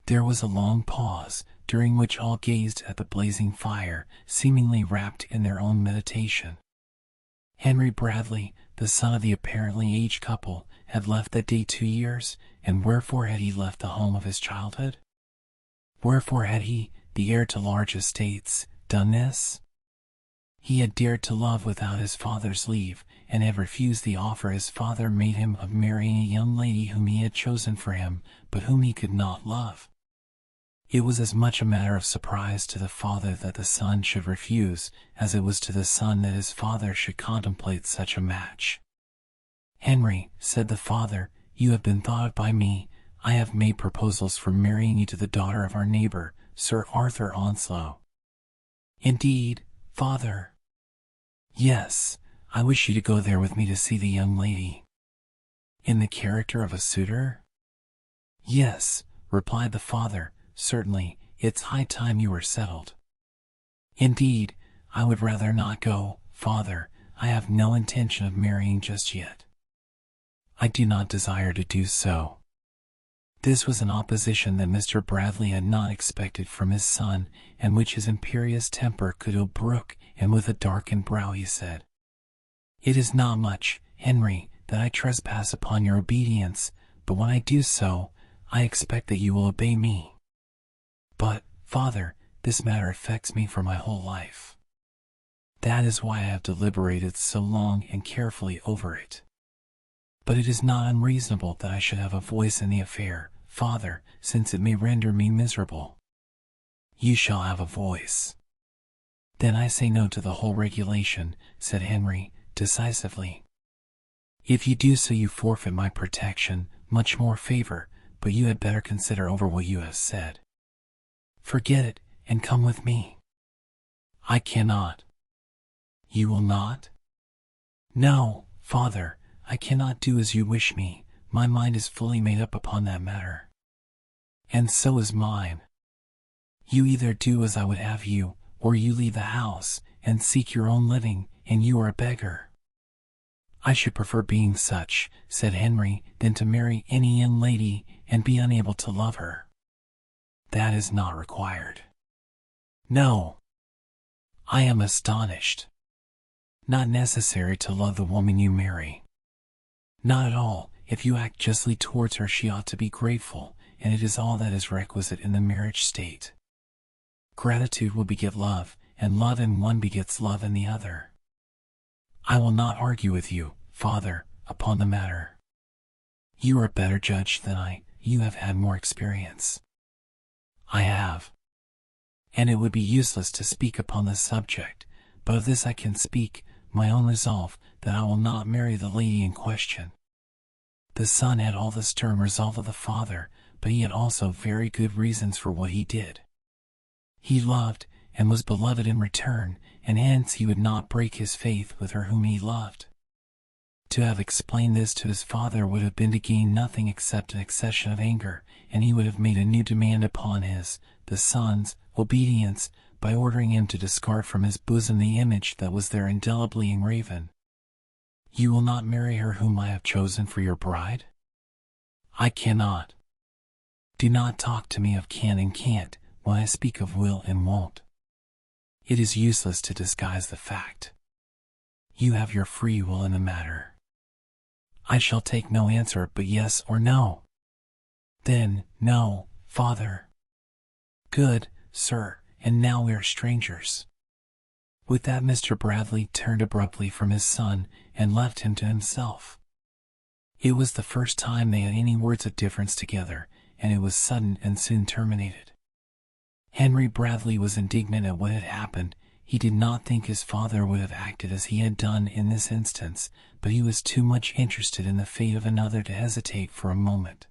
There was a long pause, during which all gazed at the blazing fire, seemingly wrapped in their own meditation. Henry Bradley, the son of the apparently aged couple, had left that day 2 years, and wherefore had he left the home of his childhood? Wherefore had he, the heir to large estates, done this? He had dared to love without his father's leave, and had refused the offer his father made him of marrying a young lady whom he had chosen for him, but whom he could not love. It was as much a matter of surprise to the father that the son should refuse, as it was to the son that his father should contemplate such a match. "Henry," said the father, "you have been thought of by me. I have made proposals for marrying you to the daughter of our neighbor, Sir Arthur Onslow." "Indeed, father?" "Yes, I wish you to go there with me to see the young lady." "In the character of a suitor?" "Yes," replied the father, "certainly, it's high time you were settled." "Indeed, I would rather not go, father. I have no intention of marrying just yet." "I do not desire to do so." This was an opposition that Mr. Bradley had not expected from his son, and which his imperious temper could ill brook, and with a darkened brow he said, "It is not much, Henry, that I trespass upon your obedience, but when I do so, I expect that you will obey me. But, father, this matter affects me for my whole life. That is why I have deliberated so long and carefully over it. But it is not unreasonable that I should have a voice in the affair, father, since it may render me miserable." "You shall have a voice." "Then I say no to the whole regulation," said Henry, decisively. "If you do so you forfeit my protection, much more favor, but you had better consider over what you have said. Forget it, and come with me." "I cannot." "You will not?" "No, father, I cannot do as you wish me. My mind is fully made up upon that matter." "And so is mine." "You either do as I would have you, or you leave the house, and seek your own living, and you are a beggar." "I should prefer being such," said Henry, "than to marry any young lady, and be unable to love her." "That is not required." "No." "I am astonished." "Not necessary to love the woman you marry." "Not at all. If you act justly towards her she ought to be grateful, and it is all that is requisite in the marriage state. Gratitude will beget love, and love in one begets love in the other. I will not argue with you, father, upon the matter. You are a better judge than I. You have had more experience." "I have. And it would be useless to speak upon this subject, but of this I can speak, my own resolve, that I will not marry the lady in question." The son had all the stern resolve of the father, but he had also very good reasons for what he did. He loved, and was beloved in return, and hence he would not break his faith with her whom he loved. To have explained this to his father would have been to gain nothing except an accession of anger, and he would have made a new demand upon the son's, obedience, by ordering him to discard from his bosom the image that was there indelibly engraven. "You will not marry her whom I have chosen for your bride?" "I cannot." "Do not talk to me of can and can't, when I speak of will and won't. It is useless to disguise the fact. You have your free will in the matter. I shall take no answer but yes or no." "Then, no, father." "Good, sir, and now we are strangers." With that Mr. Bradley turned abruptly from his son, and left him to himself. It was the first time they had any words of difference together, and it was sudden and soon terminated. Henry Bradley was indignant at what had happened. He did not think his father would have acted as he had done in this instance, but he was too much interested in the fate of another to hesitate for a moment.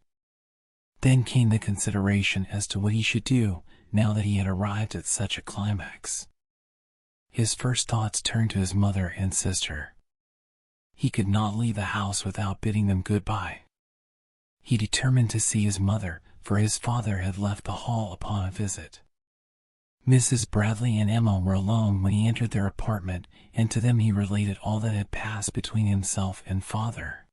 Then came the consideration as to what he should do, now that he had arrived at such a climax. His first thoughts turned to his mother and sister. He could not leave the house without bidding them good-bye. He determined to see his mother, for his father had left the hall upon a visit. Mrs. Bradley and Emma were alone when he entered their apartment, and to them he related all that had passed between himself and father.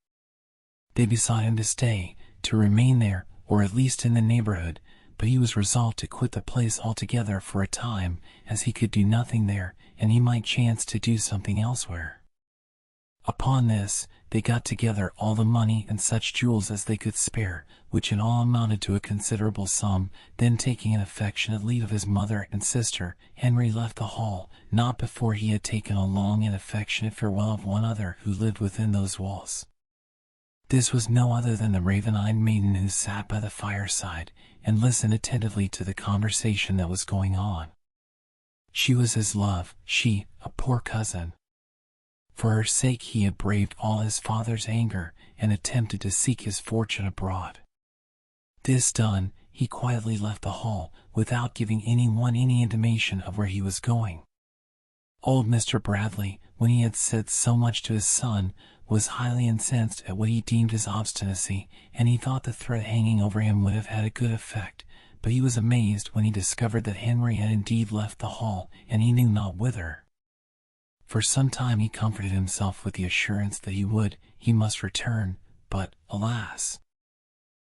They besought him to stay, to remain there, or at least in the neighborhood, but he was resolved to quit the place altogether for a time, as he could do nothing there, and he might chance to do something elsewhere. Upon this, they got together all the money and such jewels as they could spare, which in all amounted to a considerable sum. Then, taking an affectionate leave of his mother and sister, Henry left the hall, not before he had taken a long and affectionate farewell of one other who lived within those walls. This was no other than the raven-eyed maiden who sat by the fireside, and listened attentively to the conversation that was going on. She was his love, she, a poor cousin. For her sake he had braved all his father's anger and attempted to seek his fortune abroad. This done, he quietly left the hall, without giving anyone any intimation of where he was going. Old Mr. Bradley, when he had said so much to his son, was highly incensed at what he deemed his obstinacy, and he thought the threat hanging over him would have had a good effect, but he was amazed when he discovered that Henry had indeed left the hall, and he knew not whither. For some time he comforted himself with the assurance that he must return, but, alas!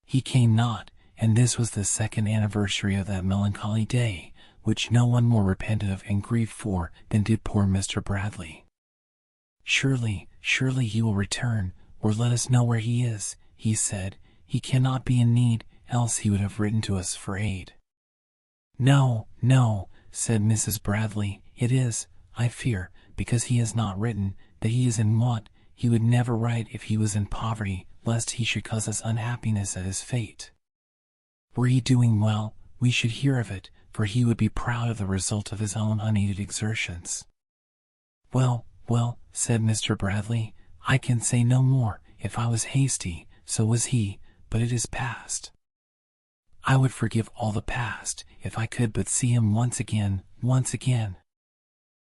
He came not, and this was the second anniversary of that melancholy day, which no one more repented of and grieved for than did poor Mr. Bradley. Surely he will return, or let us know where he is, he said. He cannot be in need, else he would have written to us for aid. No, said Mrs. Bradley, it is, I fear, because he has not written, that he is in want. He would never write if he was in poverty, lest he should cause us unhappiness at his fate. Were he doing well, we should hear of it, for he would be proud of the result of his own unaided exertions. Well, said Mr. Bradley, I can say no more. If I was hasty, so was he, but it is past. I would forgive all the past, if I could but see him once again.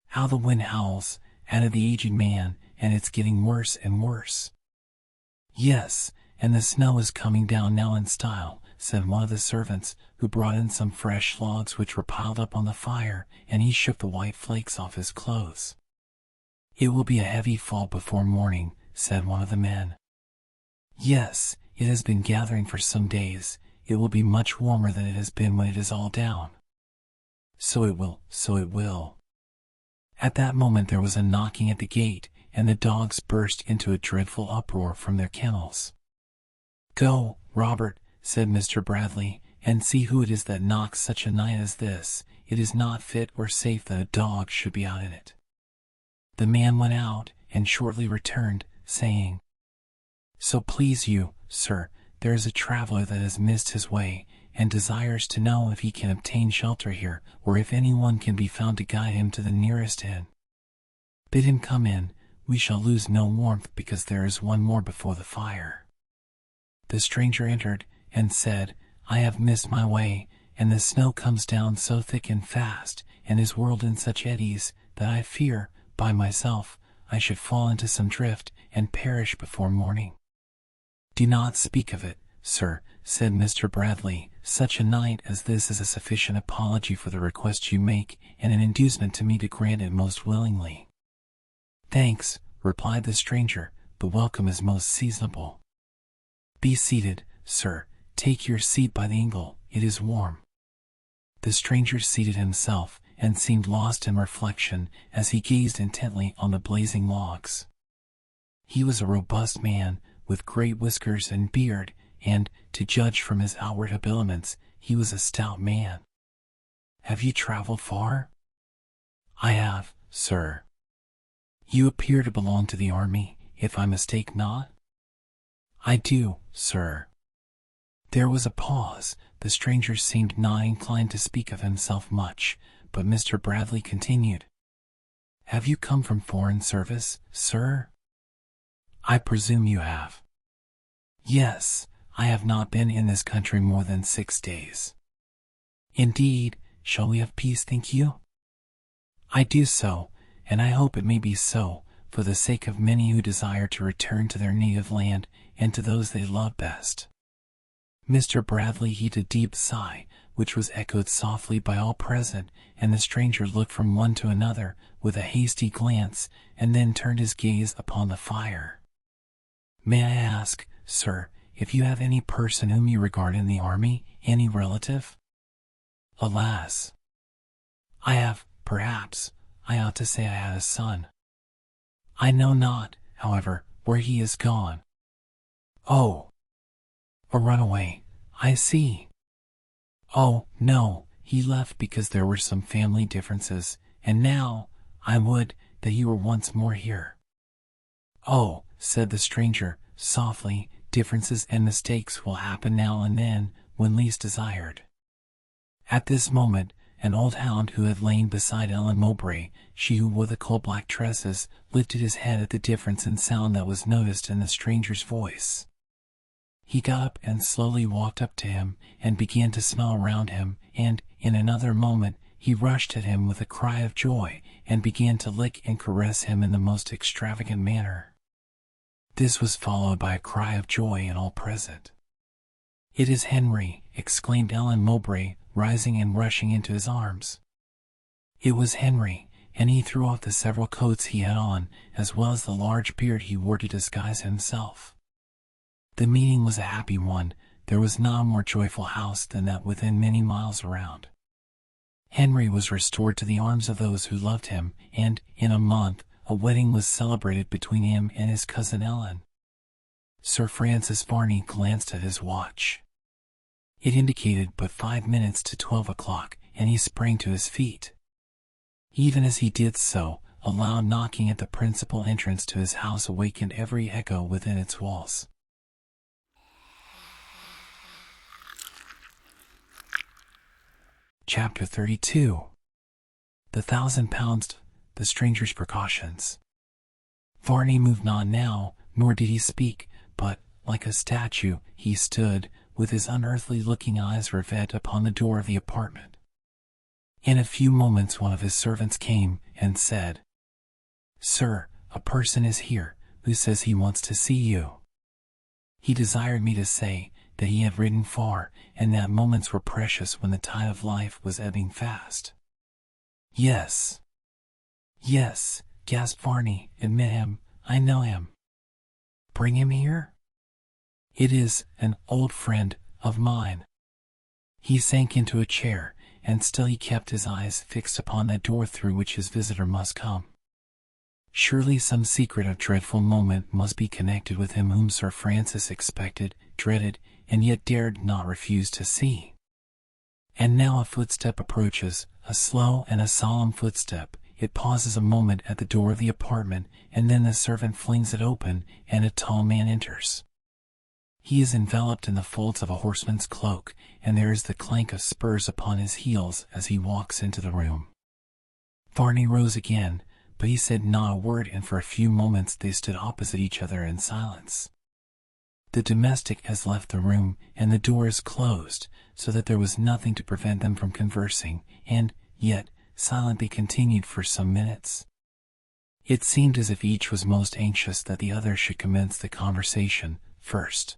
How the wind howls, added the aged man, and it's getting worse and worse. Yes, and the snow is coming down now in style, said one of the servants, who brought in some fresh logs which were piled up on the fire, and he shook the white flakes off his clothes. It will be a heavy fall before morning, said one of the men. Yes, it has been gathering for some days. It will be much warmer than it has been when it is all down. So it will. At that moment there was a knocking at the gate, and the dogs burst into a dreadful uproar from their kennels. Go, Robert, said Mr. Bradley, and see who it is that knocks such a night as this. It is not fit or safe that a dog should be out in it. The man went out, and shortly returned, saying, So please you, sir, there is a traveler that has missed his way, and desires to know if he can obtain shelter here, or if anyone can be found to guide him to the nearest inn. Bid him come in. We shall lose no warmth, because there is one more before the fire. The stranger entered, and said, I have missed my way, and the snow comes down so thick and fast, and is whirled in such eddies, that I fear, by myself, I should fall into some drift, and perish before morning. Do not speak of it, sir, said Mr. Bradley. Such a night as this is a sufficient apology for the request you make, and an inducement to me to grant it most willingly. Thanks, replied the stranger, the welcome is most seasonable. Be seated, sir, take your seat by the ingle, it is warm. The stranger seated himself, and seemed lost in reflection as he gazed intently on the blazing logs. He was a robust man, with great whiskers and beard, and, to judge from his outward habiliments, he was a stout man. Have you traveled far? I have, sir. You appear to belong to the army, if I mistake not? I do, sir. There was a pause. The stranger seemed not inclined to speak of himself much, but Mr. Bradley continued. Have you come from foreign service, sir? I presume you have. Yes, I have not been in this country more than 6 days. Indeed, shall we have peace, think you? I do so, and I hope it may be so, for the sake of many who desire to return to their native land, and to those they love best. Mr. Bradley heaved a deep sigh, which was echoed softly by all present, and the stranger looked from one to another with a hasty glance, and then turned his gaze upon the fire. May I ask, sir, if you have any person whom you regard in the army, any relative? Alas! I have, perhaps, I ought to say I had a son. I know not, however, where he is gone. Oh! A runaway, I see. Oh, no, he left because there were some family differences, and now, I would that he were once more here. Oh, said the stranger, softly, differences and mistakes will happen now and then, when least desired. At this moment, an old hound who had lain beside Ellen Mowbray, she who wore the coal-black tresses, lifted his head at the difference in sound that was noticed in the stranger's voice. He got up and slowly walked up to him, and began to smell around him, and, in another moment, he rushed at him with a cry of joy, and began to lick and caress him in the most extravagant manner. This was followed by a cry of joy in all present. "It is Henry," exclaimed Ellen Mowbray, rising and rushing into his arms. It was Henry, and he threw off the several coats he had on, as well as the large beard he wore to disguise himself. The meeting was a happy one. There was not a more joyful house than that within many miles around. Henry was restored to the arms of those who loved him, and, in a month, a wedding was celebrated between him and his cousin Ellen. Sir Francis Varney glanced at his watch. It indicated but 5 minutes to 12 o'clock, and he sprang to his feet. Even as he did so, a loud knocking at the principal entrance to his house awakened every echo within its walls. Chapter 32. The £1,000, the stranger's precautions. Varney moved not now, nor did he speak, but, like a statue, he stood, with his unearthly-looking eyes riveted upon the door of the apartment. In a few moments one of his servants came, and said, "Sir, a person is here, who says he wants to see you." He desired me to say that he had ridden far, and that moments were precious when the tide of life was ebbing fast. "Yes, yes," gasped Varney, "admit him, I know him." "Bring him here?" "It is an old friend of mine." He sank into a chair, and still he kept his eyes fixed upon that door through which his visitor must come. Surely some secret of dreadful moment must be connected with him whom Sir Francis expected, dreaded, and yet dared not refuse to see. And now a footstep approaches, a slow and a solemn footstep. It pauses a moment at the door of the apartment, and then the servant flings it open, and a tall man enters. He is enveloped in the folds of a horseman's cloak, and there is the clank of spurs upon his heels as he walks into the room. Varney rose again, but he said not a word, and for a few moments they stood opposite each other in silence. The domestic has left the room, and the door is closed, so that there was nothing to prevent them from conversing, and, yet, silent they continued for some minutes. It seemed as if each was most anxious that the other should commence the conversation first.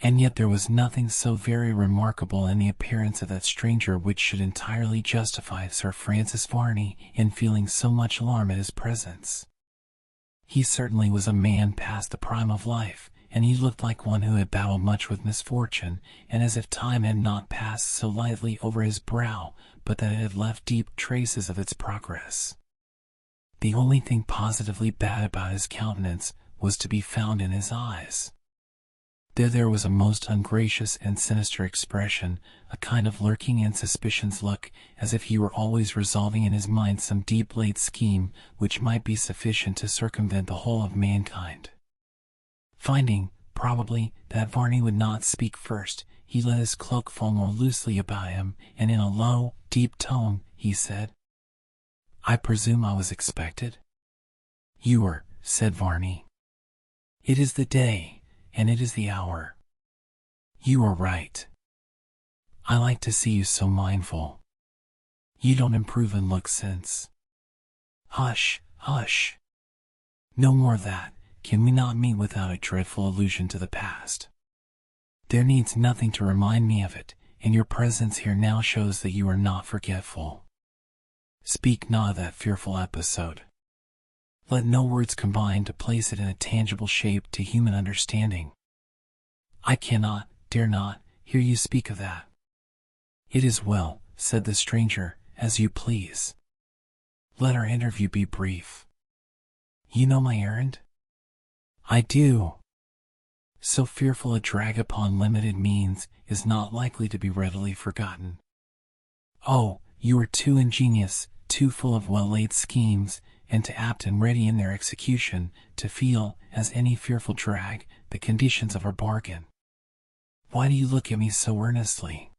And yet there was nothing so very remarkable in the appearance of that stranger which should entirely justify Sir Francis Varney in feeling so much alarm at his presence. He certainly was a man past the prime of life, and he looked like one who had battled much with misfortune, and as if time had not passed so lightly over his brow, but that it had left deep traces of its progress. The only thing positively bad about his countenance was to be found in his eyes. There was a most ungracious and sinister expression, a kind of lurking and suspicious look, as if he were always resolving in his mind some deep-laid scheme which might be sufficient to circumvent the whole of mankind. Finding, probably, that Varney would not speak first, he let his cloak fall more loosely about him, and in a low, deep tone, he said, "I presume I was expected?" "You were," said Varney. "It is the day, and it is the hour." "You are right. I like to see you so mindful. You don't improve in looks since—" "Hush, hush. No more of that. Can we not meet without a dreadful allusion to the past? There needs nothing to remind me of it, and your presence here now shows that you are not forgetful. Speak not of that fearful episode. Let no words combine to place it in a tangible shape to human understanding. I cannot, dare not, hear you speak of that." "It is well," said the stranger, "as you please. Let our interview be brief. You know my errand?" "I do." "So fearful a drag upon limited means is not likely to be readily forgotten." "Oh, you are too ingenious, too full of well-laid schemes, and too apt and ready in their execution, to feel, as any fearful drag, the conditions of our bargain. Why do you look at me so earnestly?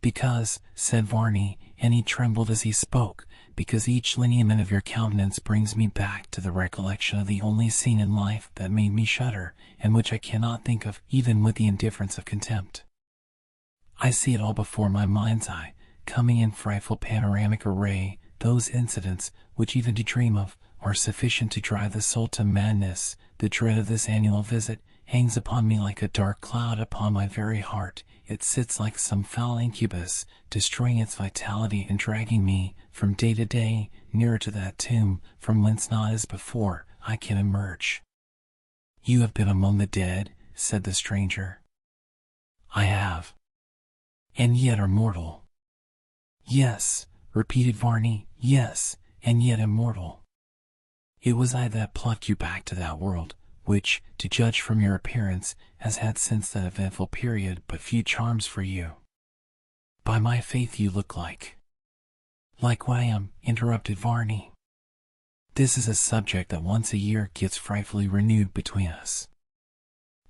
Because, said Varney, and he trembled as he spoke, because each lineament of your countenance brings me back to the recollection of the only scene in life that made me shudder, and which I cannot think of even with the indifference of contempt. I see it all before my mind's eye, coming in frightful panoramic array, those incidents, which even to dream of, are sufficient to drive the soul to madness. The dread of this annual visit hangs upon me like a dark cloud upon my very heart. It sits like some foul incubus, destroying its vitality and dragging me, from day to day, nearer to that tomb, from whence not as before I can emerge. You have been among the dead, said the stranger. I have. And yet are mortal. Yes, repeated Varney, yes, and yet immortal. It was I that plucked you back to that world, which, to judge from your appearance, has had since that eventful period but few charms for you. By my faith you look like what I am, interrupted Varney. This is a subject that once a year gets frightfully renewed between us.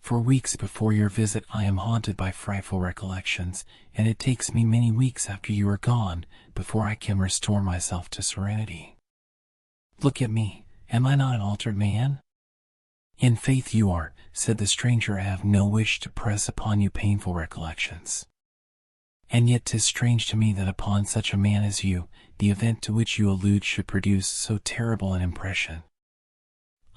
For weeks before your visit I am haunted by frightful recollections, and it takes me many weeks after you are gone before I can restore myself to serenity. Look at me, am I not an altered man? In faith you are, said the stranger. I have no wish to press upon you painful recollections. And yet 'tis strange to me that upon such a man as you, the event to which you allude should produce so terrible an impression.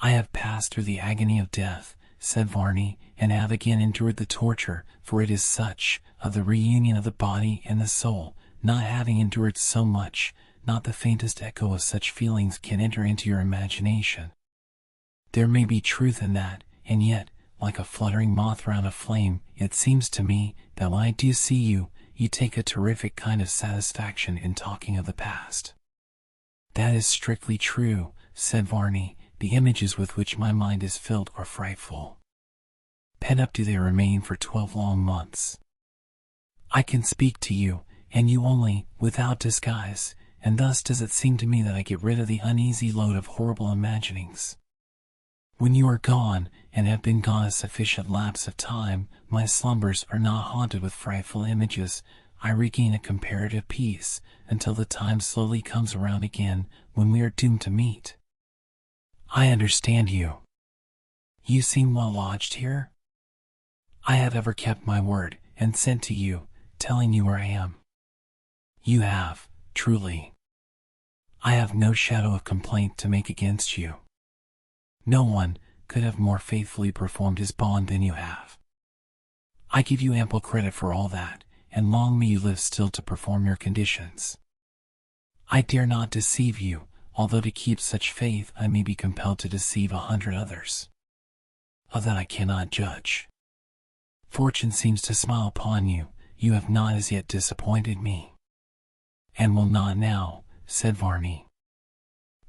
I have passed through the agony of death, said Varney, and have again endured the torture, for it is such, of the reunion of the body and the soul. Not having endured so much, not the faintest echo of such feelings can enter into your imagination. There may be truth in that, and yet, like a fluttering moth round a flame, it seems to me that when I do see you, you take a terrific kind of satisfaction in talking of the past. That is strictly true, said Varney. The images with which my mind is filled are frightful. Pent up do they remain for 12 long months. I can speak to you, and you only, without disguise, and thus does it seem to me that I get rid of the uneasy load of horrible imaginings. When you are gone, and have been gone a sufficient lapse of time, my slumbers are not haunted with frightful images. I regain a comparative peace, until the time slowly comes around again, when we are doomed to meet. I understand you. You seem well lodged here? I have ever kept my word, and sent to you, telling you where I am. You have, truly. I have no shadow of complaint to make against you. No one could have more faithfully performed his bond than you have. I give you ample credit for all that, and long may you live still to perform your conditions. I dare not deceive you, although to keep such faith I may be compelled to deceive 100 others. Of that I cannot judge. Fortune seems to smile upon you. You have not as yet disappointed me. And will not now, said Varney.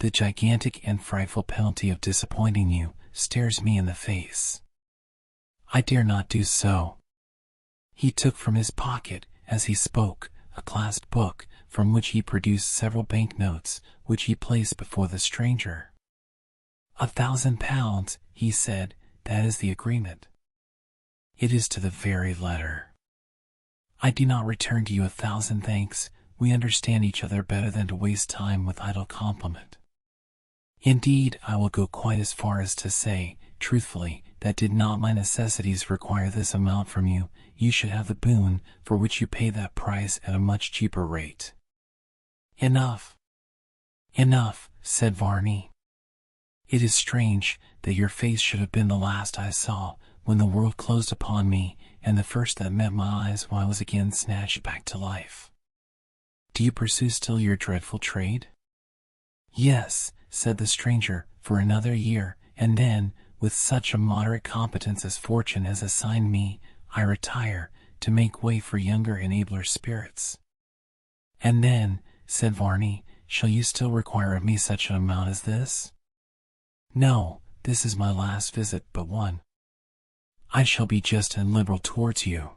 The gigantic and frightful penalty of disappointing you stares me in the face. I dare not do so. He took from his pocket, as he spoke, a clasped book, from which he produced several banknotes, which he placed before the stranger. £1,000, he said, that is the agreement. It is to the very letter. I do not return to you 1,000 thanks. We understand each other better than to waste time with idle compliment. Indeed, I will go quite as far as to say, truthfully, that did not my necessities require this amount from you, you should have the boon, for which you pay that price at a much cheaper rate. Enough. Enough, said Varney. It is strange that your face should have been the last I saw, when the world closed upon me, and the first that met my eyes when I was again snatched back to life. Do you pursue still your dreadful trade? Yes, said the stranger, for another year, and then, with such a moderate competence as fortune has assigned me, I retire, to make way for younger and abler spirits. And then, said Varney, shall you still require of me such an amount as this? No, this is my last visit but one. I shall be just and liberal towards you.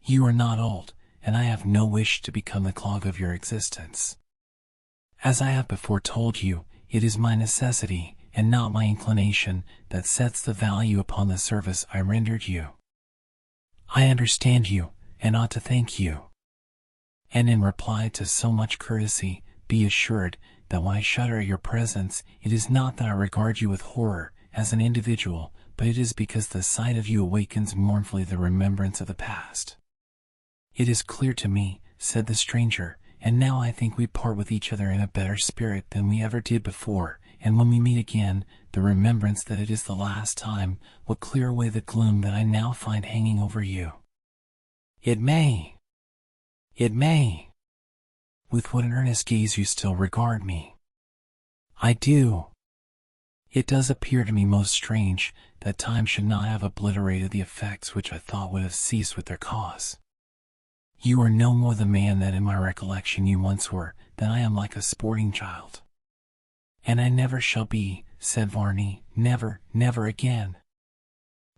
You are not old, and I have no wish to become the clog of your existence. As I have before told you, it is my necessity, and not my inclination, that sets the value upon the service I rendered you. I understand you, and ought to thank you. And in reply to so much courtesy, be assured that when I shudder at your presence, it is not that I regard you with horror as an individual, but it is because the sight of you awakens mournfully the remembrance of the past. It is clear to me, said the stranger, and now I think we part with each other in a better spirit than we ever did before, and when we meet again, the remembrance that it is the last time will clear away the gloom that I now find hanging over you. It may. With what an earnest gaze you still regard me. I do. It does appear to me most strange that time should not have obliterated the effects which I thought would have ceased with their cause. You are no more the man that in my recollection you once were, than I am like a sporting child. And I never shall be, said Varney, never, never again.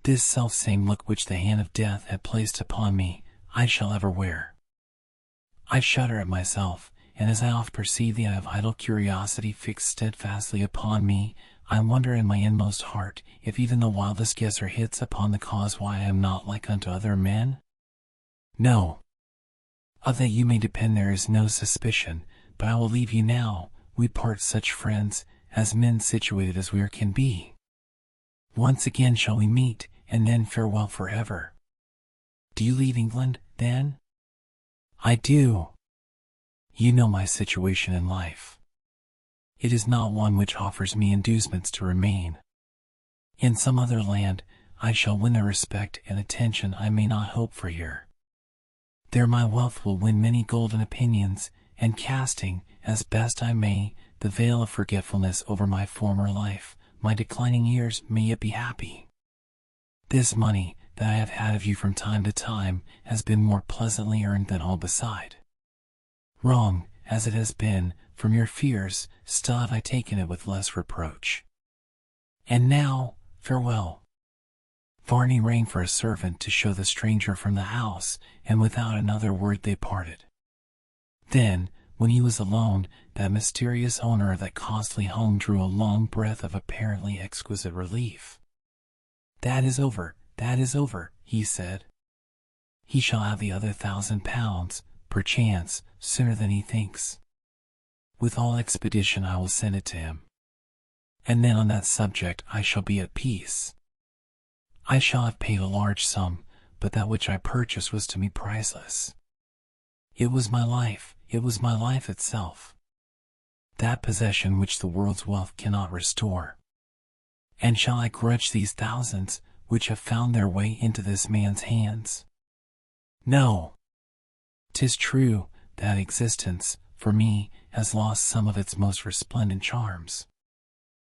This self-same look which the hand of death had placed upon me, I shall ever wear. I shudder at myself, and as I oft perceive the eye of idle curiosity fixed steadfastly upon me, I wonder in my inmost heart if even the wildest guesser hits upon the cause why I am not like unto other men? No. Of that you may depend there is no suspicion, but I will leave you now. We part such friends, as men situated as we are can be. Once again shall we meet, and then farewell forever. Do you leave England, then? I do. You know my situation in life. It is not one which offers me inducements to remain. In some other land, I shall win the respect and attention I may not hope for here. There my wealth will win many golden opinions, and casting, as best I may, the veil of forgetfulness over my former life, my declining years may yet be happy. This money that I have had of you from time to time has been more pleasantly earned than all beside. Wrong, as it has been, from your fears, still have I taken it with less reproach. And now, farewell. Varney rang for a servant to show the stranger from the house, and without another word they parted. Then, when he was alone, that mysterious owner of that costly home drew a long breath of apparently exquisite relief. That is over, he said. He shall have the other £1,000, perchance, sooner than he thinks. With all expedition I will send it to him. And then on that subject I shall be at peace. I shall have paid a large sum, but that which I purchased was to me priceless. It was my life itself. That possession which the world's wealth cannot restore. And shall I grudge these thousands, which have found their way into this man's hands? No. 'Tis true that existence, for me, has lost some of its most resplendent charms.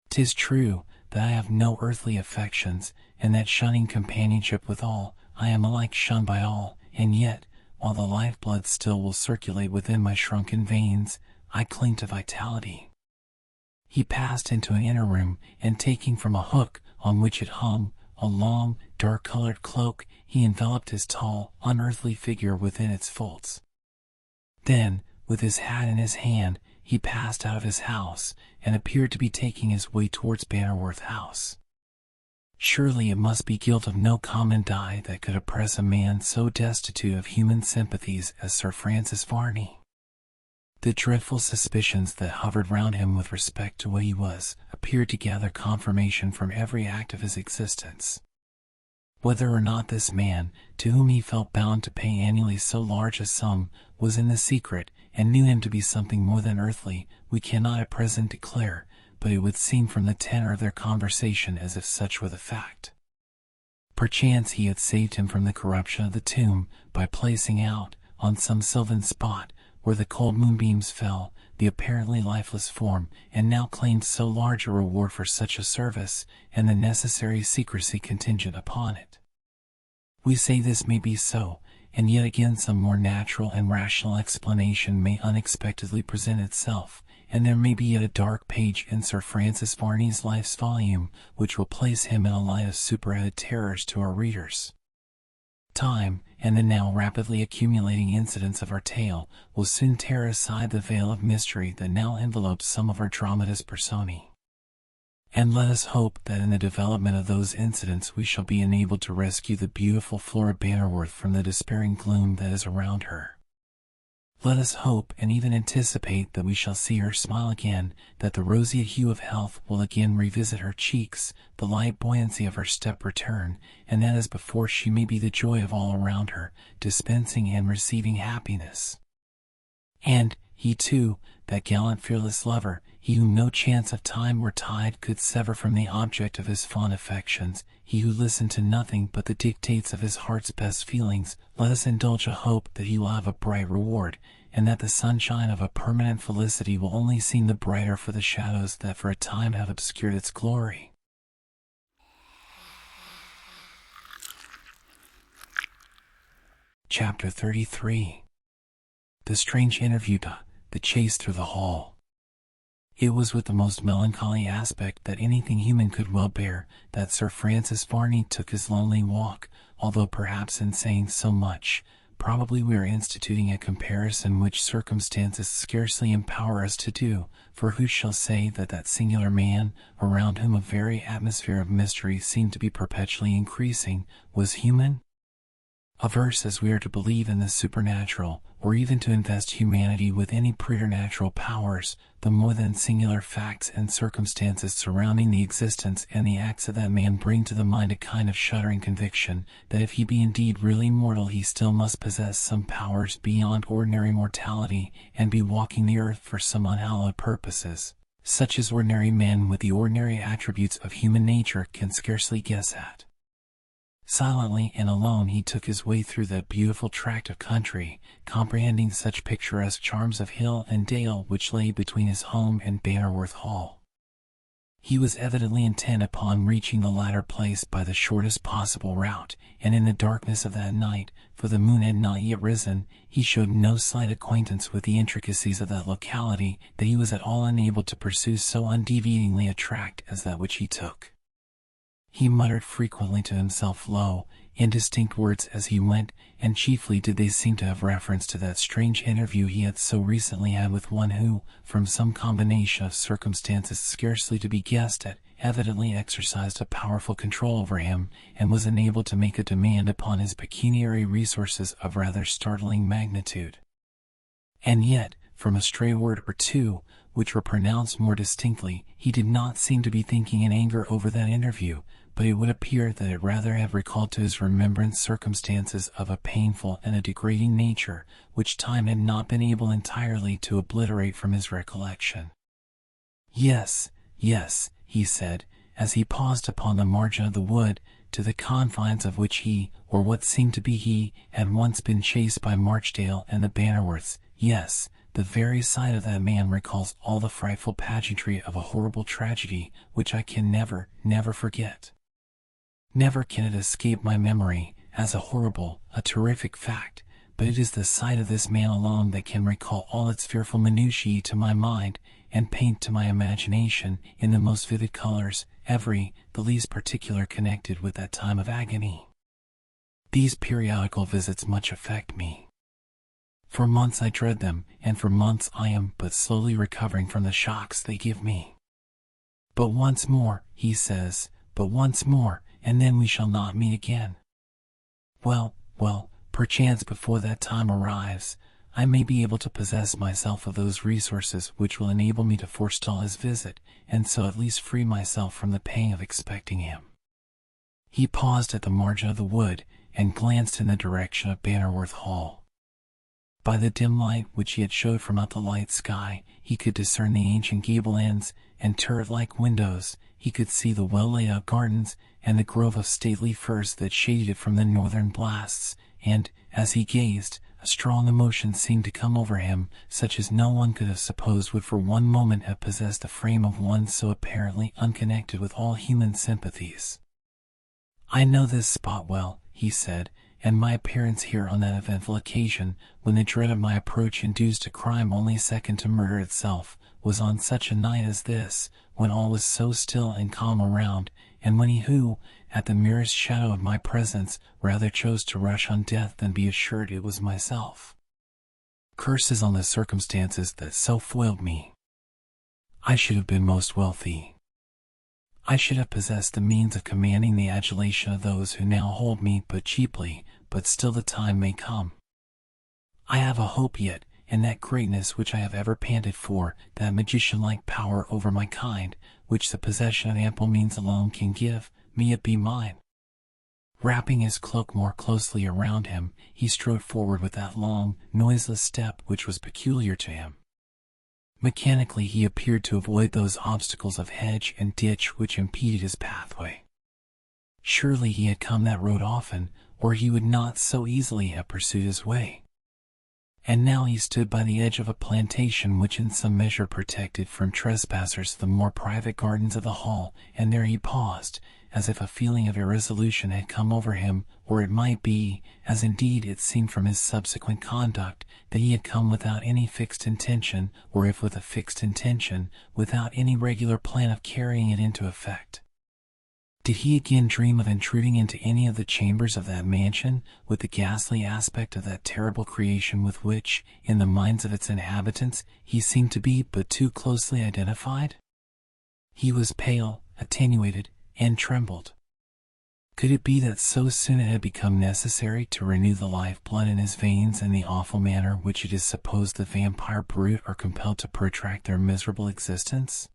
'Tis true that I have no earthly affections, and that shunning companionship with all, I am alike shunned by all, and yet, while the lifeblood still will circulate within my shrunken veins, I cling to vitality. He passed into an inner room, and taking from a hook on which it hung a long, dark-colored cloak, he enveloped his tall, unearthly figure within its folds. Then, with his hat in his hand, he passed out of his house, and appeared to be taking his way towards Bannerworth House. Surely it must be guilt of no common dye that could oppress a man so destitute of human sympathies as Sir Francis Varney. The dreadful suspicions that hovered round him with respect to what he was appeared to gather confirmation from every act of his existence. Whether or not this man, to whom he felt bound to pay annually so large a sum, was in the secret, and knew him to be something more than earthly, we cannot at present declare, but it would seem from the tenor of their conversation as if such were the fact. Perchance he had saved him from the corruption of the tomb, by placing out, on some sylvan spot, where the cold moonbeams fell, the apparently lifeless form, and now claimed so large a reward for such a service, and the necessary secrecy contingent upon it. We say this may be so, and yet again some more natural and rational explanation may unexpectedly present itself, and there may be yet a dark page in Sir Francis Varney's life's volume, which will place him in a light of superadded terrors to our readers. Time, and the now rapidly accumulating incidents of our tale, will soon tear aside the veil of mystery that now envelopes some of our dramatis personae. And let us hope that in the development of those incidents we shall be enabled to rescue the beautiful Flora Bannerworth from the despairing gloom that is around her. Let us hope and even anticipate that we shall see her smile again, that the roseate hue of health will again revisit her cheeks, the light buoyancy of her step return, and that as before she may be the joy of all around her, dispensing and receiving happiness. And he too, that gallant fearless lover, he whom no chance of time or tide could sever from the object of his fond affections, he who listened to nothing but the dictates of his heart's best feelings, let us indulge a hope that he will have a bright reward, and that the sunshine of a permanent felicity will only seem the brighter for the shadows that for a time have obscured its glory. Chapter 33. The strange interview, the chase through the hall. It was with the most melancholy aspect that anything human could well bear that Sir Francis Varney took his lonely walk, although perhaps in saying so much, probably we are instituting a comparison which circumstances scarcely empower us to do, for who shall say that that singular man, around whom a very atmosphere of mystery seemed to be perpetually increasing, was human? Averse as we are to believe in the supernatural, or even to invest humanity with any preternatural powers, the more than singular facts and circumstances surrounding the existence and the acts of that man bring to the mind a kind of shuddering conviction that if he be indeed really mortal he still must possess some powers beyond ordinary mortality, and be walking the earth for some unhallowed purposes, such as ordinary men with the ordinary attributes of human nature can scarcely guess at. Silently and alone he took his way through that beautiful tract of country, comprehending such picturesque charms of hill and dale which lay between his home and Bannerworth Hall. He was evidently intent upon reaching the latter place by the shortest possible route, and in the darkness of that night, for the moon had not yet risen, he showed no slight acquaintance with the intricacies of that locality that he was at all unable to pursue so undeviatingly a tract as that which he took. He muttered frequently to himself low, indistinct words as he went, and chiefly did they seem to have reference to that strange interview he had so recently had with one who, from some combination of circumstances scarcely to be guessed at, evidently exercised a powerful control over him, and was enabled to make a demand upon his pecuniary resources of rather startling magnitude. And yet, from a stray word or two, which were pronounced more distinctly, he did not seem to be thinking in anger over that interview, but it would appear that it rather have recalled to his remembrance circumstances of a painful and a degrading nature, which time had not been able entirely to obliterate from his recollection. Yes, yes, he said, as he paused upon the margin of the wood, to the confines of which he, or what seemed to be he, had once been chased by Marchdale and the Bannerworths. Yes, the very sight of that man recalls all the frightful pageantry of a horrible tragedy, which I can never, never forget. Never can it escape my memory, as a horrible, a terrific fact, but it is the sight of this man alone that can recall all its fearful minutiae to my mind, and paint to my imagination, in the most vivid colors, the least particular connected with that time of agony. These periodical visits much affect me. For months I dread them, and for months I am but slowly recovering from the shocks they give me. But once more, he says, but once more, and then we shall not meet again. Well, perchance before that time arrives, I may be able to possess myself of those resources which will enable me to forestall his visit, and so at least free myself from the pang of expecting him. He paused at the margin of the wood, and glanced in the direction of Bannerworth Hall. By the dim light which he had showed from out the light sky, he could discern the ancient gable ends and turret-like windows. He could see the well-laid-out gardens and the grove of stately firs that shaded it from the northern blasts, and, as he gazed, a strong emotion seemed to come over him, such as no one could have supposed would for one moment have possessed the frame of one so apparently unconnected with all human sympathies. I know this spot well, he said, and my appearance here on that eventful occasion, when the dread of my approach induced a crime only second to murder itself, was on such a night as this, when all was so still and calm around, and when he who, at the merest shadow of my presence, rather chose to rush on death than be assured it was myself. Curses on the circumstances that so foiled me. I should have been most wealthy. I should have possessed the means of commanding the adulation of those who now hold me but cheaply, but still the time may come. I have a hope yet, and that greatness which I have ever panted for, that magician-like power over my kind, which the possession of ample means alone can give, may it be mine. Wrapping his cloak more closely around him, he strode forward with that long, noiseless step which was peculiar to him. Mechanically he appeared to avoid those obstacles of hedge and ditch which impeded his pathway. Surely he had come that road often, or he would not so easily have pursued his way. And now he stood by the edge of a plantation which in some measure protected from trespassers the more private gardens of the hall, and there he paused, as if a feeling of irresolution had come over him, or it might be, as indeed it seemed from his subsequent conduct, that he had come without any fixed intention, or if with a fixed intention, without any regular plan of carrying it into effect. Did he again dream of intruding into any of the chambers of that mansion, with the ghastly aspect of that terrible creation with which, in the minds of its inhabitants, he seemed to be but too closely identified? He was pale, attenuated, and trembled. Could it be that so soon it had become necessary to renew the life-blood in his veins in the awful manner which it is supposed the vampire brood are compelled to protract their miserable existence?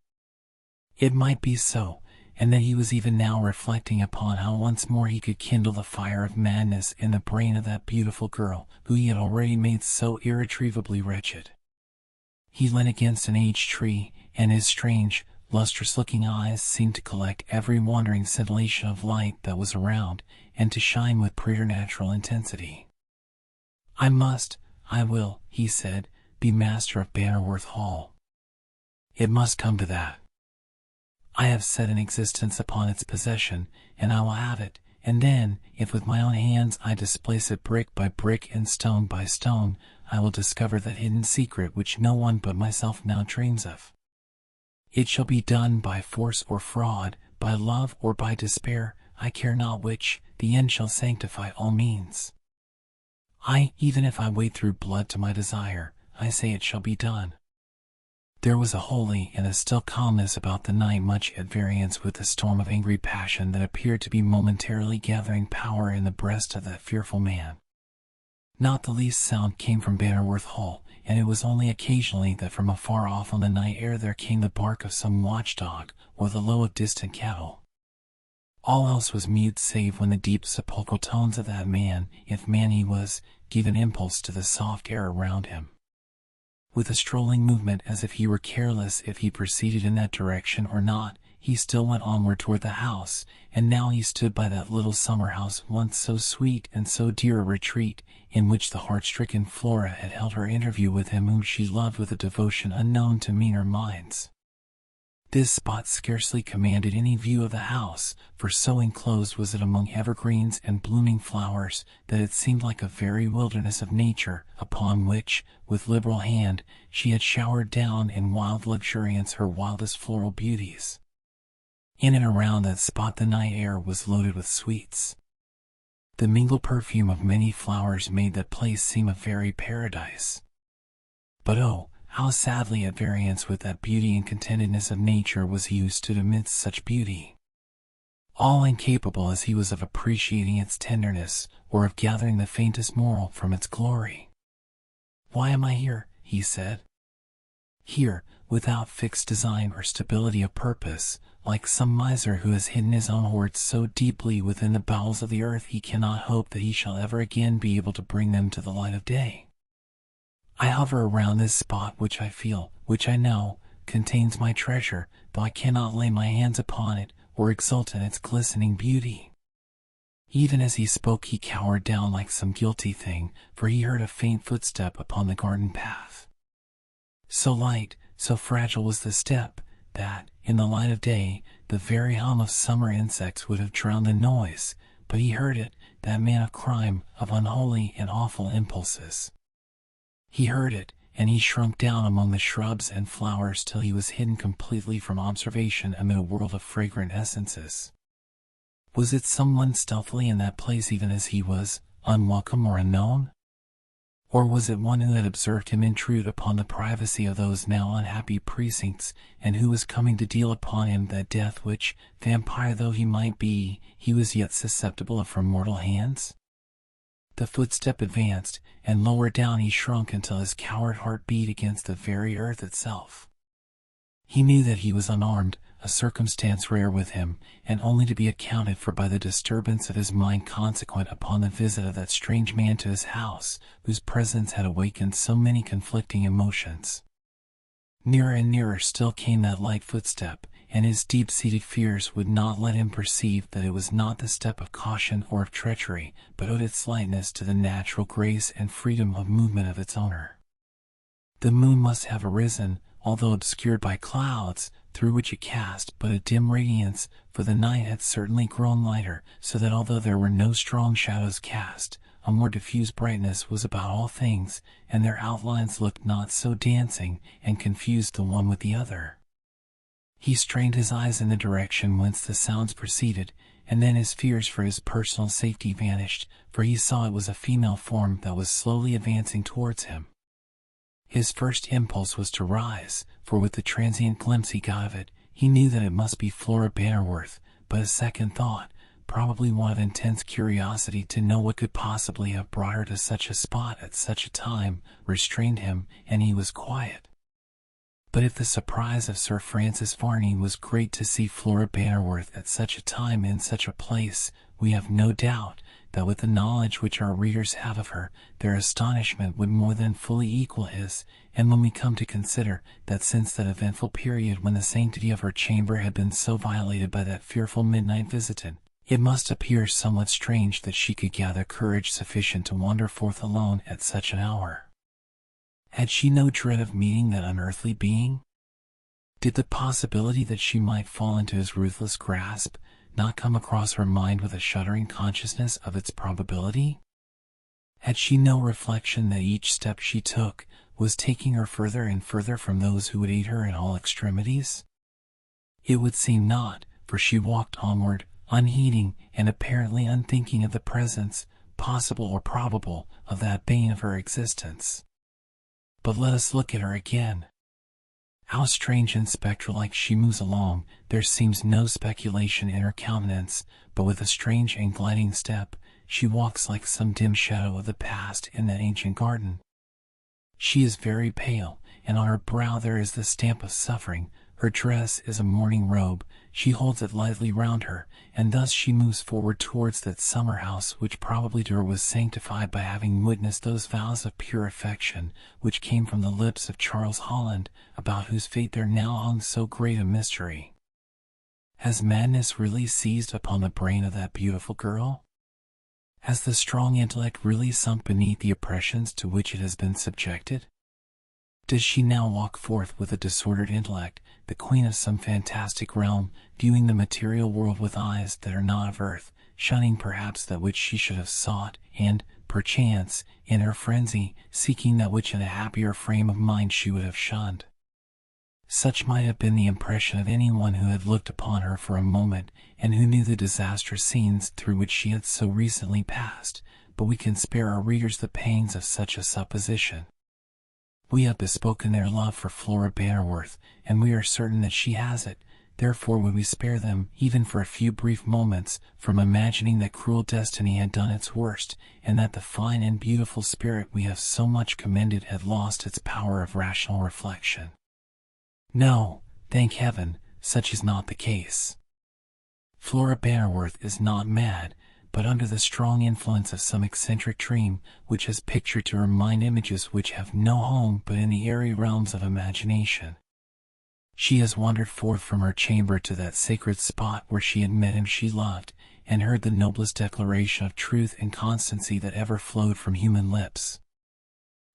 It might be so, and that he was even now reflecting upon how once more he could kindle the fire of madness in the brain of that beautiful girl, who he had already made so irretrievably wretched. He leaned against an aged tree, and his strange, lustrous-looking eyes seemed to collect every wandering scintillation of light that was around, and to shine with preternatural intensity. I will, he said, be master of Bannerworth Hall. It must come to that. I have set an existence upon its possession, and I will have it, and then, if with my own hands I displace it brick by brick and stone by stone, I will discover that hidden secret which no one but myself now dreams of. It shall be done by force or fraud, by love or by despair, I care not which, the end shall sanctify all means. Even if I wade through blood to my desire, I say it shall be done. There was a holy and a still calmness about the night much at variance with the storm of angry passion that appeared to be momentarily gathering power in the breast of that fearful man. Not the least sound came from Bannerworth Hall, and it was only occasionally that from afar off on the night air there came the bark of some watchdog, or the low of distant cattle. All else was mute save when the deep sepulchral tones of that man, if man he was, gave an impulse to the soft air around him. With a strolling movement as if he were careless if he proceeded in that direction or not, he still went onward toward the house, and now he stood by that little summer-house once so sweet and so dear a retreat, in which the heart-stricken Flora had held her interview with him whom she loved with a devotion unknown to meaner minds. This spot scarcely commanded any view of the house, for so enclosed was it among evergreens and blooming flowers, that it seemed like a very wilderness of nature, upon which, with liberal hand, she had showered down in wild luxuriance her wildest floral beauties. In and around that spot the night air was loaded with sweets. The mingled perfume of many flowers made that place seem a very paradise. But oh, how sadly at variance with that beauty and contentedness of nature was he who stood amidst such beauty. All incapable as he was of appreciating its tenderness, or of gathering the faintest moral from its glory. "Why am I here?" he said. "Here, without fixed design or stability of purpose, like some miser who has hidden his own hoards so deeply within the bowels of the earth he cannot hope that he shall ever again be able to bring them to the light of day. I hover around this spot which I feel, which I know, contains my treasure, though I cannot lay my hands upon it, or exult in its glistening beauty." Even as he spoke he cowered down like some guilty thing, for he heard a faint footstep upon the garden path. So light, so fragile was the step, that, in the light of day, the very hum of summer insects would have drowned the noise, but he heard it, that man of crime, of unholy and awful impulses. He heard it, and he shrunk down among the shrubs and flowers till he was hidden completely from observation amid a world of fragrant essences. Was it someone stealthily in that place even as he was, unwelcome or unknown? Or was it one who had observed him intrude upon the privacy of those now unhappy precincts, and who was coming to deal upon him that death which, vampire though he might be, he was yet susceptible of from mortal hands? The footstep advanced, and lower down he shrunk until his coward heart beat against the very earth itself. He knew that he was unarmed, a circumstance rare with him, and only to be accounted for by the disturbance of his mind consequent upon the visit of that strange man to his house, whose presence had awakened so many conflicting emotions. Nearer and nearer still came that light footstep, and his deep-seated fears would not let him perceive that it was not the step of caution or of treachery, but owed its lightness to the natural grace and freedom of movement of its owner. The moon must have arisen, although obscured by clouds, through which it cast but a dim radiance, for the night had certainly grown lighter, so that although there were no strong shadows cast, a more diffuse brightness was about all things, and their outlines looked not so dancing, and confused the one with the other. He strained his eyes in the direction whence the sounds proceeded, and then his fears for his personal safety vanished, for he saw it was a female form that was slowly advancing towards him. His first impulse was to rise, for with the transient glimpse he got of it, he knew that it must be Flora Bannerworth, but a second thought, probably one of intense curiosity to know what could possibly have brought her to such a spot at such a time, restrained him, and he was quiet. But if the surprise of Sir Francis Varney was great to see Flora Bannerworth at such a time in such a place, we have no doubt that with the knowledge which our readers have of her, their astonishment would more than fully equal his, and when we come to consider that since that eventful period when the sanctity of her chamber had been so violated by that fearful midnight visitant, it must appear somewhat strange that she could gather courage sufficient to wander forth alone at such an hour. Had she no dread of meeting that unearthly being? Did the possibility that she might fall into his ruthless grasp not come across her mind with a shuddering consciousness of its probability? Had she no reflection that each step she took was taking her further and further from those who would aid her in all extremities? It would seem not, for she walked onward, unheeding and apparently unthinking of the presence, possible or probable, of that bane of her existence. But let us look at her again. How strange and spectral-like she moves along, there seems no speculation in her countenance, but with a strange and gliding step, she walks like some dim shadow of the past in that ancient garden. She is very pale, and on her brow there is the stamp of suffering. Her dress is a mourning robe, she holds it lightly round her, and thus she moves forward towards that summer house which probably to her was sanctified by having witnessed those vows of pure affection which came from the lips of Charles Holland, about whose fate there now hung so great a mystery. Has madness really seized upon the brain of that beautiful girl? Has the strong intellect really sunk beneath the oppressions to which it has been subjected? Does she now walk forth with a disordered intellect, the queen of some fantastic realm, viewing the material world with eyes that are not of earth, shunning perhaps that which she should have sought, and, perchance, in her frenzy, seeking that which in a happier frame of mind she would have shunned? Such might have been the impression of anyone who had looked upon her for a moment, and who knew the disastrous scenes through which she had so recently passed, but we can spare our readers the pains of such a supposition. We have bespoken their love for Flora Bannerworth, and we are certain that she has it. Therefore would we spare them, even for a few brief moments, from imagining that cruel destiny had done its worst, and that the fine and beautiful spirit we have so much commended had lost its power of rational reflection. No, thank heaven, such is not the case. Flora Bannerworth is not mad, but under the strong influence of some eccentric dream, which has pictured to her mind images which have no home but in the airy realms of imagination. She has wandered forth from her chamber to that sacred spot where she had met him she loved, and heard the noblest declaration of truth and constancy that ever flowed from human lips.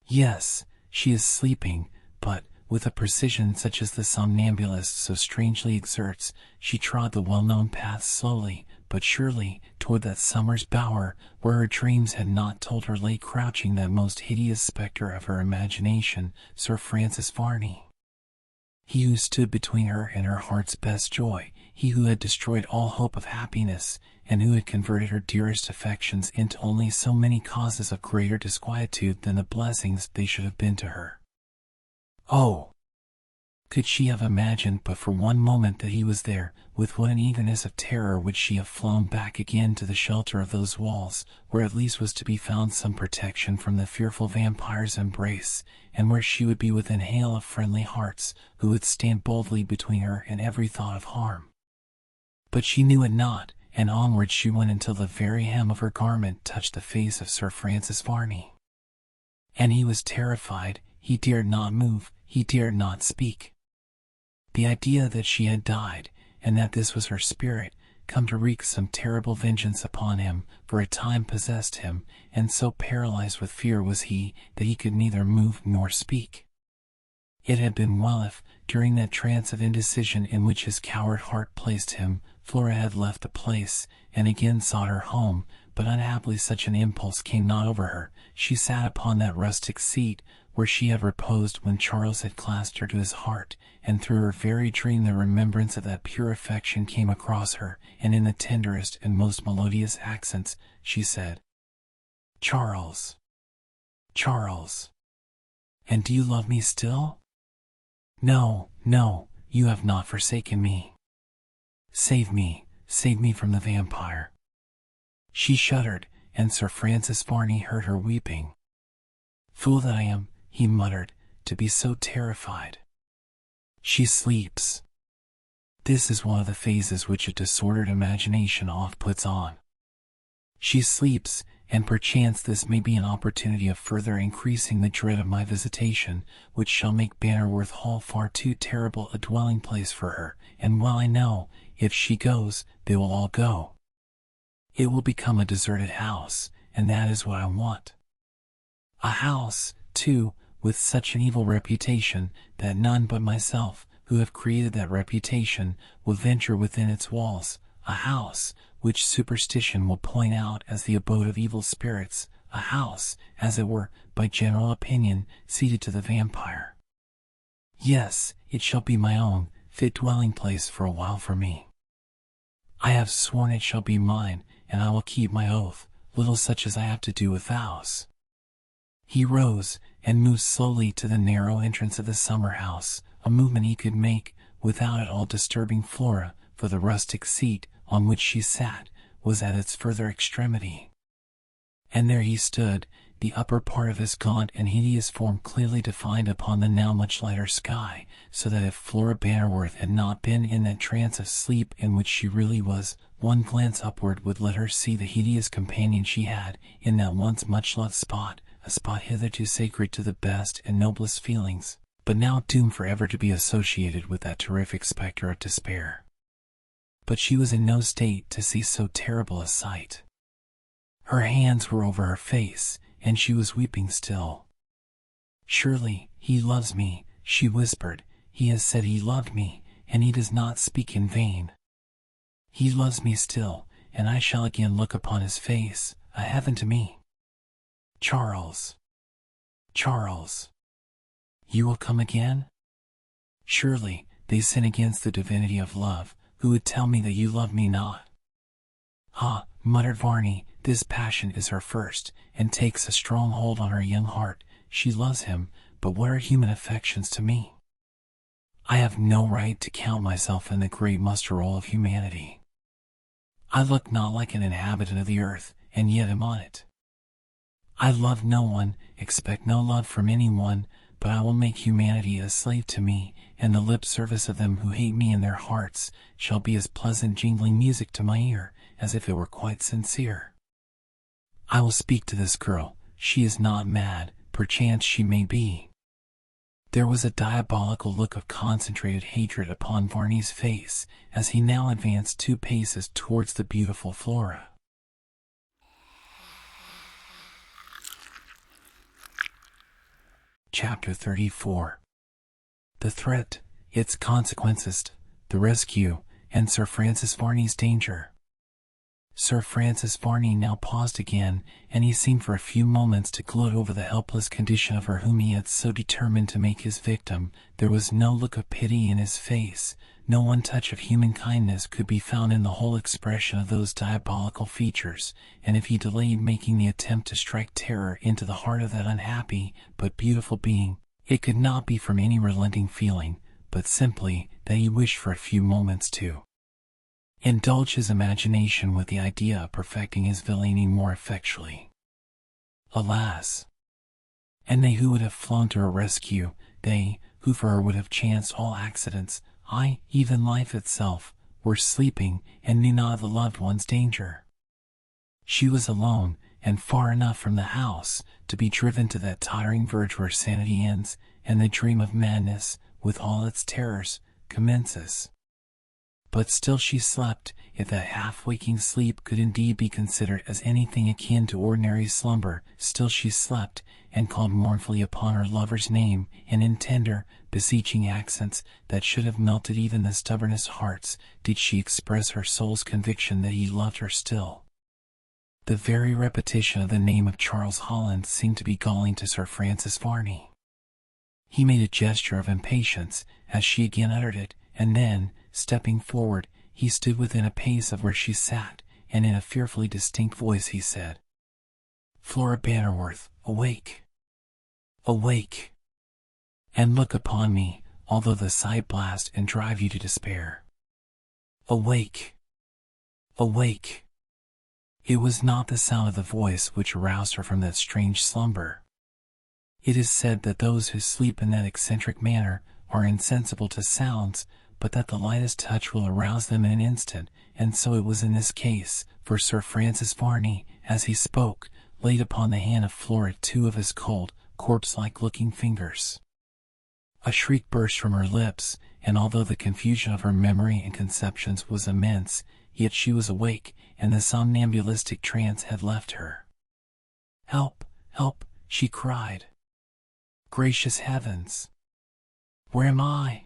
Yes, she is sleeping, but, with a precision such as the somnambulist so strangely exerts, she trod the well-known path slowly, but surely, toward that summer's bower, where her dreams had not told her lay crouching that most hideous spectre of her imagination, Sir Francis Varney. He who stood between her and her heart's best joy, he who had destroyed all hope of happiness, and who had converted her dearest affections into only so many causes of greater disquietude than the blessings they should have been to her. Oh! Could she have imagined but for one moment that he was there, with what an eagerness of terror would she have flown back again to the shelter of those walls, where at least was to be found some protection from the fearful vampire's embrace, and where she would be within hail of friendly hearts, who would stand boldly between her and every thought of harm. But she knew it not, and onward she went until the very hem of her garment touched the face of Sir Francis Varney. And he was terrified, he dared not move, he dared not speak. The idea that she had died, and that this was her spirit, come to wreak some terrible vengeance upon him, for a time possessed him, and so paralyzed with fear was he, that he could neither move nor speak. It had been well if, during that trance of indecision in which his coward heart placed him, Flora had left the place, and again sought her home, but unhappily such an impulse came not over her. She sat upon that rustic seat, where she had reposed when Charles had clasped her to his heart, and through her very dream the remembrance of that pure affection came across her, and in the tenderest and most melodious accents, she said, "Charles, Charles, and do you love me still? No, no, you have not forsaken me. Save me from the vampire." She shuddered, and Sir Francis Varney heard her weeping. "Fool that I am," he muttered, "to be so terrified. She sleeps." This is one of the phases which a disordered imagination oft puts on. She sleeps, and perchance this may be an opportunity of further increasing the dread of my visitation, which shall make Bannerworth Hall far too terrible a dwelling place for her, and well I know, if she goes, they will all go. It will become a deserted house, and that is what I want. A house, too, with such an evil reputation, that none but myself, who have created that reputation, will venture within its walls. A house, which superstition will point out as the abode of evil spirits. A house, as it were, by general opinion, ceded to the vampire. Yes, it shall be my own, fit dwelling place for a while for me. I have sworn it shall be mine, and I will keep my oath, little such as I have to do with vows. He rose, and moved slowly to the narrow entrance of the summer house, a movement he could make, without at all disturbing Flora, for the rustic seat, on which she sat, was at its further extremity. And there he stood, the upper part of his gaunt and hideous form clearly defined upon the now much lighter sky, so that if Flora Bannerworth had not been in that trance of sleep in which she really was, one glance upward would let her see the hideous companion she had, in that once much-loved spot, a spot hitherto sacred to the best and noblest feelings, but now doomed forever to be associated with that terrific spectre of despair. But she was in no state to see so terrible a sight. Her hands were over her face, and she was weeping still. "Surely, he loves me," she whispered. "He has said he loved me, and he does not speak in vain. He loves me still, and I shall again look upon his face, a heaven to me. Charles, Charles, you will come again? Surely, they sin against the divinity of love, who would tell me that you love me not." "Ah," muttered Varney, "this passion is her first, and takes a strong hold on her young heart. She loves him, but what are human affections to me? I have no right to count myself in the great muster roll of humanity. I look not like an inhabitant of the earth, and yet am on it. I love no one, expect no love from any one, but I will make humanity a slave to me, and the lip service of them who hate me in their hearts shall be as pleasant jingling music to my ear, as if it were quite sincere. I will speak to this girl. She is not mad, perchance she may be." There was a diabolical look of concentrated hatred upon Varney's face, as he now advanced 2 paces towards the beautiful Flora. Chapter 34. The threat, its consequences, the rescue, and Sir Francis Varney's danger. Sir Francis Varney now paused again, and he seemed for a few moments to gloat over the helpless condition of her whom he had so determined to make his victim. There was no look of pity in his face, no one touch of human kindness could be found in the whole expression of those diabolical features, and if he delayed making the attempt to strike terror into the heart of that unhappy but beautiful being, it could not be from any relenting feeling, but simply that he wished for a few moments to indulge his imagination with the idea of perfecting his villainy more effectually. Alas! And they who would have flown to her rescue, they who for her would have chanced all accidents, aye, even life itself, were sleeping and knew not of the loved one's danger. She was alone, and far enough from the house to be driven to that tottering verge where sanity ends, and the dream of madness, with all its terrors, commences. But still she slept, if that half-waking sleep could indeed be considered as anything akin to ordinary slumber. Still she slept, and called mournfully upon her lover's name, and in tender, beseeching accents that should have melted even the stubbornest hearts, did she express her soul's conviction that he loved her still. The very repetition of the name of Charles Holland seemed to be galling to Sir Francis Varney. He made a gesture of impatience as she again uttered it, and then, stepping forward, he stood within a pace of where she sat, and in a fearfully distinct voice he said, "Flora Bannerworth, awake! Awake! And look upon me, although the sight blast and drive you to despair. Awake! Awake!" It was not the sound of the voice which aroused her from that strange slumber. It is said that those who sleep in that eccentric manner are insensible to sounds, but that the lightest touch will arouse them in an instant, and so it was in this case, for Sir Francis Varney, as he spoke, laid upon the hand of Flora two of his cold, corpse-like looking fingers. A shriek burst from her lips, and although the confusion of her memory and conceptions was immense, yet she was awake, and the somnambulistic trance had left her. "Help! Help!" she cried. "Gracious heavens! Where am I?"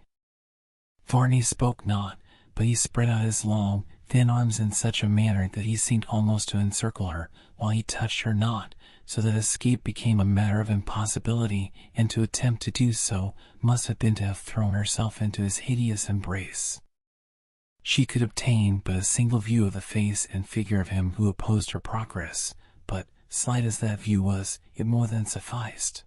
Varney spoke not, but he spread out his long, thin arms in such a manner that he seemed almost to encircle her, while he touched her not, so that escape became a matter of impossibility, and to attempt to do so must have been to have thrown herself into his hideous embrace. She could obtain but a single view of the face and figure of him who opposed her progress, but, slight as that view was, it more than sufficed.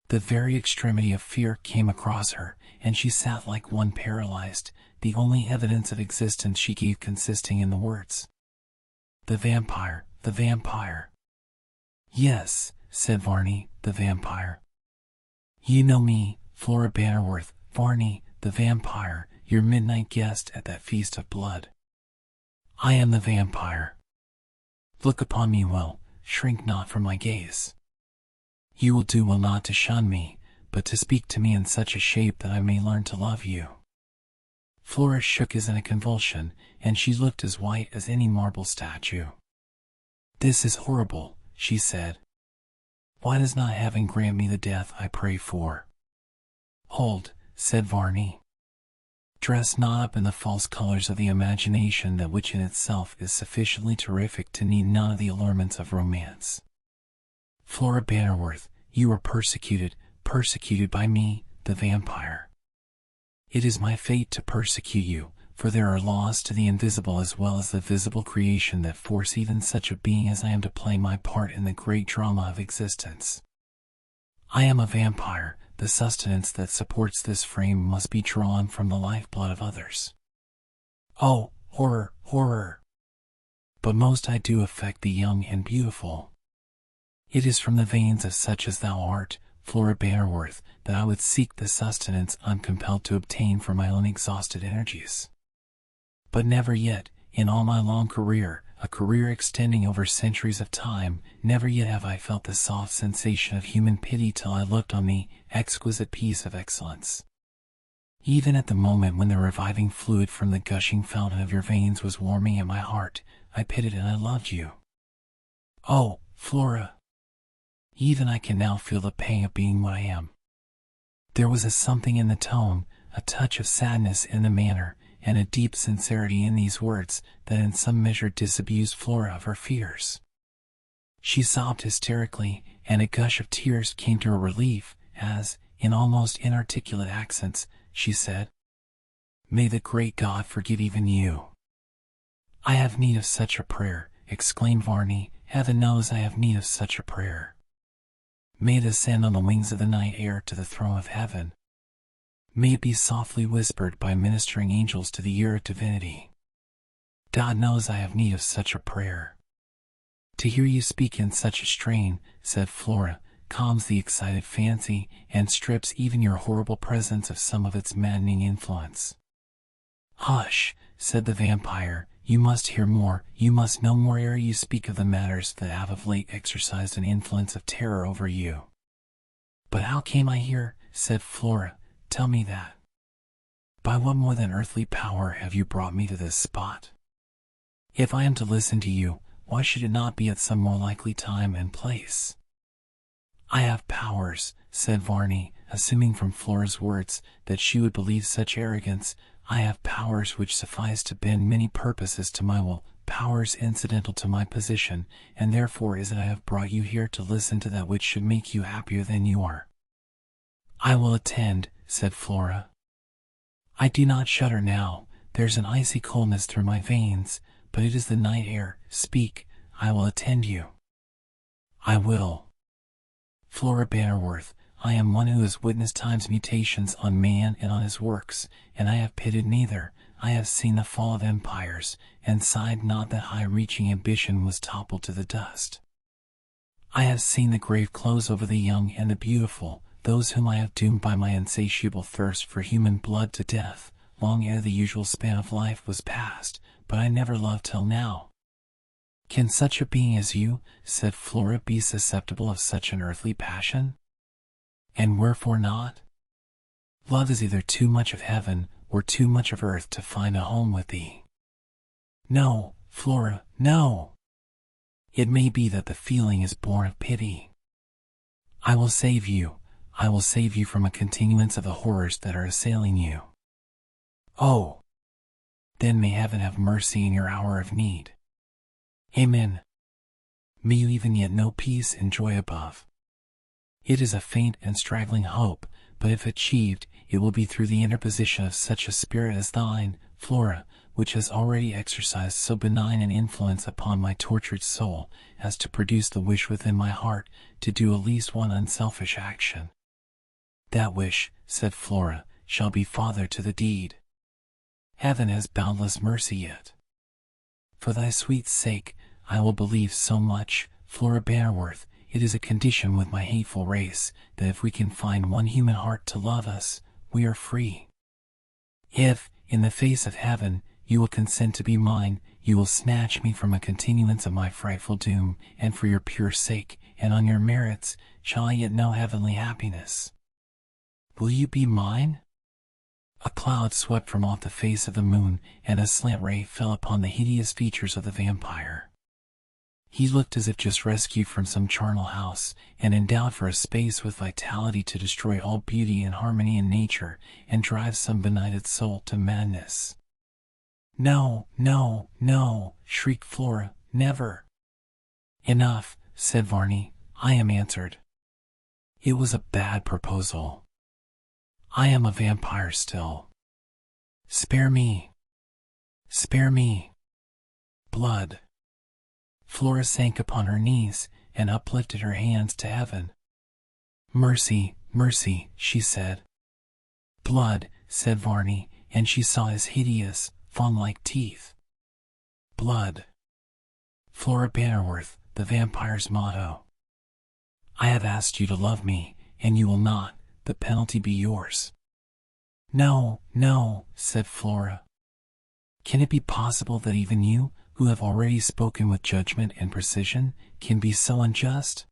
The very extremity of fear came across her, and she sat like one paralyzed, the only evidence of existence she gave consisting in the words, "The vampire, the vampire." "Yes," said Varney, "the vampire. You know me, Flora Bannerworth, Varney, the vampire, your midnight guest at that feast of blood. I am the vampire. Look upon me well, shrink not from my gaze. You will do well not to shun me, but to speak to me in such a shape that I may learn to love you." Flora shook as in a convulsion, and she looked as white as any marble statue. "This is horrible," she said. "Why does not heaven grant me the death I pray for?" "Hold," said Varney. "Dress not up in the false colors of the imagination that which in itself is sufficiently terrific to need none of the allurements of romance. Flora Bannerworth, you are persecuted by me, the vampire. It is my fate to persecute you, for there are laws to the invisible as well as the visible creation that force even such a being as I am to play my part in the great drama of existence. I am a vampire. The sustenance that supports this frame must be drawn from the lifeblood of others. Oh, horror, horror! But most I do affect the young and beautiful. It is from the veins of such as thou art, Flora Bannerworth, that I would seek the sustenance I'm compelled to obtain from my own exhausted energies. But never yet, in all my long career, a career extending over centuries of time, never yet have I felt the soft sensation of human pity till I looked on the exquisite piece of excellence. Even at the moment when the reviving fluid from the gushing fountain of your veins was warming at my heart, I pitied and I loved you. Oh, Flora! Even I can now feel the pang of being what I am." There was a something in the tone, a touch of sadness in the manner, and a deep sincerity in these words that in some measure disabused Flora of her fears. She sobbed hysterically, and a gush of tears came to her relief as, in almost inarticulate accents, she said, "May the great God forgive even you." "I have need of such a prayer," exclaimed Varney. "Heaven knows I have need of such a prayer. May it ascend on the wings of the night air to the throne of heaven. May it be softly whispered by ministering angels to the ear of divinity. God knows I have need of such a prayer." "To hear you speak in such a strain," said Flora, "calms the excited fancy and strips even your horrible presence of some of its maddening influence." "Hush," said the vampire, "you must hear more, you must know more ere you speak of the matters that have of late exercised an influence of terror over you." "But how came I here?" said Flora. "Tell me that. By what more than earthly power have you brought me to this spot? If I am to listen to you, why should it not be at some more likely time and place?" "I have powers," said Varney, assuming from Flora's words that she would believe such arrogance. "I have powers which suffice to bend many purposes to my will, powers incidental to my position, and therefore is it I have brought you here to listen to that which should make you happier than you are." "I will attend," said Flora. "I do not shudder now, there's an icy coldness through my veins, but it is the night air. Speak, I will attend you." "I will. Flora Bannerworth, I am one who has witnessed time's mutations on man and on his works, and I have pitied neither. I have seen the fall of empires, and sighed not that high-reaching ambition was toppled to the dust. I have seen the grave close over the young and the beautiful, those whom I have doomed by my insatiable thirst for human blood to death, long ere the usual span of life was past, but I never loved till now." "Can such a being as you," said Flora, "be susceptible of such an earthly passion? And wherefore not? Love is either too much of heaven or too much of earth to find a home with thee." "No, Flora, no. It may be that the feeling is born of pity. I will save you. I will save you from a continuance of the horrors that are assailing you. Oh, then may heaven have mercy in your hour of need. Amen. May you even yet know peace and joy above. It is a faint and straggling hope, but if achieved, it will be through the interposition of such a spirit as thine, Flora, which has already exercised so benign an influence upon my tortured soul, as to produce the wish within my heart to do at least one unselfish action. That wish," said Flora, "shall be father to the deed. Heaven has boundless mercy yet. For thy sweet sake, I will believe so much, Flora Bannerworth. It is a condition with my hateful race, that if we can find one human heart to love us, we are free. If, in the face of heaven, you will consent to be mine, you will snatch me from a continuance of my frightful doom, and for your pure sake, and on your merits, shall I yet know heavenly happiness. Will you be mine?" A cloud swept from off the face of the moon, and a slant ray fell upon the hideous features of the vampire. He looked as if just rescued from some charnel house, and endowed for a space with vitality to destroy all beauty and harmony in nature, and drive some benighted soul to madness. "No, no, no," shrieked Flora, "never." "Enough," said Varney, "I am answered. It was a bad proposal. I am a vampire still. Spare me. Spare me. Blood." Flora sank upon her knees, and uplifted her hands to heaven. "Mercy, mercy," she said. "Blood," said Varney, and she saw his hideous, fawn-like teeth. "Blood." Flora Bannerworth, the vampire's motto. "I have asked you to love me, and you will not. The penalty be yours." "No, no," said Flora. "Can it be possible that even you, who have already spoken with judgment and precision, can be so unjust?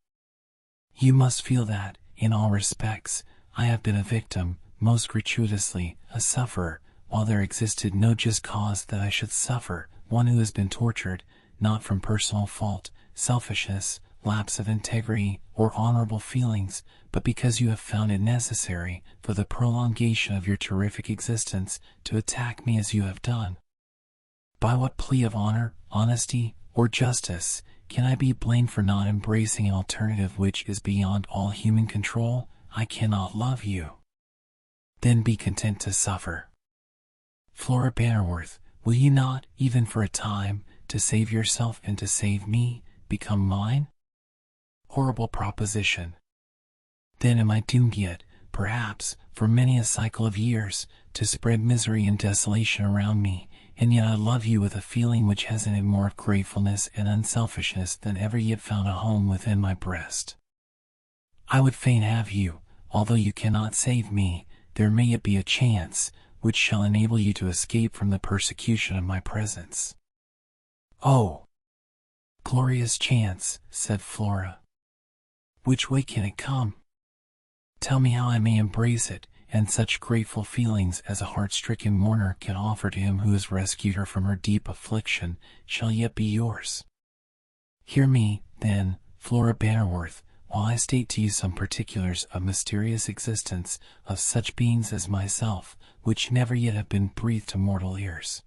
You must feel that, in all respects, I have been a victim, most gratuitously, a sufferer, while there existed no just cause that I should suffer, one who has been tortured, not from personal fault, selfishness, lapse of integrity, or honorable feelings, but because you have found it necessary, for the prolongation of your terrific existence, to attack me as you have done. By what plea of honor, honesty, or justice can I be blamed for not embracing an alternative which is beyond all human control? I cannot love you. Then be content to suffer. Flora Bannerworth, will you not, even for a time, to save yourself and to save me, become mine? Horrible proposition. Then am I doomed yet, perhaps, for many a cycle of years, to spread misery and desolation around me, and yet I love you with a feeling which has in it more of gratefulness and unselfishness than ever yet found a home within my breast. I would fain have you, although you cannot save me. There may yet be a chance, which shall enable you to escape from the persecution of my presence. Oh, glorious chance, said Flora. Which way can it come? Tell me how I may embrace it, and such grateful feelings as a heart-stricken mourner can offer to him who has rescued her from her deep affliction shall yet be yours. Hear me, then, Flora Bannerworth, while I state to you some particulars of mysterious existence of such beings as myself, which never yet have been breathed to mortal ears.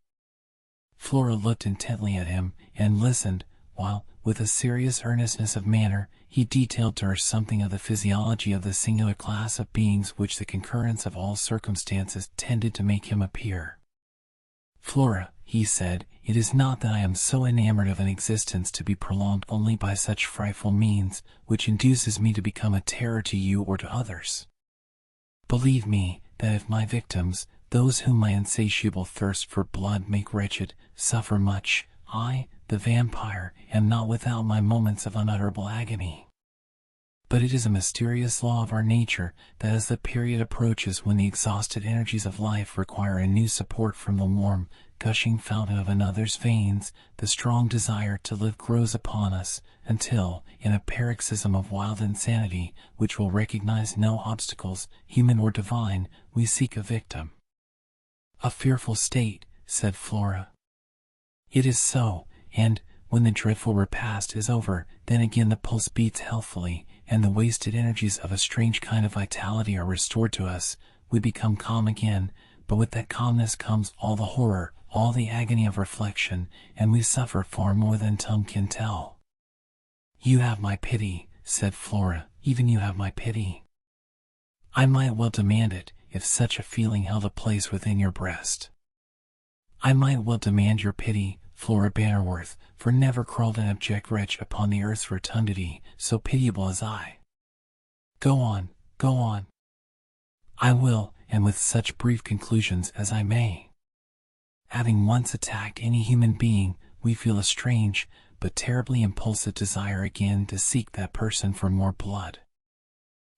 Flora looked intently at him, and listened, while, with a serious earnestness of manner, he detailed to her something of the physiology of the singular class of beings which the concurrence of all circumstances tended to make him appear. Flora, he said, it is not that I am so enamored of an existence to be prolonged only by such frightful means, which induces me to become a terror to you or to others. Believe me, that if my victims, those whom my insatiable thirst for blood make wretched, suffer much, I, the vampire, am not without my moments of unutterable agony. But it is a mysterious law of our nature that as the period approaches when the exhausted energies of life require a new support from the warm, gushing fountain of another's veins, the strong desire to live grows upon us, until, in a paroxysm of wild insanity, which will recognize no obstacles, human or divine, we seek a victim. A fearful state, said Flora. It is so, and, when the dreadful repast is over, then again the pulse beats healthfully, and the wasted energies of a strange kind of vitality are restored to us. We become calm again, but with that calmness comes all the horror, all the agony of reflection, and we suffer far more than tongue can tell. You have my pity, said Flora, even you have my pity. I might well demand it, if such a feeling held a place within your breast. I might well demand your pity, Flora Bannerworth, for never crawled an abject wretch upon the earth's rotundity, so pitiable as I. Go on, go on. I will, and with such brief conclusions as I may. Having once attacked any human being, we feel a strange, but terribly impulsive desire again to seek that person for more blood.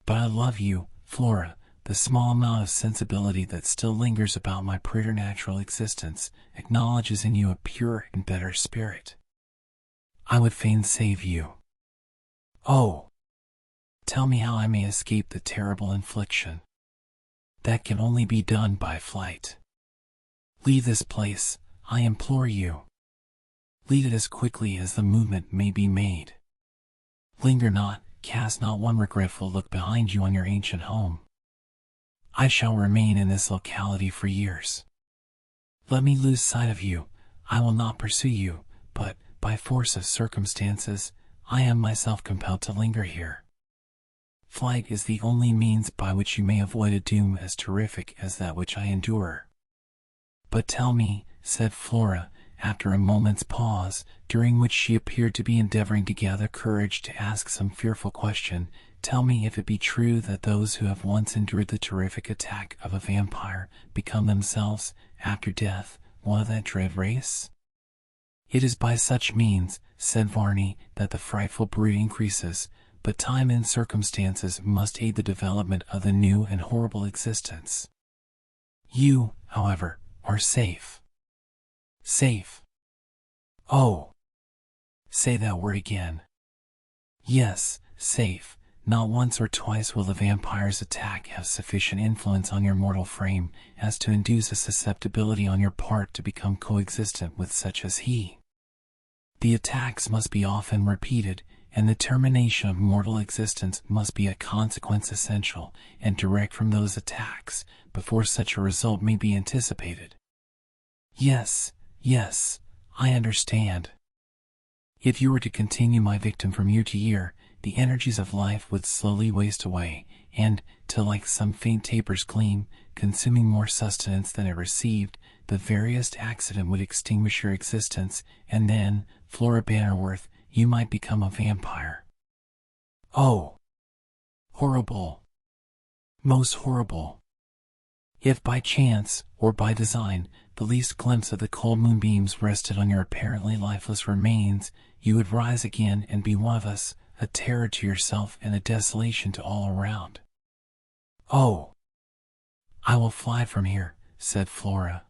But I love you, Flora. The small amount of sensibility that still lingers about my preternatural existence acknowledges in you a purer and better spirit. I would fain save you. Oh, tell me how I may escape the terrible infliction. That can only be done by flight. Leave this place, I implore you. Leave it as quickly as the movement may be made. Linger not, cast not one regretful look behind you on your ancient home. I shall remain in this locality for years. Let me lose sight of you, I will not pursue you, but, by force of circumstances, I am myself compelled to linger here. Flight is the only means by which you may avoid a doom as terrific as that which I endure. But tell me, said Flora, after a moment's pause, during which she appeared to be endeavoring to gather courage to ask some fearful question, tell me if it be true that those who have once endured the terrific attack of a vampire become themselves, after death, one of that dread race? It is by such means, said Varney, that the frightful brood increases, but time and circumstances must aid the development of the new and horrible existence. You, however, are safe. Safe. Oh! Say that word again. Yes, safe. Not once or twice will the vampire's attack have sufficient influence on your mortal frame as to induce a susceptibility on your part to become coexistent with such as he. The attacks must be often repeated, and the termination of mortal existence must be a consequence essential and direct from those attacks, before such a result may be anticipated. Yes, yes, I understand. If you were to continue my victim from year to year, the energies of life would slowly waste away, and, till like some faint taper's gleam, consuming more sustenance than it received, the veriest accident would extinguish your existence, and then, Flora Bannerworth, you might become a vampire. Oh! Horrible! Most horrible! If by chance, or by design, the least glimpse of the cold moonbeams rested on your apparently lifeless remains, you would rise again and be one of us, a terror to yourself and a desolation to all around. Oh! I will fly from here, said Flora.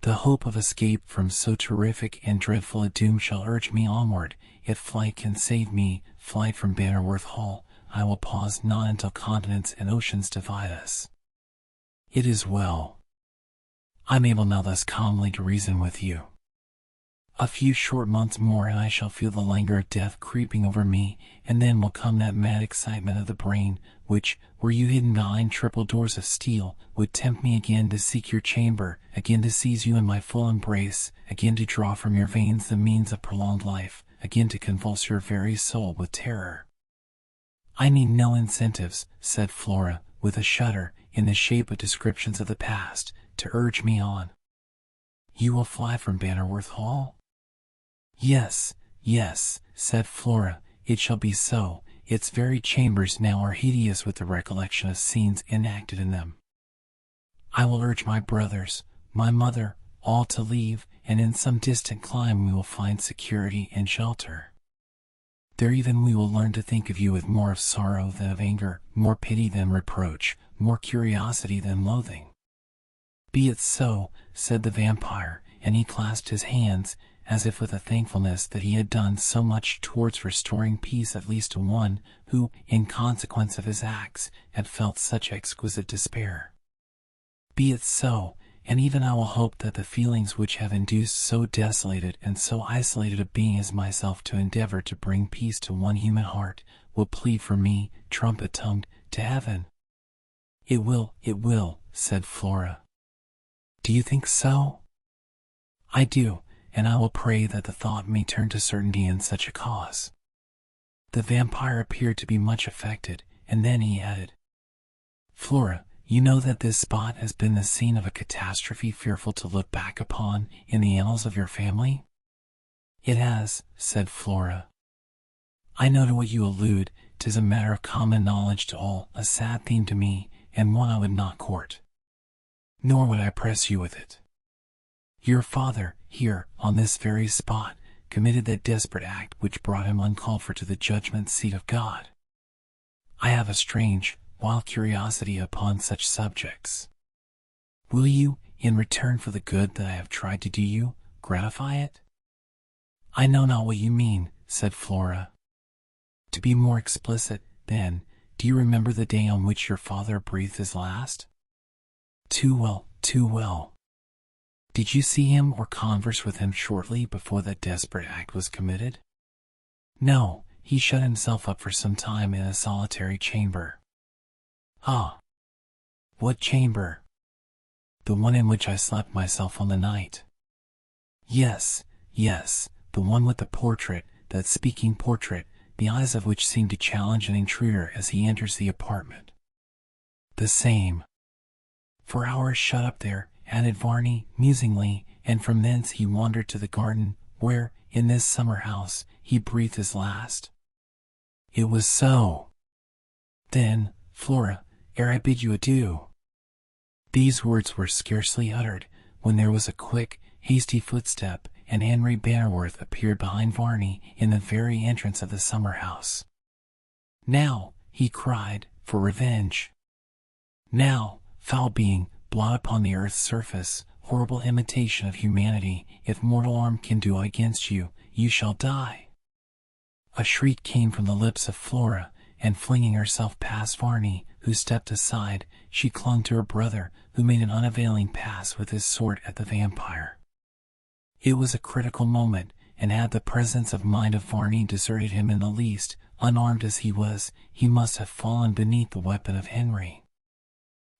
The hope of escape from so terrific and dreadful a doom shall urge me onward. If flight can save me, flight from Bannerworth Hall, I will pause not until continents and oceans divide us. It is well. I am able now thus calmly to reason with you. A few short months more and I shall feel the languor of death creeping over me, and then will come that mad excitement of the brain, which, were you hidden behind triple doors of steel, would tempt me again to seek your chamber, again to seize you in my full embrace, again to draw from your veins the means of prolonged life, again to convulse your very soul with terror. I need no incentives, said Flora, with a shudder, in the shape of descriptions of the past, to urge me on. You will fly from Bannerworth Hall? Yes, yes, said Flora, it shall be so. Its very chambers now are hideous with the recollection of scenes enacted in them. I will urge my brothers, my mother, all to leave, and in some distant clime we will find security and shelter. There even we will learn to think of you with more of sorrow than of anger, more pity than reproach, more curiosity than loathing. Be it so, said the vampire, and he clasped his hands, as if with a thankfulness that he had done so much towards restoring peace at least to one who, in consequence of his acts, had felt such exquisite despair. Be it so, and even I will hope that the feelings which have induced so desolated and so isolated a being as myself to endeavor to bring peace to one human heart, will plead for me, trumpet-tongued, to heaven. It will, said Flora. Do you think so? I do, and I will pray that the thought may turn to certainty in such a cause. The vampire appeared to be much affected, and then he added, Flora, you know that this spot has been the scene of a catastrophe fearful to look back upon in the annals of your family? It has, said Flora. I know to what you allude. 'Tis a matter of common knowledge to all, a sad theme to me, and one I would not court. Nor would I press you with it. Your father, here, on this very spot, committed that desperate act which brought him uncalled for to the judgment seat of God. I have a strange, wild curiosity upon such subjects. Will you, in return for the good that I have tried to do you, gratify it? I know not what you mean, said Flora. To be more explicit, then, do you remember the day on which your father breathed his last? Too well, too well. Did you see him or converse with him shortly before that desperate act was committed? No, he shut himself up for some time in a solitary chamber. Ah! What chamber? The one in which I slept myself on the night. Yes, the one with the portrait, that speaking portrait, the eyes of which seem to challenge an intruder as he enters the apartment. The same. For hours shut up there, added Varney, musingly, and from thence he wandered to the garden, where, in this summer house, he breathed his last. It was so. Then, Flora, ere I bid you adieu. These words were scarcely uttered, when there was a quick, hasty footstep, and Henry Bannerworth appeared behind Varney in the very entrance of the summer house. Now, he cried, for revenge. Now, foul being, blot upon the earth's surface, horrible imitation of humanity, if mortal arm can do against you, you shall die. A shriek came from the lips of Flora, and flinging herself past Varney, who stepped aside, she clung to her brother, who made an unavailing pass with his sword at the vampire. It was a critical moment, and had the presence of mind of Varney deserted him in the least, unarmed as he was, he must have fallen beneath the weapon of Henry.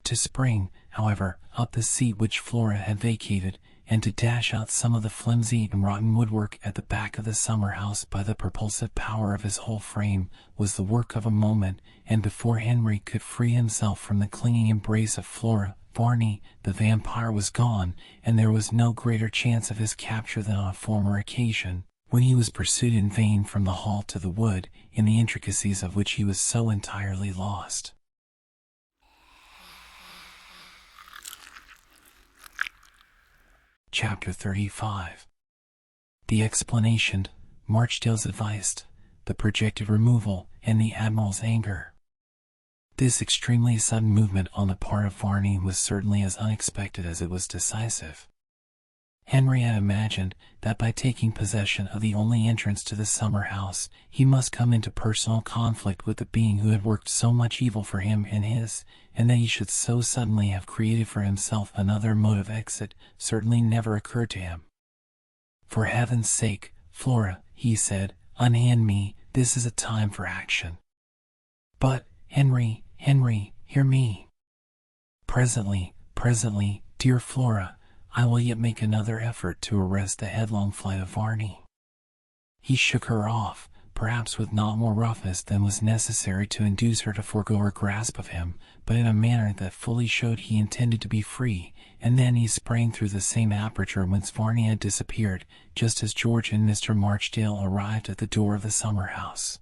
To spring, however, up the seat which Flora had vacated, and to dash out some of the flimsy and rotten woodwork at the back of the summer house by the propulsive power of his whole frame, was the work of a moment, and before Henry could free himself from the clinging embrace of Flora, Varney the Vampire was gone, and there was no greater chance of his capture than on a former occasion, when he was pursued in vain from the hall to the wood, in the intricacies of which he was so entirely lost. Chapter 35. The explanation, Marchdale's advice, the projected removal, and the Admiral's anger. This extremely sudden movement on the part of Varney was certainly as unexpected as it was decisive. Henry had imagined that by taking possession of the only entrance to the summer house, he must come into personal conflict with the being who had worked so much evil for him and his, and that he should so suddenly have created for himself another mode of exit certainly never occurred to him. "For heaven's sake, Flora," he said, "unhand me, this is a time for action." "But, Henry, hear me." Presently, dear Flora, I will yet make another effort to arrest the headlong flight of Varney." He shook her off, perhaps with not more roughness than was necessary to induce her to forego her grasp of him, but in a manner that fully showed he intended to be free, and then he sprang through the same aperture whence Varney had disappeared, just as George and Mr. Marchdale arrived at the door of the summer house.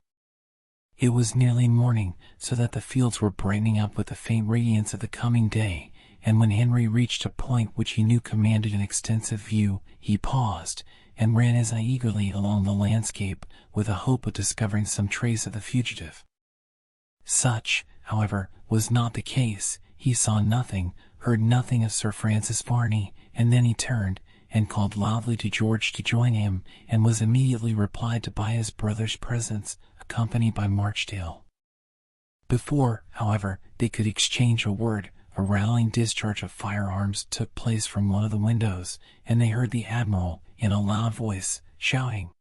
It was nearly morning, so that the fields were brightening up with the faint radiance of the coming day, and when Henry reached a point which he knew commanded an extensive view, he paused, and ran his eye eagerly along the landscape, with a hope of discovering some trace of the fugitive. Such, however, was not the case. He saw nothing, heard nothing of Sir Francis Varney, and then he turned, and called loudly to George to join him, and was immediately replied to by his brother's presence, accompanied by Marchdale. Before, however, they could exchange a word, a rattling discharge of firearms took place from one of the windows, and they heard the Admiral, in a loud voice, shouting,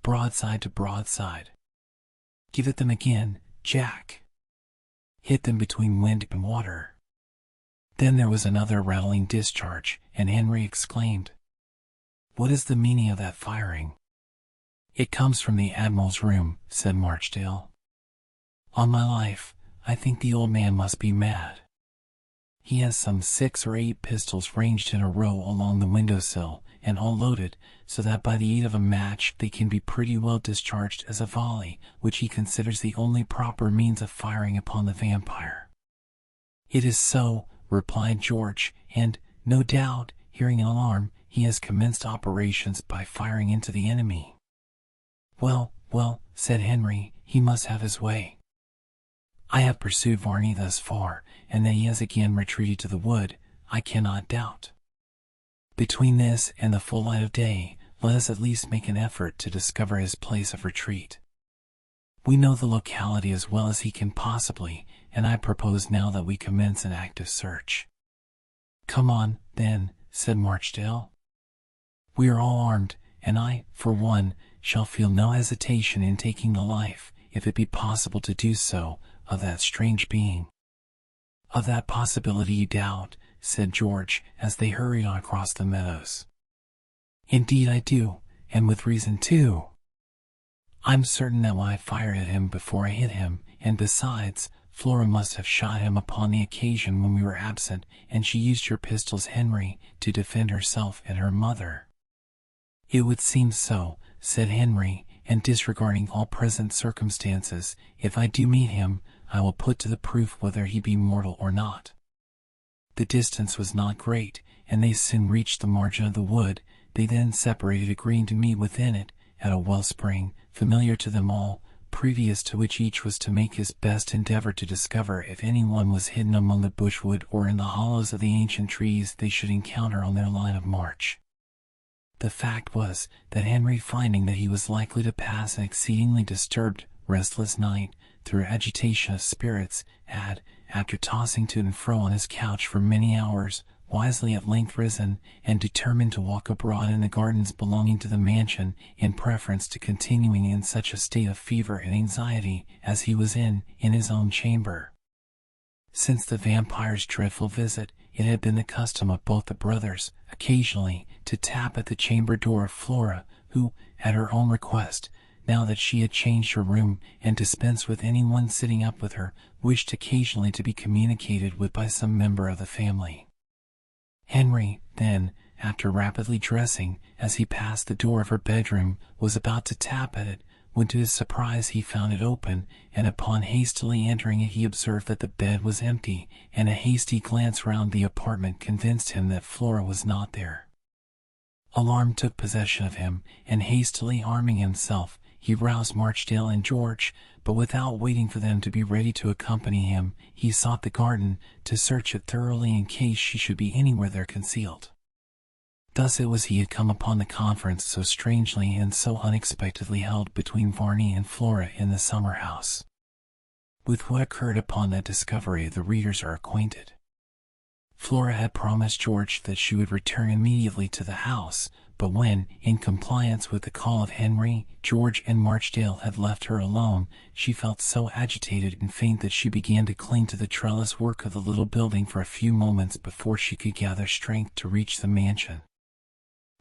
"Broadside to broadside! Give it them again, Jack! Hit them between wind and water!" Then there was another rattling discharge, and Henry exclaimed, "What is the meaning of that firing?" "It comes from the Admiral's room," said Marchdale. "On my life, I think the old man must be mad. He has some 6 or 8 pistols ranged in a row along the window-sill, and all loaded, so that by the aid of a match they can be pretty well discharged as a volley, which he considers the only proper means of firing upon the vampire." "It is so," replied George, "and, no doubt, hearing an alarm, he has commenced operations by firing into the enemy." Well, said Henry, "he must have his way. I have pursued Varney thus far, and that he has again retreated to the wood, I cannot doubt. Between this and the full light of day, let us at least make an effort to discover his place of retreat. We know the locality as well as he can possibly, and I propose now that we commence an active search." "Come on, then," said Marchdale. "We are all armed, and I, for one, shall feel no hesitation in taking the life, if it be possible to do so, of that strange being." "Of that possibility you doubt," said George, as they hurried on across the meadows. "Indeed I do, and with reason too. I'm certain that when I fired at him before I hit him, and besides, Flora must have shot him upon the occasion when we were absent, and she used your pistols, Henry, to defend herself and her mother." "It would seem so," said Henry, "and disregarding all present circumstances, if I do meet him, I will put to the proof whether he be mortal or not." The distance was not great, and they soon reached the margin of the wood. They then separated, agreeing to meet within it, at a wellspring, familiar to them all, previous to which each was to make his best endeavor to discover if any one was hidden among the bushwood or in the hollows of the ancient trees they should encounter on their line of march. The fact was, that Henry, finding that he was likely to pass an exceedingly disturbed, restless night, through agitation of spirits, had, after tossing to and fro on his couch for many hours, wisely at length risen, and determined to walk abroad in the gardens belonging to the mansion, in preference to continuing in such a state of fever and anxiety as he was in his own chamber. Since the vampire's dreadful visit, it had been the custom of both the brothers, occasionally, to tap at the chamber door of Flora, who, at her own request, now that she had changed her room and dispensed with anyone sitting up with her, wished occasionally to be communicated with by some member of the family. Henry, then, after rapidly dressing, as he passed the door of her bedroom, was about to tap at it, when to his surprise he found it open, and upon hastily entering it he observed that the bed was empty, and a hasty glance round the apartment convinced him that Flora was not there. Alarm took possession of him, and hastily arming himself, he roused Marchdale and George, but without waiting for them to be ready to accompany him, he sought the garden, to search it thoroughly in case she should be anywhere there concealed. Thus it was he had come upon the conference so strangely and so unexpectedly held between Varney and Flora in the summer house. With what occurred upon that discovery the readers are acquainted. Flora had promised George that she would return immediately to the house, but when, in compliance with the call of Henry, George and Marchdale had left her alone, she felt so agitated and faint that she began to cling to the trellis work of the little building for a few moments before she could gather strength to reach the mansion.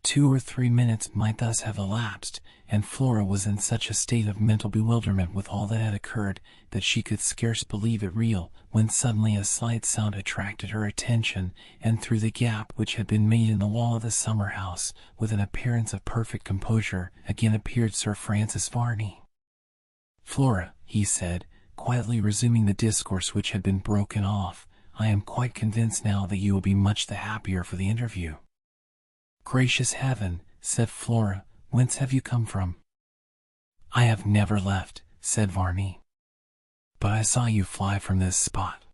2 or 3 minutes might thus have elapsed, and Flora was in such a state of mental bewilderment with all that had occurred that she could scarce believe it real, when suddenly a slight sound attracted her attention, and through the gap which had been made in the wall of the summer house, with an appearance of perfect composure, again appeared Sir Francis Varney. "Flora," he said, quietly resuming the discourse which had been broken off, "I am quite convinced now that you will be much the happier for the interview." "Gracious heaven," said Flora, "whence have you come from?" "I have never left," said Varney. "But I saw you fly from this spot."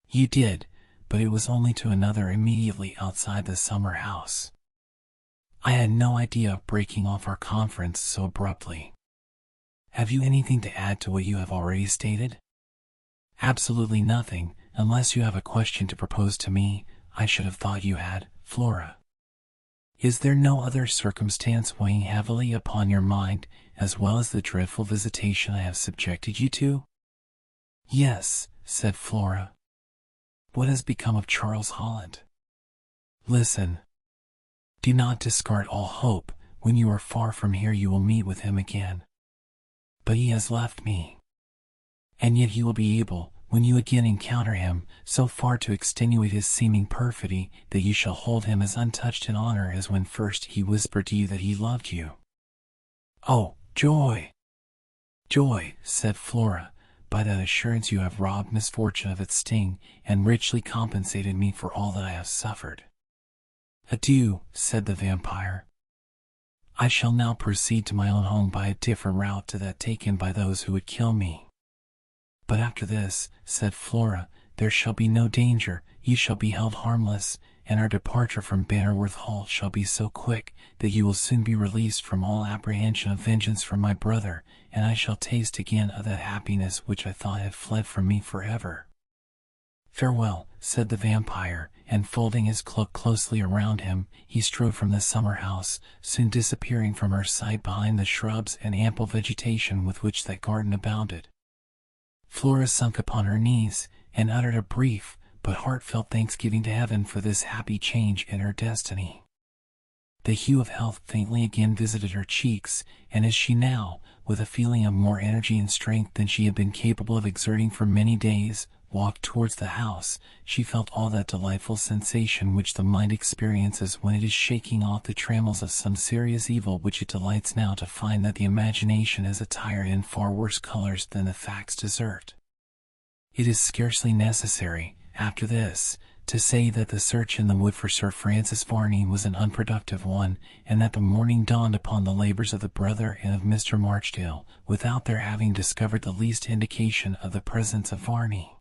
"You did, but it was only to another immediately outside the summer house. I had no idea of breaking off our conference so abruptly. Have you anything to add to what you have already stated?" "Absolutely nothing, unless you have a question to propose to me. I should have thought you had, Flora. Is there no other circumstance weighing heavily upon your mind, as well as the dreadful visitation I have subjected you to?" "Yes," said Flora. "What has become of Charles Holland?" "Listen. Do not discard all hope. When you are far from here you will meet with him again. But he has left me. And yet he will be able, when you again encounter him, so far to extenuate his seeming perfidy that you shall hold him as untouched in honor as when first he whispered to you that he loved you." "Oh, joy! Joy," said Flora. "By that assurance you have robbed misfortune of its sting, and richly compensated me for all that I have suffered." "Adieu," said the vampire. "I shall now proceed to my own home by a different route to that taken by those who would kill me." "But after this," said Flora, "there shall be no danger, you shall be held harmless, and our departure from Bannerworth Hall shall be so quick that you will soon be released from all apprehension of vengeance from my brother, and I shall taste again of that happiness which I thought had fled from me forever." "Farewell," said the vampire, and folding his cloak closely around him, he strode from the summer house, soon disappearing from her sight behind the shrubs and ample vegetation with which that garden abounded. Flora sunk upon her knees, and uttered a brief but heartfelt thanksgiving to heaven for this happy change in her destiny. The hue of health faintly again visited her cheeks, and as she now, with a feeling of more energy and strength than she had been capable of exerting for many days, walked towards the house, she felt all that delightful sensation which the mind experiences when it is shaking off the trammels of some serious evil which it delights now to find that the imagination is attired in far worse colors than the facts desert. It is scarcely necessary, after this, to say that the search in the wood for Sir Francis Varney was an unproductive one, and that the morning dawned upon the labors of the brother and of Mr. Marchdale, without their having discovered the least indication of the presence of Varney.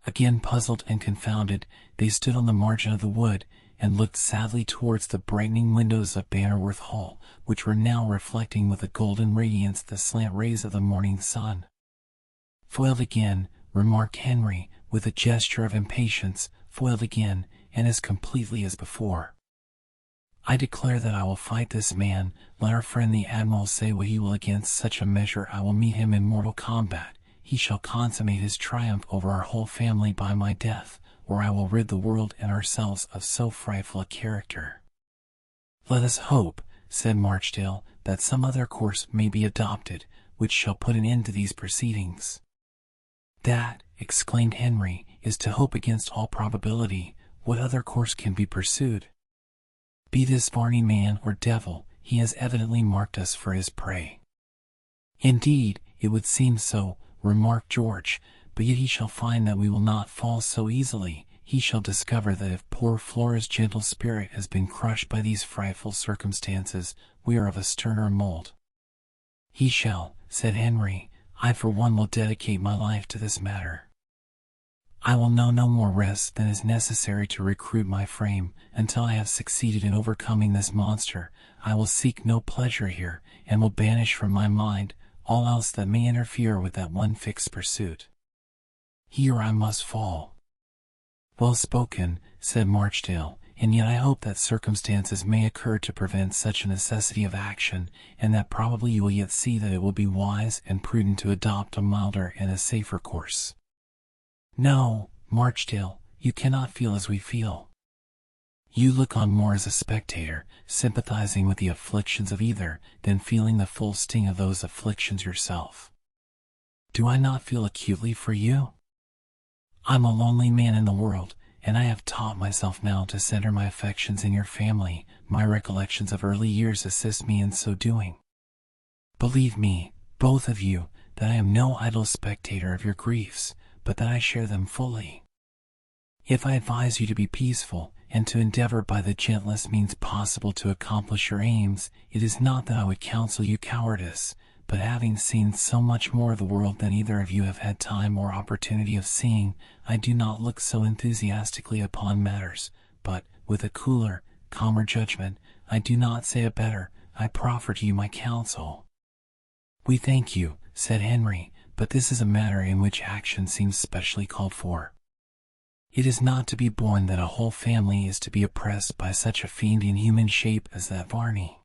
Again puzzled and confounded, they stood on the margin of the wood, and looked sadly towards the brightening windows of Bannerworth Hall, which were now reflecting with a golden radiance the slant rays of the morning sun. "Foiled again," remarked Henry, with a gesture of impatience, "foiled again, and as completely as before. I declare that I will fight this man. Let our friend the Admiral say what he will. Against such a measure I will meet him in mortal combat. He shall consummate his triumph over our whole family by my death, or I will rid the world and ourselves of so frightful a character. Let us hope, said Marchdale, that some other course may be adopted, which shall put an end to these proceedings. That, exclaimed Henry, is to hope against all probability. What other course can be pursued? Be this Varney man or devil, he has evidently marked us for his prey. Indeed, it would seem so, remarked George, but yet he shall find that we will not fall so easily. He shall discover that if poor Flora's gentle spirit has been crushed by these frightful circumstances, we are of a sterner mold. He shall, said Henry. I for one will dedicate my life to this matter. I will know no more rest than is necessary to recruit my frame. Until I have succeeded in overcoming this monster, I will seek no pleasure here, and will banish from my mind all else that may interfere with that one fixed pursuit. Here I must fall. Well spoken, said Marchdale, and yet I hope that circumstances may occur to prevent such a necessity of action, and that probably you will yet see that it will be wise and prudent to adopt a milder and a safer course. No, Marchdale, you cannot feel as we feel. You look on more as a spectator, sympathizing with the afflictions of either, than feeling the full sting of those afflictions yourself. Do I not feel acutely for you? I'm a lonely man in the world, and I have taught myself now to center my affections in your family. My recollections of early years assist me in so doing. Believe me, both of you, that I am no idle spectator of your griefs, but that I share them fully. If I advise you to be peaceful, and to endeavor by the gentlest means possible to accomplish your aims, it is not that I would counsel you cowardice, but having seen so much more of the world than either of you have had time or opportunity of seeing, I do not look so enthusiastically upon matters, but, with a cooler, calmer judgment, I do not say a better, I proffer to you my counsel. We thank you, said Henry, but this is a matter in which action seems specially called for. It is not to be borne that a whole family is to be oppressed by such a fiend in human shape as that Varney.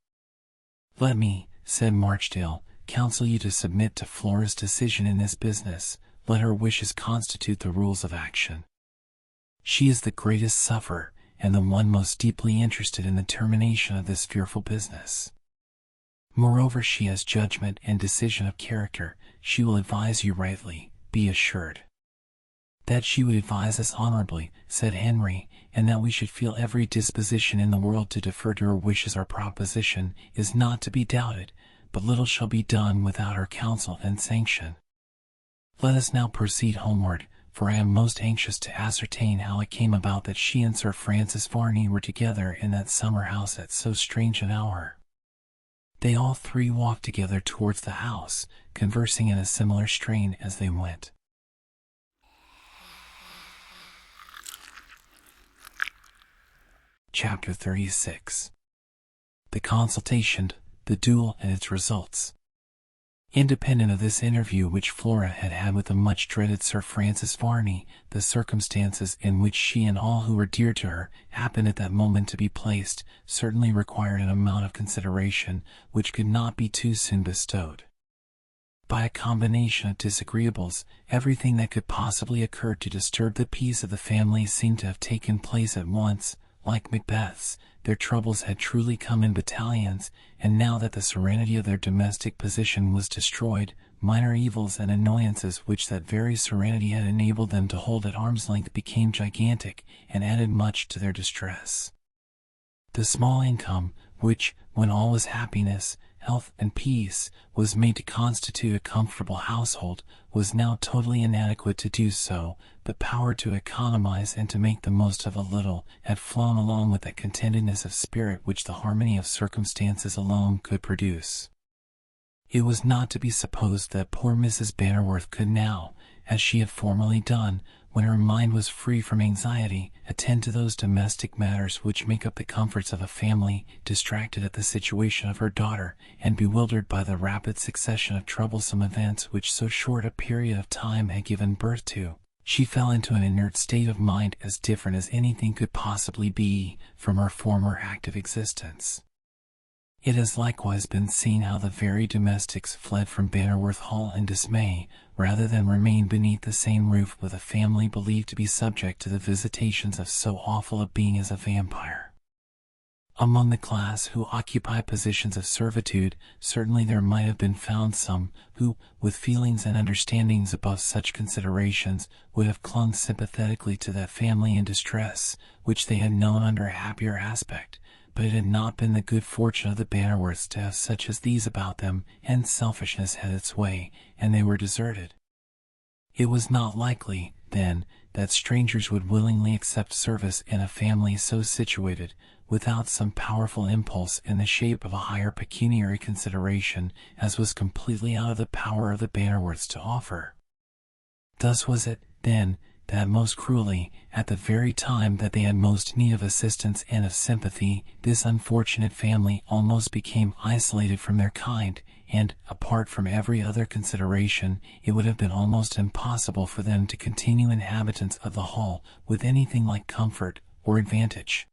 Let me, said Marchdale, counsel you to submit to Flora's decision in this business. Let her wishes constitute the rules of action. She is the greatest sufferer, and the one most deeply interested in the termination of this fearful business. Moreover, she has judgment and decision of character. She will advise you rightly, be assured. That she would advise us honorably, said Henry, and that we should feel every disposition in the world to defer to her wishes or proposition, is not to be doubted, but little shall be done without her counsel and sanction. Let us now proceed homeward, for I am most anxious to ascertain how it came about that she and Sir Francis Varney were together in that summer house at so strange an hour. They all three walked together towards the house, conversing in a similar strain as they went. Chapter 36. The consultation, the duel and its results. Independent of this interview which Flora had had with the much dreaded Sir Francis Varney, the circumstances in which she and all who were dear to her happened at that moment to be placed certainly required an amount of consideration which could not be too soon bestowed. By a combination of disagreeables, everything that could possibly occur to disturb the peace of the family seemed to have taken place at once. Like Macbeth's, their troubles had truly come in battalions, and now that the serenity of their domestic position was destroyed, minor evils and annoyances which that very serenity had enabled them to hold at arm's length became gigantic, and added much to their distress. The small income, which, when all was happiness, health, and peace, was made to constitute a comfortable household, was now totally inadequate to do so. The power to economize and to make the most of a little had flown along with that contentedness of spirit which the harmony of circumstances alone could produce. It was not to be supposed that poor Mrs. Bannerworth could now, as she had formerly done, when her mind was free from anxiety, attend to those domestic matters which make up the comforts of a family, distracted at the situation of her daughter, and bewildered by the rapid succession of troublesome events which so short a period of time had given birth to. She fell into an inert state of mind as different as anything could possibly be from her former active existence. It has likewise been seen how the very domestics fled from Bannerworth Hall in dismay, rather than remain beneath the same roof with a family believed to be subject to the visitations of so awful a being as a vampire. Among the class who occupy positions of servitude, certainly there might have been found some who, with feelings and understandings above such considerations, would have clung sympathetically to that family in distress, which they had known under a happier aspect. But it had not been the good fortune of the Bannerworths to have such as these about them, and selfishness had its way, and they were deserted. It was not likely, then, that strangers would willingly accept service in a family so situated, without some powerful impulse in the shape of a higher pecuniary consideration, as was completely out of the power of the Bannerworths to offer. Thus was it, then, that most cruelly, at the very time that they had most need of assistance and of sympathy, this unfortunate family almost became isolated from their kind, and, apart from every other consideration, it would have been almost impossible for them to continue inhabitants of the Hall with anything like comfort or advantage.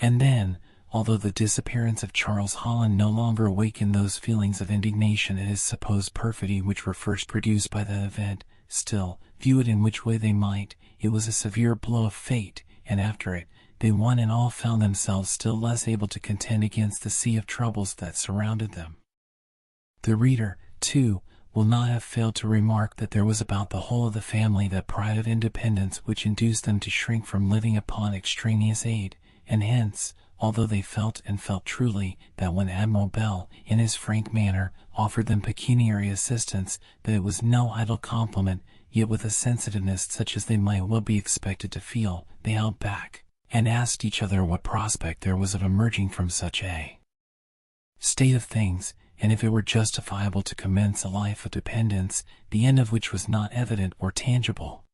And then, although the disappearance of Charles Holland no longer awakened those feelings of indignation at his supposed perfidy which were first produced by that event, still, view it in which way they might, it was a severe blow of fate, and after it, they one and all found themselves still less able to contend against the sea of troubles that surrounded them. The reader, too, will not have failed to remark that there was about the whole of the family that pride of independence which induced them to shrink from living upon extraneous aid, and hence, although they felt and felt truly that when Admiral Bell, in his frank manner, offered them pecuniary assistance, that it was no idle compliment, yet with a sensitiveness such as they might well be expected to feel, they held back, and asked each other what prospect there was of emerging from such a state of things, and if it were justifiable to commence a life of dependence, the end of which was not evident or tangible.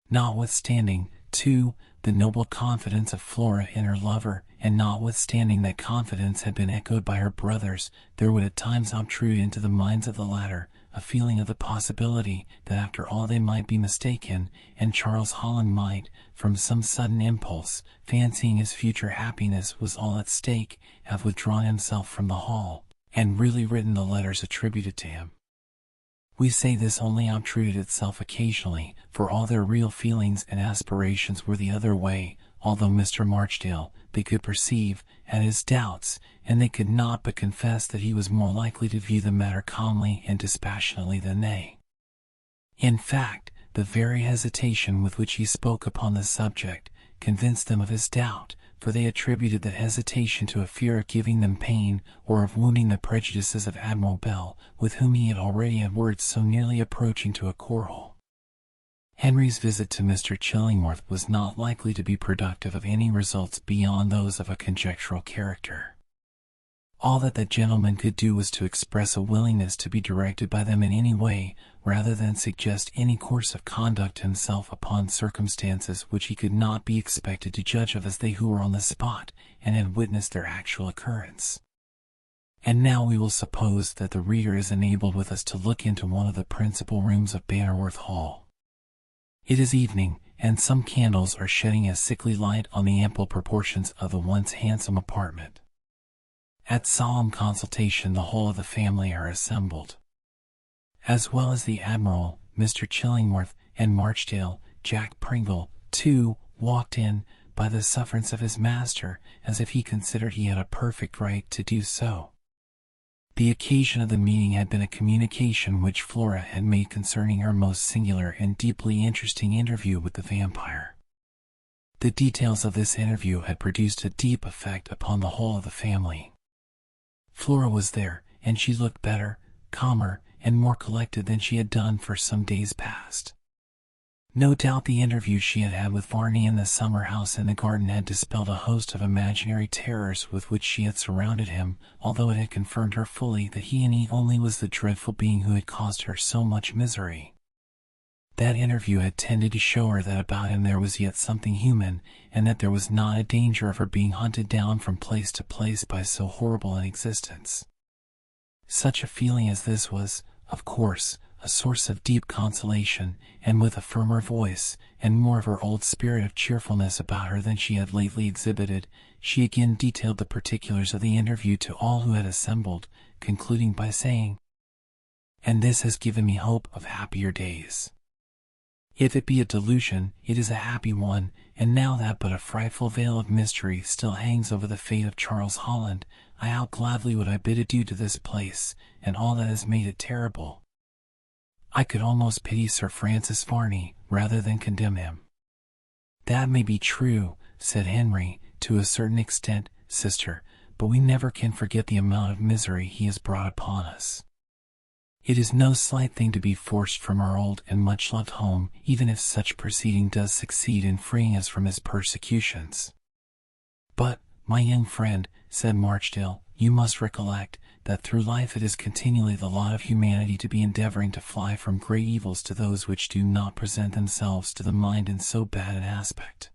Notwithstanding, too, the noble confidence of Flora in her lover, and notwithstanding that confidence had been echoed by her brothers, there would at times obtrude into the minds of the latter a feeling of the possibility that after all they might be mistaken, and Charles Holland might, from some sudden impulse, fancying his future happiness was all at stake, have withdrawn himself from the Hall, and really written the letters attributed to him. We say this only obtruded itself occasionally, for all their real feelings and aspirations were the other way, although Mr. Marchdale, they could perceive, had his doubts, and they could not but confess that he was more likely to view the matter calmly and dispassionately than they. In fact, the very hesitation with which he spoke upon the subject convinced them of his doubt, for they attributed that hesitation to a fear of giving them pain, or of wounding the prejudices of Admiral Bell, with whom he had already had words so nearly approaching to a quarrel. Henry's visit to Mr. Chillingworth was not likely to be productive of any results beyond those of a conjectural character. All that that gentleman could do was to express a willingness to be directed by them in any way, rather than suggest any course of conduct himself upon circumstances which he could not be expected to judge of as they who were on the spot, and had witnessed their actual occurrence. And now we will suppose that the reader is enabled with us to look into one of the principal rooms of Bannerworth Hall. It is evening, and some candles are shedding a sickly light on the ample proportions of the once handsome apartment. At solemn consultation the whole of the family are assembled. As well as the Admiral, Mr. Chillingworth, and Marchdale, Jack Pringle, too, walked in, by the sufferance of his master, as if he considered he had a perfect right to do so. The occasion of the meeting had been a communication which Flora had made concerning her most singular and deeply interesting interview with the vampire. The details of this interview had produced a deep effect upon the whole of the family. Flora was there, and she looked better, calmer, and more collected than she had done for some days past. No doubt the interview she had had with Varney in the summer house in the garden had dispelled a host of imaginary terrors with which she had surrounded him, although it had confirmed her fully that he and he only was the dreadful being who had caused her so much misery. That interview had tended to show her that about him there was yet something human, and that there was not a danger of her being hunted down from place to place by so horrible an existence. Such a feeling as this was, of course, a source of deep consolation, and with a firmer voice, and more of her old spirit of cheerfulness about her than she had lately exhibited, she again detailed the particulars of the interview to all who had assembled, concluding by saying, "And this has given me hope of happier days. If it be a delusion, it is a happy one, and now that but a frightful veil of mystery still hangs over the fate of Charles Holland, how gladly would I bid adieu to this place, and all that has made it terrible. I could almost pity Sir Francis Varney, rather than condemn him." "That may be true," said Henry, "to a certain extent, sister, but we never can forget the amount of misery he has brought upon us. It is no slight thing to be forced from our old and much-loved home, even if such proceeding does succeed in freeing us from his persecutions." "But, my young friend," said Marchdale, "you must recollect that through life it is continually the lot of humanity to be endeavoring to fly from great evils to those which do not present themselves to the mind in so bad an aspect.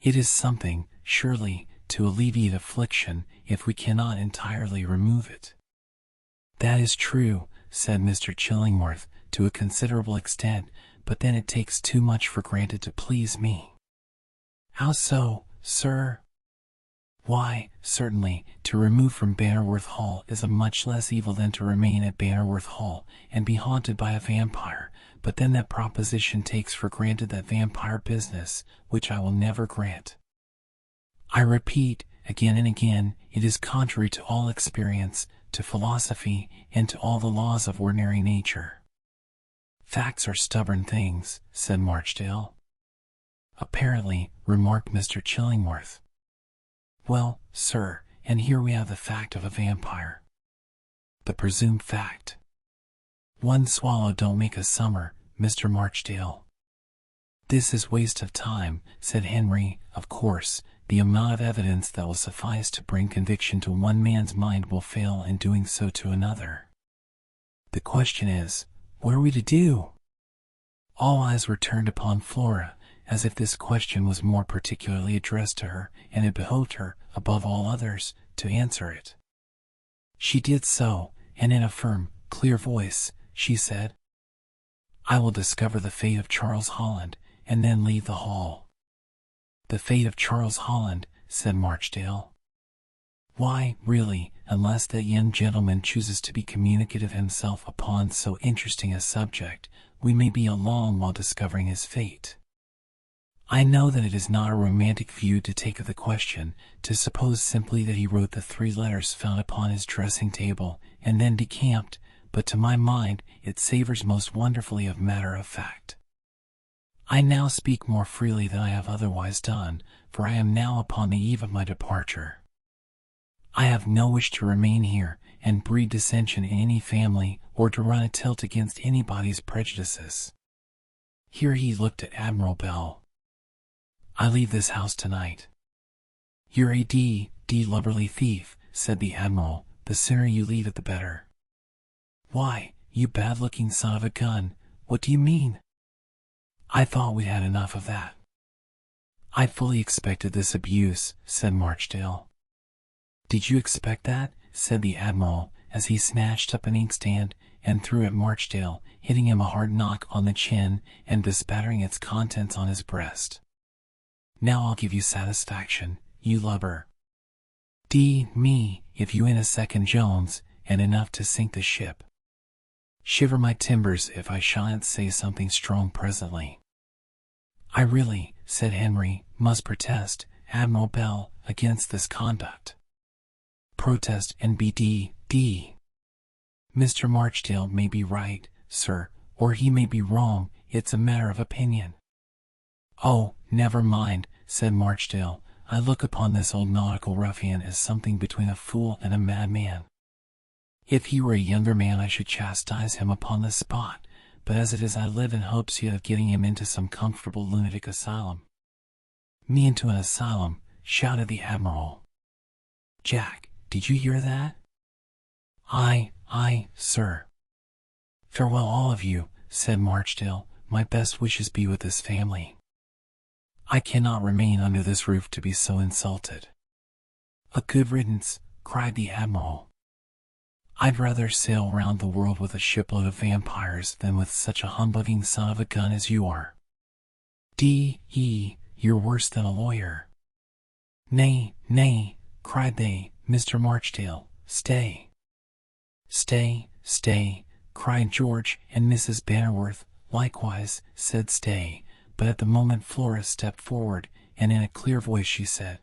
It is something, surely, to alleviate affliction, if we cannot entirely remove it." "That is true," said Mr. Chillingworth, "to a considerable extent, but then it takes too much for granted to please me." "How so, sir?" "Why, certainly, to remove from Bannerworth Hall is a much less evil than to remain at Bannerworth Hall and be haunted by a vampire, but then that proposition takes for granted that vampire business, which I will never grant. I repeat, again and again, it is contrary to all experience, to philosophy, and to all the laws of ordinary nature." "Facts are stubborn things," said Marchdale. "Apparently," remarked Mr. Chillingworth. "Well, sir, and here we have the fact of a vampire. The presumed fact. One swallow don't make a summer, Mr. Marchdale." "This is waste of time," said Henry. "Of course, the amount of evidence that will suffice to bring conviction to one man's mind will fail in doing so to another. The question is, what are we to do?" All eyes were turned upon Flora, as if this question was more particularly addressed to her, and it behoved her, above all others, to answer it. She did so, and in a firm, clear voice, she said, "I will discover the fate of Charles Holland, and then leave the hall." "The fate of Charles Holland," said Marchdale. "Why, really, unless that young gentleman chooses to be communicative himself upon so interesting a subject, we may be a long while discovering his fate. I know that it is not a romantic view to take of the question, to suppose simply that he wrote the 3 letters found upon his dressing-table, and then decamped, but to my mind it savors most wonderfully of matter of fact. I now speak more freely than I have otherwise done, for I am now upon the eve of my departure. I have no wish to remain here, and breed dissension in any family, or to run a tilt against anybody's prejudices." Here he looked at Admiral Bell. "I leave this house tonight." "You're a d lubberly thief," said the Admiral. "The sooner you leave it the better." "Why, you bad-looking son of a gun, what do you mean?" "I thought we'd had enough of that." "I fully expected this abuse," said Marchdale. "Did you expect that?" said the Admiral, as he snatched up an inkstand and threw at Marchdale, hitting him a hard knock on the chin and bespattering its contents on his breast. "Now I'll give you satisfaction, you lubber. Me, if you ain't a second Jones, and enough to sink the ship. Shiver my timbers if I shan't say something strong presently." "I really," said Henry, "must protest, Admiral Bell, against this conduct." "Protest and be d. Mr. Marchdale may be right, sir, or he may be wrong, it's a matter of opinion." "Oh, never mind," said Marchdale. "I look upon this old nautical ruffian as something between a fool and a madman. If he were a younger man I should chastise him upon the spot, but as it is I live in hopes yet of getting him into some comfortable lunatic asylum." "Me into an asylum," shouted the Admiral. "Jack, did you hear that?" Aye, sir." "Farewell all of you," said Marchdale. "My best wishes be with this family. I cannot remain under this roof to be so insulted." "A good riddance," cried the Admiral. I'd rather sail round the world with a shipload of vampires than with such a humbugging son of a gun as you are. You're worse than a lawyer." "Nay, nay," cried they. "Mr. Marchdale, stay." "Stay, stay," cried George, and Mrs. Bannerworth, likewise, said stay, but at the moment Flora stepped forward, and in a clear voice she said,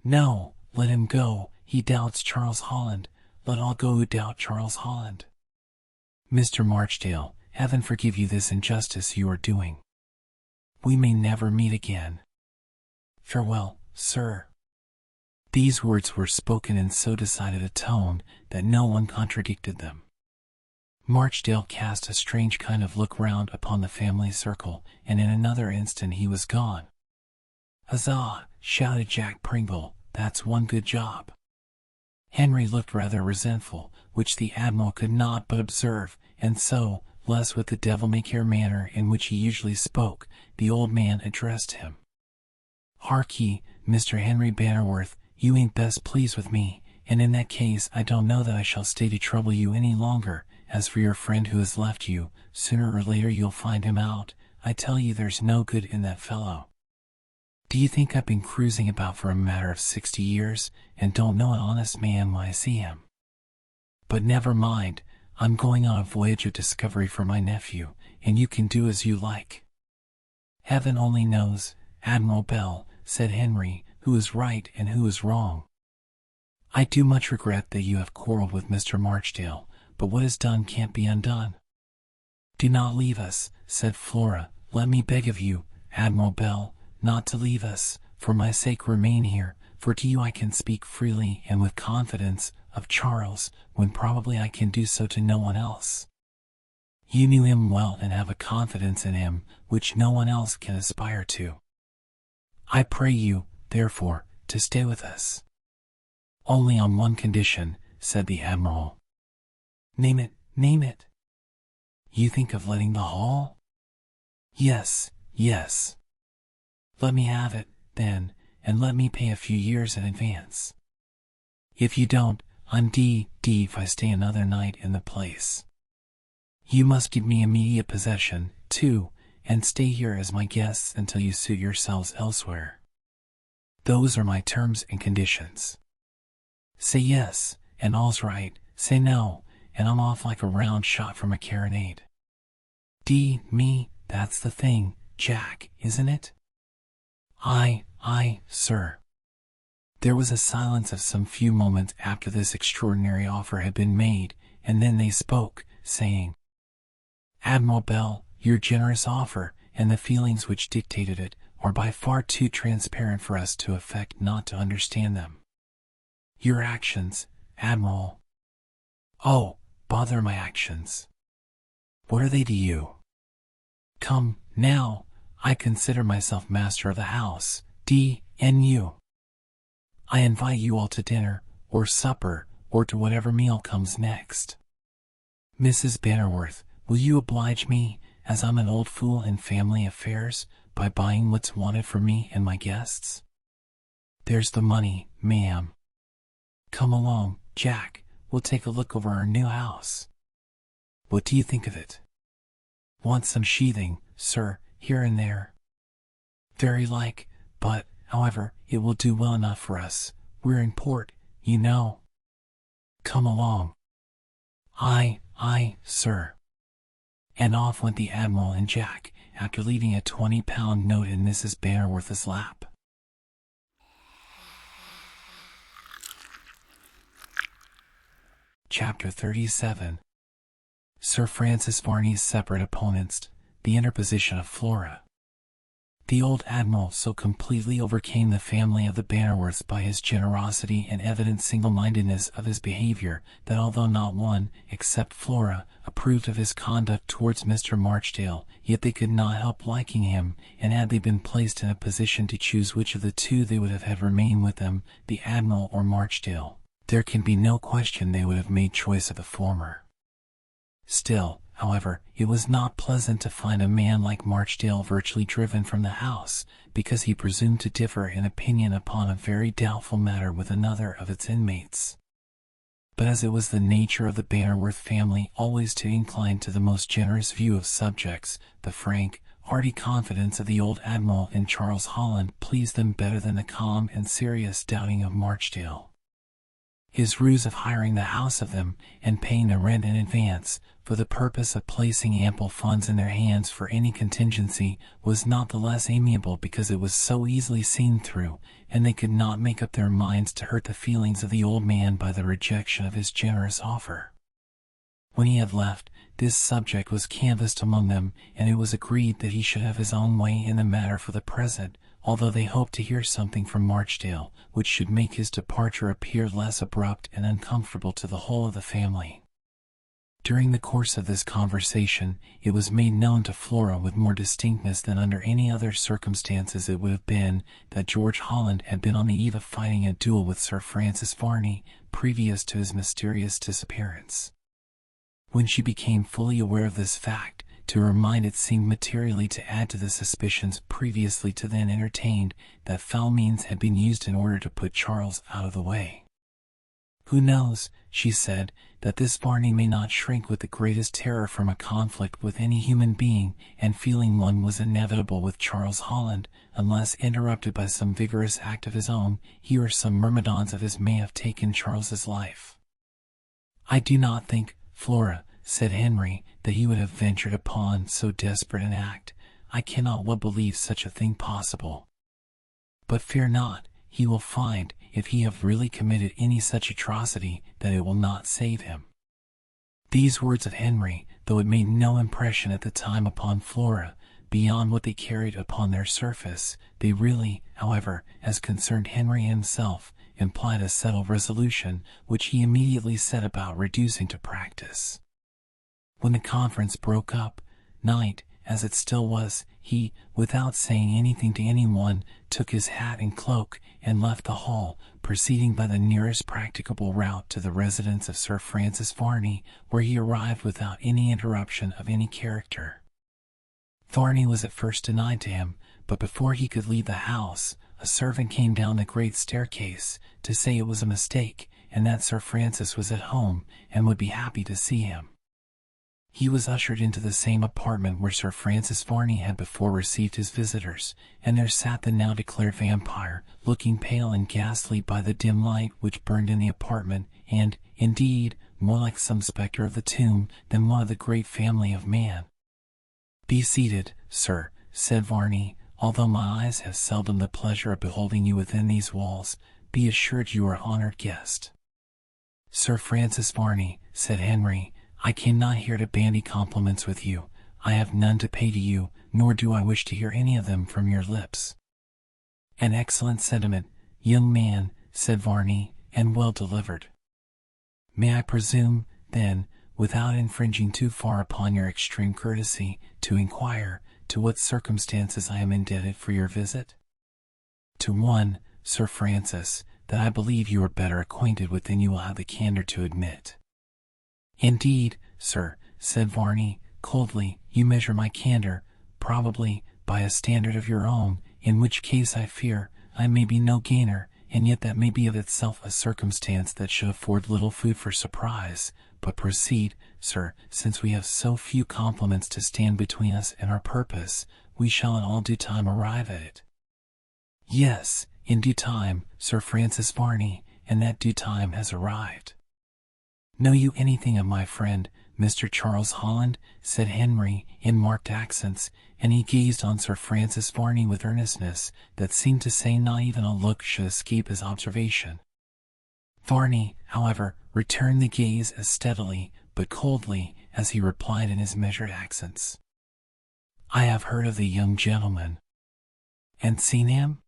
"No, let him go. He doubts Charles Holland. Let all go who doubt Charles Holland. Mr. Marchdale, heaven forgive you this injustice you are doing. We may never meet again. Farewell, sir." These words were spoken in so decided a tone that no one contradicted them. Marchdale cast a strange kind of look round upon the family circle, and in another instant he was gone. "Huzzah!" shouted Jack Pringle, "that's one good job." Henry looked rather resentful, which the Admiral could not but observe, and so, less with the devil-may-care manner in which he usually spoke, the old man addressed him. "Hark ye, Mr. Henry Bannerworth, you ain't best pleased with me, and in that case I don't know that I shall stay to trouble you any longer. As for your friend who has left you, sooner or later you'll find him out. I tell you there's no good in that fellow. Do you think I've been cruising about for a matter of 60 years, and don't know an honest man when I see him? But never mind, I'm going on a voyage of discovery for my nephew, and you can do as you like." "Heaven only knows, Admiral Bell," said Henry, "who is right and who is wrong. I do much regret that you have quarreled with Mr. Marchdale, but what is done can't be undone." "Do not leave us," said Flora. "Let me beg of you, Admiral Bell, not to leave us. For my sake remain here, for to you I can speak freely and with confidence of Charles, when probably I can do so to no one else. You knew him well and have a confidence in him which no one else can aspire to. I pray you, therefore, to stay with us." "Only on one condition," said the Admiral. "Name it, name it." "You think of letting the Hall?" "Yes, yes." "Let me have it, then, and let me pay a few years in advance. If you don't, I'm d if I stay another night in the place. You must give me immediate possession, too, and stay here as my guests until you suit yourselves elsewhere. Those are my terms and conditions. Say yes, and all's right. Say no, and I'm off like a round shot from a carronade. Me, that's the thing, Jack, isn't it?" Aye, sir." There was a silence of some few moments after this extraordinary offer had been made, and then they spoke, saying, "Admiral Bell, your generous offer, and the feelings which dictated it, are by far too transparent for us to affect not to understand them. Your actions, Admiral—" "Oh, bother my actions. What are they to you? Come, now, I consider myself master of the house, and you. I invite you all to dinner, or supper, or to whatever meal comes next. Mrs. Bannerworth, will you oblige me, as I'm an old fool in family affairs, by buying what's wanted for me and my guests? There's the money, ma'am. Come along, Jack, we'll take a look over our new house. What do you think of it? Want some sheathing, sir, here and there? Very like, but, however, it will do well enough for us. We're in port, you know. Come along." Aye, sir." And off went the Admiral and Jack, after leaving a 20-pound note in Mrs. Bannerworth's lap. Chapter 37. Sir Francis Varney's separate opponents, the interposition of Flora. The old Admiral so completely overcame the family of the Bannerworths by his generosity and evident single-mindedness of his behavior, that although not one, except Flora, approved of his conduct towards Mr. Marchdale, yet they could not help liking him, and had they been placed in a position to choose which of the two they would have had remain with them, the Admiral or Marchdale, there can be no question they would have made choice of the former. Still, however, it was not pleasant to find a man like Marchdale virtually driven from the house, because he presumed to differ in opinion upon a very doubtful matter with another of its inmates. but as it was the nature of the Bannerworth family always to incline to the most generous view of subjects, the frank, hearty confidence of the old Admiral in Charles Holland pleased them better than the calm and serious doubting of Marchdale. His ruse of hiring the house of them, and paying the rent in advance, for the purpose of placing ample funds in their hands for any contingency, was not the less amiable because it was so easily seen through, and they could not make up their minds to hurt the feelings of the old man by the rejection of his generous offer. When he had left, this subject was canvassed among them, and it was agreed that he should have his own way in the matter for the present, although they hoped to hear something from Marchdale, which should make his departure appear less abrupt and uncomfortable to the whole of the family. During the course of this conversation, it was made known to Flora with more distinctness than under any other circumstances it would have been, that George Holland had been on the eve of fighting a duel with Sir Francis Varney, previous to his mysterious disappearance. When she became fully aware of this fact, to her mind it seemed materially to add to the suspicions previously to then entertained, that foul means had been used in order to put Charles out of the way. Who knows, she said, that this Varney may not shrink with the greatest terror from a conflict with any human being, and feeling one was inevitable with Charles Holland, unless interrupted by some vigorous act of his own, he or some myrmidons of his may have taken Charles's life. I do not think, Flora, said Henry, that he would have ventured upon so desperate an act. I cannot well believe such a thing possible. But fear not, he will find, if he have really committed any such atrocity, that it will not save him. These words of Henry, though it made no impression at the time upon Flora, beyond what they carried upon their surface, they really, however, as concerned Henry himself, implied a settled resolution, which he immediately set about reducing to practice. When the conference broke up, night, as it still was, he, without saying anything to anyone, took his hat and cloak, and left the hall, proceeding by the nearest practicable route to the residence of Sir Francis Varney, where he arrived without any interruption of any character. Varney was at first denied to him, but before he could leave the house, a servant came down the great staircase, to say it was a mistake, and that Sir Francis was at home, and would be happy to see him. He was ushered into the same apartment where Sir Francis Varney had before received his visitors, and there sat the now declared vampire, looking pale and ghastly by the dim light which burned in the apartment, and, indeed, more like some spectre of the tomb than one of the great family of man. "Be seated, sir," said Varney. "Although my eyes have seldom the pleasure of beholding you within these walls, be assured you are an honored guest." "Sir Francis Varney," said Henry, "I came not here to bandy compliments with you. I have none to pay to you, nor do I wish to hear any of them from your lips." "An excellent sentiment, young man," said Varney, "and well delivered. May I presume, then, without infringing too far upon your extreme courtesy, to inquire to what circumstances I am indebted for your visit?" "To one, Sir Francis, that I believe you are better acquainted with than you will have the candor to admit." "Indeed, sir," said Varney, coldly, "you measure my candor, probably, by a standard of your own, in which case I fear I may be no gainer, and yet that may be of itself a circumstance that should afford little food for surprise. But proceed, sir, since we have so few compliments to stand between us and our purpose, we shall in all due time arrive at it." "Yes, in due time, Sir Francis Varney, and that due time has arrived." "Know you anything of my friend, Mr. Charles Holland?" said Henry, in marked accents, and he gazed on Sir Francis Varney with earnestness that seemed to say not even a look should escape his observation. Varney, however, returned the gaze as steadily, but coldly, as he replied in his measured accents, "I have heard of the young gentleman." "And seen him?"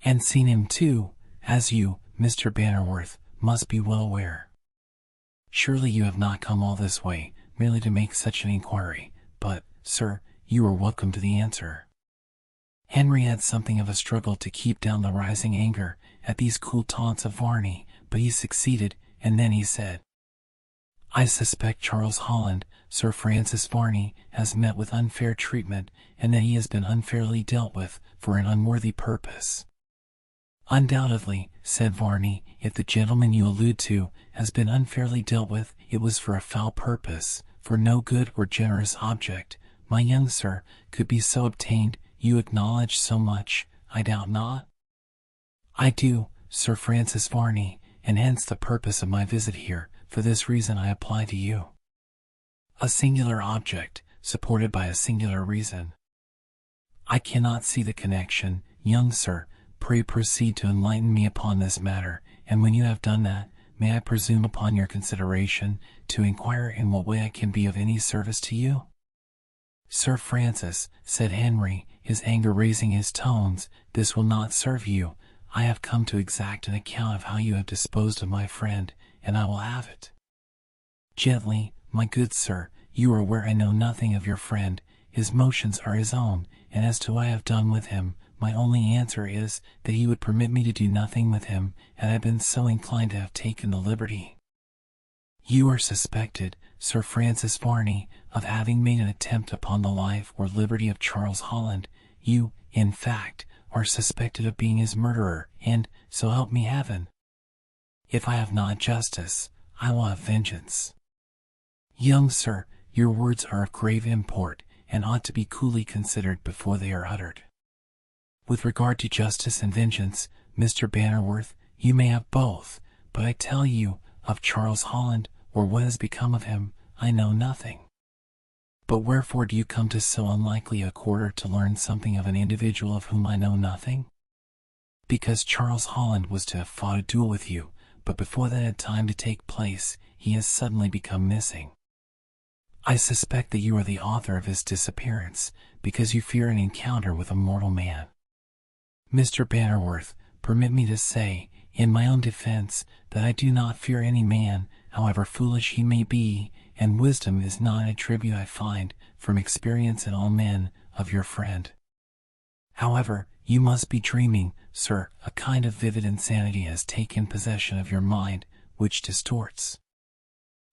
"And seen him too, as you, Mr. Bannerworth, must be well aware. Surely you have not come all this way, merely to make such an inquiry, but, sir, you are welcome to the answer." Henry had something of a struggle to keep down the rising anger at these cool taunts of Varney, but he succeeded, and then he said, "I suspect Charles Holland, Sir Francis Varney, has met with unfair treatment, and that he has been unfairly dealt with, for an unworthy purpose." Undoubtedly, said Varney, if the gentleman you allude to has been unfairly dealt with, it was for a foul purpose, for no good or generous object, my young sir, could be so obtained. You acknowledge so much, I doubt not? I do, Sir Francis Varney, and hence the purpose of my visit here. For this reason I apply to you. A singular object, supported by a singular reason. I cannot see the connection, young sir. Pray proceed to enlighten me upon this matter, and when you have done that, may I presume upon your consideration to inquire in what way I can be of any service to you? Sir Francis, said Henry, his anger raising his tones, this will not serve you. I have come to exact an account of how you have disposed of my friend, and I will have it. Gently, my good sir, you are aware I know nothing of your friend. His motions are his own, and as to what I have done with him, my only answer is that he would permit me to do nothing with him, had I been so inclined to have taken the liberty. You are suspected, Sir Francis Varney, of having made an attempt upon the life or liberty of Charles Holland. You, in fact, are suspected of being his murderer, and, so help me heaven, if I have not justice, I will have vengeance. Young sir, your words are of grave import, and ought to be coolly considered before they are uttered. With regard to justice and vengeance, Mr. Bannerworth, you may have both, but I tell you, of Charles Holland, or what has become of him, I know nothing. But wherefore do you come to so unlikely a quarter to learn something of an individual of whom I know nothing? Because Charles Holland was to have fought a duel with you, but before that had time to take place, he has suddenly become missing. I suspect that you are the author of his disappearance, because you fear an encounter with a mortal man. Mr. Bannerworth, permit me to say, in my own defense, that I do not fear any man, however foolish he may be, and wisdom is not an attribute I find, from experience in all men, of your friend. However, you must be dreaming, sir. A kind of vivid insanity has taken possession of your mind, which distorts.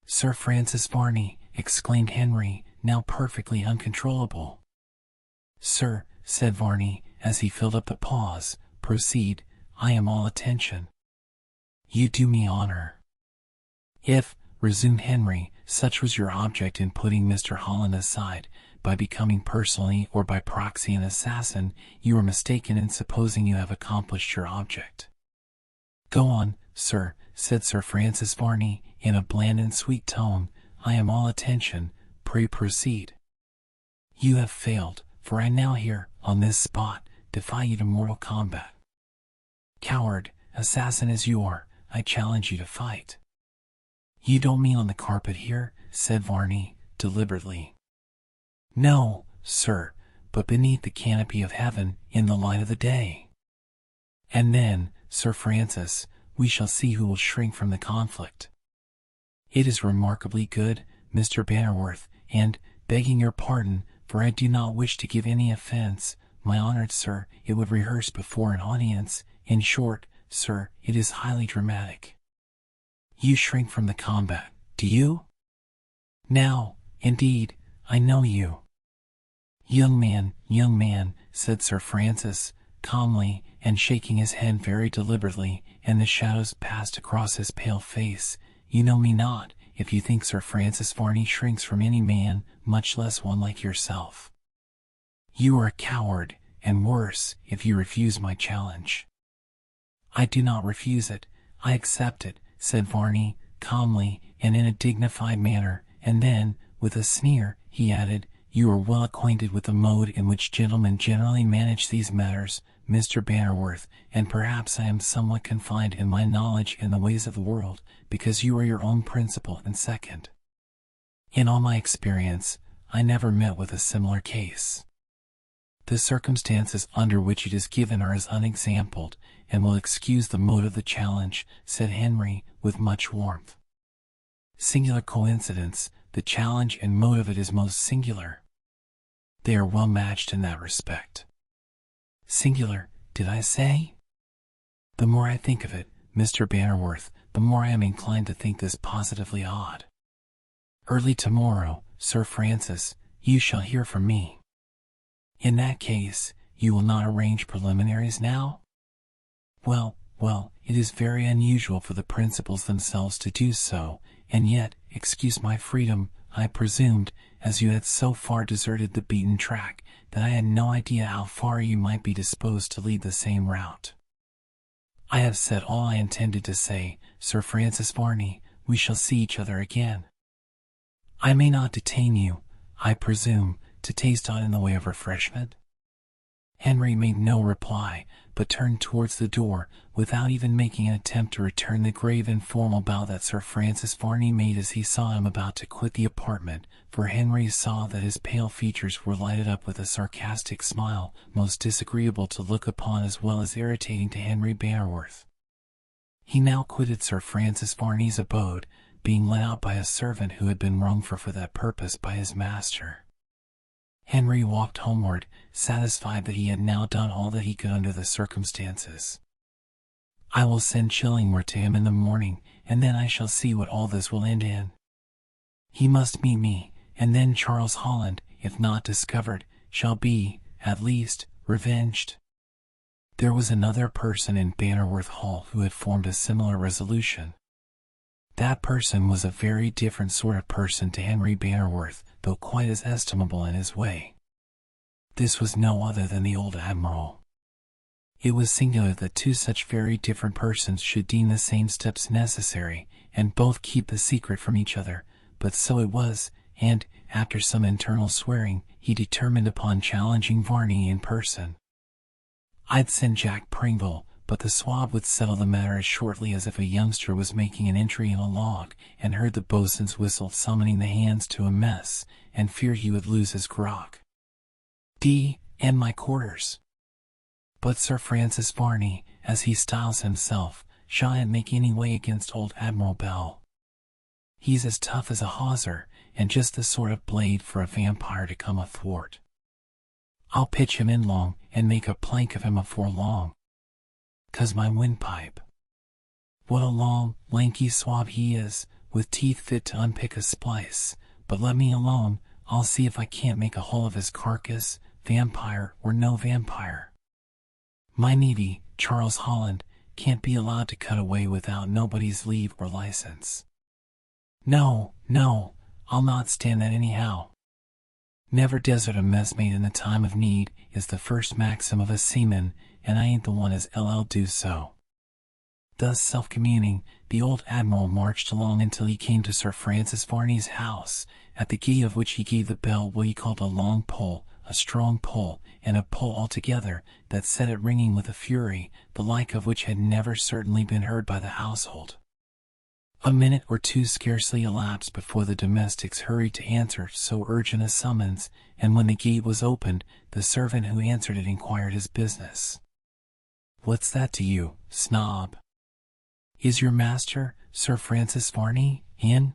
Sir Francis Varney, exclaimed Henry, now perfectly uncontrollable. Sir, said Varney, as he filled up the pause, proceed, I am all attention. You do me honor. If, resumed Henry, such was your object in putting Mr. Holland aside, by becoming personally or by proxy an assassin, you are mistaken in supposing you have accomplished your object. Go on, sir, said Sir Francis Varney, in a bland and sweet tone. I am all attention, pray proceed. You have failed, for I now here, on this spot, defy you to mortal combat. Coward, assassin as you are, I challenge you to fight. You don't mean on the carpet here, said Varney, deliberately. No, sir, but beneath the canopy of heaven, in the light of the day. And then, Sir Francis, we shall see who will shrink from the conflict. It is remarkably good, Mr. Bannerworth, and, begging your pardon, for I do not wish to give any offense, my honored sir, it would rehearse before an audience. In short, sir, it is highly dramatic. You shrink from the combat, do you? Now, indeed, I know you. Young man, said Sir Francis, calmly, and shaking his head very deliberately, and the shadows passed across his pale face, you know me not, if you think Sir Francis Varney shrinks from any man, much less one like yourself. You are a coward, and worse, if you refuse my challenge. I do not refuse it, I accept it, said Varney, calmly, and in a dignified manner, and then, with a sneer, he added, you are well acquainted with the mode in which gentlemen generally manage these matters, Mr. Bannerworth, and perhaps I am somewhat confined in my knowledge in the ways of the world, because you are your own principal and second. In all my experience, I never met with a similar case. The circumstances under which it is given are as unexampled, and will excuse the mode of the challenge, said Henry, with much warmth. Singular coincidence, the challenge and mode of it is most singular. They are well matched in that respect. Singular, did I say? The more I think of it, Mr. Bannerworth, the more I am inclined to think this positively odd. Early tomorrow, Sir Francis, you shall hear from me. In that case, you will not arrange preliminaries now? Well, it is very unusual for the principals themselves to do so, and yet, excuse my freedom, I presumed, as you had so far deserted the beaten track, that I had no idea how far you might be disposed to lead the same route. I have said all I intended to say, Sir Francis Varney. We shall see each other again. I may not detain you, I presume, to taste aught in the way of refreshment? Henry made no reply, but turned towards the door, without even making an attempt to return the grave and formal bow that Sir Francis Varney made as he saw him about to quit the apartment, for Henry saw that his pale features were lighted up with a sarcastic smile, most disagreeable to look upon as well as irritating to Henry Bannerworth. He now quitted Sir Francis Varney's abode, being led out by a servant who had been rung for that purpose by his master. Henry walked homeward, satisfied that he had now done all that he could under the circumstances. I will send Chillingworth to him in the morning, and then I shall see what all this will end in. He must meet me, and then Charles Holland, if not discovered, shall be, at least, revenged. There was another person in Bannerworth Hall who had formed a similar resolution. That person was a very different sort of person to Henry Bannerworth, though quite as estimable in his way. This was no other than the old Admiral. It was singular that two such very different persons should deem the same steps necessary, and both keep the secret from each other, but so it was, and, after some internal swearing, he determined upon challenging Varney in person. I'd send Jack Pringle, but the swab would settle the matter as shortly as if a youngster was making an entry in a log, and heard the boatswain's whistle summoning the hands to a mess, and feared he would lose his grog. And my quarters. But Sir Francis Varney, as he styles himself, shan't make any way against old Admiral Bell. He's as tough as a hawser, and just the sort of blade for a vampire to come athwart. I'll pitch him in long, and make a plank of him afore long. 'Cause my windpipe. What a long, lanky swab he is, with teeth fit to unpick a splice, but let me alone, I'll see if I can't make a hole of his carcass, vampire or no vampire. My needy, Charles Holland, can't be allowed to cut away without nobody's leave or license. No, I'll not stand that anyhow. Never desert a messmate in the time of need is the first maxim of a seaman, and I ain't the one as LL do so. Thus self-communing, the old Admiral marched along until he came to Sir Francis Varney's house, at the key of which he gave the bell what he called a long pull, a strong pull, and a pull altogether, that set it ringing with a fury, the like of which had never certainly been heard by the household. A minute or two scarcely elapsed before the domestics hurried to answer so urgent a summons, and when the gate was opened, the servant who answered it inquired his business. "What's that to you, snob? Is your master, Sir Francis Varney, in?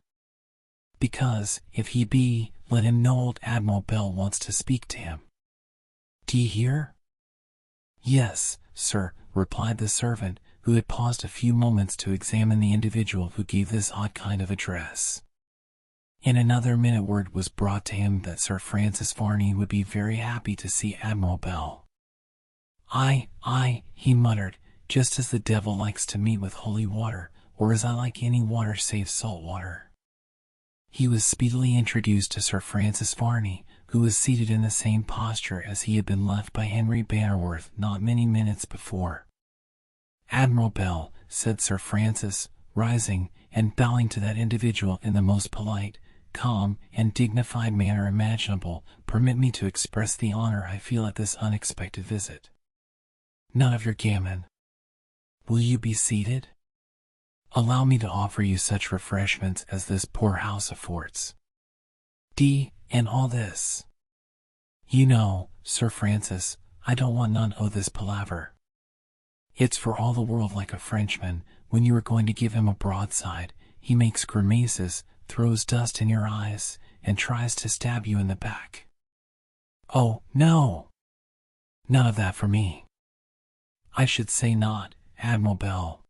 Because, if he be, let him know old Admiral Bell wants to speak to him. D'ye hear?" "Yes, sir," replied the servant, who had paused a few moments to examine the individual who gave this odd kind of address. In another minute word was brought to him that Sir Francis Varney would be very happy to see Admiral Bell. Aye, he muttered, just as the devil likes to meet with holy water, or as I like any water save salt water. He was speedily introduced to Sir Francis Varney, who was seated in the same posture as he had been left by Henry Bannerworth not many minutes before. "Admiral Bell," said Sir Francis, rising, and bowing to that individual in the most polite, calm, and dignified manner imaginable, "permit me to express the honor I feel at this unexpected visit." "None of your gammon. Will you be seated? Allow me to offer you such refreshments as this poor house affords. And all this. You know, Sir Francis, I don't want none o' this palaver. It's for all the world like a Frenchman, when you are going to give him a broadside, he makes grimaces, throws dust in your eyes, and tries to stab you in the back. Oh, no! None of that for me. I should say not, Admiral Bell.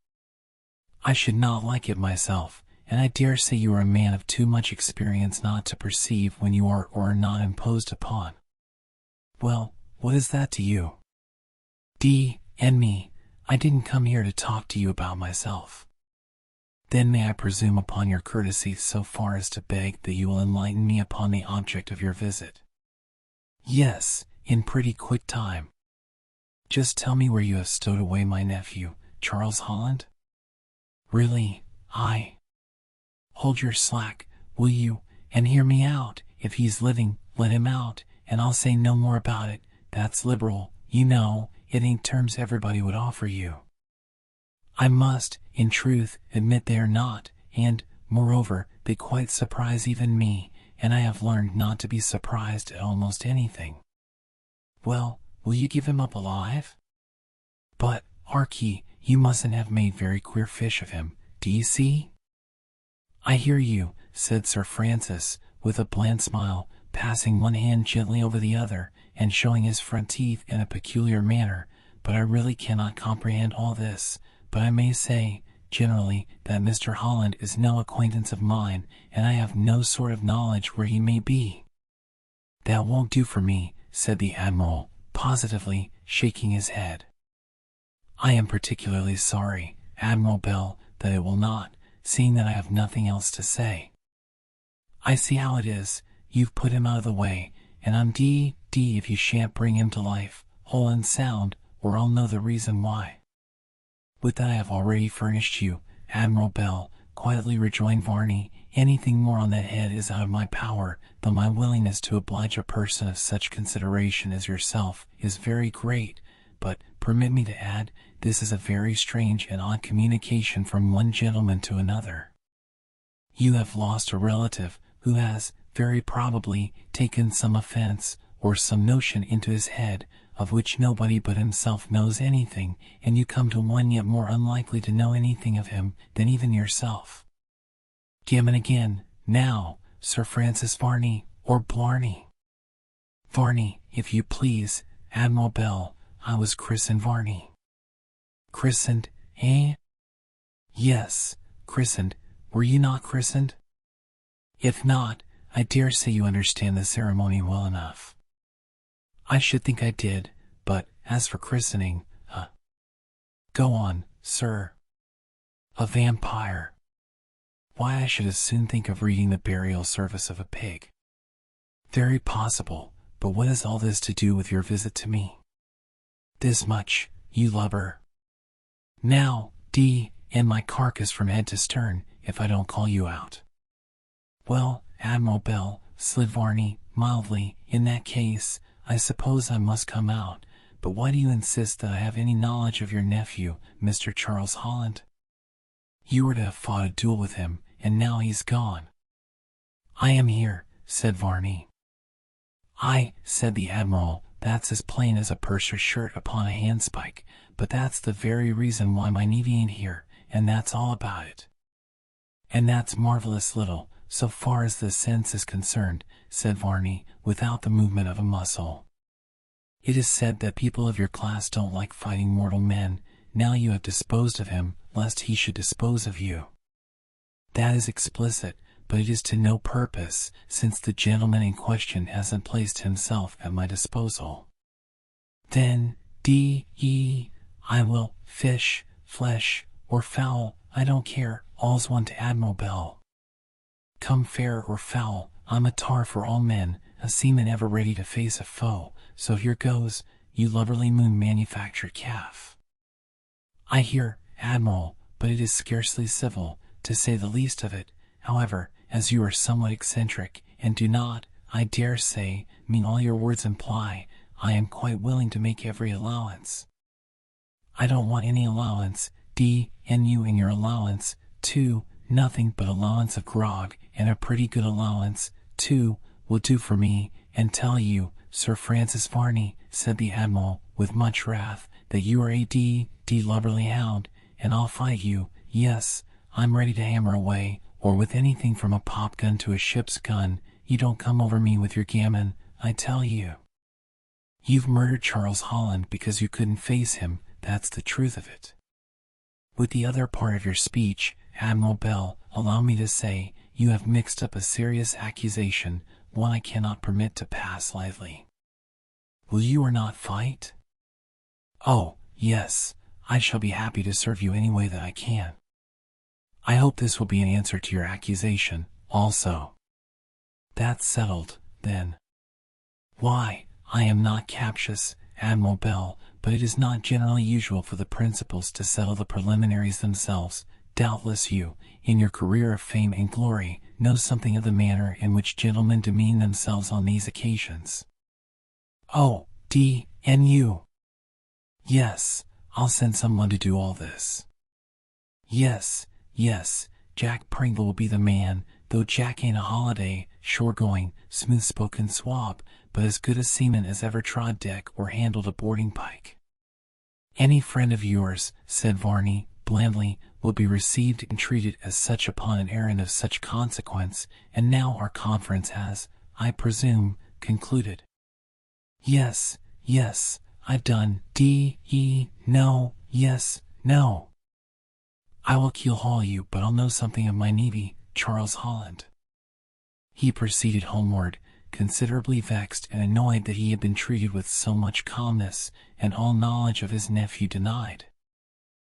I should not like it myself, and I dare say you are a man of too much experience not to perceive when you are or are not imposed upon. Well, what is that to you? And me, I didn't come here to talk to you about myself. Then may I presume upon your courtesy so far as to beg that you will enlighten me upon the object of your visit? Yes, in pretty quick time. Just tell me where you have stowed away my nephew, Charles Holland? Really, Hold your slack, will you, and hear me out. If he's living, let him out, and I'll say no more about it. That's liberal, you know, it ain't terms everybody would offer you. I must, in truth, admit they are not, and, moreover, they quite surprise even me, and I have learned not to be surprised at almost anything. Well, will you give him up alive? But, harkye, you mustn't have made very queer fish of him, do you see? I hear you, said Sir Francis, with a bland smile, passing one hand gently over the other, and showing his front teeth in a peculiar manner, but I really cannot comprehend all this. But I may say, generally, that Mr. Holland is no acquaintance of mine, and I have no sort of knowledge where he may be. That won't do for me, said the Admiral, positively, shaking his head. I am particularly sorry, Admiral Bell, that it will not, seeing that I have nothing else to say. I see how it is, you've put him out of the way, and I'm d if you shan't bring him to life, whole and sound, or I'll know the reason why. With that I have already furnished you, Admiral Bell, quietly rejoined Varney. Anything more on that head is out of my power, though my willingness to oblige a person of such consideration as yourself is very great. But, permit me to add, this is a very strange and odd communication from one gentleman to another. You have lost a relative, who has, very probably, taken some offense, or some notion into his head, of which nobody but himself knows anything, and you come to one yet more unlikely to know anything of him than even yourself. Gammon again, now, Sir Francis Varney, or Blarney. Varney, if you please, Admiral Bell, I was christened Varney. Christened, eh? Yes, christened. Were you not christened? If not, I dare say you understand the ceremony well enough. I should think I did, but, as for christening, go on, sir. A vampire. Why, I should as soon think of reading the burial service of a pig. Very possible, but what has all this to do with your visit to me? This much, you lubber. Now, and my carcass from head to stern, if I don't call you out. Well, Admiral Bell, slid Varney, mildly, in that case, I suppose I must come out, but why do you insist that I have any knowledge of your nephew, Mr. Charles Holland? You were to have fought a duel with him, and now he's gone. I am here, said Varney. Aye, said the Admiral, that's as plain as a purser's shirt upon a handspike, but that's the very reason why my nevy ain't here, and that's all about it. And that's marvelous little, so far as the sense is concerned, said Varney, without the movement of a muscle. It is said that people of your class don't like fighting mortal men. Now you have disposed of him, lest he should dispose of you. That is explicit, but it is to no purpose, since the gentleman in question hasn't placed himself at my disposal. Then, I will, fish, flesh, or foul, I don't care, all's one to Admiral Bell. Come fair or foul, I'm a tar for all men, a seaman ever ready to face a foe, so here goes, you lubberly moon-manufactured calf. I hear, Admiral, but it is scarcely civil, to say the least of it. However, as you are somewhat eccentric, and do not, I dare say, mean all your words imply, I am quite willing to make every allowance. I don't want any allowance, and you in your allowance, too, nothing but allowance of grog, and a pretty good allowance, too, will do for me, and tell you, Sir Francis Varney, said the Admiral, with much wrath, that you are a lubberly hound, and I'll fight you. Yes, I'm ready to hammer away, or with anything from a pop gun to a ship's gun. You don't come over me with your gammon, I tell you. You've murdered Charles Holland because you couldn't face him, that's the truth of it. With the other part of your speech, Admiral Bell, allow me to say, you have mixed up a serious accusation, one I cannot permit to pass lightly. Will you or not fight? Oh, yes, I shall be happy to serve you any way that I can. I hope this will be an answer to your accusation, also. That's settled, then. Why, I am not captious, Admiral Bell, but it is not generally usual for the principals to settle the preliminaries themselves. Doubtless you, in your career of fame and glory, know something of the manner in which gentlemen demean themselves on these occasions. Oh, D.N.U. Yes, I'll send someone to do all this. Yes, Jack Pringle will be the man, though Jack ain't a holiday, shore-going, smooth-spoken swab, but as good a seaman as ever trod deck or handled a boarding pike. Any friend of yours, said Varney, blandly, will be received and treated as such upon an errand of such consequence, and now our conference has, I presume, concluded. Yes, I've done, no, yes, no. I will keel-haul you, but I'll know something of my navy, Charles Holland. He proceeded homeward, considerably vexed and annoyed that he had been treated with so much calmness, and all knowledge of his nephew denied.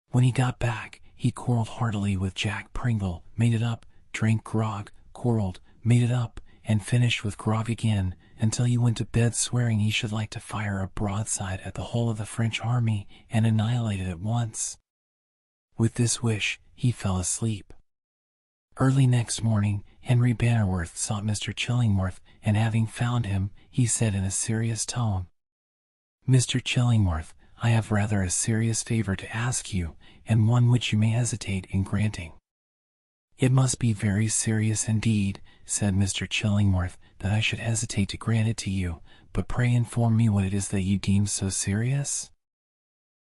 When he got back, he quarreled heartily with Jack Pringle, made it up, drank grog, quarreled, made it up, and finished with grog again, until he went to bed swearing he should like to fire a broadside at the whole of the French army and annihilate it at once. With this wish, he fell asleep. Early next morning, Henry Bannerworth sought Mr. Chillingworth, and having found him, he said in a serious tone, Mr. Chillingworth, I have rather a serious favor to ask you, and one which you may hesitate in granting. It must be very serious indeed, said Mr. Chillingworth, that I should hesitate to grant it to you, but pray inform me what it is that you deem so serious?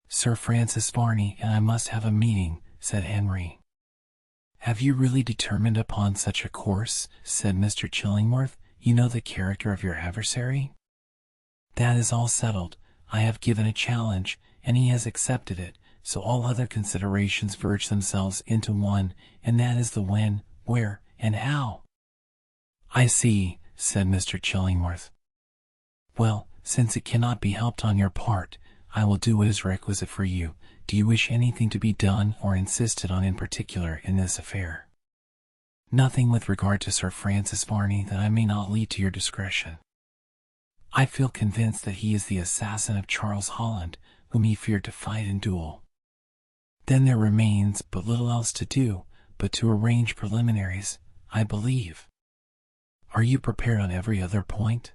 Sir Francis Varney and I must have a meeting, said Henry. Have you really determined upon such a course? Said Mr. Chillingworth. You know the character of your adversary? That is all settled. I have given a challenge, and he has accepted it, so all other considerations verge themselves into one, and that is the when, where, and how. I see, said Mr. Chillingworth. Well, since it cannot be helped on your part, I will do what is requisite for you. Do you wish anything to be done or insisted on in particular in this affair? Nothing with regard to Sir Francis Varney that I may not leave to your discretion. I feel convinced that he is the assassin of Charles Holland, whom he feared to fight in duel. Then there remains but little else to do, but to arrange preliminaries, I believe. Are you prepared on every other point?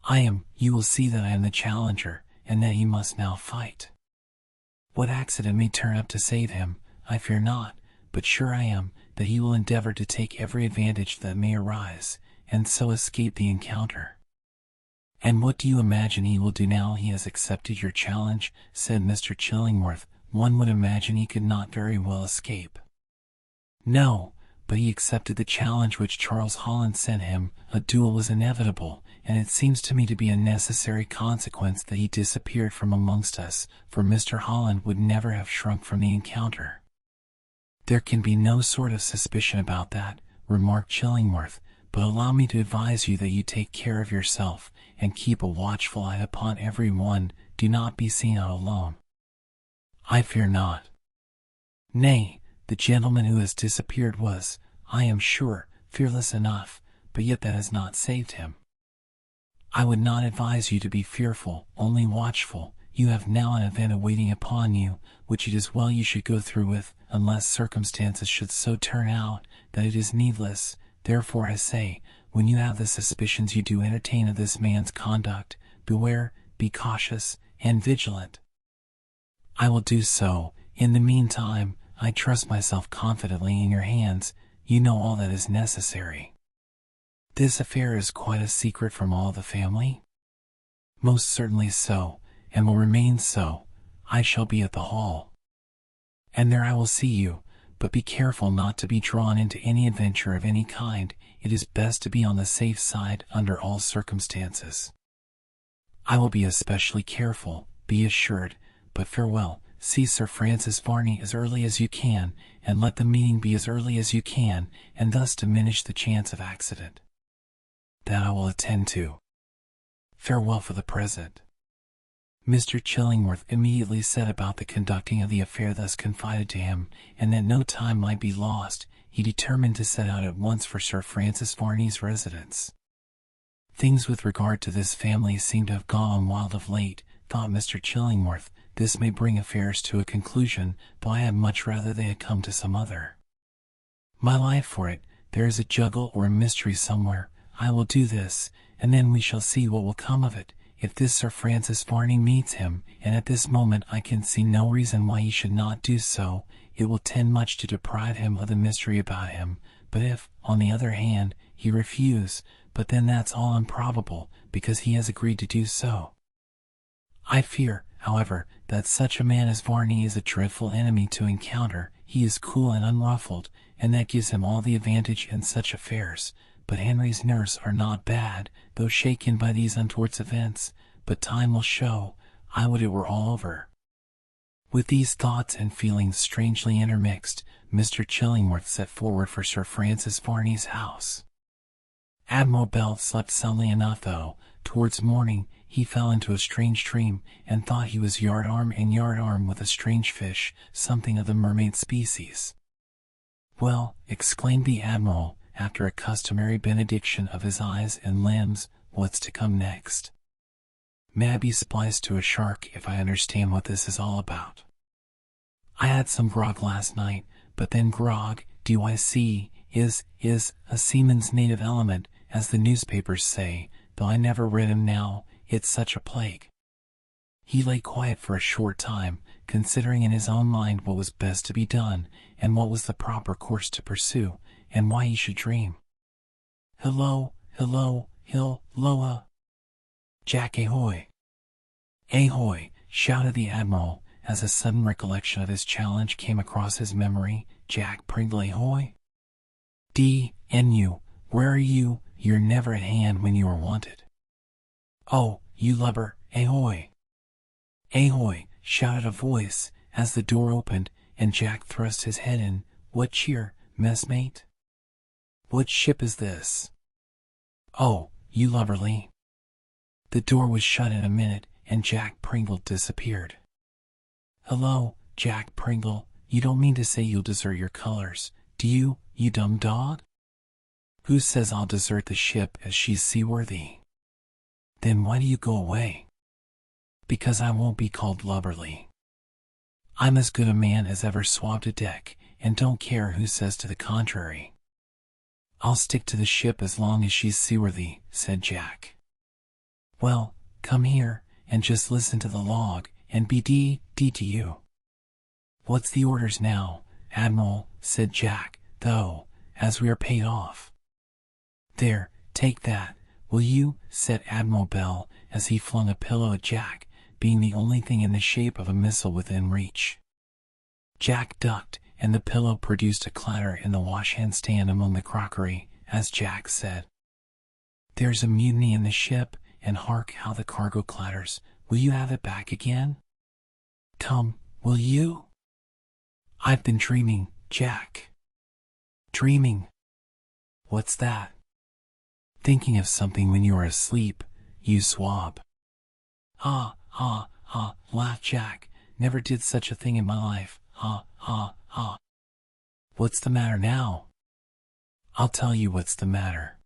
I am. You will see that I am the challenger, and that he must now fight. What accident may turn up to save him, I fear not, but sure I am that he will endeavor to take every advantage that may arise, and so escape the encounter. And what do you imagine he will do now he has accepted your challenge? Said Mr. Chillingworth. One would imagine he could not very well escape. No, but he accepted the challenge which Charles Holland sent him. A duel was inevitable, and it seems to me to be a necessary consequence that he disappeared from amongst us, for Mr. Holland would never have shrunk from the encounter. There can be no sort of suspicion about that, remarked Chillingworth, but allow me to advise you that you take care of yourself, and keep a watchful eye upon every one. Do not be seen out alone. I fear not. Nay, the gentleman who has disappeared was, I am sure, fearless enough, but yet that has not saved him. I would not advise you to be fearful, only watchful. You have now an event awaiting upon you, which it is well you should go through with, unless circumstances should so turn out that it is needless. Therefore I say, when you have the suspicions you do entertain of this man's conduct, beware, be cautious, and vigilant. I will do so. In the meantime, I trust myself confidently in your hands. You know all that is necessary. This affair is quite a secret from all the family? Most certainly so, and will remain so. I shall be at the hall, and there I will see you, but be careful not to be drawn into any adventure of any kind. It is best to be on the safe side under all circumstances. I will be especially careful, be assured, but farewell. See Sir Francis Varney as early as you can, and let the meeting be as early as you can, and thus diminish the chance of accident. That I will attend to. Farewell for the present. Mr. Chillingworth immediately set about the conducting of the affair thus confided to him, and that no time might be lost, he determined to set out at once for Sir Francis Varney's residence. Things with regard to this family seem to have gone wild of late, thought Mr. Chillingworth. This may bring affairs to a conclusion, though I had much rather they had come to some other. My life for it, there is a juggle or a mystery somewhere. I will do this, and then we shall see what will come of it. If this Sir Francis Varney meets him, and at this moment I can see no reason why he should not do so, it will tend much to deprive him of the mystery about him. But if, on the other hand, he refuse, but then that's all improbable, because he has agreed to do so. I fear, however, that such a man as Varney is a dreadful enemy to encounter. He is cool and unruffled, and that gives him all the advantage in such affairs. But Henry's nerves are not bad, though shaken by these untoward events, but time will show. I would it were all over. With these thoughts and feelings strangely intermixed, Mr. Chillingworth set forward for Sir Francis Varney's house. Admiral Bell slept soundly enough, though, towards morning, he fell into a strange dream, and thought he was yard-arm in yard-arm with a strange fish, something of the mermaid species. "Well," exclaimed the Admiral, after a customary benediction of his eyes and limbs, "what's to come next? May I be spliced to a shark if I understand what this is all about. I had some grog last night, but then grog, do-I-see, is a seaman's native element, as the newspapers say, though I never read him now, it's such a plague." He lay quiet for a short time, considering in his own mind what was best to be done, and what was the proper course to pursue, and why he should dream. "Hillo, hillo, hilloa! Jack, ahoy! Ahoy!" shouted the Admiral, as a sudden recollection of his challenge came across his memory. "Jack Pringle, ahoy! D.N.U., where are you? You're never at hand when you are wanted." "Oh, you lubber, ahoy! Ahoy!" shouted a voice, as the door opened, and Jack thrust his head in. "What cheer, messmate? What ship is this? Oh, you lubberly!" The door was shut in a minute, and Jack Pringle disappeared. "Hello, Jack Pringle, you don't mean to say you'll desert your colors, do you, you dumb dog?" "Who says I'll desert the ship as she's seaworthy?" "Then why do you go away?" "Because I won't be called lubberly. I'm as good a man as ever swabbed a deck, and don't care who says to the contrary. I'll stick to the ship as long as she's seaworthy," said Jack. "Well, come here, and just listen to the log, and be D to you." "What's the orders now, Admiral?" said Jack, "though, as we are paid off." "There, take that, will you?" said Admiral Bell, as he flung a pillow at Jack, being the only thing in the shape of a missile within reach. Jack ducked, and the pillow produced a clatter in the wash-hand stand among the crockery, as Jack said, "There's a mutiny in the ship, and hark how the cargo clatters. Will you have it back again? Come, will you?" "I've been dreaming, Jack." "Dreaming? What's that?" "Thinking of something when you are asleep, you swab." "Ha, ha, ha," laughed Jack. "Never did such a thing in my life. Ha, ha, ha." "What's the matter now?" "I'll tell you what's the matter.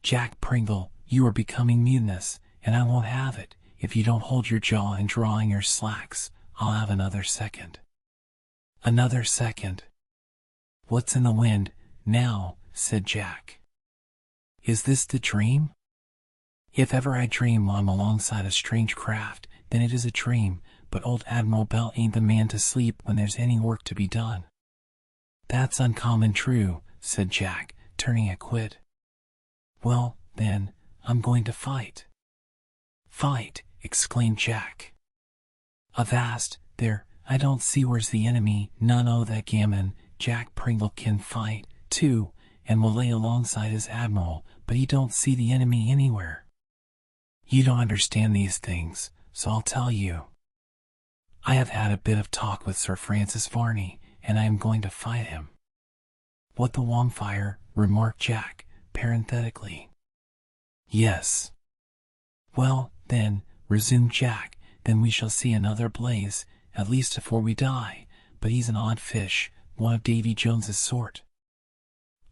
Jack Pringle, you are becoming mutinous, and I won't have it. If you don't hold your jaw and draw in your slacks, I'll have another second." "Another second? What's in the wind, now?" said Jack. "Is this the dream? If ever I dream while I'm alongside a strange craft, then it is a dream, but old Admiral Bell ain't the man to sleep when there's any work to be done." "That's uncommon true," said Jack, turning a quid. "Well, then, I'm going to fight." "Fight!" exclaimed Jack. "Avast, there, I don't see where's the enemy. None o' that gammon. Jack Pringle can fight, too, and will lay alongside his Admiral, but he don't see the enemy anywhere. You don't understand these things, so I'll tell you. I have had a bit of talk with Sir Francis Varney, and I am going to fight him." "What the Vampire?" remarked Jack, parenthetically. "Yes." "Well, then," resumed Jack, then we shall see another blaze, at least afore we die, but he's an odd fish, one of Davy Jones's sort.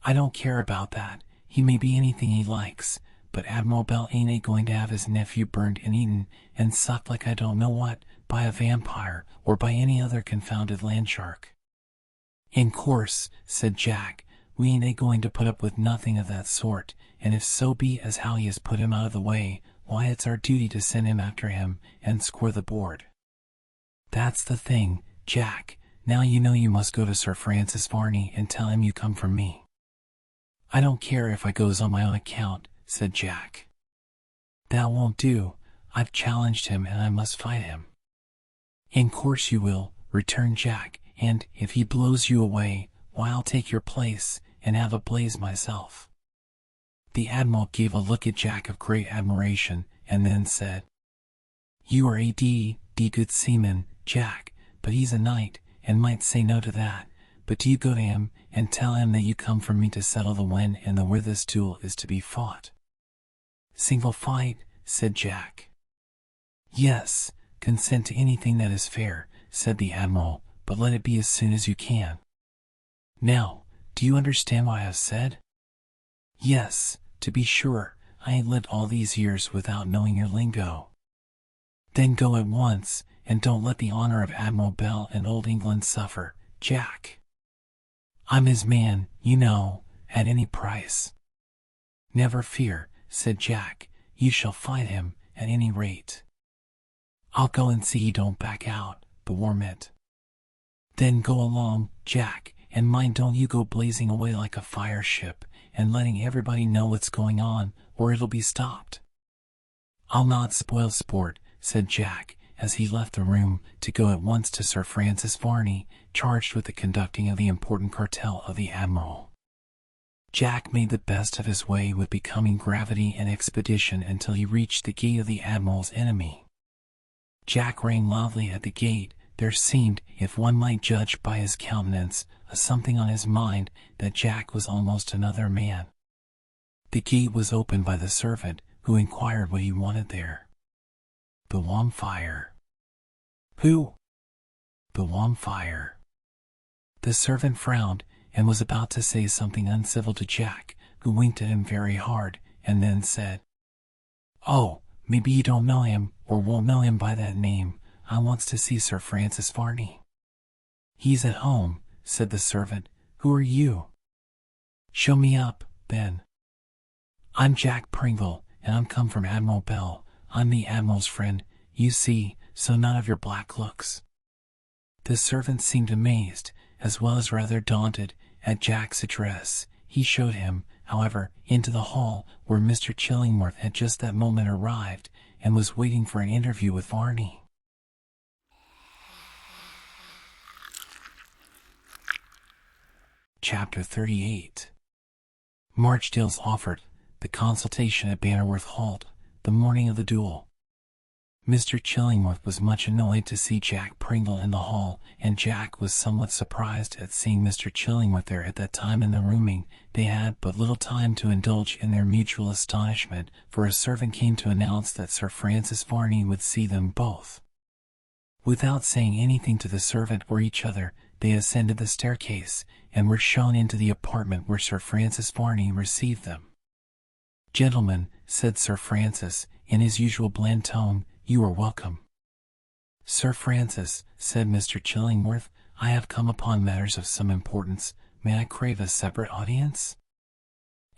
I don't care about that, he may be anything he likes, but Admiral Bell ain't going to have his nephew burned and eaten, and sucked like I don't know what, by a vampire, or by any other confounded land shark. In course, said Jack, we ain't going to put up with nothing of that sort, and if so be as how he has put him out of the way, why it's our duty to send him after him, and score the board. That's the thing, Jack, now you know you must go to Sir Francis Varney and tell him you come from me. I don't care if I goes on my own account, said Jack. That won't do, I've challenged him and I must fight him. In course you will, returned Jack, and if he blows you away, why I'll take your place, and have a blaze myself. The Admiral gave a look at Jack of great admiration, and then said, You are a good seaman, Jack, but he's a knight, and might say no to that, but do you go to him, and tell him that you come from me to settle the when and the where this duel is to be fought. Single fight, said Jack. Yes, consent to anything that is fair, said the Admiral, but let it be as soon as you can. Now, do you understand what I have said? Yes, to be sure, I ain't lived all these years without knowing your lingo. Then go at once, and don't let the honor of Admiral Bell and Old England suffer, Jack. I'm his man, you know, at any price. Never fear, said Jack, you shall fight him, at any rate. I'll go and see he don't back out, but warm it. Then go along, Jack, and mind don't you go blazing away like a fire ship, and letting everybody know what's going on, or it'll be stopped. I'll not spoil sport, said Jack, as he left the room, to go at once to Sir Francis Varney, charged with the conducting of the important cartel of the Admiral. Jack made the best of his way with becoming gravity and expedition until he reached the gate of the Admiral's enemy. Jack rang loudly at the gate. There seemed, if one might judge by his countenance, a something on his mind, that Jack was almost another man. The gate was opened by the servant, who inquired what he wanted there. The Vampire. Who? The Vampire. The servant frowned, and was about to say something uncivil to Jack, who winked at him very hard, and then said, Oh, maybe you don't know him, or won't know him by that name. I wants to see Sir Francis Varney. He's at home, said the servant. Who are you? Show me up, then. I'm Jack Pringle, and I'm come from Admiral Bell. I'm the Admiral's friend, you see, so none of your black looks. The servant seemed amazed, as well as rather daunted, at Jack's address. He showed him, however, into the hall, where Mr. Chillingworth had just that moment arrived, and was waiting for an interview with Varney. Chapter 38. Marchdale's offered, the consultation at Bannerworth Halt, the morning of the duel. Mr. Chillingworth was much annoyed to see Jack Pringle in the hall, and Jack was somewhat surprised at seeing Mr. Chillingworth there at that time in the rooming. They had but little time to indulge in their mutual astonishment, for a servant came to announce that Sir Francis Varney would see them both. Without saying anything to the servant or each other, they ascended the staircase, and were shown into the apartment where Sir Francis Varney received them. Gentlemen, said Sir Francis, in his usual bland tone, you are welcome. Sir Francis, said Mr. Chillingworth, I have come upon matters of some importance. May I crave a separate audience?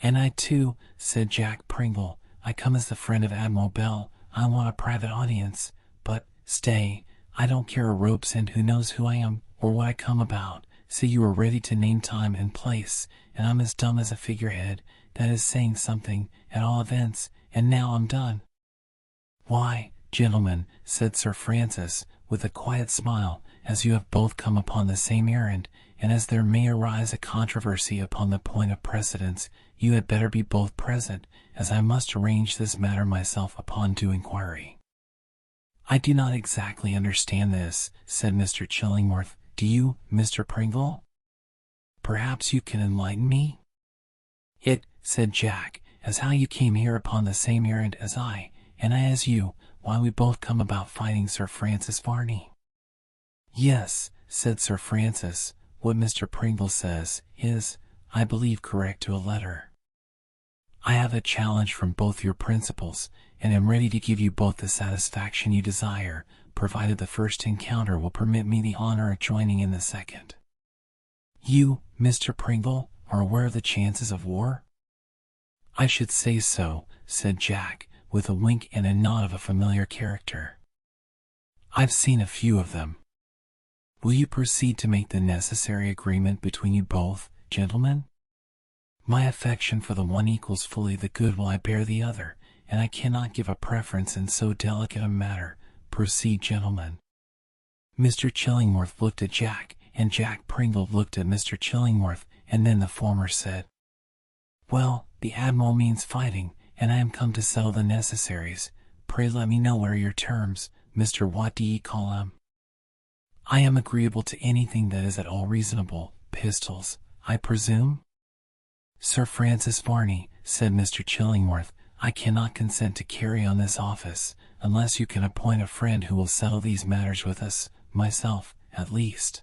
And I too, said Jack Pringle, I come as the friend of Admiral Bell. I want a private audience, but, stay, I don't care a rope's end who knows who I am, or what I come about. Say you are ready to name time and place, and I'm as dumb as a figurehead. That is saying something, at all events, and now I'm done. Why, gentlemen, said Sir Francis, with a quiet smile, as you have both come upon the same errand, and as there may arise a controversy upon the point of precedence, you had better be both present, as I must arrange this matter myself upon due inquiry. I do not exactly understand this, said Mr. Chillingworth. Do you, Mr. Pringle? Perhaps you can enlighten me? It, said Jack, as how you came here upon the same errand as I, and I as you. why we both come about fighting Sir Francis Varney?" "Yes," said Sir Francis, "what Mr. Pringle says is, I believe, correct to a letter. I have a challenge from both your principals, and am ready to give you both the satisfaction you desire, provided the first encounter will permit me the honor of joining in the second." "You, Mr. Pringle, are aware of the chances of war?" "I should say so," said Jack, with a wink and a nod of a familiar character. "I've seen a few of them. Will you proceed to make the necessary agreement between you both, gentlemen? My affection for the one equals fully the good will I bear the other, and I cannot give a preference in so delicate a matter. Proceed, gentlemen." Mr. Chillingworth looked at Jack, and Jack Pringle looked at Mr. Chillingworth, and then the former said, "Well, the Admiral means fighting, and I am come to settle the necessaries. Pray let me know what are your terms, Mr. What do ye call 'em?" "I am agreeable to anything that is at all reasonable. Pistols, I presume?" "Sir Francis Varney," said Mr. Chillingworth, "I cannot consent to carry on this office, unless you can appoint a friend who will settle these matters with us, myself, at least."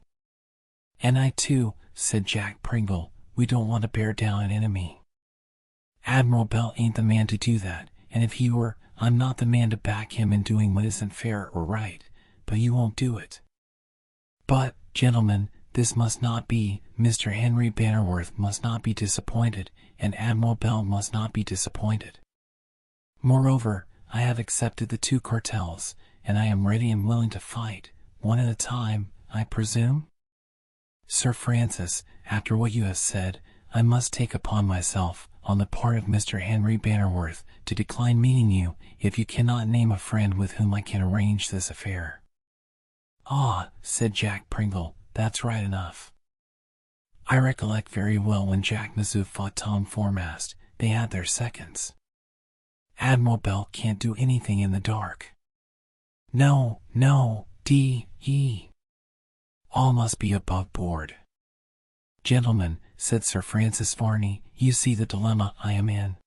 "And I too," said Jack Pringle, "we don't want to bear down an enemy. Admiral Bell ain't the man to do that, and if he were, I'm not the man to back him in doing what isn't fair or right, but you won't do it. But, gentlemen, this must not be, Mr. Henry Bannerworth must not be disappointed, and Admiral Bell must not be disappointed. Moreover, I have accepted the 2 cartels, and I am ready and willing to fight, one at a time, I presume? Sir Francis, after what you have said, I must take upon myself, on the part of Mr. Henry Bannerworth, to decline meeting you, if you cannot name a friend with whom I can arrange this affair." "Ah," said Jack Pringle, "that's right enough. I recollect very well when Jack Mizzou fought Tom Foremast, they had their seconds. Admiral Bell can't do anything in the dark. No, D.E. All must be above board." "Gentlemen," said Sir Francis Varney, "you see the dilemma I am in.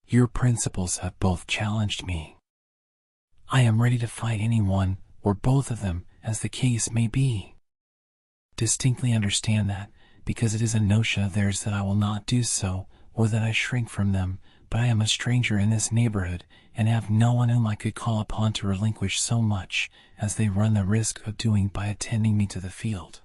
Your principals have both challenged me. I am ready to fight any one, or both of them, as the case may be. Distinctly understand that, because it is a notion of theirs that I will not do so, or that I shrink from them, but I am a stranger in this neighborhood, and have no one whom I could call upon to relinquish so much as they run the risk of doing by attending me to the field."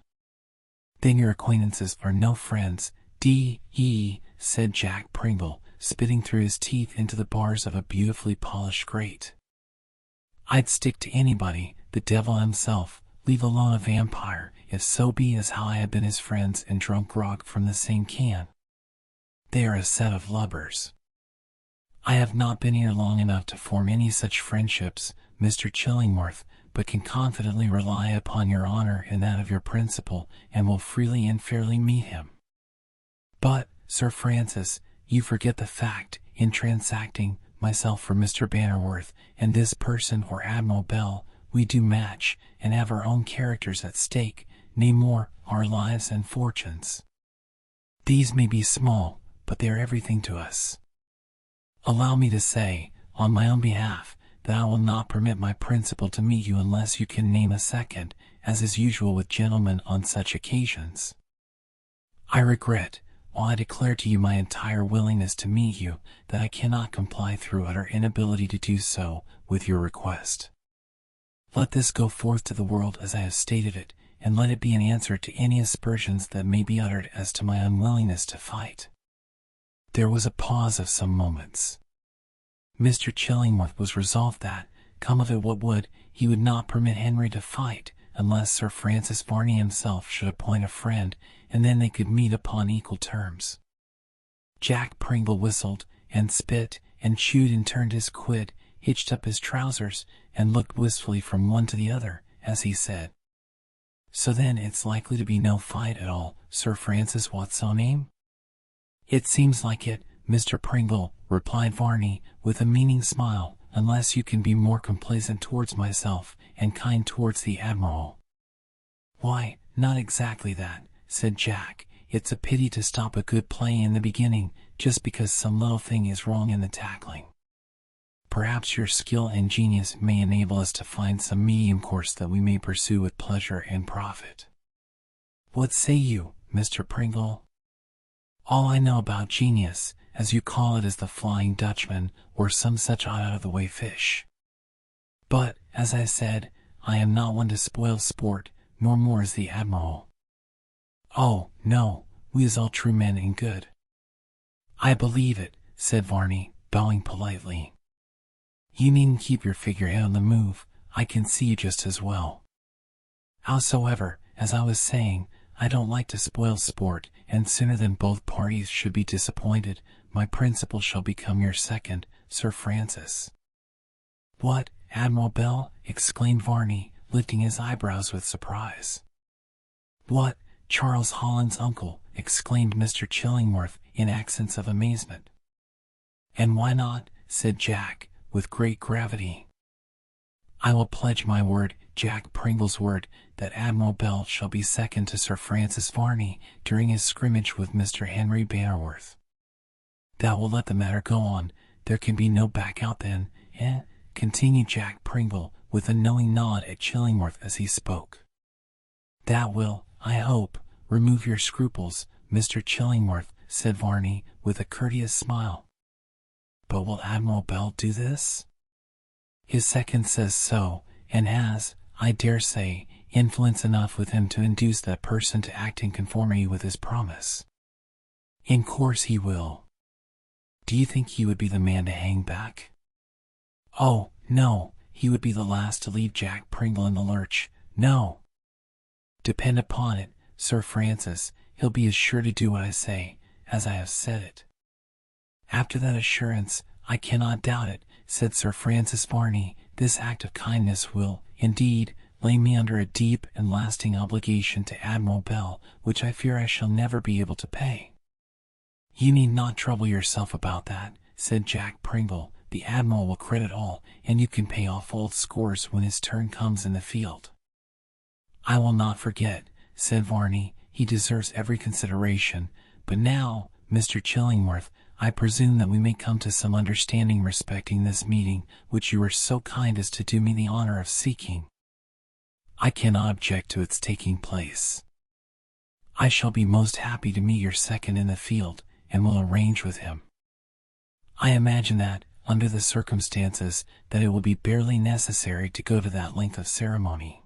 "Then your acquaintances are no friends, D.E., said Jack Pringle, spitting through his teeth into the bars of a beautifully polished grate. "I'd stick to anybody, the devil himself, leave alone a vampire, if so be as how I had been his friends and drunk grog from the same can. They are a set of lubbers. I have not been here long enough to form any such friendships, Mr. Chillingworth, but can confidently rely upon your honor and that of your principal, and will freely and fairly meet him. But, Sir Francis, you forget the fact, in transacting myself for Mr. Bannerworth, and this person or Admiral Bell, we do match, and have our own characters at stake, nay more, our lives and fortunes. These may be small, but they are everything to us. Allow me to say, on my own behalf, that I will not permit my principal to meet you unless you can name a second, as is usual with gentlemen on such occasions. I regret, while I declare to you my entire willingness to meet you, that I cannot comply through utter inability to do so, with your request. Let this go forth to the world as I have stated it, and let it be an answer to any aspersions that may be uttered as to my unwillingness to fight." There was a pause of some moments. Mr. Chillingworth was resolved that, come of it what would, he would not permit Henry to fight, unless Sir Francis Varney himself should appoint a friend, and then they could meet upon equal terms. Jack Pringle whistled, and spit, and chewed and turned his quid, hitched up his trousers, and looked wistfully from one to the other, as he said, "So then it's likely to be no fight at all, Sir Francis what's so name?" "It seems like it, Mr. Pringle," replied Varney, with a meaning smile, "unless you can be more complaisant towards myself, and kind towards the Admiral." "Why, not exactly that," said Jack. "It's a pity to stop a good play in the beginning, just because some little thing is wrong in the tackling. Perhaps your skill and genius may enable us to find some medium course that we may pursue with pleasure and profit. What say you, Mr. Pringle? All I know about genius, as you call it, is the Flying Dutchman, or some such out-of-the-way fish. But, as I said, I am not one to spoil sport, nor more is the Admiral. Oh, no, we is all true men and good. I believe it, said Varney, bowing politely. You needn't keep your figurehead on the move, I can see you just as well. Howsoever, as I was saying, I don't like to spoil sport, and sooner than both parties should be disappointed, my principal shall become your second, Sir Francis. What, Admiral Bell? Exclaimed Varney, lifting his eyebrows with surprise. What, Charles Holland's uncle? Exclaimed Mr. Chillingworth in accents of amazement. And why not? Said Jack, with great gravity. I will pledge my word, Jack Pringle's word, that Admiral Bell shall be second to Sir Francis Varney during his scrimmage with Mr. Henry Bannerworth. That will let the matter go on, there can be no back out then, continued Jack Pringle, with a knowing nod at Chillingworth as he spoke. That will, I hope, remove your scruples, Mr. Chillingworth, said Varney, with a courteous smile. But will Admiral Bell do this? His second says so, and has, I dare say, influence enough with him to induce that person to act in conformity with his promise. In course he will. Do you think he would be the man to hang back? Oh, no, he would be the last to leave Jack Pringle in the lurch, no. Depend upon it, Sir Francis, he'll be as sure to do what I say, as I have said it. After that assurance, I cannot doubt it, said Sir Francis Varney, this act of kindness will, indeed, lay me under a deep and lasting obligation to Admiral Bell, which I fear I shall never be able to pay. You need not trouble yourself about that, said Jack Pringle, the Admiral will credit all, and you can pay off old scores when his turn comes in the field. I will not forget, said Varney, he deserves every consideration, but now, Mr. Chillingworth, I presume that we may come to some understanding respecting this meeting, which you were so kind as to do me the honor of seeking. I cannot object to its taking place. I shall be most happy to meet your second in the field, and will arrange with him. I imagine that, under the circumstances, that it will be barely necessary to go to that length of ceremony.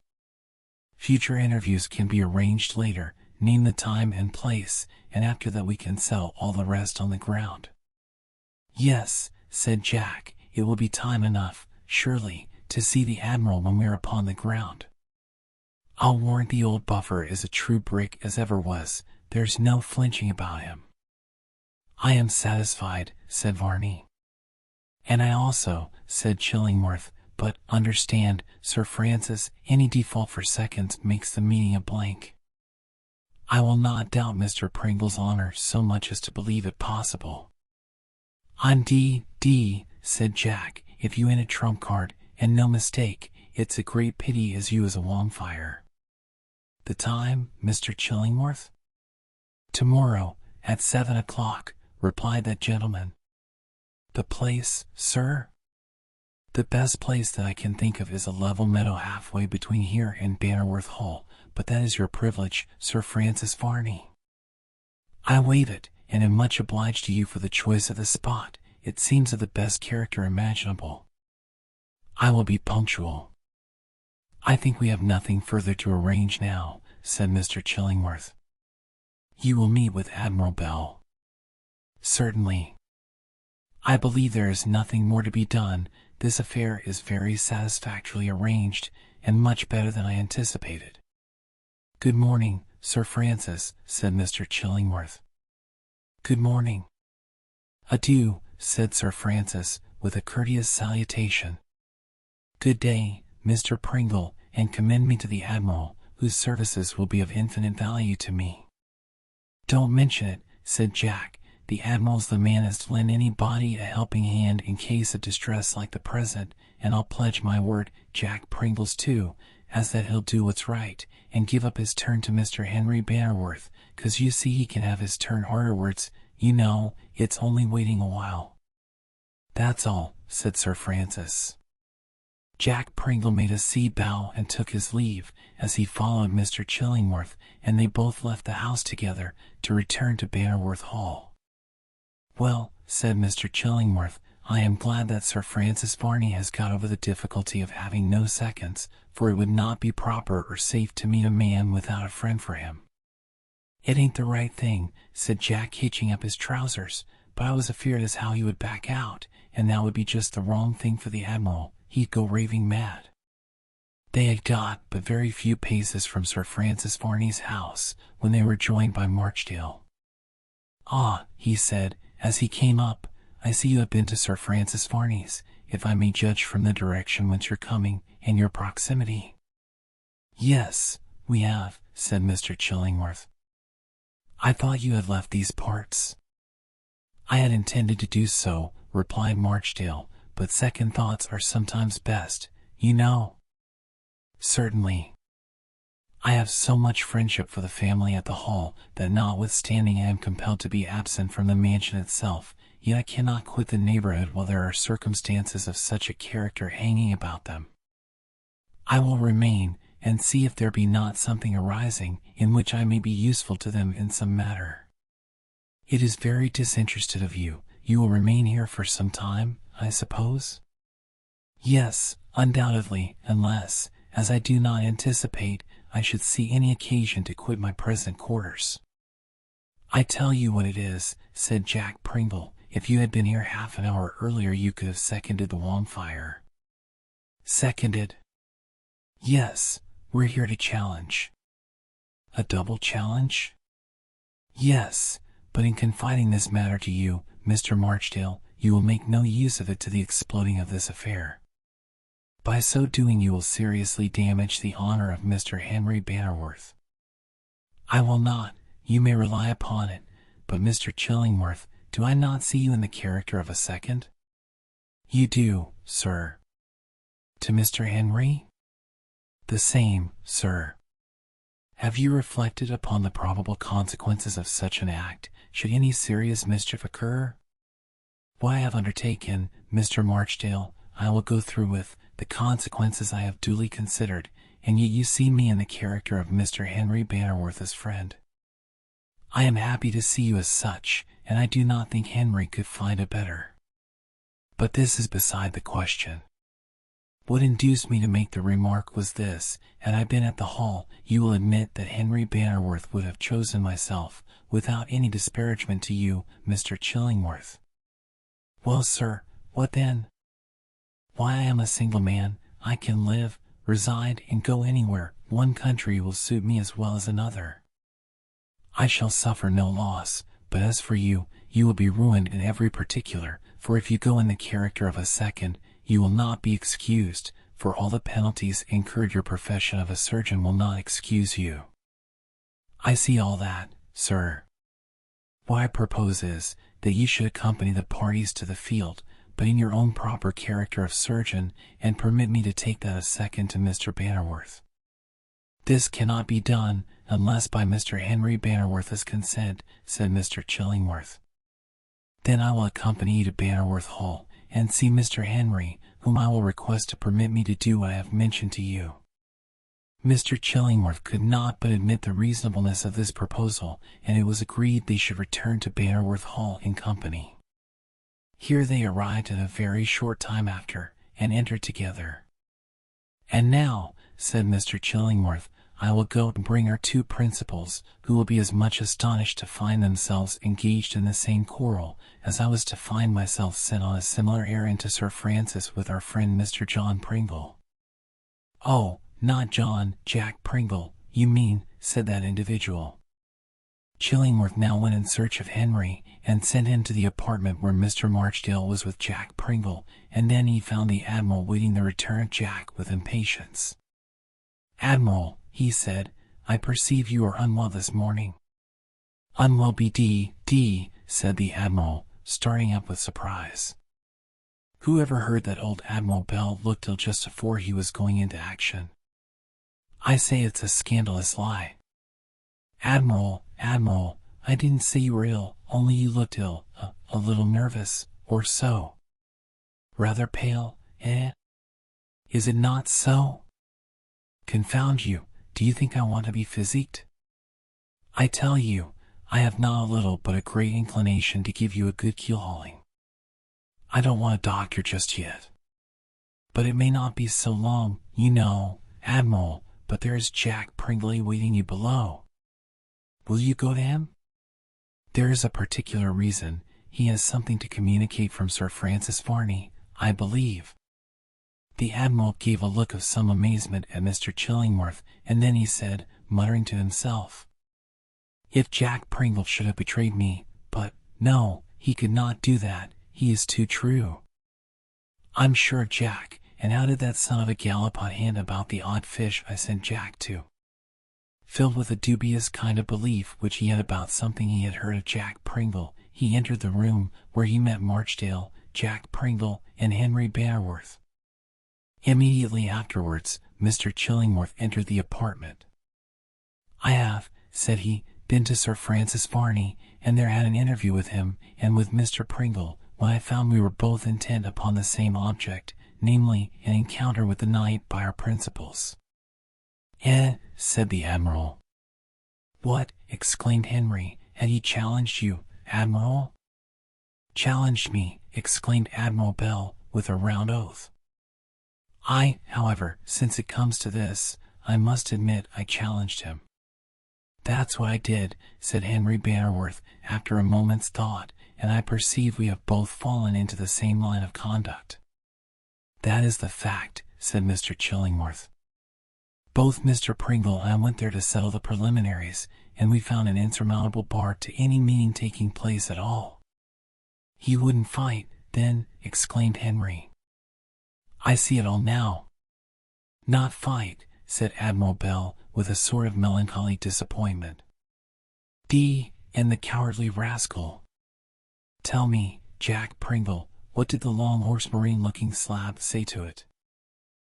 Future interviews can be arranged later, name the time and place, and after that we can settle all the rest on the ground. Yes, said Jack, it will be time enough, surely, to see the Admiral when we are upon the ground. I'll warrant the old buffer is a true brick as ever was, there's no flinching about him. I am satisfied, said Varney. And I also, said Chillingworth, but, understand, Sir Francis, any default for seconds makes the meeting a blank. I will not doubt Mr. Pringle's honor so much as to believe it possible. On D, said Jack, if you win a trump card, and no mistake, it's a great pity as you is a wongfire. The time, Mr. Chillingworth? Tomorrow, at 7 o'clock, replied that gentleman. The place, sir? The best place that I can think of is a level meadow halfway between here and Bannerworth Hall, but that is your privilege, Sir Francis Varney. I waive it, and am much obliged to you for the choice of the spot. It seems of the best character imaginable. I will be punctual. I think we have nothing further to arrange now, said Mr. Chillingworth. You will meet with Admiral Bell. Certainly. I believe there is nothing more to be done. This affair is very satisfactorily arranged, and much better than I anticipated. Good morning, Sir Francis, said Mr. Chillingworth. Good morning. Adieu, said Sir Francis, with a courteous salutation. Good day, Mr. Pringle, and commend me to the Admiral, whose services will be of infinite value to me. Don't mention it, said Jack. The Admiral's the man as to lend anybody a helping hand in case of distress like the present, and I'll pledge my word, Jack Pringle's too, as that he'll do what's right, and give up his turn to Mr. Henry Bannerworth, 'cause you see he can have his turn arterwards, you know, it's only waiting a while. That's all, said Sir Francis. Jack Pringle made a sea bow and took his leave, as he followed Mr. Chillingworth, and they both left the house together, to return to Bannerworth Hall. "Well," said Mr. Chillingworth, "I am glad that Sir Francis Varney has got over the difficulty of having no seconds, for it would not be proper or safe to meet a man without a friend for him." "It ain't the right thing," said Jack, hitching up his trousers, "but I was afeard as how he would back out, and that would be just the wrong thing for the Admiral. He'd go raving mad." They had got but very few paces from Sir Francis Varney's house when they were joined by Marchdale. "Ah," he said, as he came up, "I see you have been to Sir Francis Varney's, if I may judge from the direction whence you're coming, and your proximity." "Yes, we have," said Mr. Chillingworth. "I thought you had left these parts." "I had intended to do so," replied Marchdale, "but second thoughts are sometimes best, you know." "Certainly. I have so much friendship for the family at the Hall, that notwithstanding I am compelled to be absent from the mansion itself, yet I cannot quit the neighborhood while there are circumstances of such a character hanging about them. I will remain, and see if there be not something arising, in which I may be useful to them in some matter." "It is very disinterested of you. You will remain here for some time, I suppose?" "Yes, undoubtedly, unless, as I do not anticipate, I should see any occasion to quit my present quarters." "I tell you what it is," said Jack Pringle, "if you had been here half an hour earlier you could have seconded the bonfire." "Seconded?" "Yes, we're here to challenge." "A double challenge?" "Yes, but in confiding this matter to you, Mr. Marchdale, you will make no use of it to the exploding of this affair. By so doing you will seriously damage the honor of Mr. Henry Bannerworth." "I will not, you may rely upon it, but Mr. Chillingworth, do I not see you in the character of a second?" "You do, sir." "To Mr. Henry?" "The same, sir." "Have you reflected upon the probable consequences of such an act, should any serious mischief occur?" "What I have undertaken, Mr. Marchdale, I will go through with. The consequences I have duly considered, and yet you see me in the character of Mr. Henry Bannerworth as friend. I am happy to see you as such, and I do not think Henry could find a better. But this is beside the question. What induced me to make the remark was this: had I been at the Hall, you will admit that Henry Bannerworth would have chosen myself, without any disparagement to you, Mr. Chillingworth." "Well, sir, what then?" "Why, I am a single man. I can live, reside, and go anywhere. One country will suit me as well as another. I shall suffer no loss, but as for you, you will be ruined in every particular, for if you go in the character of a second, you will not be excused, for all the penalties incurred your profession of a surgeon will not excuse you." "I see all that, sir. What I propose is, that you should accompany the parties to the field, but in your own proper character of surgeon, and permit me to take that a second to Mr. Bannerworth." "This cannot be done, unless by Mr. Henry Bannerworth's consent," said Mr. Chillingworth. "Then I will accompany you to Bannerworth Hall, and see Mr. Henry, whom I will request to permit me to do what I have mentioned to you." Mr. Chillingworth could not but admit the reasonableness of this proposal, and it was agreed they should return to Bannerworth Hall in company. Here they arrived in a very short time after, and entered together. "And now," said Mr. Chillingworth, "I will go and bring our two principals, who will be as much astonished to find themselves engaged in the same quarrel, as I was to find myself sent on a similar errand to Sir Francis with our friend Mr. John Pringle." "Oh, not John, Jack Pringle, you mean," said that individual. Chillingworth now went in search of Henry, and sent him to the apartment where Mr. Marchdale was with Jack Pringle, and then he found the Admiral waiting the return of Jack with impatience. "Admiral," he said, "I perceive you are unwell this morning." "Unwell be d," said the Admiral, starting up with surprise. Who ever heard that old Admiral Bell look till just afore he was going into action? I say it's a scandalous lie. Admiral, I didn't say you were ill, only you looked ill, a little nervous, or so." rather pale, eh? Is it not so? Confound you, do you think I want to be physiqued? I tell you, I have not a little but a great inclination to give you a good keel-hauling. I don't want a doctor just yet. But it may not be so long, you know, Admiral, but there is Jack Pringle waiting you below. Will you go to him? There is a particular reason. He has something to communicate from Sir Francis Varney, I believe. The Admiral gave a look of some amazement at Mr. Chillingworth, and then he said, muttering to himself, "If Jack Pringle should have betrayed me, but, no, he could not do that, he is too true. I'm sure Jack, and how did that son of a gallipot hand about the odd fish I sent Jack to?" Filled with a dubious kind of belief which he had about something he had heard of Jack Pringle, he entered the room where he met Marchdale, Jack Pringle, and Henry Bannerworth. Immediately afterwards, Mr. Chillingworth entered the apartment. "I have," said he, "been to Sir Francis Varney, and there had an interview with him and with Mr. Pringle, when I found we were both intent upon the same object, namely, an encounter with the knight by our principals." "Eh?" said the Admiral. "What?" exclaimed Henry. "Had he challenged you, Admiral?" "Challenged me!" exclaimed Admiral Bell, with a round oath. However, since it comes to this, I must admit I challenged him." "That's what I did," said Henry Bannerworth, after a moment's thought, "and I perceive we have both fallen into the same line of conduct." "That is the fact," said Mr. Chillingworth. "Both Mr. Pringle and I went there to settle the preliminaries, and we found an insurmountable bar to any meeting taking place at all." "He wouldn't fight, then?" exclaimed Henry. "I see it all now." "Not fight," said Admiral Bell, with a sort of melancholy disappointment. "And the cowardly rascal. Tell me, Jack Pringle, what did the long-horse marine-looking slab say to it?"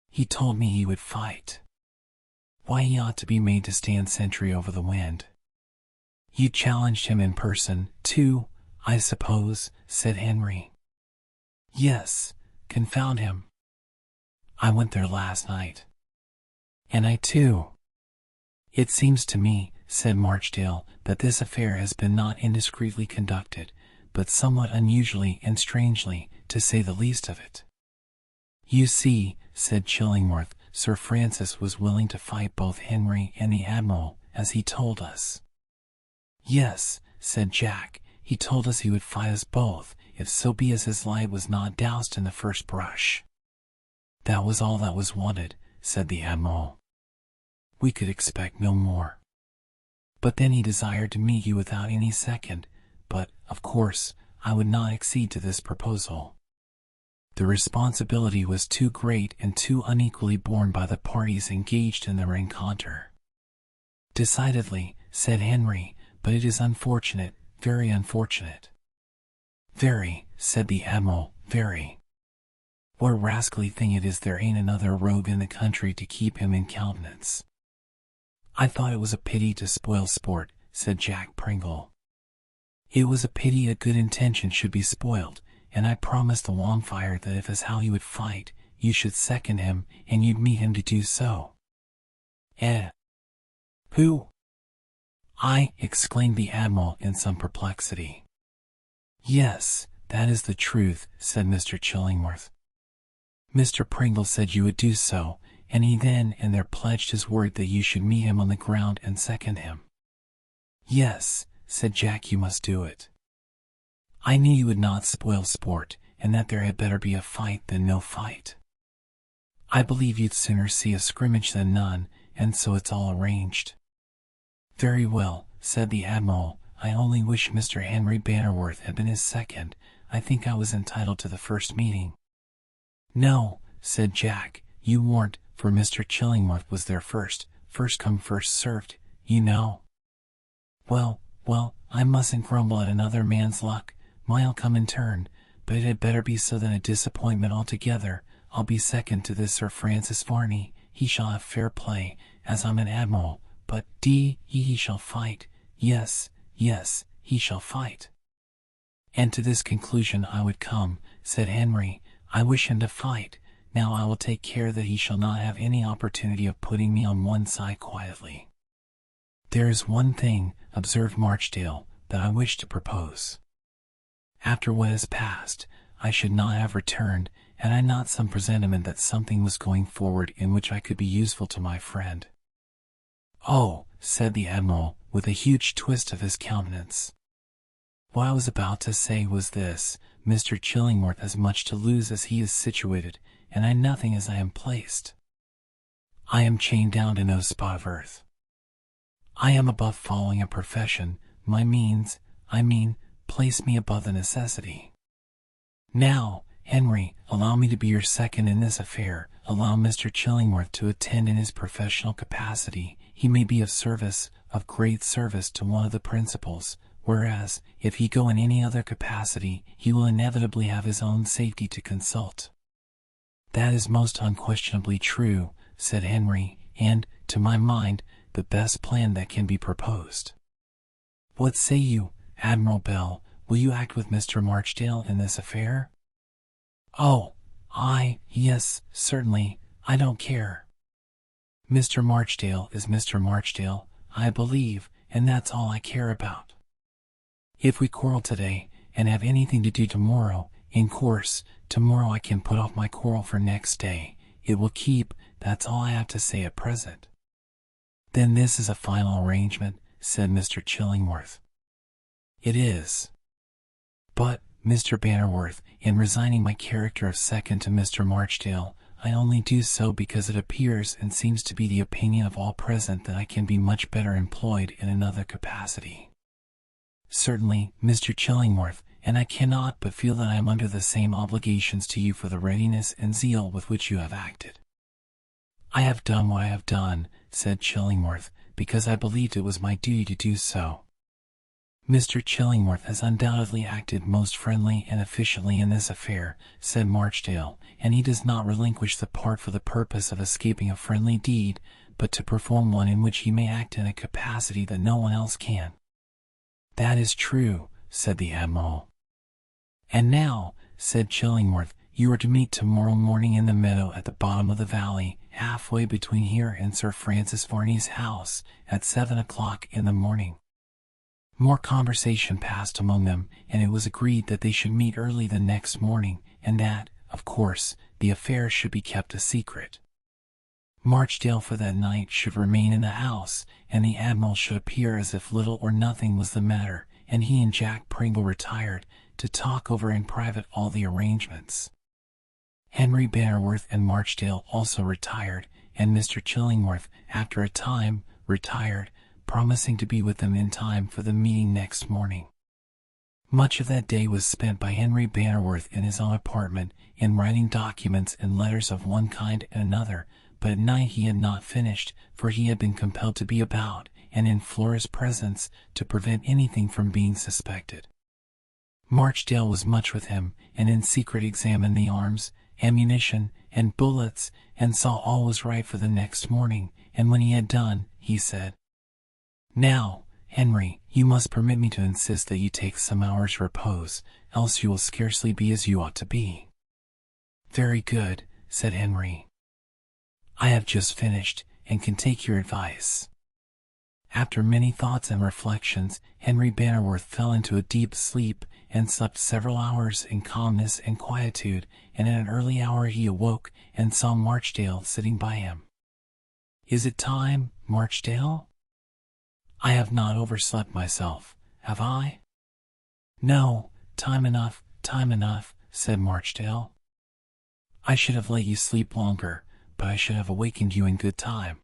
"He told me he would fight." "Why, he ought to be made to stand sentry over the wind." "You challenged him in person, too, I suppose," said Henry. "Yes, confound him. I went there last night." "And I too." "It seems to me," said Marchdale, "that this affair has been not indiscreetly conducted, but somewhat unusually and strangely, to say the least of it." "You see," said Chillingworth, "Sir Francis was willing to fight both Henry and the Admiral, as he told us." "Yes," said Jack, "he told us he would fight us both, if so be as his light was not doused in the first brush." "That was all that was wanted," said the Admiral. "We could expect no more. But then he desired to meet you without any second, but, of course, I would not accede to this proposal. The responsibility was too great and too unequally borne by the parties engaged in the rencontre." "Decidedly," said Henry, "but it is unfortunate, very unfortunate." "Very," said the Admiral, "very. What a rascally thing it is there ain't another rogue in the country to keep him in countenance." "I thought it was a pity to spoil sport," said Jack Pringle. "It was a pity a good intention should be spoiled, and I promised the Longfire that if as how he would fight, you should second him, and you'd meet him to do so." "Eh? Who?" "I," exclaimed the Admiral in some perplexity. "Yes, that is the truth," said Mr. Chillingworth. "Mr. Pringle said you would do so, and he then and there pledged his word that you should meet him on the ground and second him." "Yes," said Jack, "you must do it. I knew you would not spoil sport, and that there had better be a fight than no fight. I believe you'd sooner see a scrimmage than none, and so it's all arranged." "Very well," said the Admiral, "I only wish Mr. Henry Bannerworth had been his second. I think I was entitled to the first meeting." "No," said Jack, "you weren't, for Mr. Chillingworth was there first come first served, you know." Well, I mustn't grumble at another man's luck, mine'll come in turn, but it had better be so than a disappointment altogether. I'll be second to this Sir Francis Varney, he shall have fair play, as I'm an Admiral, but he shall fight, yes, he shall fight." "And to this conclusion I would come," said Henry. I wish him to fight. Now I will take care that he shall not have any opportunity of putting me on one side quietly. There is one thing, observed Marchdale, that I wish to propose. After what has passed, I should not have returned, had I not some presentiment that something was going forward in which I could be useful to my friend. Oh, said the Admiral, with a huge twist of his countenance. What I was about to say was this: Mr. Chillingworth has much to lose as he is situated, and I nothing as I am placed. I am chained down to no spot of earth. I am above following a profession. My means, place me above the necessity. Now, Henry, allow me to be your second in this affair. Allow Mr. Chillingworth to attend in his professional capacity. He may be of service, of great service to one of the principals, whereas, if he go in any other capacity, he will inevitably have his own safety to consult. That is most unquestionably true, said Henry, and, to my mind, the best plan that can be proposed. What say you, Admiral Bell? Will you act with Mr. Marchdale in this affair? Oh, yes, certainly, I don't care. Mr. Marchdale is Mr. Marchdale, I believe, and that's all I care about. If we quarrel today, and have anything to do tomorrow, in course, tomorrow I can put off my quarrel for next day. It will keep, that's all I have to say at present. Then this is a final arrangement, said Mr. Chillingworth. It is. But, Mr. Bannerworth, in resigning my character of second to Mr. Marchdale, I only do so because it appears and seems to be the opinion of all present that I can be much better employed in another capacity. Certainly, Mr. Chillingworth, and I cannot but feel that I am under the same obligations to you for the readiness and zeal with which you have acted. I have done what I have done, said Chillingworth, because I believed it was my duty to do so. Mr. Chillingworth has undoubtedly acted most friendly and efficiently in this affair, said Marchdale, and he does not relinquish the part for the purpose of escaping a friendly deed, but to perform one in which he may act in a capacity that no one else can. That is true, said the Admiral. And now, said Chillingworth, you are to meet tomorrow morning in the meadow at the bottom of the valley, halfway between here and Sir Francis Varney's house, at 7 o'clock in the morning. More conversation passed among them, and it was agreed that they should meet early the next morning, and that, of course, the affair should be kept a secret. Marchdale for that night should remain in the house, and the Admiral should appear as if little or nothing was the matter, and he and Jack Pringle retired, to talk over in private all the arrangements. Henry Bannerworth and Marchdale also retired, and Mr. Chillingworth, after a time, retired, promising to be with them in time for the meeting next morning. Much of that day was spent by Henry Bannerworth in his own apartment, in writing documents and letters of one kind and another, but at night he had not finished, for he had been compelled to be about, and in Flora's presence, to prevent anything from being suspected. Marchdale was much with him, and in secret examined the arms, ammunition, and bullets, and saw all was right for the next morning, and when he had done, he said, "Now, Henry, you must permit me to insist that you take some hours' repose, else you will scarcely be as you ought to be." "Very good," said Henry. "I have just finished, and can take your advice." After many thoughts and reflections, Henry Bannerworth fell into a deep sleep, and slept several hours in calmness and quietude, and at an early hour he awoke, and saw Marchdale sitting by him. "Is it time, Marchdale?" "I have not overslept myself, have I?" "No, time enough, said Marchdale. "I should have let you sleep longer, but I should have awakened you in good time."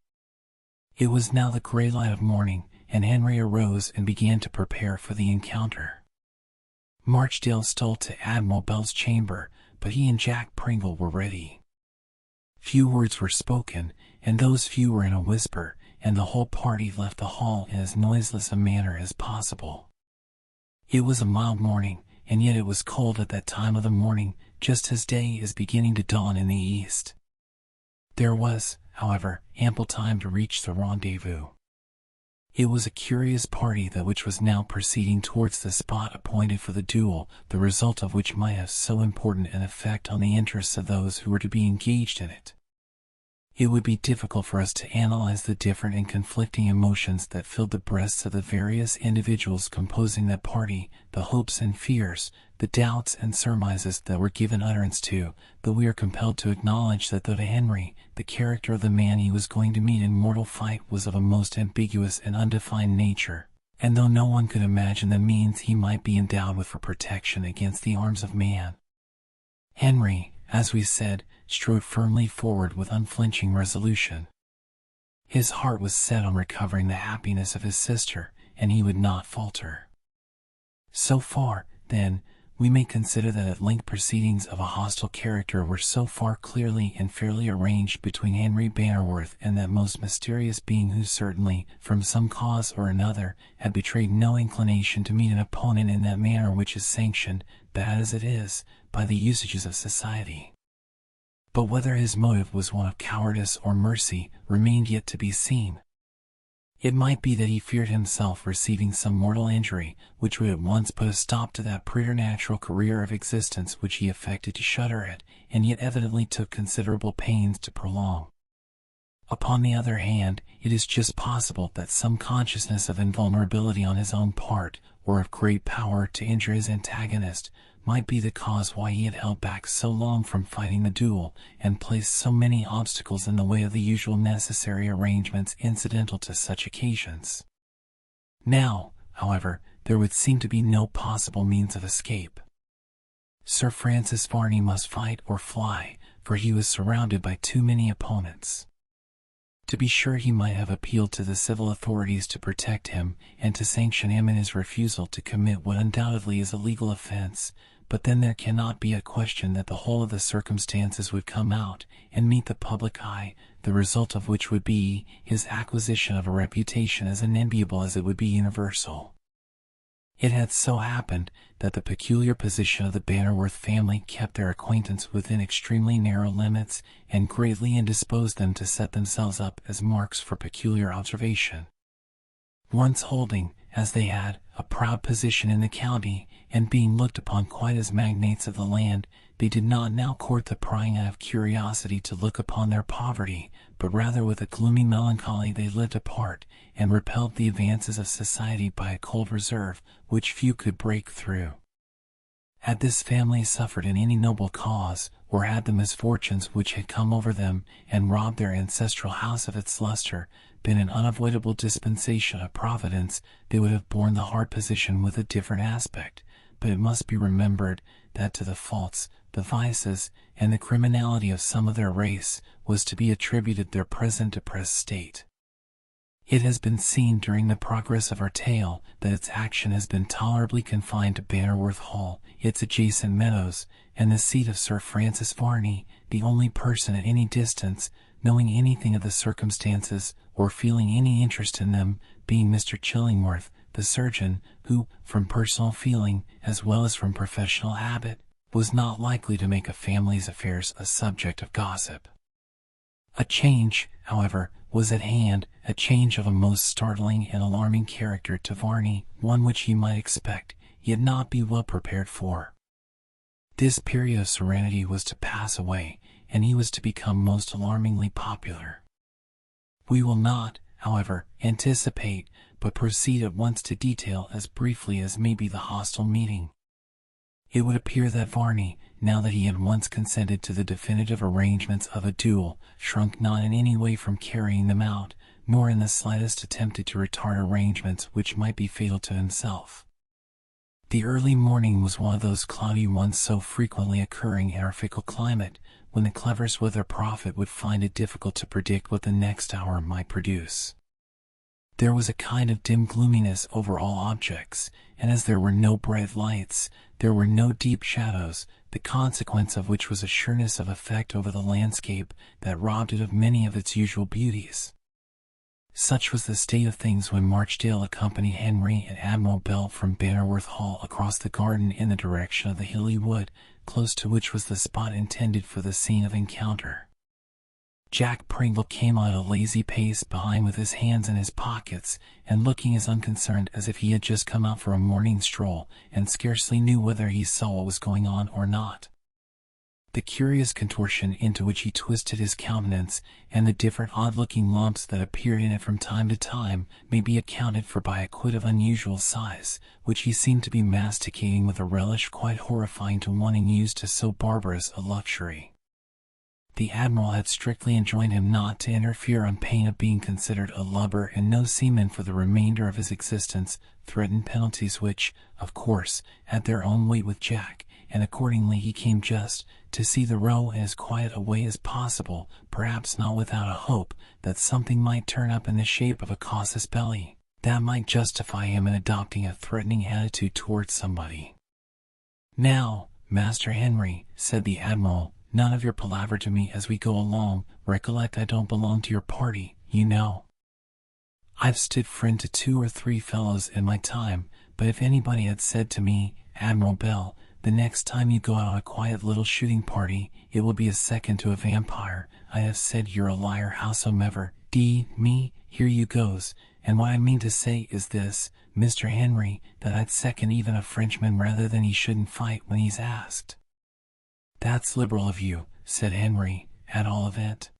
It was now the grey light of morning, and Henry arose and began to prepare for the encounter. Marchdale stole to Admiral Bell's chamber, but he and Jack Pringle were ready. Few words were spoken, and those few were in a whisper, and the whole party left the hall in as noiseless a manner as possible. It was a mild morning, and yet it was cold at that time of the morning, just as day is beginning to dawn in the east. There was, however, ample time to reach the rendezvous. It was a curious party that which was now proceeding towards the spot appointed for the duel, the result of which might have so important an effect on the interests of those who were to be engaged in it. It would be difficult for us to analyze the different and conflicting emotions that filled the breasts of the various individuals composing that party, the hopes and fears, the doubts and surmises that were given utterance to, though we are compelled to acknowledge that though to Henry, the character of the man he was going to meet in mortal fight was of a most ambiguous and undefined nature, and though no one could imagine the means he might be endowed with for protection against the arms of man, Henry, as we said, strode firmly forward with unflinching resolution. His heart was set on recovering the happiness of his sister, and he would not falter. So far, then, we may consider that at length proceedings of a hostile character were so far clearly and fairly arranged between Henry Bannerworth and that most mysterious being who certainly, from some cause or another, had betrayed no inclination to meet an opponent in that manner which is sanctioned, bad as it is, by the usages of society. But whether his motive was one of cowardice or mercy remained yet to be seen. It might be that he feared himself receiving some mortal injury, which would at once put a stop to that preternatural career of existence which he affected to shudder at, and yet evidently took considerable pains to prolong. Upon the other hand, it is just possible that some consciousness of invulnerability on his own part, or of great power to injure his antagonist, might be the cause why he had held back so long from fighting the duel, and placed so many obstacles in the way of the usual necessary arrangements incidental to such occasions. Now, however, there would seem to be no possible means of escape. Sir Francis Varney must fight or fly, for he was surrounded by too many opponents. To be sure, he might have appealed to the civil authorities to protect him, and to sanction him in his refusal to commit what undoubtedly is a legal offense, but then there cannot be a question that the whole of the circumstances would come out, and meet the public eye, the result of which would be his acquisition of a reputation as unenviable as it would be universal. It had so happened that the peculiar position of the Bannerworth family kept their acquaintance within extremely narrow limits, and greatly indisposed them to set themselves up as marks for peculiar observation. Once holding, as they had, a proud position in the county, and being looked upon quite as magnates of the land, they did not now court the prying eye of curiosity to look upon their poverty, but rather with a gloomy melancholy they lived apart, and repelled the advances of society by a cold reserve, which few could break through. Had this family suffered in any noble cause, or had the misfortunes which had come over them, and robbed their ancestral house of its luster, been an unavoidable dispensation of Providence, they would have borne the hard position with a different aspect, but it must be remembered that to the faults, the vices, and the criminality of some of their race was to be attributed their present depressed state. It has been seen during the progress of our tale that its action has been tolerably confined to Bannerworth Hall, its adjacent meadows, and the seat of Sir Francis Varney, the only person at any distance, knowing anything of the circumstances, or feeling any interest in them, being Mr. Chillingworth, the surgeon, who, from personal feeling, as well as from professional habit, was not likely to make a family's affairs a subject of gossip. A change, however, was at hand, a change of a most startling and alarming character to Varney, one which he might expect, yet not be well prepared for. This period of serenity was to pass away, and he was to become most alarmingly popular. We will not, however, anticipate, but proceed at once to detail as briefly as may be the hostile meeting. It would appear that Varney, now that he had once consented to the definitive arrangements of a duel, shrunk not in any way from carrying them out, nor in the slightest attempted to retard arrangements which might be fatal to himself. The early morning was one of those cloudy ones so frequently occurring in our fickle climate, when the cleverest with their profit would find it difficult to predict what the next hour might produce. There was a kind of dim gloominess over all objects, and as there were no bright lights, there were no deep shadows, the consequence of which was a sureness of effect over the landscape that robbed it of many of its usual beauties. Such was the state of things when Marchdale accompanied Henry and Admiral Bell from Bannerworth Hall across the garden in the direction of the hilly wood, close to which was the spot intended for the scene of encounter. Jack Pringle came at a lazy pace behind with his hands in his pockets and looking as unconcerned as if he had just come out for a morning stroll and scarcely knew whether he saw what was going on or not. The curious contortion into which he twisted his countenance and the different odd-looking lumps that appeared in it from time to time may be accounted for by a quid of unusual size, which he seemed to be masticating with a relish quite horrifying to one used to so barbarous a luxury. The Admiral had strictly enjoined him not to interfere on pain of being considered a lubber and no seaman for the remainder of his existence, threatened penalties which, of course, had their own weight with Jack, and accordingly he came just to see the row in as quiet a way as possible, perhaps not without a hope that something might turn up in the shape of a casus belli that might justify him in adopting a threatening attitude towards somebody. "Now, Master Henry," said the Admiral, "none of your palaver to me as we go along. Recollect I don't belong to your party, you know. I've stood friend to 2 or 3 fellows in my time, but if anybody had said to me, 'Admiral Bell, the next time you go out on a quiet little shooting party, it will be a second to a vampire,' I'd have said, 'You're a liar, howsomever, me, here you goes.' And what I mean to say is this, Mr. Henry, that I'd second even a Frenchman rather than he shouldn't fight when he's asked." "That's liberal of you," said Henry, "at all event."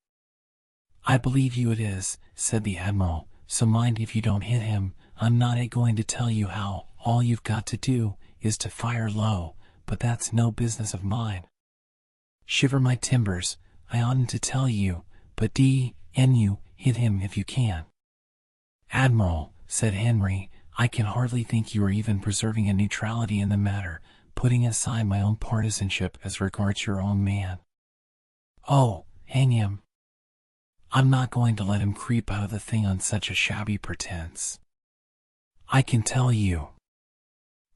"I believe you it is," said the Admiral, "so mind if you don't hit him. I'm not going to tell you how. All you've got to do is to fire low, but that's no business of mine. Shiver my timbers, I oughtn't to tell you, but you hit him if you can." "Admiral," said Henry, "I can hardly think you are even preserving a neutrality in the matter, putting aside my own partisanship as regards your own man." "Oh, hang him. I'm not going to let him creep out of the thing on such a shabby pretense. I can tell you.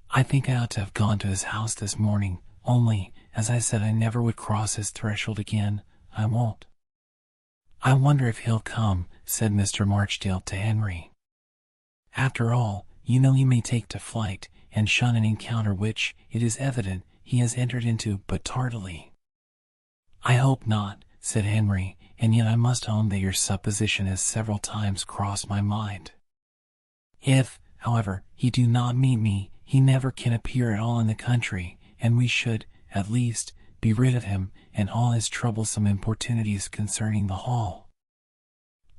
I think I ought to have gone to his house this morning, only, as I said I never would cross his threshold again, I won't." "I wonder if he'll come," said Mr. Marchdale to Henry. "After all, you know he may take to flight, and shun an encounter which, it is evident, he has entered into but tardily." "I hope not," said Henry, "and yet I must own that your supposition has several times crossed my mind. If, however, he do not meet me, he never can appear at all in the country, and we should, at least, be rid of him and all his troublesome importunities concerning the hall.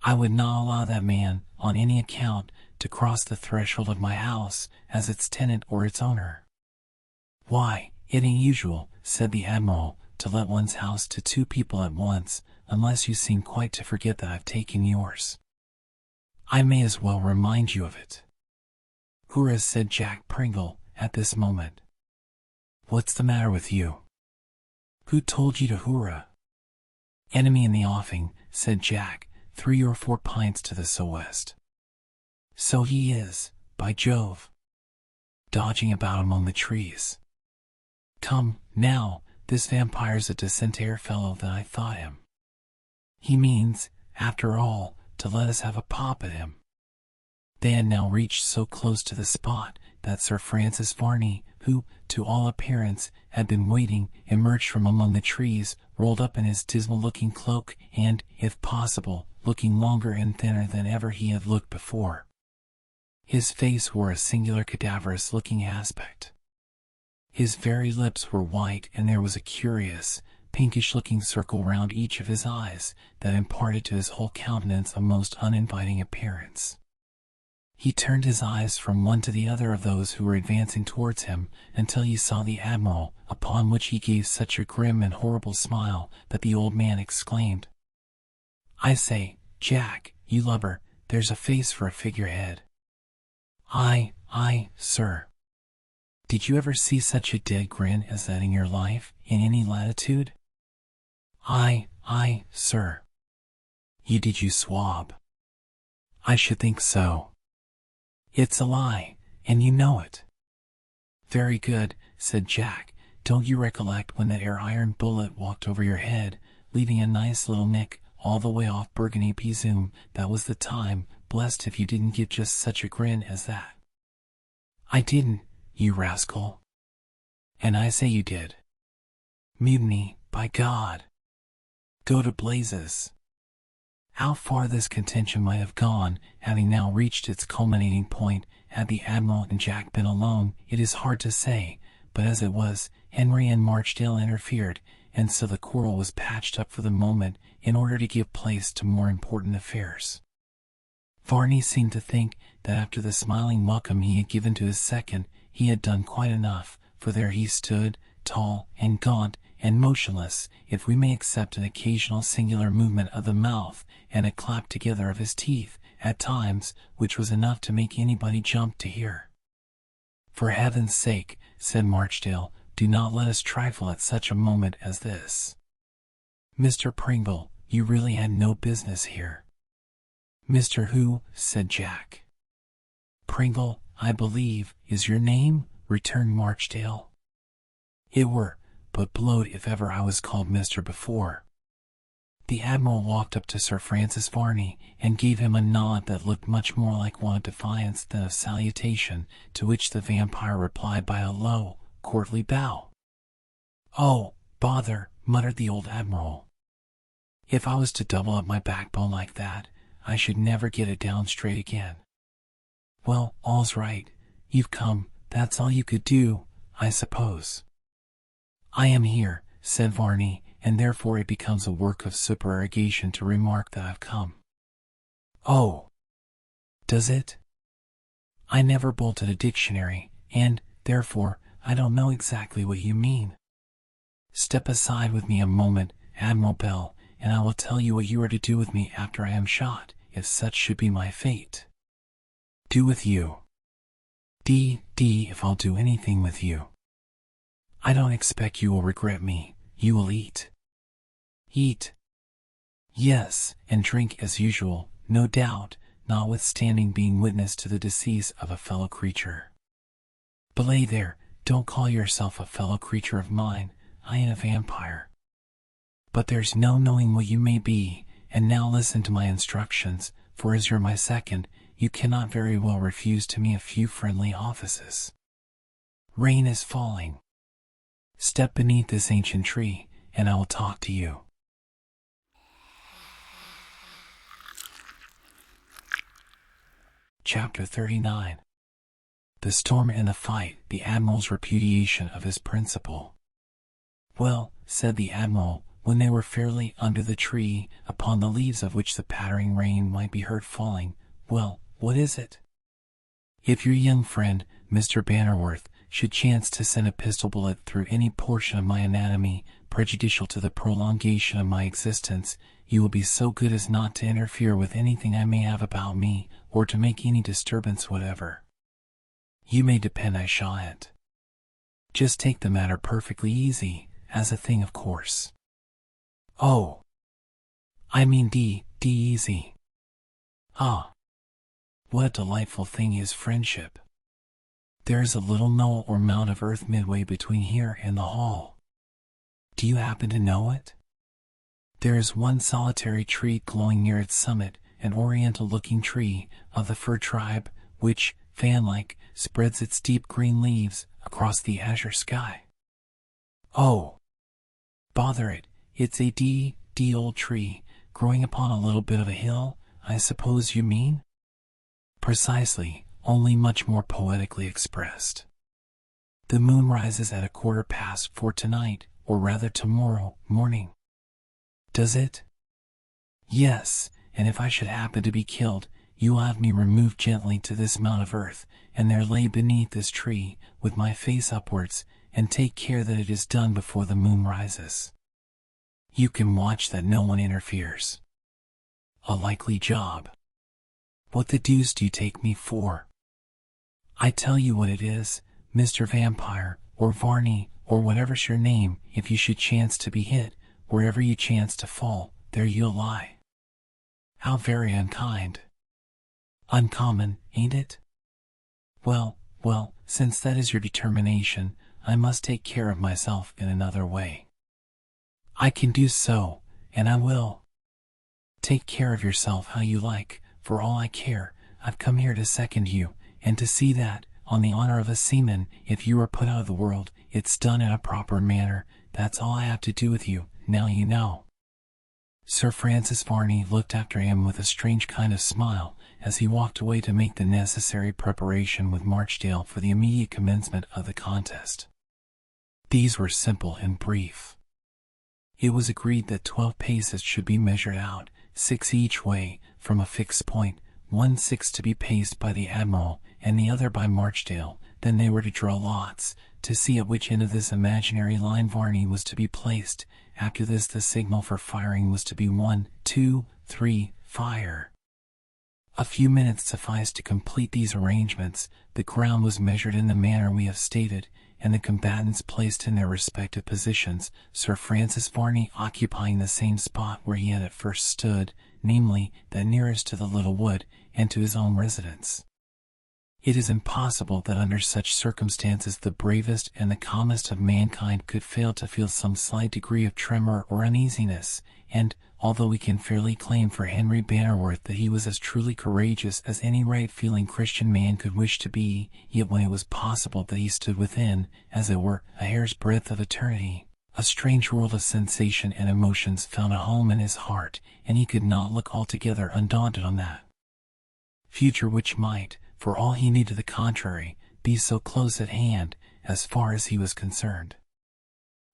I would not allow that man, on any account, to cross the threshold of my house as its tenant or its owner." "Why, it ain't usual," said the Admiral, "to let one's house to 2 people at once, unless you seem quite to forget that I've taken yours. I may as well remind you of it." "Hurrah," said Jack Pringle, at this moment. "What's the matter with you? Who told you to hurrah?" "Enemy in the offing," said Jack, 3 or 4 pints to the sou'west. "So he is, by Jove. Dodging about among the trees. Come, now, this vampire's a decenter fellow than I thought him. He means, after all, to let us have a pop at him." They had now reached so close to the spot that Sir Francis Varney, who, to all appearance, had been waiting, emerged from among the trees, rolled up in his dismal-looking cloak, and, if possible, looking longer and thinner than ever he had looked before. His face wore a singular cadaverous-looking aspect. His very lips were white, and there was a curious, pinkish-looking circle round each of his eyes that imparted to his whole countenance a most uninviting appearance. He turned his eyes from one to the other of those who were advancing towards him, until he saw the Admiral, upon which he gave such a grim and horrible smile that the old man exclaimed, "I say, Jack, you lubber, there's a face for a figurehead." Aye, sir. Did you ever see such a dead grin as that in your life, in any latitude?" Aye, sir." Did you swab?" "I should think so." "It's a lie, and you know it." "Very good," said Jack. "Don't you recollect when that iron bullet walked over your head, leaving a nice little nick all the way off Burgundy Pezoom? That was the time, blessed if you didn't get just such a grin as that." "I didn't, you rascal." "And I say you did." "Mutiny, by God." "Go to blazes." How far this contention might have gone, having now reached its culminating point, had the Admiral and Jack been alone, it is hard to say, but as it was, Henry and Marchdale interfered, and so the quarrel was patched up for the moment in order to give place to more important affairs. Varney seemed to think that after the smiling welcome he had given to his second, he had done quite enough, for there he stood, tall and gaunt and motionless, if we may accept an occasional singular movement of the mouth and a clap together of his teeth, at times, which was enough to make anybody jump to hear. "For heaven's sake," said Marchdale, "do not let us trifle at such a moment as this. Mr. Pringle, you really had no business here." "Mr. Who?" said Jack. "Pringle, I believe, is your name?" returned Marchdale. "It were but blowed if ever I was called Mr. before." The Admiral walked up to Sir Francis Varney and gave him a nod that looked much more like one of defiance than of salutation, to which the vampire replied by a low, courtly bow. "Oh, bother," muttered the old Admiral. "If I was to double up my backbone like that, I should never get it down straight again." "Well, all's right. You've come, that's all you could do, I suppose." "I am here," said Varney, "and therefore it becomes a work of supererogation to remark that I've come." "Oh, does it? I never bolted a dictionary, and, therefore, I don't know exactly what you mean." "Step aside with me a moment, Admiral Bell, and I will tell you what you are to do with me after I am shot, if such should be my fate." "Do with you? D if I'll do anything with you." "I don't expect you will regret me. You will eat." "Eat?" "Yes, and drink as usual, no doubt, notwithstanding being witness to the decease of a fellow creature." "Belay there, don't call yourself a fellow creature of mine. I ain't a vampire." "But there's no knowing what you may be, and now listen to my instructions, for as you're my second, you cannot very well refuse to me a few friendly offices. Rain is falling. Step beneath this ancient tree, and I will talk to you." Chapter 39. The Storm and the Fight, the Admiral's repudiation of his principal. "Well," said the Admiral, when they were fairly under the tree, upon the leaves of which the pattering rain might be heard falling, "well, what is it?" "If your young friend, Mr. Bannerworth, should chance to send a pistol bullet through any portion of my anatomy prejudicial to the prolongation of my existence, you will be so good as not to interfere with anything I may have about me, or to make any disturbance whatever. You may depend I shan't. Just take the matter perfectly easy, as a thing of course." "Oh, I mean easy. Ah, what a delightful thing is friendship. There is a little knoll or mound of earth midway between here and the hall. Do you happen to know it? There is one solitary tree glowing near its summit, an oriental-looking tree of the fir tribe, which, fan-like, spreads its deep green leaves across the azure sky." "Oh, bother it, it's a old tree, growing upon a little bit of a hill, I suppose you mean?" "Precisely, only much more poetically expressed. The moon rises at 4:15 tonight, or rather tomorrow morning." "Does it?" "Yes, and if I should happen to be killed, you will have me removed gently to this mound of earth, and there lay beneath this tree, with my face upwards, and take care that it is done before the moon rises. You can watch that no one interferes. A likely job. What the deuce do you take me for? I tell you what it is, Mr. Vampire, or Varney, or whatever's your name, if you should chance to be hit, wherever you chance to fall, there you'll lie." "How very unkind." "Uncommon, ain't it? Well, since that is your determination, I must take care of myself in another way." "I can do so, and I will." "Take care of yourself how you like, for all I care. I've come here to second you, and to see that, on the honor of a seaman, if you are put out of the world, it's done in a proper manner. That's all I have to do with you, now you know." Sir Francis Varney looked after him with a strange kind of smile as he walked away to make the necessary preparation with Marchdale for the immediate commencement of the contest. These were simple and brief. It was agreed that 12 paces should be measured out, 6 each way, from a fixed point, 1/6 to be paced by the Admiral and the other by Marchdale. Then they were to draw lots, to see at which end of this imaginary line Varney was to be placed. After this the signal for firing was to be 1, 2, 3, fire. A few minutes sufficed to complete these arrangements. The ground was measured in the manner we have stated, and the combatants placed in their respective positions, Sir Francis Varney occupying the same spot where he had at first stood, namely, that nearest to the little wood, and to his own residence. It is impossible that under such circumstances the bravest and the calmest of mankind could fail to feel some slight degree of tremor or uneasiness, and, although we can fairly claim for Henry Bannerworth that he was as truly courageous as any right-feeling Christian man could wish to be, yet when it was possible that he stood within, as it were, a hair's breadth of eternity, a strange world of sensation and emotions found a home in his heart, and he could not look altogether undaunted on that future which might, for all he knew to the contrary, be so close at hand, as far as he was concerned.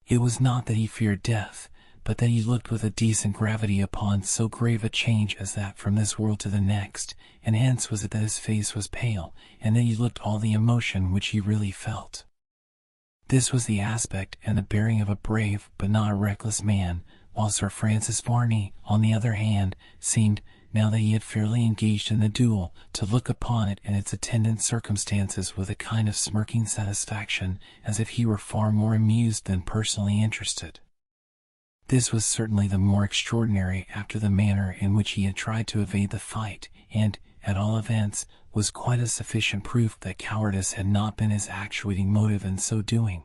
It was not that he feared death, but that he looked with a decent gravity upon so grave a change as that from this world to the next, and hence was it that his face was pale, and that he looked all the emotion which he really felt. This was the aspect and the bearing of a brave but not a reckless man, while Sir Francis Varney, on the other hand, seemed, now that he had fairly engaged in the duel, to look upon it and its attendant circumstances with a kind of smirking satisfaction, as if he were far more amused than personally interested. This was certainly the more extraordinary after the manner in which he had tried to evade the fight, and, at all events, was quite a sufficient proof that cowardice had not been his actuating motive in so doing.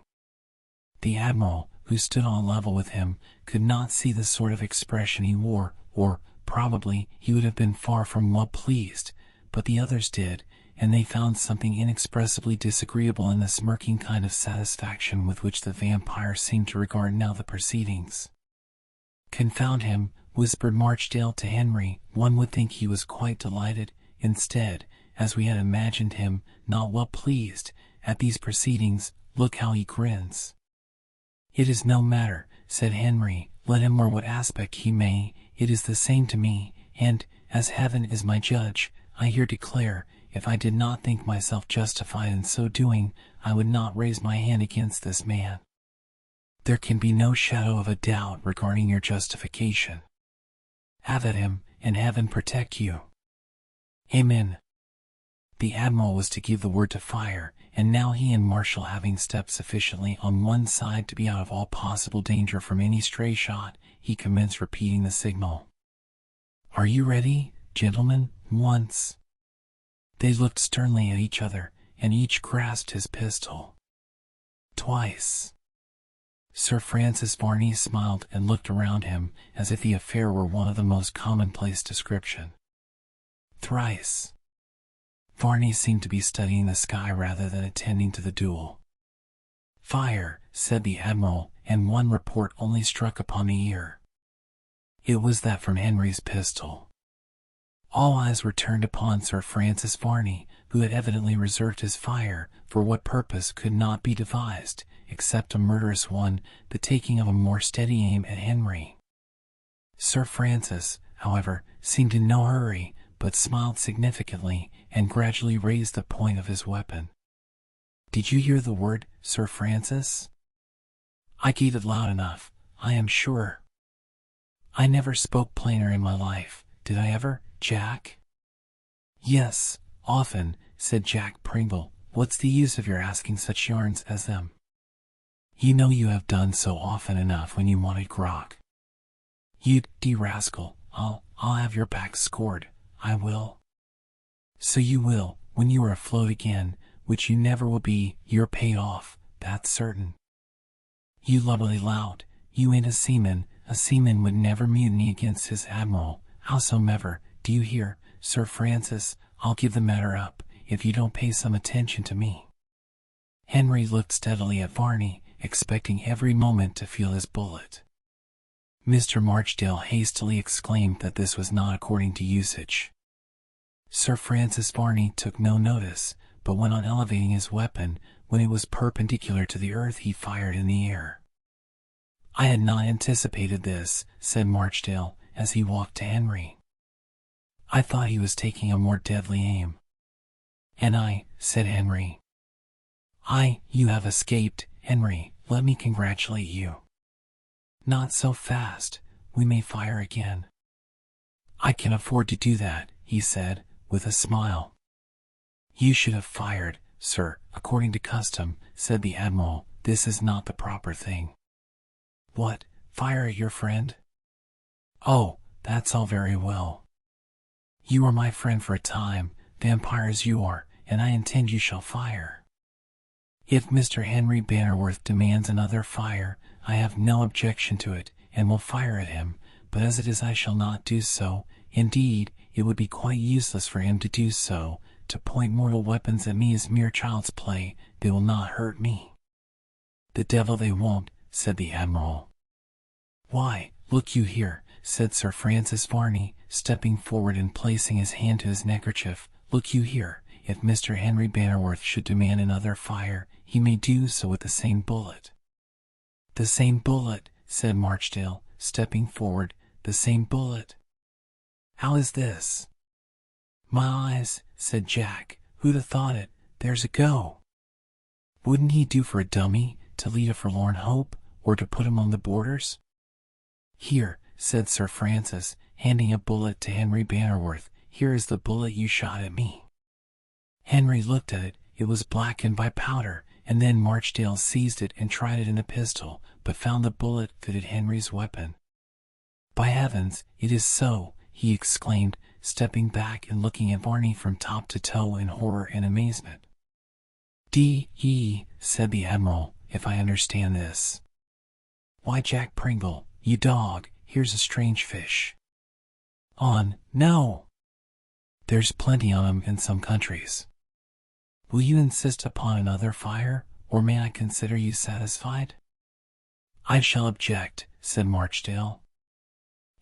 The Admiral, who stood on a level with him, could not see the sort of expression he wore, or, probably, he would have been far from well pleased, but the others did, and they found something inexpressibly disagreeable in the smirking kind of satisfaction with which the vampire seemed to regard now the proceedings. "Confound him," whispered Marchdale to Henry, "one would think he was quite delighted, instead, as we had imagined him, not well pleased, at these proceedings. Look how he grins." "It is no matter," said Henry, "let him wear what aspect he may, it is the same to me, and, as heaven is my judge, I here declare, if I did not think myself justified in so doing, I would not raise my hand against this man. There can be no shadow of a doubt regarding your justification. Have at him, and heaven protect you." Amen. The Admiral was to give the word to fire, and now he and Marshal, having stepped sufficiently on one side to be out of all possible danger from any stray shot, he commenced repeating the signal. "Are you ready, gentlemen, once?" They looked sternly at each other, and each grasped his pistol. "Twice." Sir Francis Varney smiled and looked around him, as if the affair were one of the most commonplace description. "Thrice." Varney seemed to be studying the sky rather than attending to the duel. "Fire," said the Admiral, and one report only struck upon the ear. It was that from Henry's pistol. All eyes were turned upon Sir Francis Varney, who had evidently reserved his fire, for what purpose could not be devised, except a murderous one, the taking of a more steady aim at Henry. Sir Francis, however, seemed in no hurry, but smiled significantly, and gradually raised the point of his weapon. "Did you hear the word, Sir Francis?" "I gave it loud enough, I am sure." "I never spoke plainer in my life, did I ever, Jack?" "Yes, often," said Jack Pringle. "What's the use of your asking such yarns as them? You know you have done so often enough when you wanted grog. You rascal, I'll have your back scored, I will." "So you will, when you are afloat again, which you never will be. You're paid off, that's certain." "You lubberly lout, you ain't a seaman. A seaman would never mutiny against his admiral. Howsomever, do you hear, Sir Francis, I'll give the matter up, if you don't pay some attention to me." Henry looked steadily at Varney, expecting every moment to feel his bullet. Mr. Marchdale hastily exclaimed that this was not according to usage. Sir Francis Varney took no notice, but went on elevating his weapon. When it was perpendicular to the earth, he fired in the air. "I had not anticipated this," said Marchdale, as he walked to Henry. "I thought he was taking a more deadly aim." "And I," said Henry. "You have escaped, Henry. Let me congratulate you." "Not so fast. We may fire again." "I can afford to do that," he said, with a smile. "You should have fired, sir, according to custom," said the Admiral. "This is not the proper thing." "What, fire at your friend?" "Oh, that's all very well. You are my friend for a time, vampire as you are, and I intend you shall fire. If Mr. Henry Bannerworth demands another fire, I have no objection to it, and will fire at him, but as it is I shall not do so. Indeed, it would be quite useless for him to do so. To point mortal weapons at me is mere child's play. They will not hurt me." "The devil they won't," said the Admiral. "Why, look you here," said Sir Francis Varney, stepping forward and placing his hand to his neckerchief. "Look you here, if Mr. Henry Bannerworth should demand another fire, he may do so with the same bullet." "The same bullet," said Marchdale, stepping forward. "The same bullet. How is this?" "My eyes," said Jack. "Who'd have thought it? There's a go. Wouldn't he do for a dummy, to lead a forlorn hope, or to put him on the borders?" "Here," said Sir Francis, handing a bullet to Henry Bannerworth. "Here is the bullet you shot at me." Henry looked at it. It was blackened by powder, and then Marchdale seized it and tried it in a pistol, but found the bullet fitted Henry's weapon. "By heavens, it is so!" he exclaimed, stepping back and looking at Varney from top to toe in horror and amazement. "D.E.," said the Admiral, "if I understand this. Why, Jack Pringle, you dog, here's a strange fish. No! There's plenty on 'em in some countries. Will you insist upon another fire, or may I consider you satisfied?" "I shall object," said Marchdale.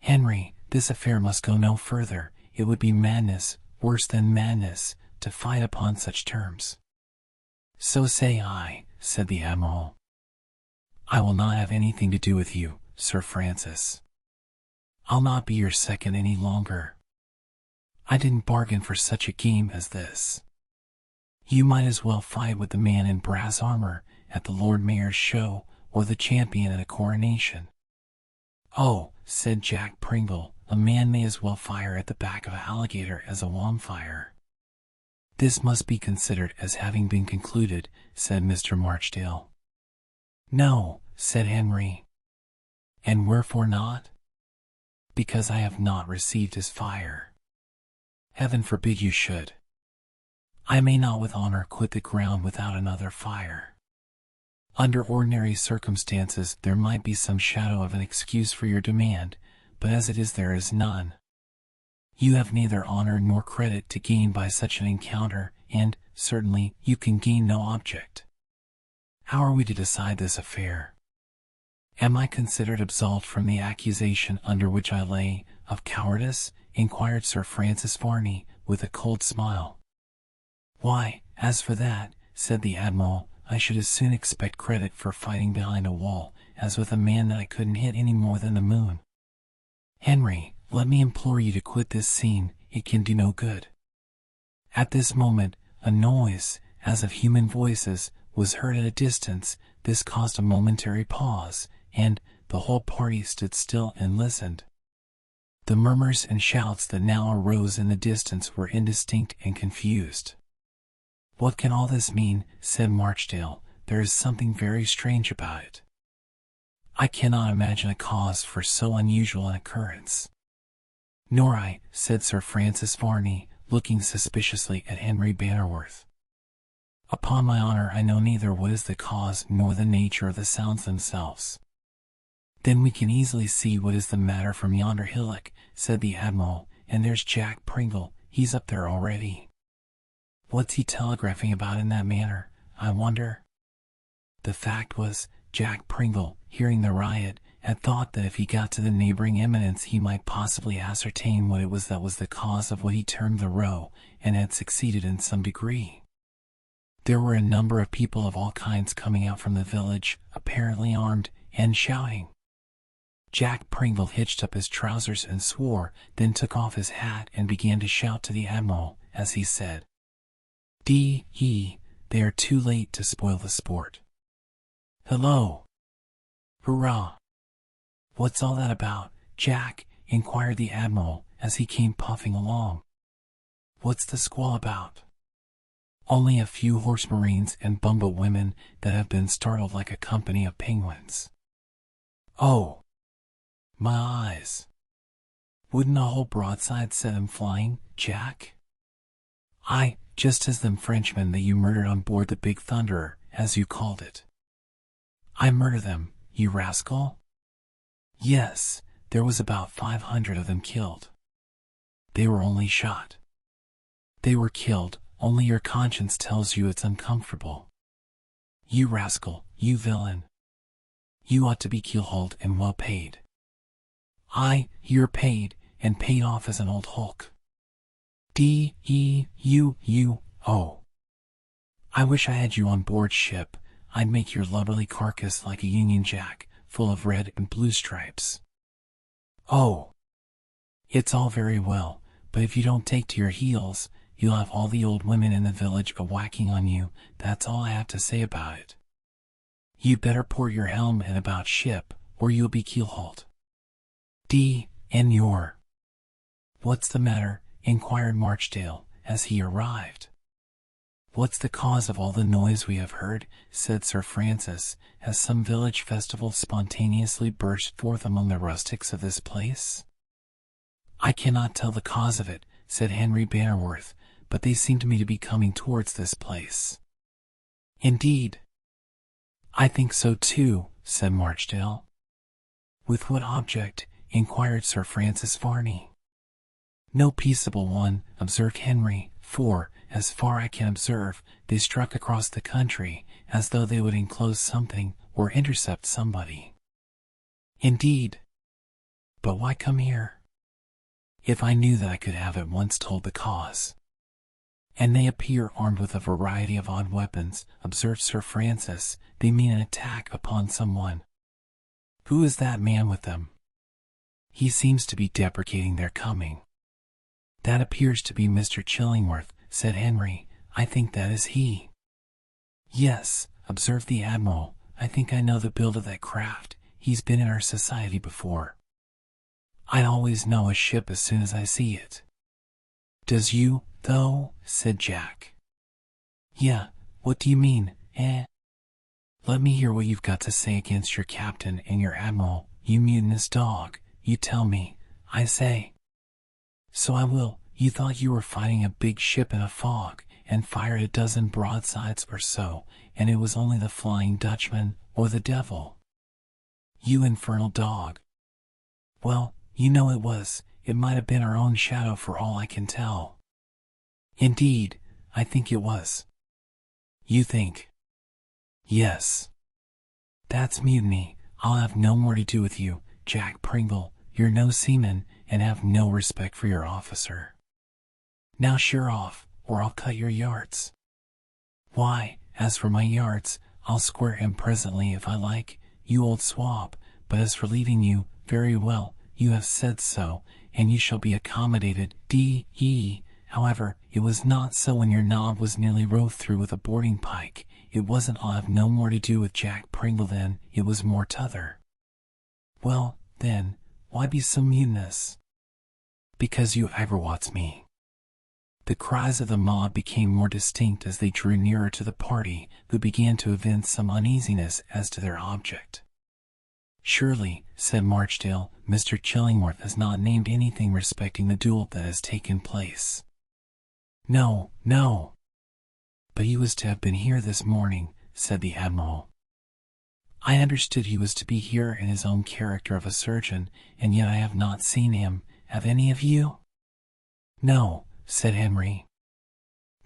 "Henry, this affair must go no further. It would be madness, worse than madness, to fight upon such terms." "So say I," said the Admiral. "I will not have anything to do with you, Sir Francis. I'll not be your second any longer. I didn't bargain for such a game as this. You might as well fight with the man in brass armor at the Lord Mayor's show, or the champion at a coronation." "Oh," said Jack Pringle, "a man may as well fire at the back of an alligator as a wildfire." "This must be considered as having been concluded," said Mr. Marchdale. "No," said Henry. "And wherefore not?" "Because I have not received his fire." "Heaven forbid you should. I may not with honor quit the ground without another fire. Under ordinary circumstances there might be some shadow of an excuse for your demand, but as it is there is none. You have neither honor nor credit to gain by such an encounter, and, certainly, you can gain no object. How are we to decide this affair? Am I considered absolved from the accusation under which I lay, of cowardice?" inquired Sir Francis Varney, with a cold smile. "Why, as for that," said the Admiral, "I should as soon expect credit for fighting behind a wall, as with a man that I couldn't hit any more than the moon. Henry, let me implore you to quit this scene. It can do no good." At this moment, a noise, as of human voices, was heard at a distance. This caused a momentary pause, and the whole party stood still and listened. The murmurs and shouts that now arose in the distance were indistinct and confused. "What can all this mean?" said Marchdale. "There is something very strange about it. I cannot imagine a cause for so unusual an occurrence." "Nor I," said Sir Francis Varney, looking suspiciously at Henry Bannerworth. "Upon my honor I know neither what is the cause nor the nature of the sounds themselves." "Then we can easily see what is the matter from yonder hillock," said the Admiral, "and there's Jack Pringle. He's up there already. What's he telegraphing about in that manner, I wonder?" The fact was, Jack Pringle, hearing the riot, had thought that if he got to the neighboring eminence he might possibly ascertain what it was that was the cause of what he termed the row, and had succeeded in some degree. There were a number of people of all kinds coming out from the village, apparently armed, and shouting. Jack Pringle hitched up his trousers and swore, then took off his hat and began to shout to the Admiral, as he said, "D-he, they are too late to spoil the sport. Hello! Hurrah! What's all that about, Jack?" inquired the Admiral, as he came puffing along. "What's the squall about?" "Only a few horse marines and bumboat women that have been startled like a company of penguins." "Oh! My eyes! Wouldn't a whole broadside set 'em flying, Jack?" "Aye, just as them Frenchmen that you murdered on board the Big Thunderer, as you called it." "I murder them, you rascal?" "Yes, there was about 500 of them killed." "They were only shot." "They were killed, only your conscience tells you it's uncomfortable." "You rascal, you villain. You ought to be keelhauled and well paid." "Aye, you're paid, and paid off as an old hulk." "D-e-u-u-o. I wish I had you on board ship. I'd make your lubberly carcass like a Union Jack, full of red and blue stripes." "Oh! It's all very well, but if you don't take to your heels, you'll have all the old women in the village a-whacking on you. That's all I have to say about it. You'd better port your helm and about ship, or you'll be keelhauled." "D-n-your. What's the matter?" inquired Marchdale, as he arrived. "What's the cause of all the noise we have heard?" said Sir Francis. "Has some village festival spontaneously burst forth among the rustics of this place?" "I cannot tell the cause of it," said Henry Bannerworth, "but they seem to me to be coming towards this place." "Indeed?" "I think so too," said Marchdale. "With what object?" inquired Sir Francis Varney. "No peaceable one," observed Henry, "for, as far I can observe, they struck across the country, as though they would enclose something, or intercept somebody." "Indeed? But why come here?" "If I knew that I could have at once told the cause." "And they appear armed with a variety of odd weapons," observed Sir Francis. "They mean an attack upon someone." "Who is that man with them?" "He seems to be deprecating their coming." "That appears to be Mr. Chillingworth," said Henry. "I think that is he." "Yes," observed the Admiral, "I think I know the build of that craft. He's been in our society before." "I always know a ship as soon as I see it." "Does you, though?" said Jack. "Yeah, what do you mean, eh?" "Let me hear what you've got to say against your captain and your admiral, you mutinous dog. You tell me, I say." "So I will. You thought you were fighting a big ship in a fog, and fired a dozen broadsides or so, and it was only the Flying Dutchman, or the devil." "You infernal dog." "Well, you know it was. It might have been our own shadow for all I can tell." "Indeed, I think it was." "You think?" "Yes." "That's mutiny. I'll have no more to do with you, Jack Pringle. You're no seaman, and have no respect for your officer. Now sheer off, or I'll cut your yards." "Why, as for my yards, I'll square him presently if I like, you old swab. But as for leaving you, very well, you have said so, and you shall be accommodated. D.E. However, it was not so when your knob was nearly rove through with a boarding pike. It wasn't. I'll have no more to do with Jack Pringle then. It was more t'other." "Well, then, why be so mutinous?" "Because you aggravates me." The cries of the mob became more distinct as they drew nearer to the party, who began to evince some uneasiness as to their object. "Surely," said Marchdale, "Mr. Chillingworth has not named anything respecting the duel that has taken place." "No, no. But he was to have been here this morning," said the Admiral. "I understood he was to be here in his own character of a surgeon, and yet I have not seen him. Have any of you?" "No," said Henry.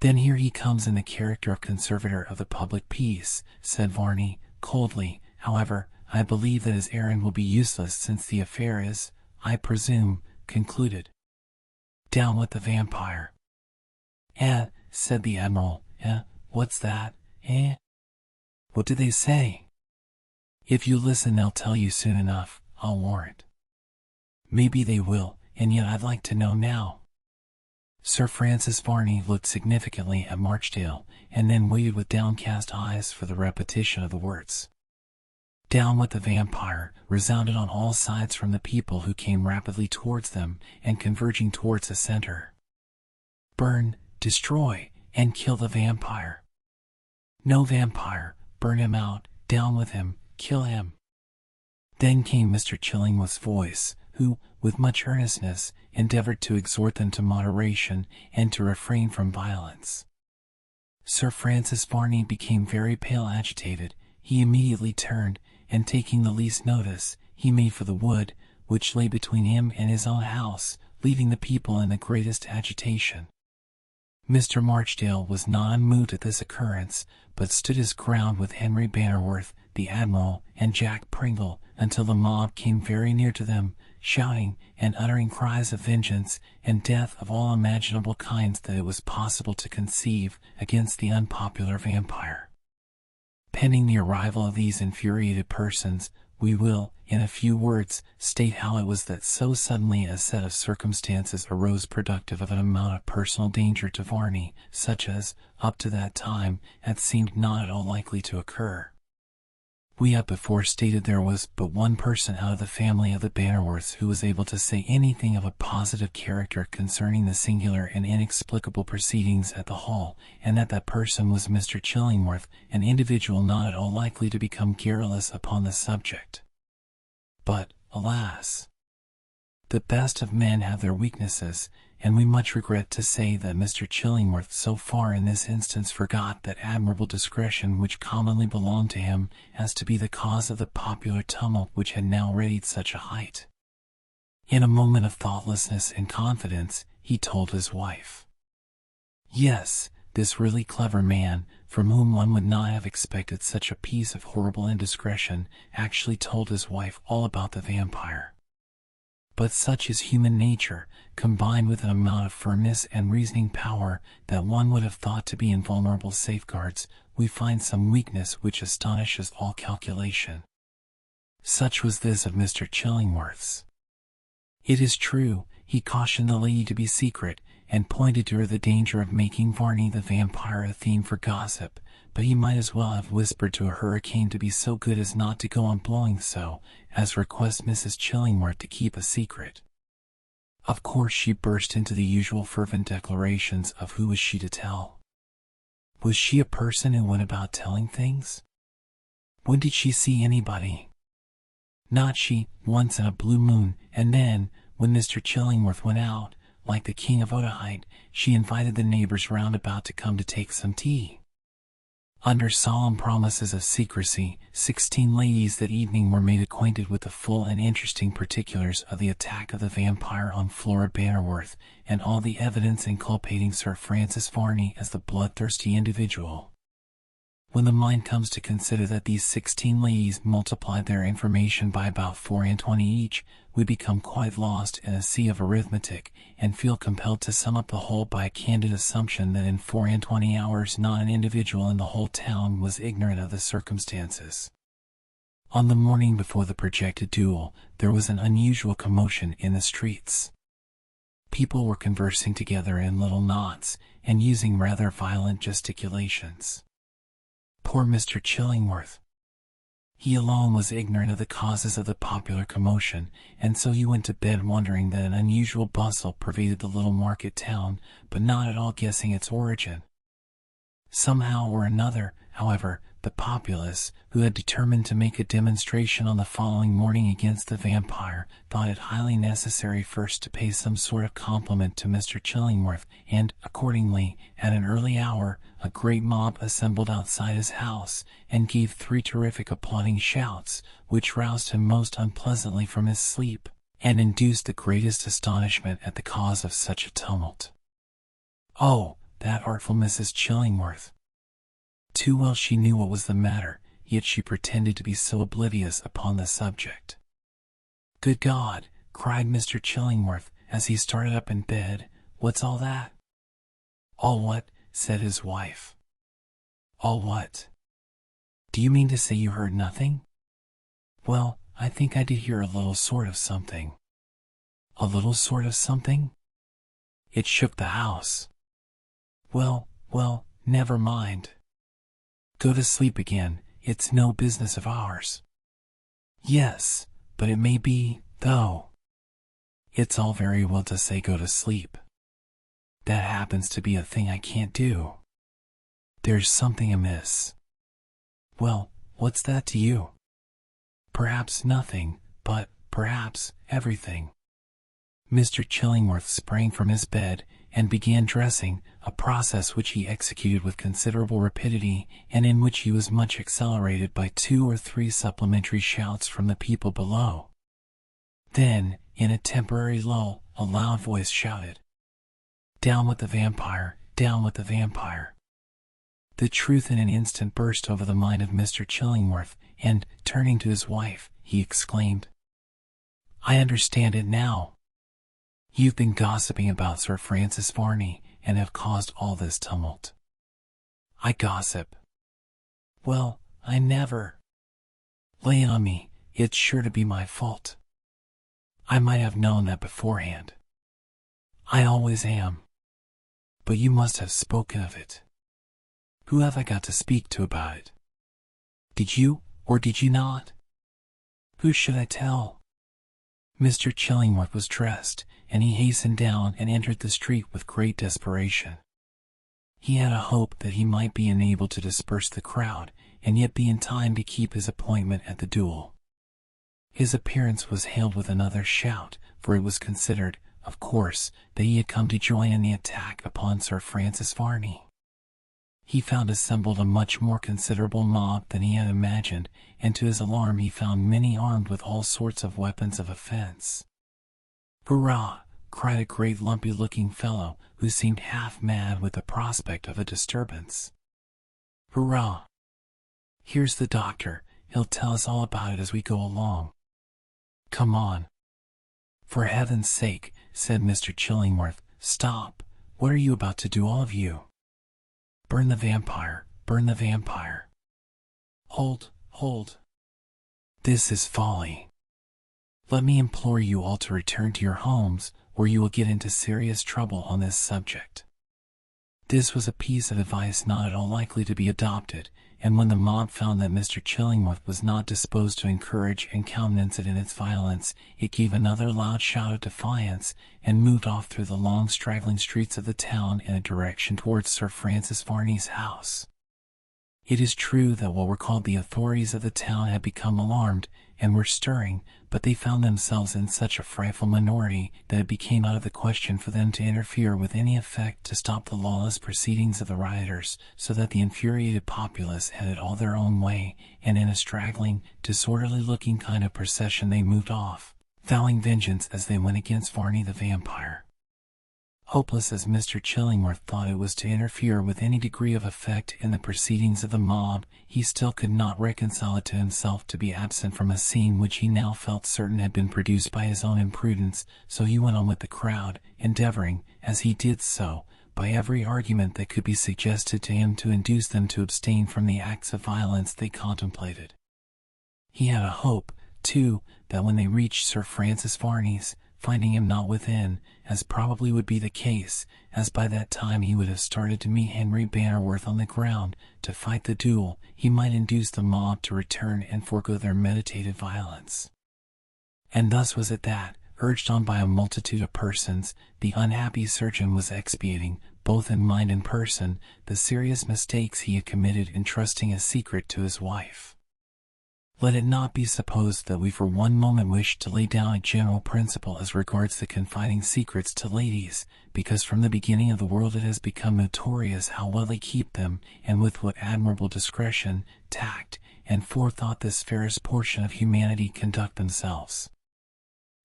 "Then here he comes in the character of conservator of the public peace," said Varney, coldly. "However, I believe that his errand will be useless since the affair is, I presume, concluded. Down with the vampire. Said the Admiral. What's that? What do they say? If you listen they'll tell you soon enough, I'll warrant. Maybe they will, and yet I'd like to know now. Sir Francis Varney looked significantly at Marchdale, and then waited with downcast eyes for the repetition of the words. Down with the vampire resounded on all sides from the people who came rapidly towards them and converging towards the center. Burn, destroy, and kill the vampire. No vampire, burn him out, down with him, kill him. Then came Mr. Chillingworth's voice, who, with much earnestness, endeavored to exhort them to moderation and to refrain from violence. Sir Francis Varney became very pale, agitated. He immediately turned, and taking the least notice, he made for the wood, which lay between him and his own house, leaving the people in the greatest agitation. Mr. Marchdale was not unmoved at this occurrence, but stood his ground with Henry Bannerworth, the Admiral, and Jack Pringle, until the mob came very near to them, shouting and uttering cries of vengeance and death of all imaginable kinds that it was possible to conceive against the unpopular vampire. Pending the arrival of these infuriated persons, we will, in a few words, state how it was that so suddenly a set of circumstances arose productive of an amount of personal danger to Varney, such as, up to that time, had seemed not at all likely to occur. We have before stated there was but one person out of the family of the Bannerworths who was able to say anything of a positive character concerning the singular and inexplicable proceedings at the Hall, and that person was Mr. Chillingworth, an individual not at all likely to become garrulous upon the subject. But, alas! The best of men have their weaknesses, and we much regret to say that Mr. Chillingworth so far in this instance forgot that admirable discretion which commonly belonged to him as to be the cause of the popular tumult which had now reached such a height. In a moment of thoughtlessness and confidence, he told his wife. Yes, this really clever man, from whom one would not have expected such a piece of horrible indiscretion, actually told his wife all about the vampire. But such is human nature, combined with an amount of firmness and reasoning power that one would have thought to be invulnerable safeguards, we find some weakness which astonishes all calculation. Such was this of Mr. Chillingworth's. It is true, he cautioned the lady to be secret, and pointed to her the danger of making Varney the vampire a theme for gossip, but he might as well have whispered to a hurricane to be so good as not to go on blowing so, as request Mrs. Chillingworth to keep a secret. Of course she burst into the usual fervent declarations of who was she to tell. Was she a person who went about telling things? When did she see anybody? Not she, once in a blue moon, and then, when Mr. Chillingworth went out, like the King of Otaheite, she invited the neighbors round about to come to take some tea. Under solemn promises of secrecy, 16 ladies that evening were made acquainted with the full and interesting particulars of the attack of the vampire on Flora Bannerworth, and all the evidence inculpating Sir Francis Varney as the bloodthirsty individual. When the mind comes to consider that these 16 ladies multiplied their information by about 24 each, we become quite lost in a sea of arithmetic, and feel compelled to sum up the whole by a candid assumption that in 24 hours not an individual in the whole town was ignorant of the circumstances. On the morning before the projected duel, there was an unusual commotion in the streets. People were conversing together in little knots, and using rather violent gesticulations. Poor Mr. Chillingworth! He alone was ignorant of the causes of the popular commotion, and so he went to bed wondering that an unusual bustle pervaded the little market town, but not at all guessing its origin. Somehow or another, however, the populace, who had determined to make a demonstration on the following morning against the vampire, thought it highly necessary first to pay some sort of compliment to Mr. Chillingworth, and, accordingly, at an early hour, a great mob assembled outside his house, and gave 3 terrific applauding shouts, which roused him most unpleasantly from his sleep, and induced the greatest astonishment at the cause of such a tumult. Oh, that artful Mrs. Chillingworth! Too well she knew what was the matter. yet she pretended to be so oblivious upon the subject. "Good God!" cried Mr. Chillingworth, as he started up in bed. "What's all that?" "All what?" said his wife. "All what? Do you mean to say you heard nothing?" "Well, I think I did hear a little sort of something." "A little sort of something?" "It shook the house." Well, never mind. Go to sleep again, it's no business of ours." "Yes, but it may be, though." "It's all very well to say go to sleep. That happens to be a thing I can't do. There's something amiss." "Well, what's that to you?" "Perhaps nothing, but, perhaps, everything." Mr. Chillingworth sprang from his bed and began dressing, a process which he executed with considerable rapidity, and in which he was much accelerated by 2 or 3 supplementary shouts from the people below. Then, in a temporary lull, a loud voice shouted, "Down with the vampire! Down with the vampire!" The truth in an instant burst over the mind of Mr. Chillingworth, and, turning to his wife, he exclaimed, "I understand it now. You've been gossiping about Sir Francis Varney, and have caused all this tumult." "I gossip? Well, I never. Lay on me, it's sure to be my fault. I might have known that beforehand. I always am. But you must have spoken of it. Who have I got to speak to about it? Did you, or did you not? Who should I tell?" Mr. Chillingworth was dressed, and he hastened down and entered the street with great desperation. He had a hope that he might be enabled to disperse the crowd, and yet be in time to keep his appointment at the duel. His appearance was hailed with another shout, for it was considered, of course, that he had come to join in the attack upon Sir Francis Varney. He found assembled a much more considerable mob than he had imagined, and to his alarm he found many armed with all sorts of weapons of offense. "Hurrah!" cried a great lumpy-looking fellow, who seemed half mad with the prospect of a disturbance. "Hurrah! Here's the doctor, he'll tell us all about it as we go along. Come on." "For heaven's sake," said Mr. Chillingworth, "stop! What are you about to do, all of you?" "Burn the vampire! Burn the vampire!" Hold! This is folly. Let me implore you all to return to your homes, or you will get into serious trouble on this subject." This was a piece of advice not at all likely to be adopted, and when the mob found that Mr. Chillingworth was not disposed to encourage and countenance it in its violence, it gave another loud shout of defiance, and moved off through the long straggling streets of the town in a direction towards Sir Francis Varney's house. It is true that what were called the authorities of the town had become alarmed, and were stirring, but they found themselves in such a frightful minority that it became out of the question for them to interfere with any effect to stop the lawless proceedings of the rioters, so that the infuriated populace had it all their own way, and in a straggling, disorderly-looking kind of procession they moved off, vowing vengeance as they went against Varney the Vampire. Hopeless as Mr. Chillingworth thought it was to interfere with any degree of effect in the proceedings of the mob, he still could not reconcile it to himself to be absent from a scene which he now felt certain had been produced by his own imprudence, so he went on with the crowd, endeavoring, as he did so, by every argument that could be suggested to him to induce them to abstain from the acts of violence they contemplated. He had a hope, too, that when they reached Sir Francis Varney's, finding him not within, as probably would be the case, as by that time he would have started to meet Henry Bannerworth on the ground, to fight the duel, he might induce the mob to return and forego their meditated violence. And thus was it that, urged on by a multitude of persons, the unhappy surgeon was expiating, both in mind and person, the serious mistakes he had committed in trusting a secret to his wife. Let it not be supposed that we for one moment wish to lay down a general principle as regards the confiding secrets to ladies, because from the beginning of the world it has become notorious how well they keep them, and with what admirable discretion, tact, and forethought this fairest portion of humanity conduct themselves.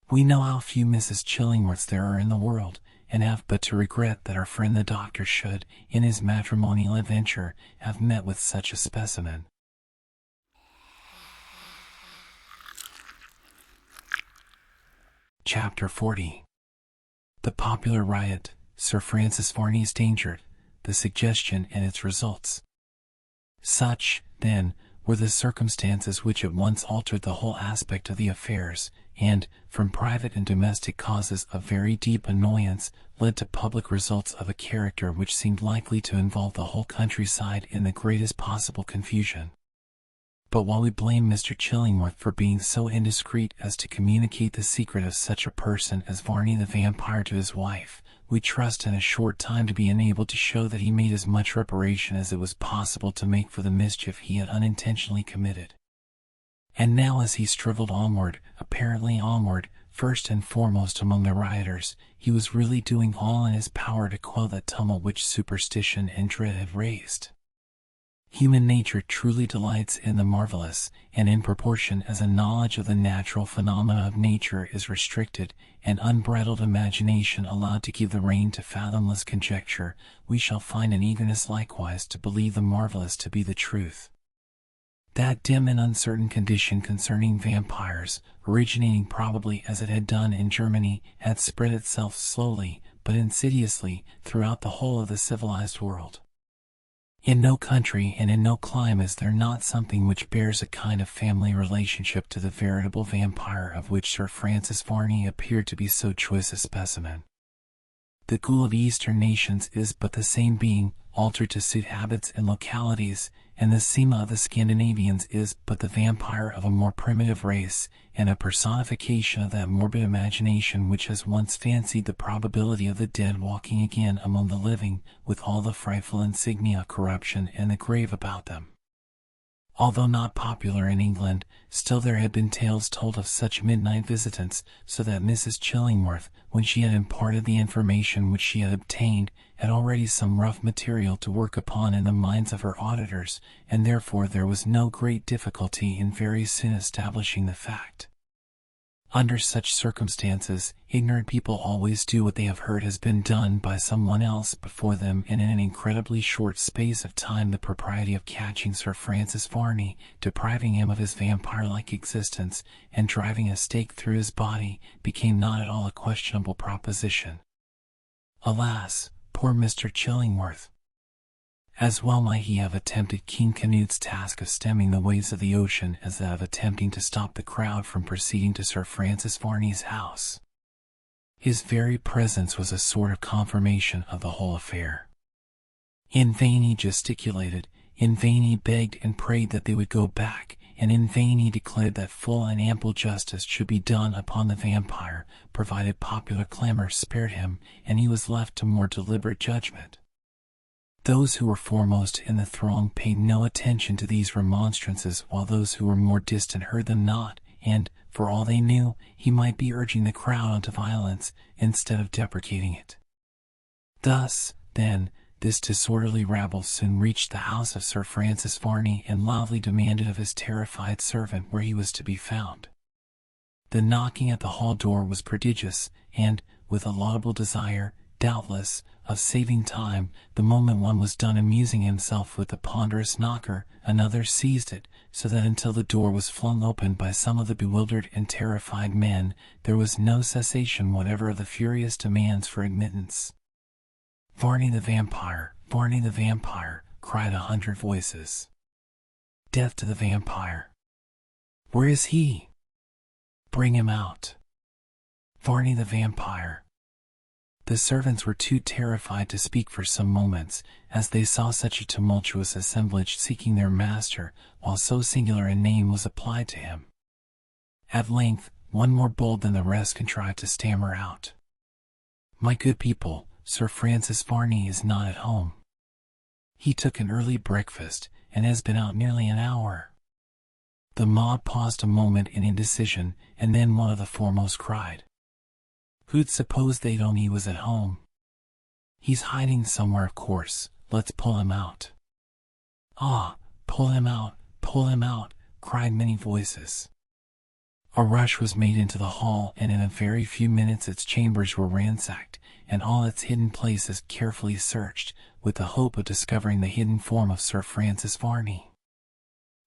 We know how few Mrs. Chillingworths there are in the world, and have but to regret that our friend the doctor should, in his matrimonial adventure, have met with such a specimen. Chapter 40. The popular riot, Sir Francis Varney's danger, the suggestion and its results. Such, then, were the circumstances which at once altered the whole aspect of the affairs, and, from private and domestic causes of very deep annoyance, led to public results of a character which seemed likely to involve the whole countryside in the greatest possible confusion. But while we blame Mr. Chillingworth for being so indiscreet as to communicate the secret of such a person as Varney the Vampire to his wife, we trust in a short time to be enabled to show that he made as much reparation as it was possible to make for the mischief he had unintentionally committed. And now as he struggled onward, apparently onward, first and foremost among the rioters, he was really doing all in his power to quell that tumult which superstition and dread had raised. Human nature truly delights in the marvelous, and in proportion as a knowledge of the natural phenomena of nature is restricted, and unbridled imagination allowed to give the rein to fathomless conjecture, we shall find an eagerness likewise to believe the marvelous to be the truth. That dim and uncertain condition concerning vampires, originating probably as it had done in Germany, had spread itself slowly, but insidiously, throughout the whole of the civilized world. In no country and in no clime is there not something which bears a kind of family relationship to the veritable vampire of which Sir Francis Varney appeared to be so choice a specimen. The ghoul of Eastern nations is but the same being, altered to suit habits and localities, and the Sema of the Scandinavians is but the vampire of a more primitive race, and a personification of that morbid imagination which has once fancied the probability of the dead walking again among the living, with all the frightful insignia of corruption and the grave about them. Although not popular in England, still there had been tales told of such midnight visitants, so that Mrs. Chillingworth, when she had imparted the information which she had obtained, had already some rough material to work upon in the minds of her auditors, and therefore there was no great difficulty in very soon establishing the fact. Under such circumstances, ignorant people always do what they have heard has been done by someone else before them, and in an incredibly short space of time the propriety of catching Sir Francis Varney, depriving him of his vampire-like existence, and driving a stake through his body, became not at all a questionable proposition. Alas, poor Mr. Chillingworth! As well might he have attempted King Canute's task of stemming the waves of the ocean as that of attempting to stop the crowd from proceeding to Sir Francis Varney's house. His very presence was a sort of confirmation of the whole affair. In vain he gesticulated, in vain he begged and prayed that they would go back, and in vain he declared that full and ample justice should be done upon the vampire, provided popular clamor spared him, and he was left to more deliberate judgment. Those who were foremost in the throng paid no attention to these remonstrances, while those who were more distant heard them not, and, for all they knew, he might be urging the crowd on to violence, instead of deprecating it. Thus, then, this disorderly rabble soon reached the house of Sir Francis Varney and loudly demanded of his terrified servant where he was to be found. The knocking at the hall door was prodigious, and, with a laudable desire, doubtless, of saving time, the moment one was done amusing himself with the ponderous knocker, another seized it, so that until the door was flung open by some of the bewildered and terrified men, there was no cessation whatever of the furious demands for admittance. "Varney the Vampire! Varney the Vampire!" cried 100 voices. "Death to the vampire! Where is he? Bring him out! Varney the Vampire!" The servants were too terrified to speak for some moments, as they saw such a tumultuous assemblage seeking their master, while so singular a name was applied to him. At length, one more bold than the rest contrived to stammer out, "My good people, Sir Francis Varney is not at home. He took an early breakfast, and has been out nearly an hour." The mob paused a moment in indecision, and then one of the foremost cried, "Who'd suppose they'd own he was at home? He's hiding somewhere, of course. Let's pull him out." "Ah, pull him out, cried many voices. A rush was made into the hall, and in a very few minutes its chambers were ransacked, and all its hidden places carefully searched, with the hope of discovering the hidden form of Sir Francis Varney.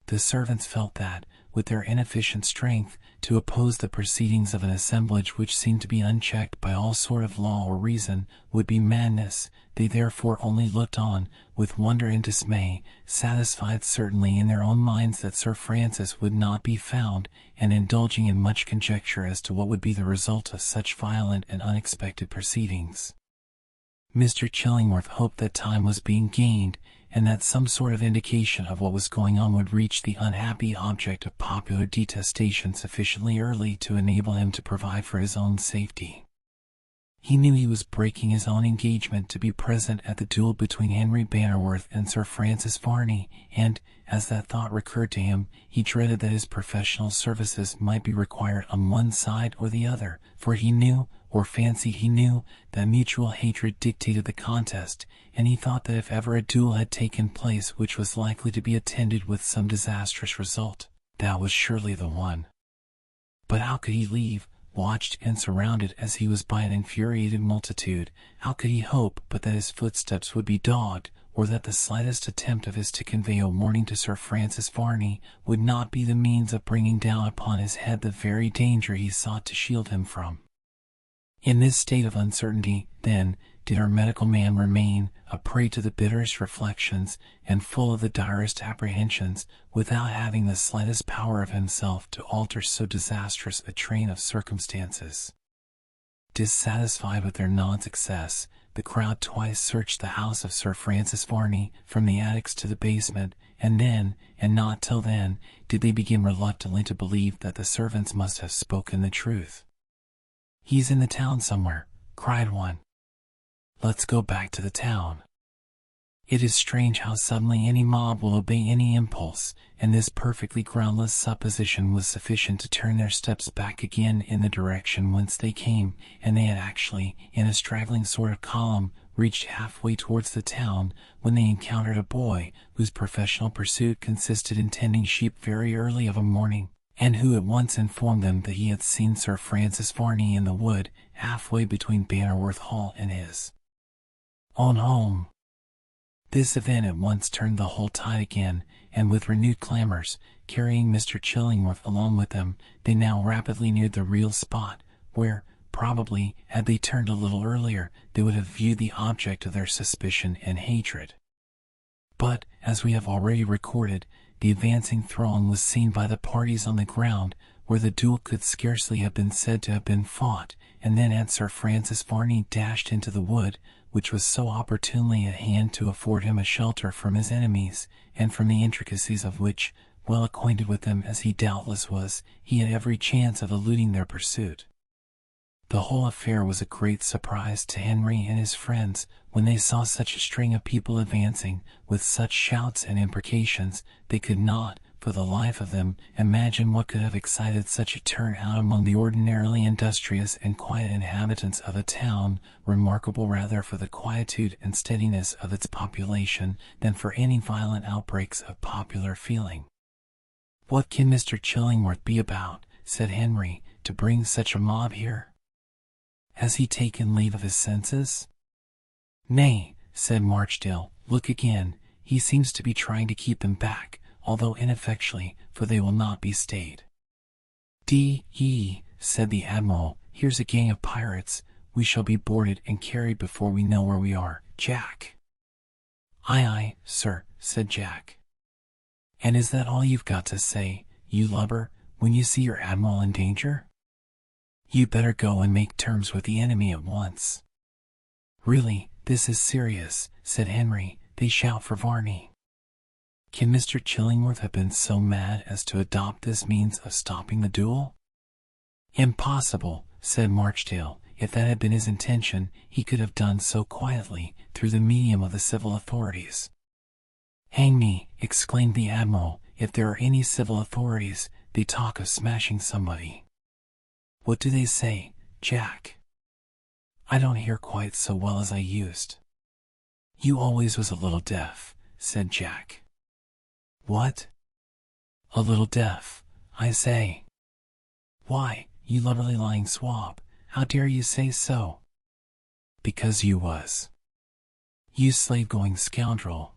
The servants felt that, with their inefficient strength, to oppose the proceedings of an assemblage which seemed to be unchecked by all sort of law or reason, would be madness. They therefore only looked on, with wonder and dismay, satisfied certainly in their own minds that Sir Francis would not be found, and indulging in much conjecture as to what would be the result of such violent and unexpected proceedings. Mr. Chillingworth hoped that time was being gained, and that some sort of indication of what was going on would reach the unhappy object of popular detestation sufficiently early to enable him to provide for his own safety. He knew he was breaking his own engagement to be present at the duel between Henry Bannerworth and Sir Francis Varney, and, as that thought recurred to him, he dreaded that his professional services might be required on one side or the other, for he knew, or fancied he knew, that mutual hatred dictated the contest, and he thought that if ever a duel had taken place which was likely to be attended with some disastrous result, that was surely the one. But how could he leave, watched and surrounded as he was by an infuriated multitude, how could he hope but that his footsteps would be dogged, or that the slightest attempt of his to convey a warning to Sir Francis Varney would not be the means of bringing down upon his head the very danger he sought to shield him from? In this state of uncertainty, then, did our medical man remain, a prey to the bitterest reflections, and full of the direst apprehensions, without having the slightest power of himself to alter so disastrous a train of circumstances. Dissatisfied with their non-success, the crowd twice searched the house of Sir Francis Varney, from the attics to the basement, and then, and not till then, did they begin reluctantly to believe that the servants must have spoken the truth. "He's in the town somewhere," cried one. "Let's go back to the town." It is strange how suddenly any mob will obey any impulse, and this perfectly groundless supposition was sufficient to turn their steps back again in the direction whence they came, and they had actually, in a straggling sort of column, reached halfway towards the town, when they encountered a boy, whose professional pursuit consisted in tending sheep very early of a morning, and who at once informed them that he had seen Sir Francis Varney in the wood, halfway between Bannerworth Hall and his own home. This event at once turned the whole tide again, and with renewed clamors, carrying Mr. Chillingworth along with them, they now rapidly neared the real spot, where, probably, had they turned a little earlier, they would have viewed the object of their suspicion and hatred. But, as we have already recorded, the advancing throng was seen by the parties on the ground, where the duel could scarcely have been said to have been fought, and then had Sir Francis Varney dashed into the wood, which was so opportunely at hand to afford him a shelter from his enemies, and from the intricacies of which, well acquainted with them as he doubtless was, he had every chance of eluding their pursuit. The whole affair was a great surprise to Henry and his friends, when they saw such a string of people advancing, with such shouts and imprecations. They could not, for the life of them, imagine what could have excited such a turn-out among the ordinarily industrious and quiet inhabitants of a town, remarkable rather for the quietude and steadiness of its population than for any violent outbreaks of popular feeling. "What can Mr. Chillingworth be about," said Henry, "to bring such a mob here? Has he taken leave of his senses?" "Nay," said Marchdale, "look again. He seems to be trying to keep them back, although ineffectually, for they will not be stayed." "D.E.," said the Admiral, "here's a gang of pirates. We shall be boarded and carried before we know where we are, Jack." "Aye, aye, sir," said Jack. "And is that all you've got to say, you lubber, when you see your Admiral in danger? You'd better go and make terms with the enemy at once." "Really, this is serious," said Henry. "They shout for Varney." "Can Mr. Chillingworth have been so mad as to adopt this means of stopping the duel?" "Impossible," said Marchdale. "If that had been his intention, he could have done so quietly, through the medium of the civil authorities." "Hang me," exclaimed the Admiral, "if there are any civil authorities, they talk of smashing somebody." "What do they say, Jack?" "I don't hear quite so well as I used." "You always was a little deaf," said Jack. "What? A little deaf, I say." "Why, you lubberly lying swab, how dare you say so?" "Because you was." "You slave-going scoundrel.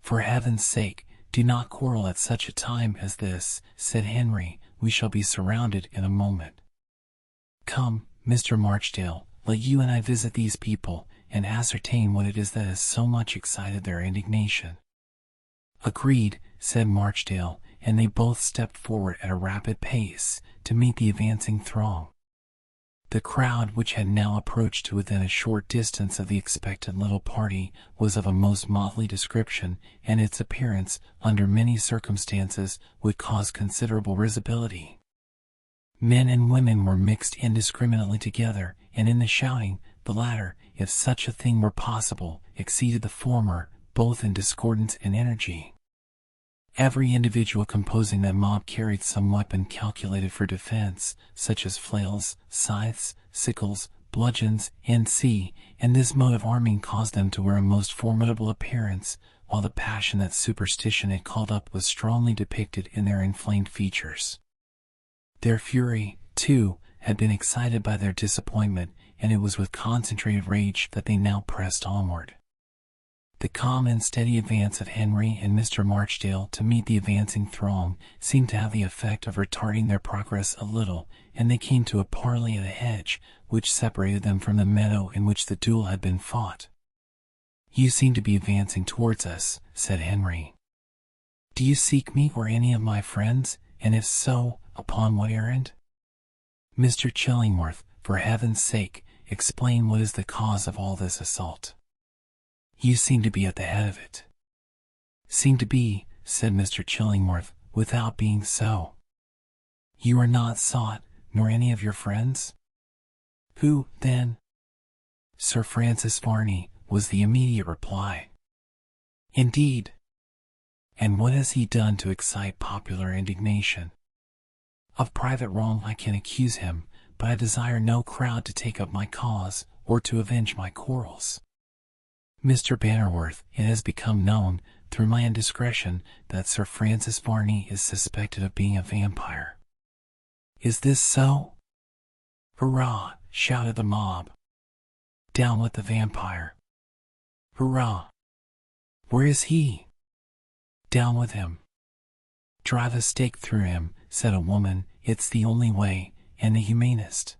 For heaven's sake, "Do not quarrel at such a time as this," said Henry. "We shall be surrounded in a moment. Come, Mr. Marchdale, let you and I visit these people, and ascertain what it is that has so much excited their indignation." "Agreed," said Marchdale, and they both stepped forward at a rapid pace to meet the advancing throng. The crowd, which had now approached to within a short distance of the expected little party, was of a most motley description, and its appearance, under many circumstances, would cause considerable risibility. Men and women were mixed indiscriminately together, and in the shouting, the latter, if such a thing were possible, exceeded the former, both in discordance and energy. Every individual composing that mob carried some weapon calculated for defense, such as flails, scythes, sickles, bludgeons, and this mode of arming caused them to wear a most formidable appearance, while the passion that superstition had called up was strongly depicted in their inflamed features. Their fury, too, had been excited by their disappointment, and it was with concentrated rage that they now pressed onward. The calm and steady advance of Henry and Mr. Marchdale to meet the advancing throng seemed to have the effect of retarding their progress a little, and they came to a parley at a hedge, which separated them from the meadow in which the duel had been fought. "You seem to be advancing towards us," said Henry. "Do you seek me or any of my friends, and if so, upon what errand?" "Mr. Chillingworth, for heaven's sake, explain what is the cause of all this assault. You seem to be at the head of it." "Seem to be," said Mr. Chillingworth, "without being so." "You are not sought, nor any of your friends?" "Who, then?" "Sir Francis Varney," was the immediate reply. "Indeed? And what has he done to excite popular indignation?" "Of private wrong I can accuse him, but I desire no crowd to take up my cause, or to avenge my quarrels. Mr. Bannerworth, it has become known, through my indiscretion, that Sir Francis Varney is suspected of being a vampire." "Is this so?" "Hurrah!" shouted the mob. "Down with the vampire!" "Hurrah!" "Where is he?" "Down with him!" "Drive a stake through him," said a woman. "It's the only way, and the humanest.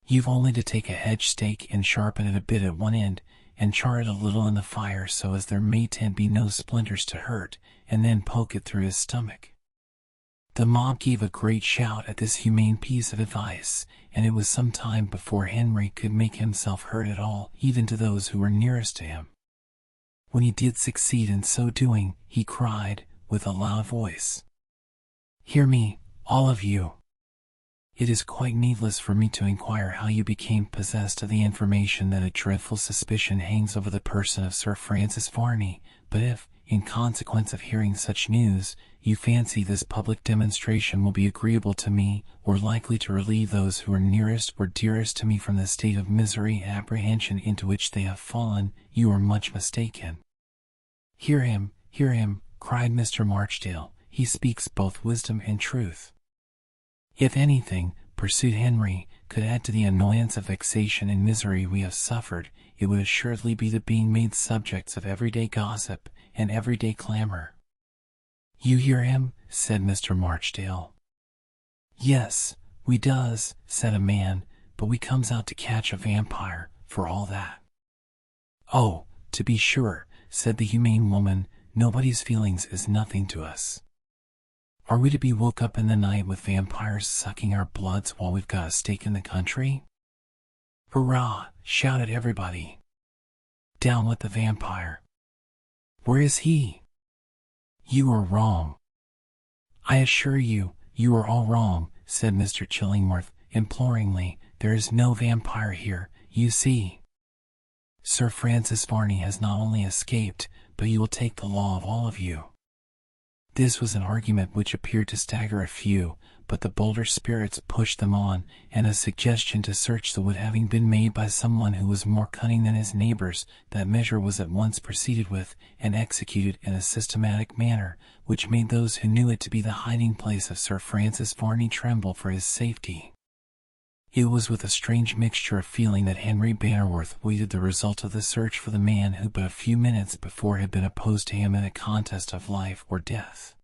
You've only to take a hedge stake and sharpen it a bit at one end, and char it a little in the fire so as there may be no splinters to hurt, and then poke it through his stomach." The mob gave a great shout at this humane piece of advice, and it was some time before Henry could make himself heard at all, even to those who were nearest to him. When he did succeed in so doing, he cried, with a loud voice, "Hear me, all of you. It is quite needless for me to inquire how you became possessed of the information that a dreadful suspicion hangs over the person of Sir Francis Varney, but if, in consequence of hearing such news, you fancy this public demonstration will be agreeable to me, or likely to relieve those who are nearest or dearest to me from the state of misery and apprehension into which they have fallen, you are much mistaken." Hear him, cried Mr. Marchdale. "He speaks both wisdom and truth." "If anything," pursued Henry, "could add to the annoyance of vexation and misery we have suffered, it would assuredly be the being made subjects of everyday gossip and everyday clamor." "You hear him?" said Mr. Marchdale. "Yes, we does," said a man, "but we comes out to catch a vampire, for all that." "Oh, to be sure," said the humane woman, "nobody's feelings is nothing to us. Are we to be woke up in the night with vampires sucking our bloods while we've got a stake in the country?" "Hurrah!" shouted everybody. "Down with the vampire!" "Where is he?" "You are wrong." "I assure you, you are all wrong," said Mr. Chillingworth, imploringly. "There is no vampire here, you see. Sir Francis Varney has not only escaped, but he will take the law of all of you." This was an argument which appeared to stagger a few, but the bolder spirits pushed them on, and a suggestion to search the wood having been made by someone who was more cunning than his neighbors, that measure was at once proceeded with, and executed in a systematic manner, which made those who knew it to be the hiding place of Sir Francis Varney tremble for his safety. It was with a strange mixture of feeling that Henry Bannerworth waited the result of the search for the man who but a few minutes before had been opposed to him in a contest of life or death.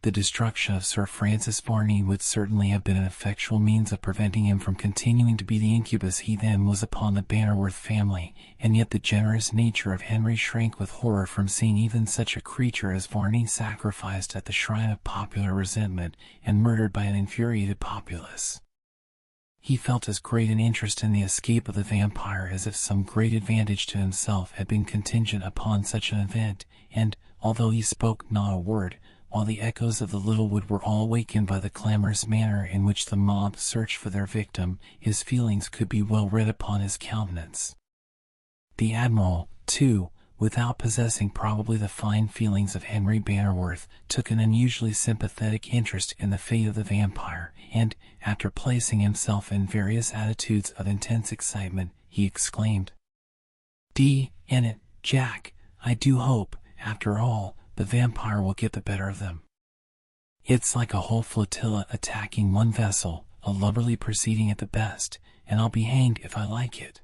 The destruction of Sir Francis Varney would certainly have been an effectual means of preventing him from continuing to be the incubus he then was upon the Bannerworth family, and yet the generous nature of Henry shrank with horror from seeing even such a creature as Varney sacrificed at the shrine of popular resentment and murdered by an infuriated populace. He felt as great an interest in the escape of the vampire as if some great advantage to himself had been contingent upon such an event, and, although he spoke not a word, while the echoes of the little wood were all awakened by the clamorous manner in which the mob searched for their victim, his feelings could be well read upon his countenance. The Admiral, too, without possessing probably the fine feelings of Henry Bannerworth, took an unusually sympathetic interest in the fate of the vampire, and, after placing himself in various attitudes of intense excitement, he exclaimed, "D—n it, Jack, I do hope, after all, the vampire will get the better of them. It's like a whole flotilla attacking one vessel, a lubberly proceeding at the best, and I'll be hanged if I like it.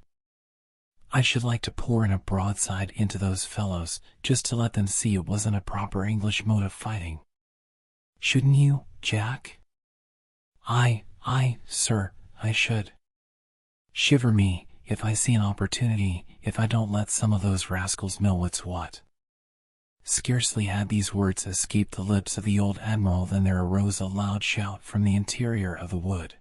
I should like to pour in a broadside into those fellows, just to let them see it wasn't a proper English mode of fighting. Shouldn't you, Jack?" Aye, sir, I should. Shiver me, if I see an opportunity, if I don't let some of those rascals know what's what." Scarcely had these words escaped the lips of the old Admiral than there arose a loud shout from the interior of the wood.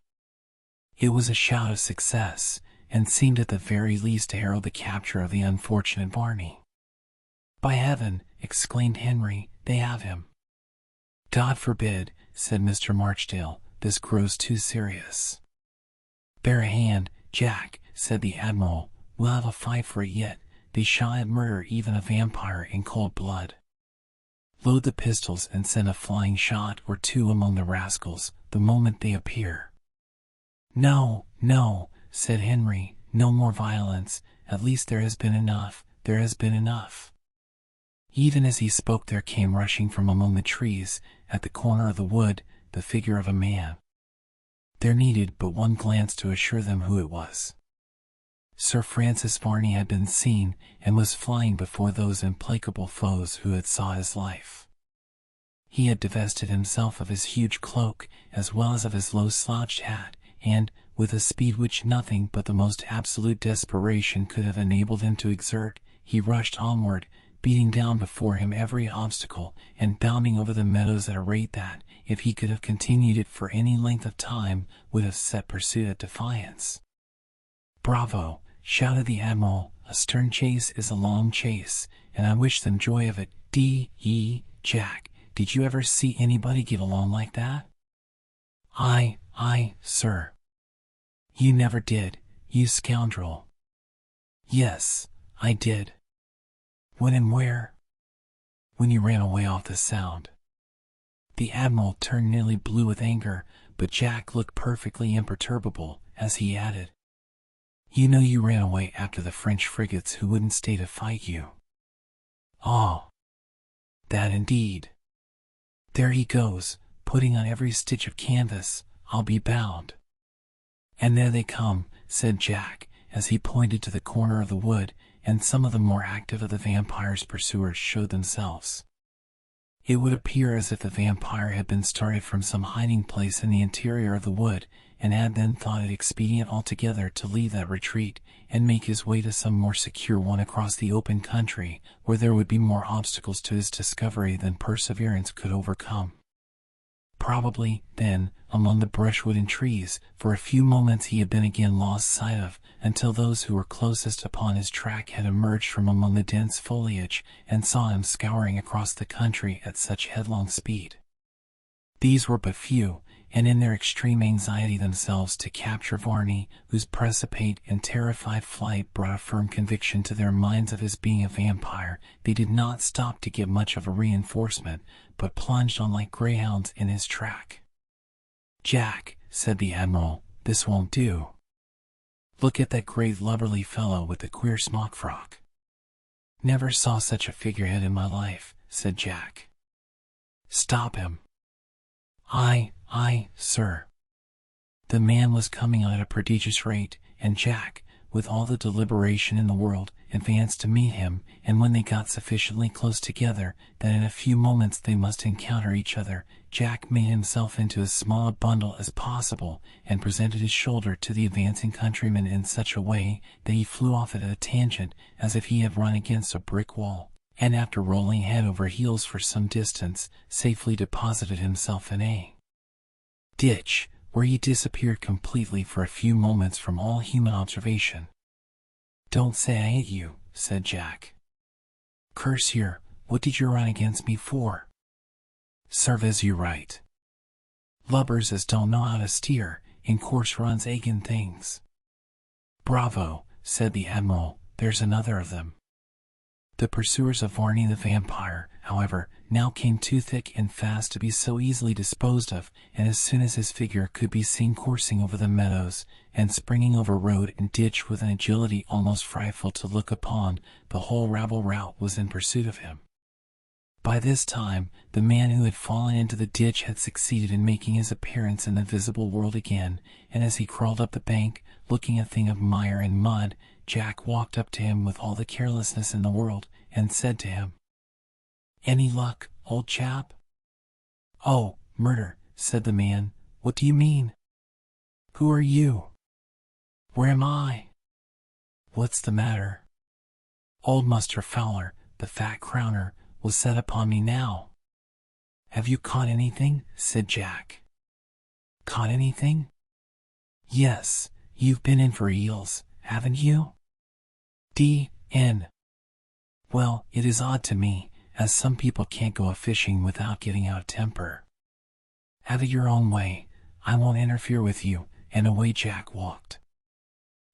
It was a shout of success, and seemed at the very least to herald the capture of the unfortunate Varney. "By heaven," exclaimed Henry, "they have him." "God forbid," said Mr. Marchdale, "this grows too serious." "Bear a hand, Jack," said the Admiral, "we'll have a fight for it yet. They shan't murder even a vampire in cold blood. Load the pistols and send a flying shot or two among the rascals the moment they appear." "No, no," said Henry, "no more violence. At least there has been enough, there has been enough." Even as he spoke there came rushing from among the trees, at the corner of the wood, the figure of a man. There needed but one glance to assure them who it was. Sir Francis Varney had been seen, and was flying before those implacable foes who had sought his life. He had divested himself of his huge cloak, as well as of his low-slouched hat, and, with a speed which nothing but the most absolute desperation could have enabled him to exert, he rushed onward, beating down before him every obstacle, and bounding over the meadows at a rate that, if he could have continued it for any length of time, would have set pursuit at defiance. "Bravo!" shouted the Admiral, "a stern chase is a long chase, and I wish them joy of it. D.E. Jack, did you ever see anybody get along like that?" Aye, sir." "You never did, you scoundrel." "Yes, I did." "When and where?" "When you ran away off the Sound." The Admiral turned nearly blue with anger, but Jack looked perfectly imperturbable, as he added, "You know you ran away after the French frigates who wouldn't stay to fight you." "Oh, that indeed. There he goes, putting on every stitch of canvas, I'll be bound." "And there they come," said Jack, as he pointed to the corner of the wood, and some of the more active of the vampire's pursuers showed themselves. It would appear as if the vampire had been started from some hiding place in the interior of the wood, and had then thought it expedient altogether to leave that retreat, and make his way to some more secure one across the open country, where there would be more obstacles to his discovery than perseverance could overcome. Probably, then, among the brushwood and trees, for a few moments he had been again lost sight of, until those who were closest upon his track had emerged from among the dense foliage, and saw him scouring across the country at such headlong speed. These were but few, and in their extreme anxiety themselves to capture Varney, whose precipitate and terrified flight brought a firm conviction to their minds of his being a vampire, they did not stop to give much of a reinforcement, but plunged on like greyhounds in his track. "Jack," said the Admiral, "this won't do. Look at that great lubberly fellow with the queer smock frock." "Never saw such a figurehead in my life," said Jack. "Stop him." Aye, sir." The man was coming on at a prodigious rate, and Jack, with all the deliberation in the world, advanced to meet him, and when they got sufficiently close together that in a few moments they must encounter each other, Jack made himself into as small a bundle as possible, and presented his shoulder to the advancing countryman in such a way that he flew off at a tangent as if he had run against a brick wall, and after rolling head over heels for some distance, safely deposited himself in a ditch, where he disappeared completely for a few moments from all human observation. "Don't say I hit you," said Jack. "Curse here, what did you run against me for?" "Serve as you right. Lubbers as don't know how to steer, in course runs agin things." "Bravo," said the Admiral, "there's another of them." The pursuers of Varney the Vampire, however, now came too thick and fast to be so easily disposed of, and as soon as his figure could be seen coursing over the meadows, and springing over road and ditch with an agility almost frightful to look upon, the whole rabble rout was in pursuit of him. By this time, the man who had fallen into the ditch had succeeded in making his appearance in the visible world again, and as he crawled up the bank, looking a thing of mire and mud, Jack walked up to him with all the carelessness in the world, and said to him, "Any luck, old chap?" "Oh, murder," said the man. "What do you mean? Who are you? Where am I? What's the matter?" "Old Muster Fowler, the fat crowner, was set upon me now." "Have you caught anything?" said Jack. "Caught anything?" "Yes, you've been in for eels, haven't you?" D.N. "Well, it is odd to me, as some people can't go a-fishing without getting out of temper." "Have it your own way, I won't interfere with you," and away Jack walked.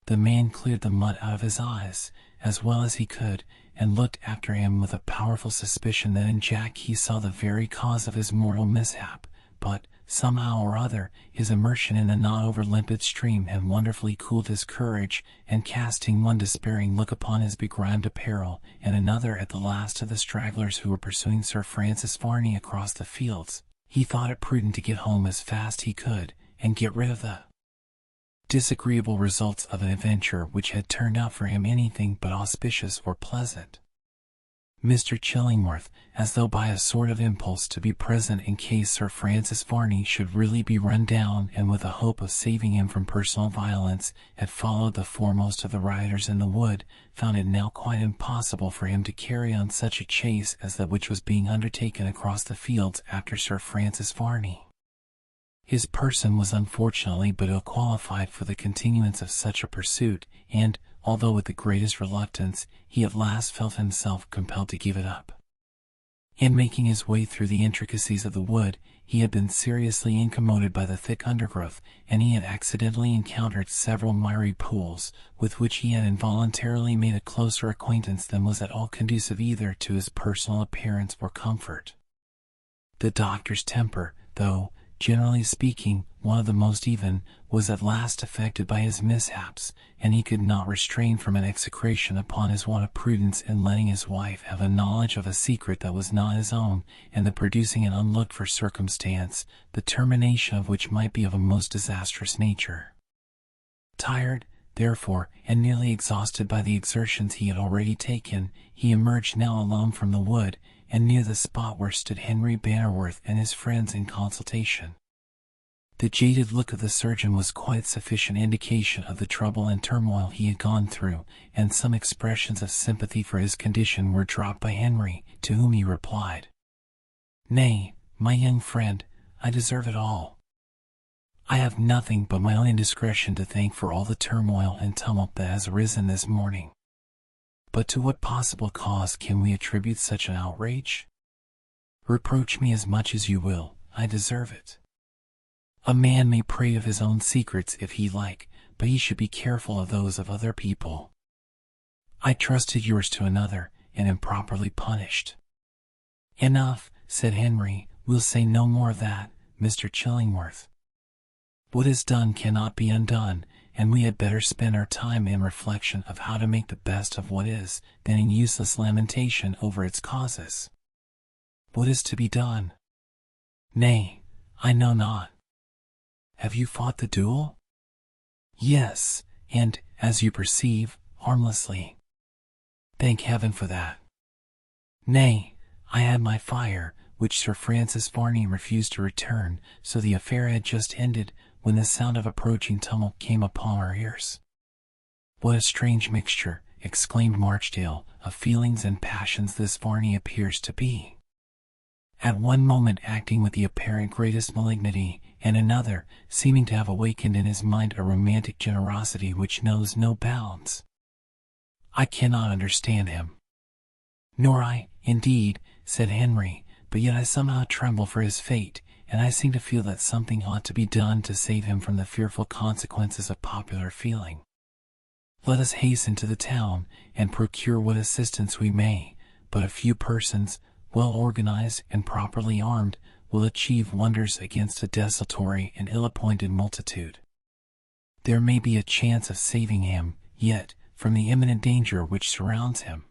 The man cleared the mud out of his eyes, as well as he could, and looked after him with a powerful suspicion that in Jack he saw the very cause of his mortal mishap, but, somehow or other, his immersion in the not over-limpid stream had wonderfully cooled his courage, and casting one despairing look upon his begrimed apparel, and another at the last of the stragglers who were pursuing Sir Francis Varney across the fields, he thought it prudent to get home as fast he could, and get rid of the disagreeable results of an adventure which had turned out for him anything but auspicious or pleasant. Mr. Chillingworth, as though by a sort of impulse to be present in case Sir Francis Varney should really be run down, and with a hope of saving him from personal violence, had followed the foremost of the rioters in the wood, found it now quite impossible for him to carry on such a chase as that which was being undertaken across the fields after Sir Francis Varney. His person was unfortunately but ill qualified for the continuance of such a pursuit, and, although with the greatest reluctance, he at last felt himself compelled to give it up. In making his way through the intricacies of the wood, he had been seriously incommoded by the thick undergrowth, and he had accidentally encountered several miry pools, with which he had involuntarily made a closer acquaintance than was at all conducive either to his personal appearance or comfort. The doctor's temper, though, generally speaking, one of the most even, was at last affected by his mishaps, and he could not restrain from an execration upon his want of prudence in letting his wife have a knowledge of a secret that was not his own, and the producing an unlooked-for circumstance, the termination of which might be of a most disastrous nature. Tired, therefore, and nearly exhausted by the exertions he had already taken, he emerged now alone from the wood, and near the spot where stood Henry Bannerworth and his friends in consultation. The jaded look of the surgeon was quite sufficient indication of the trouble and turmoil he had gone through, and some expressions of sympathy for his condition were dropped by Henry, to whom he replied, "Nay, my young friend, I deserve it all. I have nothing but my own indiscretion to thank for all the turmoil and tumult that has arisen this morning. But to what possible cause can we attribute such an outrage? Reproach me as much as you will, I deserve it. A man may prate of his own secrets if he like, but he should be careful of those of other people. I trusted yours to another, and am properly punished." "Enough," said Henry, "we'll say no more of that, Mr. Chillingworth. What is done cannot be undone, and we had better spend our time in reflection of how to make the best of what is, than in useless lamentation over its causes. What is to be done? Nay, I know not. Have you fought the duel? Yes, and, as you perceive, harmlessly. Thank heaven for that. Nay, I had my fire, which Sir Francis Varney refused to return, so the affair had just ended, when the sound of approaching tumult came upon our ears. What a strange mixture, exclaimed Marchdale, of feelings and passions this Varney appears to be. At one moment acting with the apparent greatest malignity, and another, seeming to have awakened in his mind a romantic generosity which knows no bounds. I cannot understand him. Nor I, indeed, said Henry, but yet I somehow tremble for his fate, and I seem to feel that something ought to be done to save him from the fearful consequences of popular feeling. Let us hasten to the town, and procure what assistance we may, but a few persons, well organized and properly armed, will achieve wonders against a desultory and ill-appointed multitude. There may be a chance of saving him, yet, from the imminent danger which surrounds him.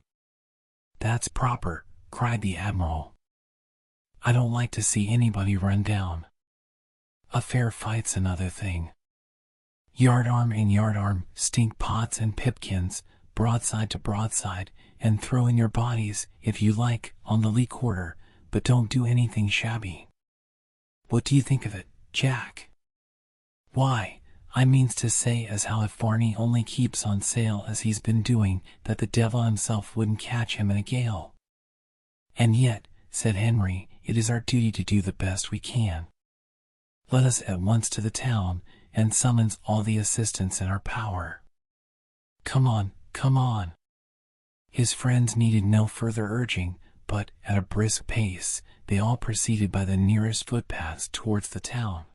That's proper, cried the Admiral. I don't like to see anybody run down. A fair fight's another thing. Yardarm and yardarm, stink pots and pipkins, broadside to broadside, and throw in your bodies, if you like, on the lee quarter, but don't do anything shabby. What do you think of it, Jack? Why, I means to say as how if Varney only keeps on sail as he's been doing, that the devil himself wouldn't catch him in a gale. And yet, said Henry, it is our duty to do the best we can. Let us at once to the town, and summons all the assistance in our power. Come on, come on. His friends needed no further urging, but, at a brisk pace, they all proceeded by the nearest footpaths towards the town.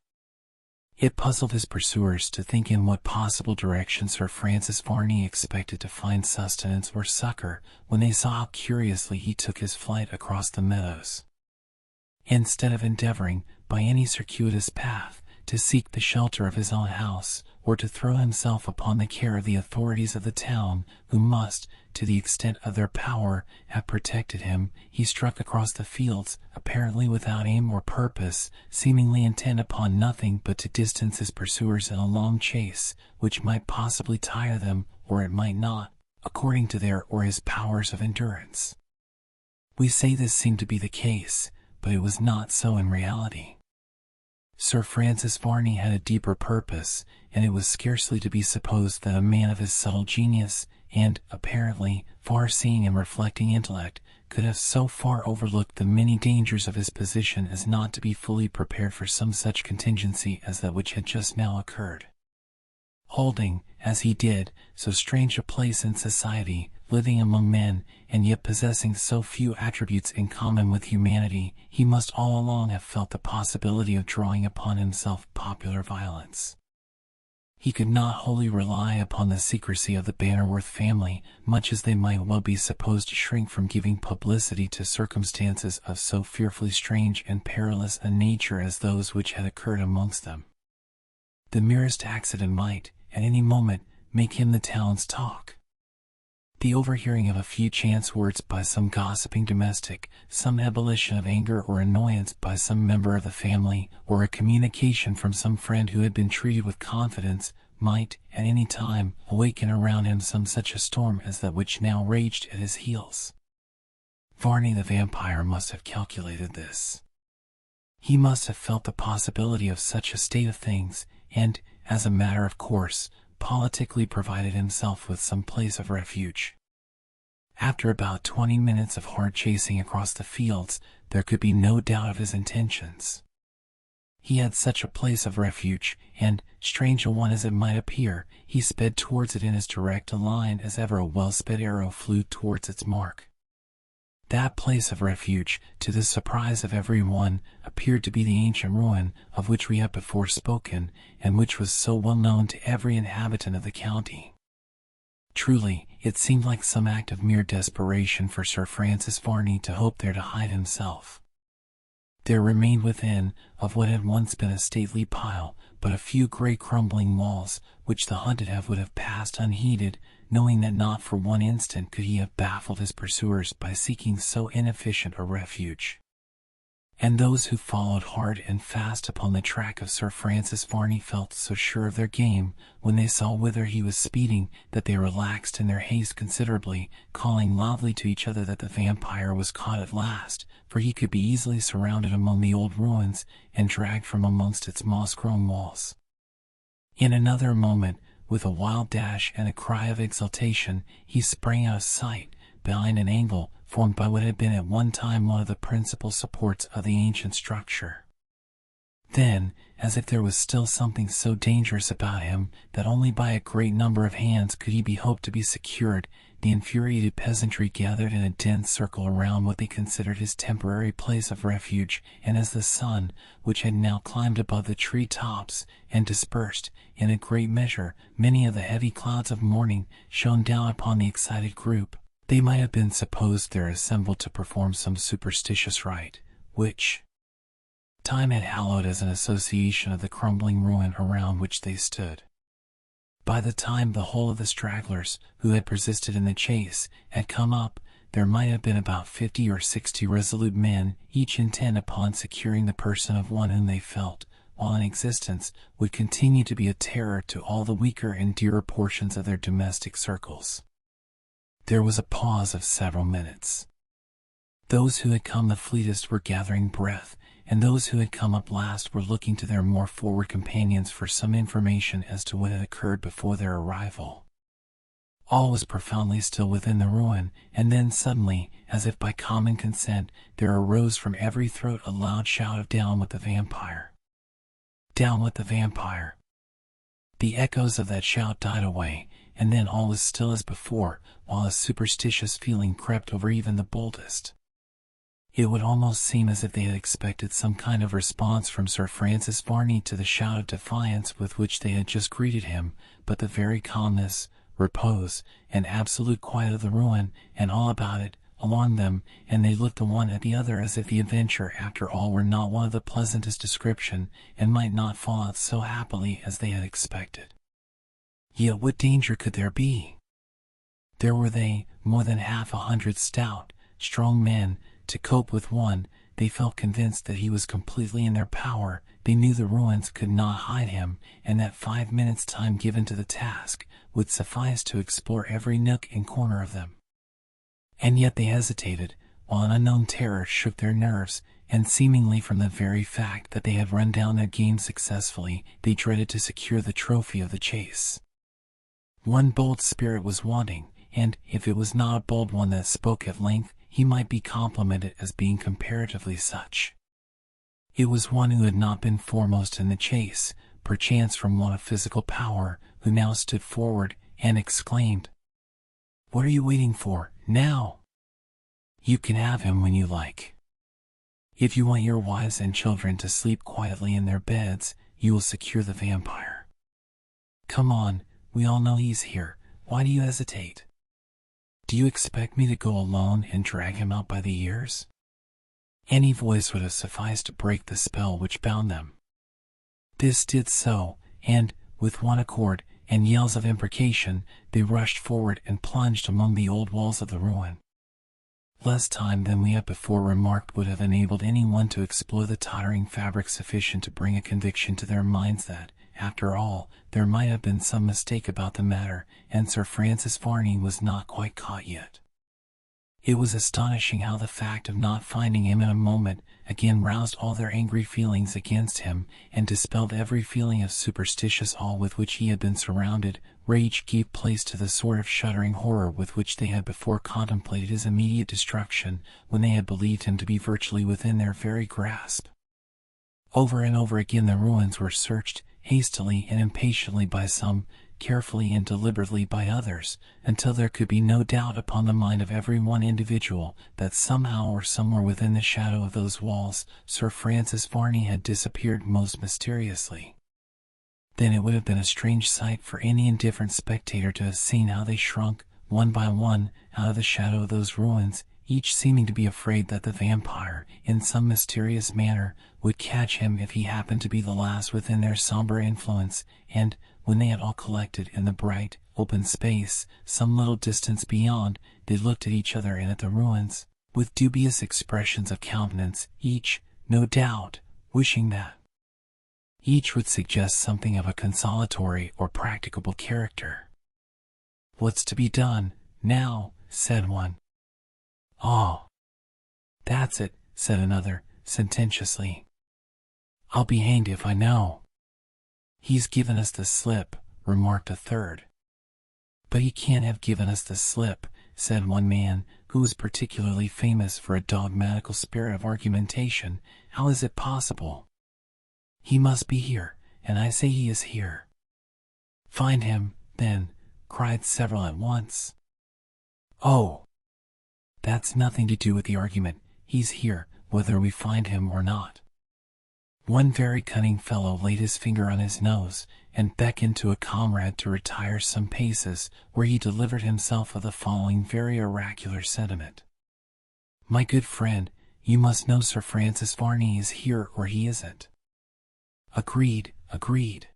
It puzzled his pursuers to think in what possible direction Sir Francis Varney expected to find sustenance or succor, when they saw how curiously he took his flight across the meadows. Instead of endeavoring, by any circuitous path, to seek the shelter of his own house, or to throw himself upon the care of the authorities of the town, who must, to the extent of their power, have protected him, he struck across the fields, apparently without aim or purpose, seemingly intent upon nothing but to distance his pursuers in a long chase, which might possibly tire them, or it might not, according to their or his powers of endurance. We say this seemed to be the case, but it was not so in reality. Sir Francis Varney had a deeper purpose, and it was scarcely to be supposed that a man of his subtle genius, and, apparently, far-seeing and reflecting intellect, could have so far overlooked the many dangers of his position as not to be fully prepared for some such contingency as that which had just now occurred. Holding, as he did, so strange a place in society, living among men, and yet possessing so few attributes in common with humanity, he must all along have felt the possibility of drawing upon himself popular violence. He could not wholly rely upon the secrecy of the Bannerworth family, much as they might well be supposed to shrink from giving publicity to circumstances of so fearfully strange and perilous a nature as those which had occurred amongst them. The merest accident might, at any moment, make him the town's talk. The overhearing of a few chance words by some gossiping domestic, some ebullition of anger or annoyance by some member of the family, or a communication from some friend who had been treated with confidence, might, at any time, awaken around him some such a storm as that which now raged at his heels. Varney the Vampire must have calculated this. He must have felt the possibility of such a state of things, and, as a matter of course, politically provided himself with some place of refuge. After about 20 minutes of hard chasing across the fields, there could be no doubt of his intentions. He had such a place of refuge, and, strange a one as it might appear, he sped towards it in as direct a line as ever a well-sped arrow flew towards its mark. That place of refuge, to the surprise of every one, appeared to be the ancient ruin, of which we have before spoken, and which was so well known to every inhabitant of the county. Truly, it seemed like some act of mere desperation for Sir Francis Varney to hope there to hide himself. There remained within, of what had once been a stately pile, but a few grey crumbling walls, which the hunted would have passed unheeded, knowing that not for one instant could he have baffled his pursuers by seeking so inefficient a refuge. And those who followed hard and fast upon the track of Sir Francis Varney felt so sure of their game when they saw whither he was speeding that they relaxed in their haste considerably, calling loudly to each other that the vampire was caught at last, for he could be easily surrounded among the old ruins and dragged from amongst its moss-grown walls. In another moment, with a wild dash and a cry of exultation, he sprang out of sight, behind an angle formed by what had been at one time one of the principal supports of the ancient structure. Then, as if there was still something so dangerous about him that only by a great number of hands could he be hoped to be secured, the infuriated peasantry gathered in a dense circle around what they considered his temporary place of refuge, and as the sun, which had now climbed above the tree tops and dispersed, in a great measure, many of the heavy clouds of morning, shone down upon the excited group, they might have been supposed there assembled to perform some superstitious rite, which time had hallowed as an association of the crumbling ruin around which they stood. By the time the whole of the stragglers, who had persisted in the chase, had come up, there might have been about 50 or 60 resolute men, each intent upon securing the person of one whom they felt, while in existence, would continue to be a terror to all the weaker and dearer portions of their domestic circles. There was a pause of several minutes. Those who had come the fleetest were gathering breath, and those who had come up last were looking to their more forward companions for some information as to what had occurred before their arrival. All was profoundly still within the ruin, and then suddenly, as if by common consent, there arose from every throat a loud shout of "Down with the vampire! Down with the vampire!" The echoes of that shout died away, and then all was still as before, while a superstitious feeling crept over even the boldest. It would almost seem as if they had expected some kind of response from Sir Francis Varney to the shout of defiance with which they had just greeted him, but the very calmness, repose, and absolute quiet of the ruin, and all about it, alarmed them, and they looked the one at the other as if the adventure after all were not one of the pleasantest description, and might not fall out so happily as they had expected. Yet what danger could there be? There were they, more than 100 stout, strong men, to cope with one. They felt convinced that he was completely in their power. They knew the ruins could not hide him, and that 5 minutes' time given to the task would suffice to explore every nook and corner of them. And yet they hesitated, while an unknown terror shook their nerves, and seemingly from the very fact that they had run down their game successfully, they dreaded to secure the trophy of the chase. One bold spirit was wanting, and, if it was not a bold one that spoke at length, he might be complimented as being comparatively such. It was one who had not been foremost in the chase, perchance from want of physical power, who now stood forward, and exclaimed, "What are you waiting for, now? You can have him when you like. If you want your wives and children to sleep quietly in their beds, you will secure the vampire. Come on, we all know he's here. Why do you hesitate? Do you expect me to go alone and drag him out by the ears?" Any voice would have sufficed to break the spell which bound them. This did so, and, with one accord, and yells of imprecation, they rushed forward and plunged among the old walls of the ruin. Less time than we have before remarked would have enabled anyone to explore the tottering fabric sufficient to bring a conviction to their minds that, after all, there might have been some mistake about the matter, and Sir Francis Varney was not quite caught yet. It was astonishing how the fact of not finding him in a moment again roused all their angry feelings against him, and dispelled every feeling of superstitious awe with which he had been surrounded. Rage gave place to the sort of shuddering horror with which they had before contemplated his immediate destruction, when they had believed him to be virtually within their very grasp. Over and over again the ruins were searched, hastily and impatiently by some, carefully and deliberately by others, until there could be no doubt upon the mind of every one individual that somehow or somewhere within the shadow of those walls Sir Francis Varney had disappeared most mysteriously. Then it would have been a strange sight for any indifferent spectator to have seen how they shrunk, one by one, out of the shadow of those ruins, each seeming to be afraid that the vampire, in some mysterious manner, would catch him if he happened to be the last within their somber influence, and, when they had all collected in the bright, open space, some little distance beyond, they looked at each other and at the ruins, with dubious expressions of countenance, each, no doubt, wishing that each would suggest something of a consolatory or practicable character. "What's to be done, now?" said one. "Oh, that's it," said another, sententiously. "I'll be hanged if I know." "He's given us the slip," remarked a third. "But he can't have given us the slip," said one man, who was particularly famous for a dogmatical spirit of argumentation. "How is it possible?" "He must be here, and I say he is here." "Find him, then," cried several at once. "Oh, that's nothing to do with the argument. He's here, whether we find him or not." One very cunning fellow laid his finger on his nose, and beckoned to a comrade to retire some paces, where he delivered himself of the following very oracular sentiment. "My good friend, you must know Sir Francis Varney is here or he isn't." "Agreed, agreed."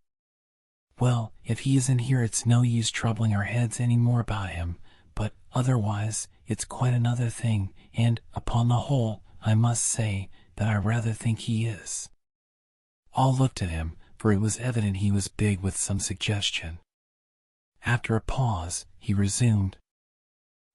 "Well, if he isn't here it's no use troubling our heads any more about him, but otherwise it's quite another thing, and, upon the whole, I must say that I rather think he is." All looked at him, for it was evident he was big with some suggestion. After a pause, he resumed.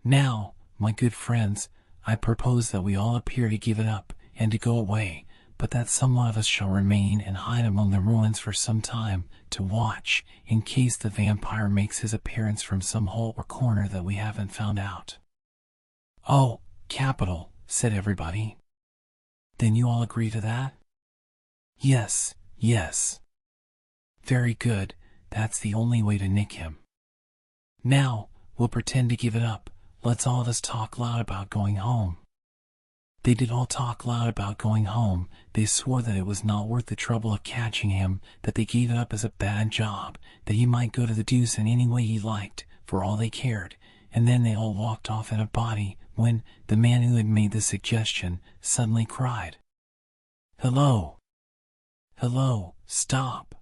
"Now, my good friends, I propose that we all appear to give it up, and to go away, but that some one of us shall remain and hide among the ruins for some time, to watch, in case the vampire makes his appearance from some hole or corner that we haven't found out." "Oh, capital," said everybody. "Then you all agree to that?" "Yes, yes." "Very good, that's the only way to nick him. Now, we'll pretend to give it up. Let's all of us talk loud about going home." They did all talk loud about going home. They swore that it was not worth the trouble of catching him, that they gave it up as a bad job, that he might go to the deuce in any way he liked, for all they cared, and then they all walked off in a body, when the man who had made the suggestion suddenly cried, "Hello! Hello, stop!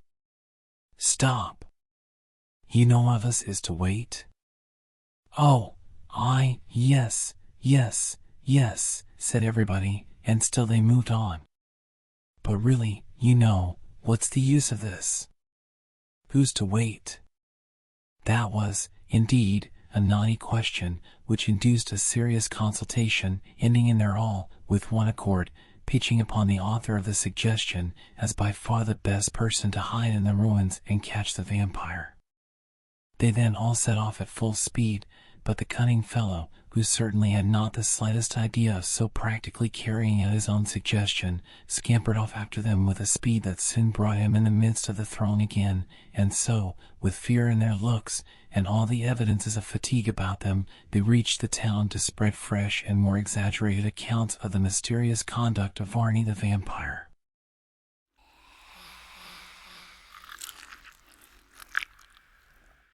Stop! You know one of us is to wait?" "Oh, yes, yes, yes," said everybody, and still they moved on. "But really, you know, what's the use of this? Who's to wait?" That was, indeed, a knotty question, which induced a serious consultation, ending in their all, with one accord, pitching upon the author of the suggestion as by far the best person to hide in the ruins and catch the vampire. They then all set off at full speed, but the cunning fellow, who certainly had not the slightest idea of so practically carrying out his own suggestion, scampered off after them with a speed that soon brought him in the midst of the throng again, and so, with fear in their looks, and all the evidences of fatigue about them, they reached the town to spread fresh and more exaggerated accounts of the mysterious conduct of Varney the Vampire.